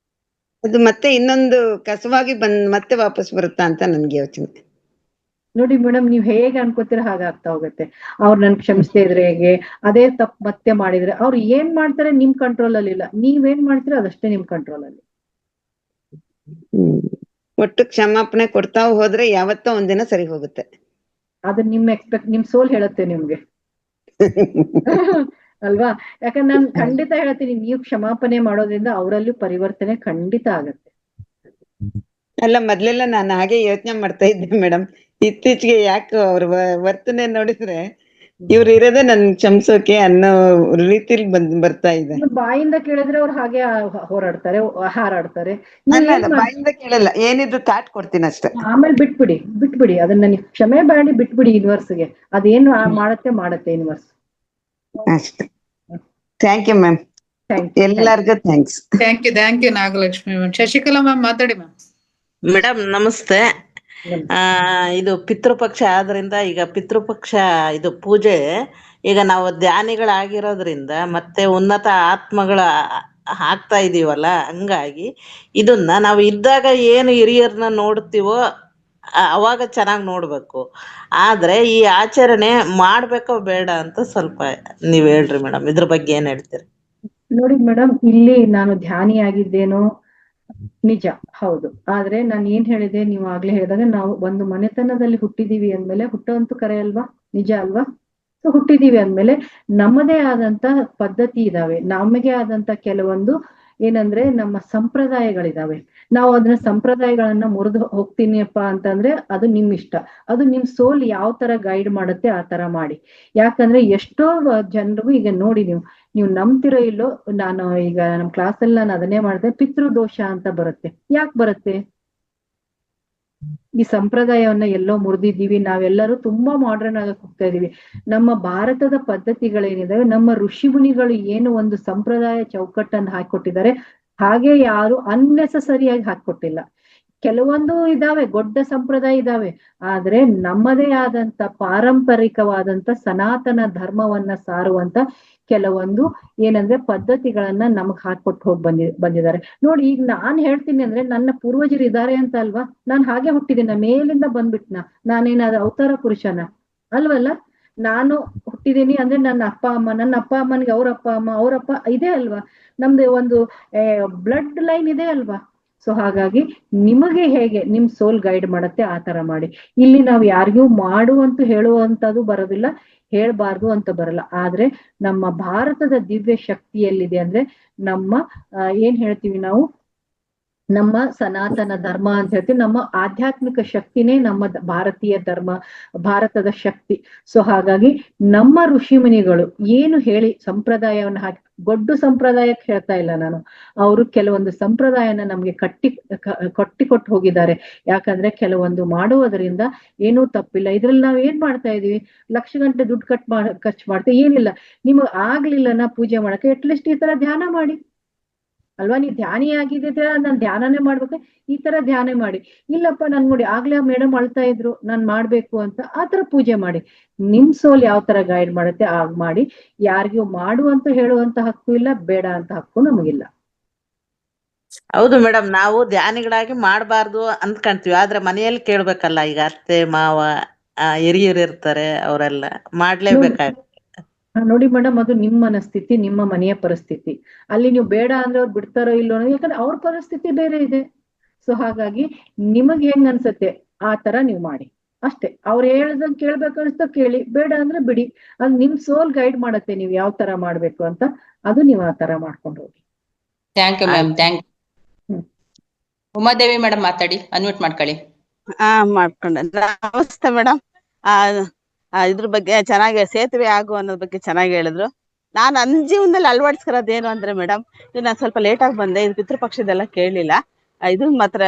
ಅದು ಮತ್ತೆ ಇನ್ನೊಂದು ಕಸವಾಗಿ ಮತ್ತೆ ವಾಪಸ್ ಬರುತ್ತಾ ಅಂತ ನನ್ಗೆ ಯೋಚನೆ. ನೋಡಿ ಮೇಡಮ್, ನೀವ್ ಹೇಗೆ ಅನ್ಕೋತೀರ ಹಾಗಾಗ್ತಾ ಹೋಗುತ್ತೆ. ಅವ್ರು ನನ್ ಕ್ಷಮಿಸ್ತಾ ಇದ್ರೆ ಹೇಗೆ, ಅದೇ ತಪ್ಪು ಮತ್ತೆ ಮಾಡಿದ್ರೆ ಅವ್ರು ಏನ್ ಮಾಡ್ತಾರೆ ನಿಮ್ ಕಂಟ್ರೋಲ್ ಅಲ್ಲಿ ಇಲ್ಲ. ನೀವೇನ್ ಮಾಡ್ತೀರ ಅದಷ್ಟೇ ನಿಮ್ ಕಂಟ್ರೋಲ್ ಅಲ್ಲಿ. ಒಟ್ಟು ಕ್ಷಮಾಪಣೆ ಕೊಡ್ತಾ ಹೋದ್ರೆ ಯಾವತ್ತೋ ಒಂದಿನ ಸರಿ ಹೋಗುತ್ತೆ. ಅದು ನಿಮ್ ಸೋಲ್ ಹೇಳುತ್ತೆ ನಿಮ್ಗೆ ಅಲ್ವಾ? ಯಾಕಂದ್ರೆ ನಾನು ಖಂಡಿತ ಹೇಳ್ತೀನಿ, ನೀವು ಕ್ಷಮಾಪಣೆ ಮಾಡೋದ್ರಿಂದ ಅವರಲ್ಲೂ ಪರಿವರ್ತನೆ ಖಂಡಿತ ಆಗತ್ತೆ. ಅಲ್ಲ, ಮೊದ್ಲೆಲ್ಲ ನಾನು ಹಾಗೆ ಯೋಚನೆ ಮಾಡ್ತಾ ಇದ್ದೆ ಮೇಡಮ್. ಇತ್ತೀಚೆಗೆ ಯಾಕೆ ಅವ್ರ ವರ್ತನೆ ನೋಡಿದ್ರೆ ಇವ್ರು ಇರೋದೇ ನನ್ ಕ್ಷಮಿಸೋಕೆ ಅನ್ನೋ ರೀತಿಲಿ ಬರ್ತಾ ಇದೆ. ಬಾಯಿಂದ ಕೇಳಿದ್ರೆ ಅವ್ರು ಹಾಗೆ ಹಾರಾಡ್ತಾರೆ. ಬಾಯಿಂದ ಕೇಳಲ್ಲ, ಏನಿದ್ರು ತಾಟ್ ಕೊಡ್ತೀನಿ ಅಷ್ಟೇ. ಆಮೇಲೆ ಬಿಟ್ಬಿಡಿ ಅದನ್ನ, ನೀವು ಕ್ಷಮೆ ಮಾಡಿ ಬಿಟ್ಬಿಡಿ ಯೂನಿವರ್ಸ್ಗೆ. ಅದೇನು ಮಾಡತ್ತೆ ಯೂನಿವರ್ಸ್ ಅಷ್ಟೇ. Thank you ma'am. Thank you. ಎಲ್ಲರಿಗೂ thanks. Thank you Nagalakshmi ma'am. Shashikala ma'am ಮಾತಾಡಿ ಮ್ಯಾಮ್. ಮೇಡಮ್ ನಮಸ್ತೆ. ಇದು ಪಿತೃಪಕ್ಷ ಆದ್ರಿಂದ ಈಗ ಪಿತೃಪಕ್ಷ ಇದು ಪೂಜೆ ಈಗ ನಾವು ಧ್ಯಾನಿಗಳಾಗಿರೋದ್ರಿಂದ ಮತ್ತೆ ಉನ್ನತ ಆತ್ಮಗಳ ಆಗ್ತಾ ಇದೀವಲ್ಲ, ಹಂಗಾಗಿ ಇದನ್ನ ನಾವು ಇದ್ದಾಗ ಏನು ಹಿರಿಯರನ್ನ ನೋಡ್ತೀವೋ ಅವಾಗ ಚೆನ್ನಾಗಿ ನೋಡ್ಬೇಕು. ಆದ್ರೆ ಈ ಆಚರಣೆ ಮಾಡ್ಬೇಕೋ ಬೇಡ ಅಂತ ಸ್ವಲ್ಪ ನೀವ್ ಹೇಳ್ರಿ ಮೇಡಮ್, ಇದ್ರ ಬಗ್ಗೆ ಏನ್ ಹೇಳ್ತೀರಿ? ನೋಡಿ ಮೇಡಮ್, ಇಲ್ಲಿ ನಾನು ಧ್ಯಾನಿಯಾಗಿದ್ದೇನೋ ನಿಜ, ಹೌದು. ಆದ್ರೆ ನಾನು ಏನ್ ಹೇಳಿದೆ, ನೀವು ಆಗ್ಲೇ ಹೇಳಿದಾಗ ನಾವು ಒಂದು ಮನೆತನದಲ್ಲಿ ಹುಟ್ಟಿದೀವಿ ಅಂದ್ಮೇಲೆ ಹುಟ್ಟುವಂತೂ ಕರೆ ಅಲ್ವಾ, ನಿಜ ಅಲ್ವಾ? ಸೊ ಹುಟ್ಟಿದೀವಿ ಅಂದ್ಮೇಲೆ ನಮ್ಮದೇ ಆದಂತ ಪದ್ಧತಿ ಇದಾವೆ, ನಮಗೆ ಆದಂತ ಕೆಲವೊಂದು ಏನಂದ್ರೆ ನಮ್ಮ ಸಂಪ್ರದಾಯಗಳಿದಾವೆ. ನಾವು ಅದನ್ನ ಸಂಪ್ರದಾಯಗಳನ್ನ ಮುರಿದು ಹೋಗ್ತೀನಿಯಪ್ಪ ಅಂತಂದ್ರೆ ಅದು ನಿಮ್ ಇಷ್ಟ, ಅದು ನಿಮ್ ಸೋಲ್ ಯಾವ ತರ ಗೈಡ್ ಮಾಡುತ್ತೆ ಆ ತರ ಮಾಡಿ. ಯಾಕಂದ್ರೆ ಎಷ್ಟೋ ಜನರಿಗೂ ಈಗ ನೋಡಿ, ನೀವು ನಂಬ್ತಿರೋ ಇಲ್ಲೋ, ನಾನು ಈಗ ನಮ್ ಕ್ಲಾಸಲ್ಲಿ ನಾನು ಅದನ್ನೇ ಮಾಡಿದೆ, ಪಿತೃದೋಷ ಅಂತ ಬರುತ್ತೆ. ಯಾಕೆ ಬರುತ್ತೆ? ಈ ಸಂಪ್ರದಾಯವನ್ನ ಎಲ್ಲೋ ಮುರಿದಿದ್ದೀವಿ, ನಾವೆಲ್ಲರೂ ತುಂಬಾ ಮಾಡರ್ನ್ ಆಗಕ್ ಹೋಗ್ತಾ ಇದೀವಿ. ನಮ್ಮ ಭಾರತದ ಪದ್ಧತಿಗಳೇನಿದಾವೆ, ನಮ್ಮ ಋಷಿ ಮುನಿಗಳು ಏನು ಒಂದು ಸಂಪ್ರದಾಯ ಚೌಕಟ್ಟನ್ನು ಹಾಕೊಟ್ಟಿದ್ದಾರೆ, ಹಾಗೆ ಯಾರು ಅನ್ನೆಸೆಸರಿಯಾಗಿ ಹಾಕೊಟ್ಟಿಲ್ಲ. ಕೆಲವೊಂದು ಇದಾವೆ, ದೊಡ್ಡ ಸಂಪ್ರದಾಯ ಇದಾವೆ, ಆದ್ರೆ ನಮ್ಮದೇ ಆದಂತ ಪಾರಂಪರಿಕವಾದಂತ ಸನಾತನ ಧರ್ಮವನ್ನ ಸಾರುವಂತ ಕೆಲವೊಂದು ಏನಂದ್ರೆ ಪದ್ಧತಿಗಳನ್ನ ನಮಗ್ ಹಾಕೊಟ್ಟು ಹೋಗಿ ಬಂದಿದ್ದಾರೆ. ನೋಡಿ, ಈಗ ನಾನ್ ಹೇಳ್ತೀನಿ ಅಂದ್ರೆ ನನ್ನ ಪೂರ್ವಜರು ಇದ್ದಾರೆ ಅಂತ ಅಲ್ವಾ? ನಾನ್ ಹಾಗೆ ಹುಟ್ಟಿದ್ದೀನ, ಮೇಲಿಂದ ಬಂದ್ಬಿಟ್ನ, ನಾನೇನಾದ್ರು ಅವತಾರ ಪುರುಷನ ಅಲ್ವಲ್ಲ? ನಾನು ಹುಟ್ಟಿದೀನಿ ಅಂದ್ರೆ ನನ್ನ ಅಪ್ಪ ಅಮ್ಮನಿಗೆ ಅವ್ರ ಅಪ್ಪ ಅಮ್ಮ ಅವರಪ್ಪ ಇದೆ ಅಲ್ವಾ? ನಮ್ದು ಒಂದು ಬ್ಲಡ್ ಲೈನ್ ಇದೆ ಅಲ್ವಾ? ಸೊ ಹಾಗಾಗಿ ನಿಮಗೆ ಹೇಗೆ ನಿಮ್ ಸೋಲ್ ಗೈಡ್ ಮಾಡತ್ತೆ ಆ ತರ ಮಾಡಿ. ಇಲ್ಲಿ ನಾವು ಯಾರಿಗೂ ಮಾಡುವಂತೂ ಹೇಳುವಂತದ್ದು ಬರೋದಿಲ್ಲ, ಹೇಳ್ಬಾರ್ದು ಅಂತ ಬರಲ್ಲ. ಆದ್ರೆ ನಮ್ಮ ಭಾರತದ ದಿವ್ಯ ಶಕ್ತಿ ಎಲ್ಲಿದೆ ಅಂದ್ರೆ ನಮ್ಮ ಏನ್ ಹೇಳ್ತೀವಿ ನಾವು, ನಮ್ಮ ಸನಾತನ ಧರ್ಮ ಅಂತ ಹೇಳ್ತೀವಿ. ನಮ್ಮ ಆಧ್ಯಾತ್ಮಿಕ ಶಕ್ತಿನೇ ನಮ್ಮ ಭಾರತೀಯ ಧರ್ಮ, ಭಾರತದ ಶಕ್ತಿ. ಸೊ ಹಾಗಾಗಿ ನಮ್ಮ ಋಷಿ ಮುನಿಗಳು ಏನು ಹೇಳಿ ಸಂಪ್ರದಾಯವನ್ನ ಹಾಕಿ, ಗೊಡ್ಡು ಸಂಪ್ರದಾಯಕ್ಕೆ ಹೇಳ್ತಾ ಇಲ್ಲ ನಾನು, ಅವರು ಕೆಲವೊಂದು ಸಂಪ್ರದಾಯನ ನಮ್ಗೆ ಕಟ್ಟಿಕೊಟ್ಟು ಹೋಗಿದ್ದಾರೆ. ಯಾಕಂದ್ರೆ ಕೆಲವೊಂದು ಮಾಡುವುದರಿಂದ ಏನೂ ತಪ್ಪಿಲ್ಲ. ಇದ್ರಲ್ಲಿ ನಾವ್ ಏನ್ ಮಾಡ್ತಾ ಇದೀವಿ, ಲಕ್ಷ ಗಂಟೆ ದುಡ್ಡು ಖರ್ಚು ಮಾಡ್ತೇವೆ, ಏನಿಲ್ಲ. ನಿಮಗ್ ಆಗ್ಲಿಲ್ಲನ ಪೂಜೆ ಮಾಡಕ್ಕೆ ಅಟ್ಲೀಸ್ಟ್ ಈ ತರ ಧ್ಯಾನ ಮಾಡಿ ಅಲ್ವಾ? ನೀವು ಧ್ಯಾನಿ ಆಗಿದ್ರೆ ನಾನ್ ಧ್ಯಾನನೇ ಮಾಡ್ಬೇಕು, ಈ ತರ ಧ್ಯಾನ ಮಾಡಿ. ಇಲ್ಲಪ್ಪ ನನ್ ನೋಡಿ ಆಗ್ಲೇ ಮೇಡಮ್ ಅಳ್ತಾ ಇದ್ರು, ನಾನ್ ಮಾಡ್ಬೇಕು ಅಂತ, ಆತರ ಪೂಜೆ ಮಾಡಿ. ನಿಮ್ ಸೋಲ್ ಯಾವ ತರ ಗೈಡ್ ಮಾಡುತ್ತೆ ಆಗ ಮಾಡಿ. ಯಾರಿಗೂ ಮಾಡುವಂತ ಹೇಳುವಂತ ಹಕ್ಕು ಇಲ್ಲ, ಬೇಡ ಅಂತ ಹಕ್ಕು ನಮಗಿಲ್ಲ. ಹೌದು ಮೇಡಮ್, ನಾವು ಧ್ಯಾನಿಗಳಾಗಿ ಮಾಡ್ಬಾರ್ದು ಅಂದ್ಕೊಂತೀವಿ, ಆದ್ರೆ ಮನೆಯಲ್ಲಿ ಕೇಳ್ಬೇಕಲ್ಲ. ಈಗ ಅತ್ತೆ ಮಾವ ಹಿರಿಯರು ಇರ್ತಾರೆ, ಅವರೆಲ್ಲ ಮಾಡ್ಲೇಬೇಕಾಗುತ್ತೆ. ನೋಡಿ ಮೇಡಮ್, ಅದು ನಿಮ್ಮ ಮನಸ್ಥಿತಿ, ನಿಮ್ಮ ಮನೆಯ ಪರಿಸ್ಥಿತಿ. ಅಲ್ಲಿ ನೀವು ಬೇಡ ಅಂದ್ರೆ ಅವ್ರು ಬಿಡ್ತಾರೋ ಇಲ್ಲೋ, ಯಾಕಂದ್ರೆ ಅವ್ರ ಪರಿಸ್ಥಿತಿ ಬೇರೆ ಇದೆ. ಸೊ ಹಾಗಾಗಿ ನಿಮಗ್ ಹೆಂಗ್ ಅನ್ಸತ್ತೆ ಆ ತರ ನೀವು ಮಾಡಿ ಅಷ್ಟೇ. ಅವ್ರು ಹೇಳ್ದಂಗ್ ಕೇಳ್ಬೇಕು ಅನ್ಸ್ತಾ ಕೇಳಿ, ಬೇಡ ಅಂದ್ರೆ ಬಿಡಿ. ಅದು ನಿಮ್ ಸೋಲ್ ಗೈಡ್ ಮಾಡತ್ತೆ ನೀವು ಯಾವ ತರ ಮಾಡ್ಬೇಕು ಅಂತ, ಅದು ನೀವು ಆ ತರ ಮಾಡ್ಕೊಂಡು ಹೋಗಿ. Thank you ma'am, thank you. Umadevi madam ಮಾತಾಡಿ, ಅನ್ಮ್ಯೂಟ್ ಮಾಡ್ಕೊಳ್ಳಿ. ಮಾಡ್ಕೊಂಡೆ. ನಮಸ್ತೆ ಮೇಡಮ್. ಇದ್ರ ಬಗ್ಗೆ ಚೆನ್ನಾಗಿ, ಸೇತುವೆ ಆಗು ಅನ್ನೋದ್ ಬಗ್ಗೆ ಚೆನ್ನಾಗಿ ಹೇಳಿದ್ರು. ನಾನು ನನ್ನ ಜೀವನದಲ್ಲಿ ಅಳವಡಿಸ್ಕೊಳ್ಳೋದು ಏನು ಅಂದ್ರೆ ಮೇಡಮ್, ಇದು ನಾನು ಸ್ವಲ್ಪ ಲೇಟ್ ಆಗಿ ಬಂದೆ, ಇದು ಪಿತೃಪಕ್ಷದೆಲ್ಲ ಕೇಳಲಿಲ್ಲ. ಇದು ಮಾತ್ರ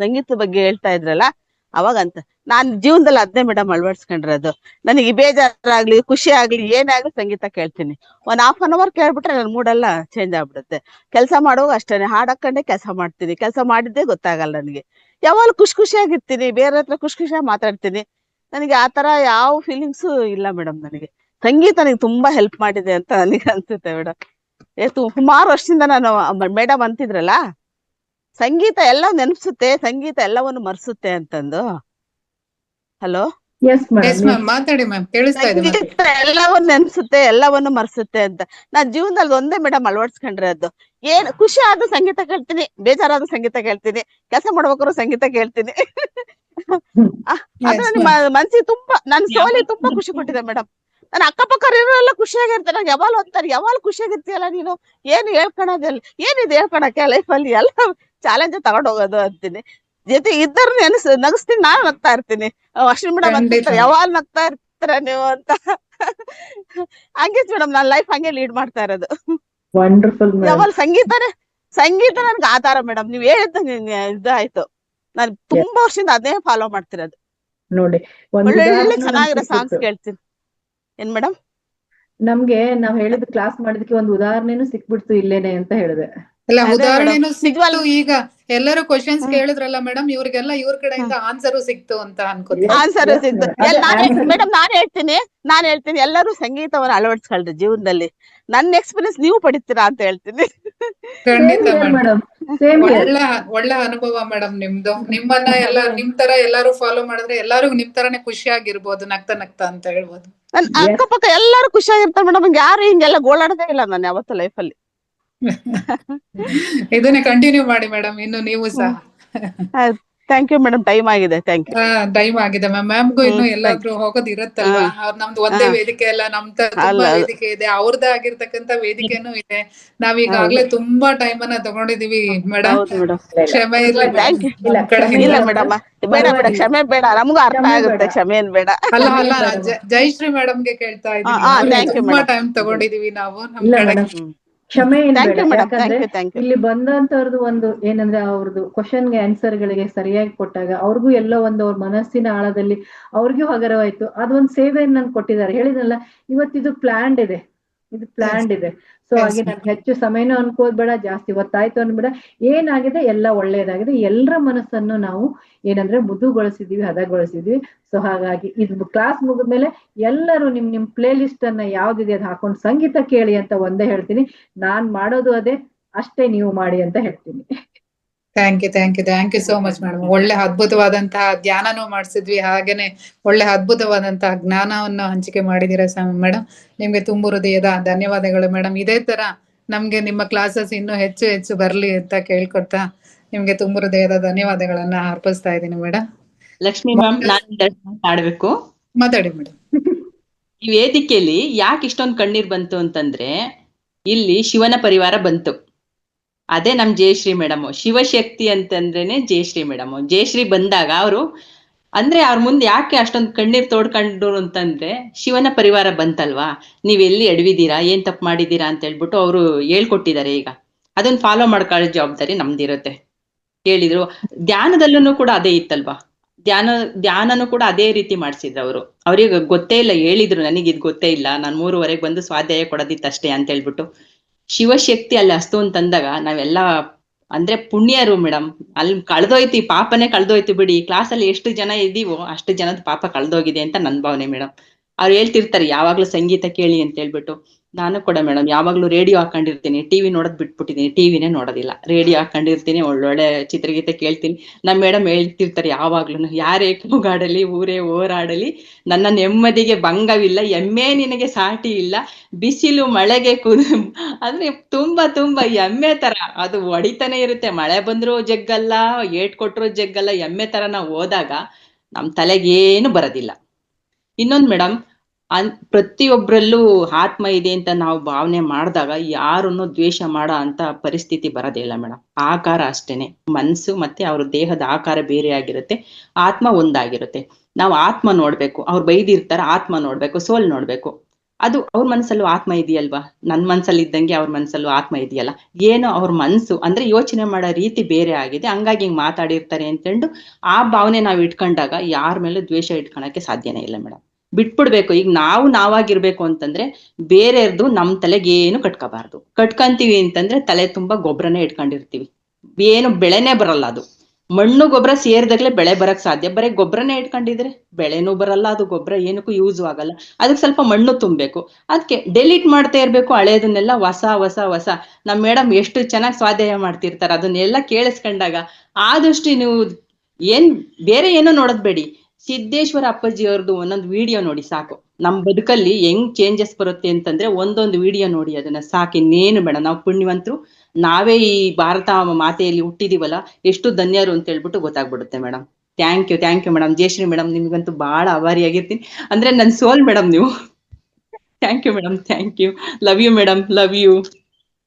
ಸಂಗೀತ ಬಗ್ಗೆ ಹೇಳ್ತಾ ಇದ್ರಲ್ಲ ಅವಾಗಂತ ನಾನ್ ಜೀವನದಲ್ಲಿ ಅದ್ನೇ ಮೇಡಮ್ ಅಳವಡಿಸ್ಕೊಂಡಿರೋದು. ನನಗೆ ಬೇಜಾರಾಗ್ಲಿ ಖುಷಿ ಆಗ್ಲಿ ಏನೇ ಆಗ್ಲಿ ಸಂಗೀತ ಕೇಳ್ತೀನಿ. 1 hour ಕೇಳ್ಬಿಟ್ರೆ ನನ್ನ ಮೂಡೆಲ್ಲ ಚೇಂಜ್ ಆಗ್ಬಿಡುತ್ತೆ. ಕೆಲಸ ಮಾಡುವಾಗ ಅಷ್ಟೇನೆ, ಹಾಡಾಕೊಂಡೆ ಕೆಲಸ ಮಾಡ್ತೀನಿ, ಕೆಲಸ ಮಾಡಿದ್ದೇ ಗೊತ್ತಾಗಲ್ಲ ನನಗೆ. ಯಾವಾಗ ಖುಷಿಯಾಗಿರ್ತೀನಿ, ಬೇರೆ ಹತ್ರ ಖುಷಿಯಾಗಿ ಮಾತಾಡ್ತೀನಿ. ನನಗೆ ಆ ತರ ಯಾವ ಫೀಲಿಂಗ್ಸು ಇಲ್ಲ ಮೇಡಮ್. ನನಗೆ ಸಂಗೀತ ನನಗೆ ತುಂಬಾ ಹೆಲ್ಪ್ ಮಾಡಿದೆ ಅಂತ ನನಗೆ ಅನ್ಸುತ್ತೆ ಮೇಡಮ್. ಸುಮಾರು ವರ್ಷದಿಂದ ನಾನು ಮೇಡಮ್ ಅಂತಿದ್ರಲ್ಲ, ಸಂಗೀತ ಎಲ್ಲ ನೆನಪಿಸುತ್ತೆ, ಸಂಗೀತ ಎಲ್ಲವನ್ನು ಮರೆಸುತ್ತೆ ಅಂತಂದು. ಹಲೋ, ಮಾತಾಡಿ ಮ್ಯಾಮ್, ಕೇಳಿಸ್ತಾ ಇದೆ. ಸಂಗೀತ ಎಲ್ಲವನ್ನು ನೆನಪಿಸುತ್ತೆ, ಎಲ್ಲವನ್ನು ಮರೆಸುತ್ತೆ ಅಂತ ನಾನ್ ಜೀವನದಲ್ಲಿ ಒಂದೇ ಮೇಡಮ್ ಅಳವಡಿಸ್ಕೊಂಡ್ರದ್ದು. ಏನ್ ಖುಷಿ ಆದ್ರೂ ಸಂಗೀತ ಕೇಳ್ತೀನಿ, ಬೇಜಾರಾದ್ರೂ ಸಂಗೀತ ಕೇಳ್ತೀನಿ, ಕೆಲಸ ಮಾಡ್ಬೇಕಾದ್ರೂ ಸಂಗೀತ ಕೇಳ್ತೀನಿ. ಅದು ನನ್ನ ಮನ್ಸಿಗೆ ತುಂಬಾ, ನನ್ನ ಸೋಲಿಗೆ ತುಂಬಾ ಖುಷಿ ಕೊಟ್ಟಿದೆ ಮೇಡಮ್. ನನ್ನ ಅಕ್ಕಪಕ್ಕ ಇರೋರೆಲ್ಲ ಖುಷಿಯಾಗಿರ್ತಾರೆ. ನಂಗೆ ಯಾವಾಗ ಅಂತಾರೆ, ಯಾವಾಗ ಖುಷಿಯಾಗಿರ್ತೀಯಲ್ಲ ನೀನು, ಏನು ಹೇಳ್ಕೊಳೋದಿಲ್ಲ, ಏನಿದೆ ಹೇಳ್ಕೊಳಕ್ಕೆ ಲೈಫಲ್ಲಿ, ಎಲ್ಲ ಚಾಲೆಂಜ್ ತಗೊಂಡ್ ಹೋಗೋದು ಅಂತೀನಿ. ಜೊತೆ ಇద్దರು ನಗಿಸ್ತೀನಿ, ನಾನು ನಗ್ತಾ ಇರ್ತೀನಿ. ಅಶ್ವಿನಿ ಮೇಡಮ್ ಅಂತಾರೆ, ಯಾವಾಗ ನಗ್ತಾ ಇರ್ತೀರ ನೀವು ಅಂತ. ಹಂಗೆ ಮೇಡಮ್ ನನ್ನ ಲೈಫ್ ಹಂಗೆ ಲೀಡ್ ಮಾಡ್ತಾ ಇರೋದು. ಯಾವಾಗ ಸಂಗೀತ ನನ್ಗೆ ಆಧಾರ ಮೇಡಮ್. ನೀವ್ ಹೇಳಿದ ಇದಾಯ್ತು, ನಾನು ತುಂಬಾ ವರ್ಷದಿಂದ ಅದೇ ಫಾಲೋ ಮಾಡ್ತಿರೋದು. ನೋಡಿ, ಒಳ್ಳೆ ಚೆನ್ನಾಗಿರೋ ಸಾಂಗ್ಸ್ ಕೇಳ್ತೀನಿ. ಏನ್ ಮೇಡಮ್? ನಮ್ಗೆ ನಾವ್ ಹೇಳಿದ ಕ್ಲಾಸ್ ಮಾಡಿದಕ್ಕೆ ಒಂದು ಉದಾಹರಣೆನೂ ಸಿಕ್ಬಿಡ್ತು ಇಲ್ಲೇನೆ ಅಂತ ಹೇಳಿದೆ. ಅಲ್ಲ ಅದೇ ಉದಾಹರಣೆನು ಮೇಡಮ್ ಸಿಕ್ತು. ನಿಜವಾಗ್ಲೂ ಈಗ ಎಲ್ಲರೂ ಕ್ವಶನ್ಸ್ ಕೇಳಿದ್ರಲ್ಲ ಮೇಡಮ್, ಇವ್ರಿಗೆಲ್ಲ ಇವ್ರ ಕಡೆಯಿಂದ ಆನ್ಸರು ಸಿಕ್ತು ಅಂತ ಅನ್ಕೋತೀನಿ. ಆನ್ಸರ್ Yes, ಸಿಕ್ತು. ಅದೇ answer. ಮೇಡಮ್ ನಾನ್ ಹೇಳ್ತೀನಿ ಎಲ್ಲರೂ ಸಂಗೀತವನ್ನು ಅಳವಡಿಸ್ಕೊಳ್ರಿ ಜೀವನದಲ್ಲಿ. ನನ್ನ ಎಕ್ಸ್ಪೀರಿಯನ್ಸ್ ನೀವು ಪಡಿತೀರಾ ಅಂತ ಹೇಳ್ತೀನಿ. ಖಂಡಿತ ಮೇಡಮ್. ಮೇಡಮ್ ಸೇಮ್ ಒಳ್ಳೆ ಅನುಭವ ಮೇಡಮ್ ನಿಮ್ದು. ನಿಮ್ಮನ್ನ ಎಲ್ಲ ನಿಮ್ ತರ ಎಲ್ಲಾರು ಫಾಲೋ ಮಾಡಿದ್ರೆ ಎಲ್ಲಾರು ನಿಮ್ ತರಾನೇ ಖುಷಿಯಾಗಿರ್ಬೋದು, ನಗ್ತಾ ನಗ್ತಾ ಅಂತ ಹೇಳ್ಬೋದು. ನನ್ ಅಕ್ಕಪಕ್ಕ ಎಲ್ಲರೂ ಖುಷಿಯಾಗಿರ್ತಾರೆ ಮೇಡಮ್. ಯಾರು ಹಿಂಗೆಲ್ಲ ಗೋಳಾಡದೇ ಇಲ್ಲ ನಾನು ಯಾವತ್ತೂ ಲೈಫಲ್ಲಿ. ಇದನ್ನೇ ಕಂಟಿನ್ಯೂ ಮಾಡಿ ಮೇಡಮ್, ಇನ್ನು ನೀವು ಸಹ. ಥ್ಯಾಂಕ್ ಯು ಮೇಡಮ್, ಟೈಮ್ ಆಗಿದೆ. Thank you. ಟೈಮ್ ಆಗಿದೆ ಮ್ಯಾಮ್ಗೂ ಇನ್ನು ಎಲ್ಲಾದ್ರೂ ಹೋಗೋದ್ ಇರತ್ತಲ್ವಾ. ನಮ್ದು ಒಂದೇ ವೇದಿಕೆ ಅಲ್ಲ, ತುಂಬಾ ವೇದಿಕೆ ಇದೆ, ಅವ್ರದ್ದೇ ಆಗಿರ್ತಕ್ಕಂತ ವೇದಿಕೆನೂ ಇದೆ. ನಾವೀಗಾಗ್ಲೇ ತುಂಬಾ ಟೈಮ್ ಅನ್ನ ತಗೊಂಡಿದೀವಿ ಮೇಡಮ್. ಕ್ಷಮೆ ಇರ್ಲಿ ಥ್ಯಾಂಕ್ ಯು. ಮೇಡಮ್. ಇಲ್ಲ ಮೇಡಮ್, ಬೇಡ ಕ್ಷಮೆ ಬೇಡ, ನಮಗೂ ಅರ್ಥ ಆಗುತ್ತೆ, ಕ್ಷಮೆ ಏನ್ ಬೇಡ. ಅಲ್ಲ ಜಯಶ್ರೀ ಮೇಡಮ್ಗೆ ಕೇಳ್ತಾ ಇದ್ದೀನಿ. ತುಂಬಾ ಟೈಮ್ ತಗೊಂಡಿದೀವಿ ನಾವು ನಮ್ ಕಡೆ. ಕ್ಷಮೆ ಏನ್ ಬೇಡ, ಯಾಕಂದ್ರೆ ಇಲ್ಲಿ ಬಂದಂತವ್ರದ್ದು ಒಂದು ಏನಂದ್ರೆ ಅವ್ರದ್ದು ಕ್ವಶನ್ಗೆ ಆನ್ಸರ್ ಗಳಿಗೆ ಸರಿಯಾಗಿ ಕೊಟ್ಟಾಗ ಅವ್ರಿಗೂ ಎಲ್ಲೋ ಒಂದು ಅವ್ರ ಮನಸ್ಸಿನ ಆಳದಲ್ಲಿ ಅವ್ರಿಗೂ ಹಗರವಾಯ್ತು. ಅದೊಂದು ಸೇವೆಯನ್ನು ನನ್ ಕೊಟ್ಟಿದ್ದಾರೆ. ಹೇಳಿದ್ನಲ್ಲ, ಇವತ್ತಿದು ಪ್ಲಾನ್ಡ್ ಇದೆ, ಇದು ಪ್ಲಾನ್ಡ್ ಇದೆ. ಸೊ ಹಾಗೆ ನನ್ಗೆ ಹೆಚ್ಚು ಸಮಯನೂ ಅನ್ಕೋದ್ ಬೇಡ, ಜಾಸ್ತಿ ಹೊತ್ತಾಯ್ತು ಅನ್ಬೇಡ. ಏನಾಗಿದೆ ಎಲ್ಲ ಒಳ್ಳೇದಾಗಿದೆ. ಎಲ್ಲರ ಮನಸ್ಸನ್ನು ನಾವು ಏನಂದ್ರೆ ಮೃದುಗೊಳಿಸಿದೀವಿ, ಹದಗೊಳಿಸಿದ್ವಿ. ಸೊ ಹಾಗಾಗಿ ಇದು ಕ್ಲಾಸ್ ಮುಗಿದ್ಮೇಲೆ ಎಲ್ಲರೂ ನಿಮ್ ಪ್ಲೇ ಲಿಸ್ಟ್ ಅನ್ನ ಯಾವ್ದಿದೆ ಅದ್ ಹಾಕೊಂಡು ಸಂಗೀತ ಕೇಳಿ ಅಂತ ಒಂದೇ ಹೇಳ್ತೀನಿ. ನಾನ್ ಮಾಡೋದು ಅದೇ, ಅಷ್ಟೇ ನೀವು ಮಾಡಿ ಅಂತ ಹೇಳ್ತೀನಿ. Thank you so much madam. ಒಳ್ಳೆ ಅದ್ಭುತವಾದಂತಹ ಧ್ಯಾನನೂ ಮಾಡಿಸಿದ್ವಿ, ಹಾಗೇನೆ ಒಳ್ಳೆ ಅದ್ಭುತವಾದಂತಹ ಜ್ಞಾನವನ್ನು ಹಂಚಿಕೆ ಮಾಡಿದೀರಾ ಮೇಡಮ್. ನಿಮ್ಗೆ ತುಂಬು ಹೃದಯದ ಧನ್ಯವಾದಗಳು ಮೇಡಮ್. ಇದೇ ತರ ನಮ್ಗೆ ನಿಮ್ಮ ಕ್ಲಾಸಸ್ ಇನ್ನೂ ಹೆಚ್ಚು ಹೆಚ್ಚು ಬರ್ಲಿ ಅಂತ ಕೇಳ್ಕೊಡ್ತಾ ನಿಮ್ಗೆ ತುಂಬು ಹೃದಯದ ಧನ್ಯವಾದಗಳನ್ನ ಅರ್ಪಿಸ್ತಾ ಇದ್ದೀನಿ ಮೇಡಮ್. ಲಕ್ಷ್ಮಿ ಮ್ಯಾಮ್, ನಾನು ಮಾತಾಡ್ಬೇಕು. ಮಾತಾಡಿ ಮೇಡಮ್. ಈ ವೇದಿಕೆಯಲ್ಲಿ ಯಾಕೆ ಇಷ್ಟೊಂದು ಕಣ್ಣೀರ್ ಬಂತು ಅಂತಂದ್ರೆ, ಇಲ್ಲಿ ಶಿವನ ಪರಿವಾರ ಬಂತು. ಅದೇ ನಮ್ ಜಯಶ್ರೀ ಮೇಡಮ್. ಶಿವಶಕ್ತಿ ಅಂತಂದ್ರೇನೆ ಜಯಶ್ರೀ ಮೇಡಮ್. ಜಯಶ್ರೀ ಬಂದಾಗ ಅವರು ಅಂದ್ರೆ ಅವ್ರ ಮುಂದೆ ಯಾಕೆ ಅಷ್ಟೊಂದು ಕಣ್ಣೀರ್ ತೋಡ್ಕೊಂಡ್ರು ಅಂತಂದ್ರೆ, ಶಿವನ ಪರಿವಾರ ಬಂತಲ್ವಾ, ನೀವೆಲ್ಲಿ ಎಡವಿದೀರಾ, ಏನ್ ತಪ್ಪು ಮಾಡಿದೀರಾ ಅಂತ ಹೇಳ್ಬಿಟ್ಟು ಅವರು ಹೇಳ್ಕೊಟ್ಟಿದ್ದಾರೆ. ಈಗ ಅದನ್ನ ಫಾಲೋ ಮಾಡ್ಕೊಳ್ಳೋ ಜವಾಬ್ದಾರಿ ನಮ್ದಿರುತ್ತೆ. ಹೇಳಿದ್ರು ಧ್ಯಾನದಲ್ಲೂ ಕೂಡ ಅದೇ ಇತ್ತಲ್ವಾ, ಧ್ಯಾನನೂ ಕೂಡ ಅದೇ ರೀತಿ ಮಾಡ್ಸಿದ್ರು ಅವರು. ಅವ್ರಿಗೆ ಗೊತ್ತೇ ಇಲ್ಲ, ಹೇಳಿದ್ರು ನನಗೆ ಇದು ಗೊತ್ತೇ ಇಲ್ಲ, ನಾನು 3:30 ಬಂದು ಸ್ವಾಧ್ಯಾಯ ಕೊಡೋದಿತ್ತಷ್ಟೇ ಅಂತ ಹೇಳ್ಬಿಟ್ಟು. ಶಿವಶಕ್ತಿ ಅಲ್ಲಿ ಅಸ್ತು ಅಂತಂದಾಗ ನಾವೆಲ್ಲ ಅಂದ್ರೆ ಪುಣ್ಯರು ಮೇಡಮ್. ಅಲ್ಲಿ ಕಳ್ದೋಯ್ತು, ಈ ಪಾಪನೇ ಕಳ್ದೋಯ್ತು ಬಿಡಿ. ಕ್ಲಾಸಲ್ಲಿ ಎಷ್ಟು ಜನ ಇದೀವೋ ಅಷ್ಟು ಜನದ ಪಾಪ ಕಳ್ದೋಗಿದೆ ಅಂತ ನನ್ ಭಾವನೆ ಮೇಡಮ್. ಅವ್ರು ಹೇಳ್ತಿರ್ತಾರೆ ಯಾವಾಗ್ಲೂ ಸಂಗೀತ ಕೇಳಿ ಅಂತ ಹೇಳ್ಬಿಟ್ಟು. ನಾನು ಕೂಡ ಮೇಡಮ್ ಯಾವಾಗ್ಲೂ ರೇಡಿಯೋ ಹಾಕೊಂಡಿರ್ತೀನಿ. ಟಿವಿ ನೋಡೋದ್ ಬಿಟ್ಬಿಟ್ಟಿದೀನಿ, ಟಿವಿನೇ ನೋಡೋದಿಲ್ಲ, ರೇಡಿಯೋ ಹಾಕೊಂಡಿರ್ತೀನಿ, ಒಳ್ಳೊಳ್ಳೆ ಚಿತ್ರಗೀತೆ ಕೇಳ್ತೀನಿ. ನಮ್ಮ ಮೇಡಮ್ ಹೇಳ್ತಿರ್ತಾರೆ ಯಾವಾಗ್ಲೂ, ಯಾರೇ ಕೂಗಾಡಲಿ ಊರೇ ಹೋರಾಡಲಿ ನನ್ನ ನೆಮ್ಮದಿಗೆ ಭಂಗವಿಲ್ಲ, ಎಮ್ಮೆ ನಿನಗೆ ಸಾಟಿ ಇಲ್ಲ, ಬಿಸಿಲು ಮಳೆಗೆ ಅಂದ್ರೆ ತುಂಬಾ ಎಮ್ಮೆ ತರ ಅದು ಹೊಡಿತಾನೆ ಇರುತ್ತೆ. ಮಳೆ ಬಂದ್ರು ಜಗ್ಗಲ್ಲ, ಏಟ್ ಕೊಟ್ರು ಜಗ್ಗಲ್ಲ. ಎಮ್ಮೆ ತರ ನಾವು ಹೋದಾಗ ನಮ್ ತಲೆಗೇನು ಬರೋದಿಲ್ಲ. ಇನ್ನೊಂದ್ ಮೇಡಮ್, ಪ್ರತಿಯೊಬ್ಬರಲ್ಲೂ ಆತ್ಮ ಇದೆ ಅಂತ ನಾವು ಭಾವನೆ ಮಾಡಿದಾಗ ಯಾರನ್ನು ದ್ವೇಷ ಮಾಡೋ ಅಂತ ಪರಿಸ್ಥಿತಿ ಬರೋದಿಲ್ಲ ಮೇಡಮ್. ಆಕಾರ ಅಷ್ಟೇನೆ, ಮನ್ಸು ಮತ್ತೆ ಅವ್ರ ದೇಹದ ಆಕಾರ ಬೇರೆ ಆಗಿರುತ್ತೆ, ಆತ್ಮ ಒಂದಾಗಿರುತ್ತೆ. ನಾವು ಆತ್ಮ ನೋಡ್ಬೇಕು. ಅವ್ರು ಬೈದಿರ್ತಾರ, ಆತ್ಮ ನೋಡ್ಬೇಕು, ಸೋಲ್ ನೋಡ್ಬೇಕು. ಅದು ಅವ್ರ ಮನ್ಸಲ್ಲೂ ಆತ್ಮ ಇದೆಯಲ್ವಾ, ನನ್ ಮನ್ಸಲ್ಲಿ ಇದ್ದಂಗೆ ಅವ್ರ ಮನ್ಸಲ್ಲೂ ಆತ್ಮ ಇದೆಯಲ್ಲ. ಏನೋ ಅವ್ರ ಮನ್ಸು ಅಂದ್ರೆ ಯೋಚನೆ ಮಾಡೋ ರೀತಿ ಬೇರೆ ಆಗಿದೆ, ಹಂಗಾಗಿ ಹಿಂಗ್ ಮಾತಾಡಿರ್ತಾರೆ ಅಂತಂದು ಆ ಭಾವನೆ ನಾವ್ ಇಟ್ಕೊಂಡಾಗ ಯಾರ ಮೇಲೂ ದ್ವೇಷ ಇಟ್ಕೊಳಕ್ಕೆ ಸಾಧ್ಯನೇ ಇಲ್ಲ ಮೇಡಮ್. ಬಿಟ್ಬಿಡ್ಬೇಕು. ಈಗ ನಾವಾಗಿರ್ಬೇಕು ಅಂತಂದ್ರೆ ಬೇರೆಯವ್ರದು ನಮ್ ತಲೆಗೇನು ಕಟ್ಕೋಬಾರ್ದು. ಕಟ್ಕಂತೀವಿ ಅಂತಂದ್ರೆ ತಲೆ ತುಂಬಾ ಗೊಬ್ಬರನೇ ಇಟ್ಕೊಂಡಿರ್ತೀವಿ, ಏನು ಬೆಳೆನೇ ಬರಲ್ಲ. ಅದು ಮಣ್ಣು ಗೊಬ್ಬರ ಸೇರಿದಾಗ್ಲೇ ಬೆಳೆ ಬರಕ್ ಸಾಧ್ಯ. ಬರೀ ಗೊಬ್ಬರನೇ ಇಟ್ಕೊಂಡಿದ್ರೆ ಬೆಳೆನೂ ಬರಲ್ಲ, ಅದು ಗೊಬ್ಬರ ಏನಕ್ಕೂ ಯೂಸ್ ಆಗಲ್ಲ. ಅದಕ್ಕೆ ಸ್ವಲ್ಪ ಮಣ್ಣು ತುಂಬಬೇಕು. ಅದಕ್ಕೆ ಡೆಲೀಟ್ ಮಾಡ್ತಾ ಇರ್ಬೇಕು ಹಳೇದನ್ನೆಲ್ಲ, ಹೊಸ. ನಮ್ ಮೇಡಮ್ ಎಷ್ಟು ಚೆನ್ನಾಗಿ ಸ್ವಾಧ್ಯಾಯ ಮಾಡ್ತಿರ್ತಾರ, ಅದನ್ನೆಲ್ಲ ಕೇಳಿಸ್ಕೊಂಡಾಗ ಆದಷ್ಟು ನೀವು ಬೇರೆ ಏನೋ ನೋಡೋದ್ ಬೇಡಿ, ಸಿದ್ದೇಶ್ವರ ಅಪ್ಪಾಜಿ ಅವ್ರದ್ದು ಒಂದೊಂದು ವಿಡಿಯೋ ನೋಡಿ ಸಾಕು. ನಮ್ ಬದುಕಲ್ಲಿ ಹೆಂಗ್ ಚೇಂಜಸ್ ಬರುತ್ತೆ ಅಂತಂದ್ರೆ ಒಂದೊಂದು ವಿಡಿಯೋ ನೋಡಿ, ಅದನ್ನ ಸಾಕು. ಇನ್ನೇನು ಬೇಡ. ನಾವು ಪುಣ್ಯವಂತರು, ನಾವೇ ಈ ಭಾರತ ಮಾತೆಯಲ್ಲಿ ಹುಟ್ಟಿದೀವಲ್ಲ, ಎಷ್ಟು ಧನ್ಯರು ಅಂತ ಹೇಳ್ಬಿಟ್ಟು ಗೊತ್ತಾಗ್ಬಿಡುತ್ತೆ madam. Thank you madam. Jayashree madam, ನಿಮ್ಗಂತೂ ಬಹಳ ಆಭಾರಿಯಾಗಿರ್ತೀನಿ. ಅಂದ್ರೆ ನನ್ ಸೋಲ್ ಮೇಡಮ್ ನೀವು. Thank you madam, thank you. Love you madam, love you.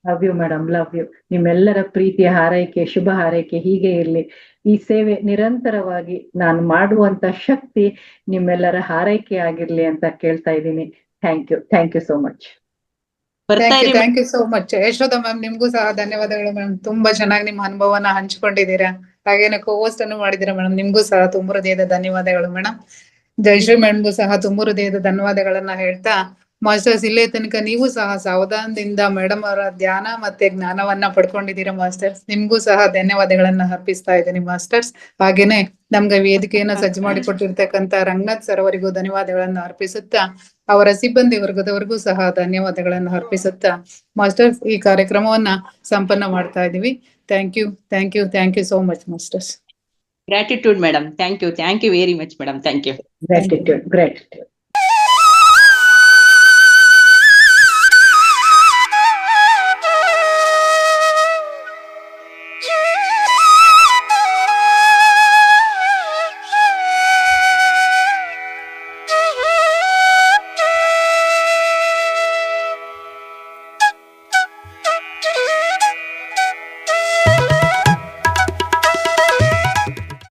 Love you madam, love you. ನಿಮ್ಮೆಲ್ಲರ ಪ್ರೀತಿಯ ಹಾರೈಕೆ, ಶುಭ ಹಾರೈಕೆ ಹೀಗೆ ಇರ್ಲಿ. ಈ ಸೇವೆ ನಿರಂತರವಾಗಿ ನಾನು ಮಾಡುವಂತ ಶಕ್ತಿ ನಿಮ್ಮೆಲ್ಲರ ಹಾರೈಕೆ ಆಗಿರ್ಲಿ ಅಂತ ಕೇಳ್ತಾ ಇದ್ದೀನಿ. Thank you so much. Thank you so much. Yashoda ma'am, ನಿಮ್ಗೂ ಸಹ ಧನ್ಯವಾದಗಳು ಮೇಡಮ್. ತುಂಬಾ ಚೆನ್ನಾಗಿ ನಿಮ್ಮ ಅನುಭವನ ಹಂಚ್ಕೊಂಡಿದ್ದೀರಾ, ಹಾಗೇನೆ ಕೋಸ್ಟ್ ಅನ್ನು ಮಾಡಿದೀರಾ ಮೇಡಮ್. ನಿಮ್ಗೂ ಸಹ ತುಂಬ ಹೃದಯದ ಧನ್ಯವಾದಗಳು ಮೇಡಮ್. ಜಯಶ್ರೀ ಮೇಡಮ್ಗೂ ಸಹ ತುಂಬ ಹೃದಯದ ಧನ್ಯವಾದಗಳನ್ನ ಹೇಳ್ತಾ ಮಾಸ್ಟರ್ಸ್ ಇಲ್ಲೇ ತನಕ ನೀವು ಸಹ ಸಾವಧಾನದಿಂದ ಮೇಡಮ್ ಅವರ ಧ್ಯಾನ ಮತ್ತೆ ಜ್ಞಾನವನ್ನ ಪಡ್ಕೊಂಡಿದ್ದೀರಾ ಮಾಸ್ಟರ್ಸ್. ನಿಮ್ಗೂ ಸಹ ಧನ್ಯವಾದಗಳನ್ನ ಅರ್ಪಿಸ್ತಾ ಇದ್ದೀನಿ ಮಾಸ್ಟರ್ಸ್. ಹಾಗೇನೆ ನಮ್ಗೆ ವೇದಿಕೆಯನ್ನ ಸಜ್ಜು ಮಾಡಿಕೊಟ್ಟಿರ್ತಕ್ಕಂತ ರಂಗನಾಥ್ ಸರ್ ಅವರಿಗೂ ಧನ್ಯವಾದಗಳನ್ನ ಅರ್ಪಿಸುತ್ತಾ, ಅವರ ಸಿಬ್ಬಂದಿ ವರ್ಗದವರಿಗೂ ಸಹ ಧನ್ಯವಾದಗಳನ್ನ ಅರ್ಪಿಸುತ್ತಾ ಮಾಸ್ಟರ್ಸ್ ಈ ಕಾರ್ಯಕ್ರಮವನ್ನ ಸಂಪನ್ನ ಮಾಡ್ತಾ ಇದೀವಿ. Thank you so much masters. Gratitude madam, thank you very much madam, thank you. Gratitude.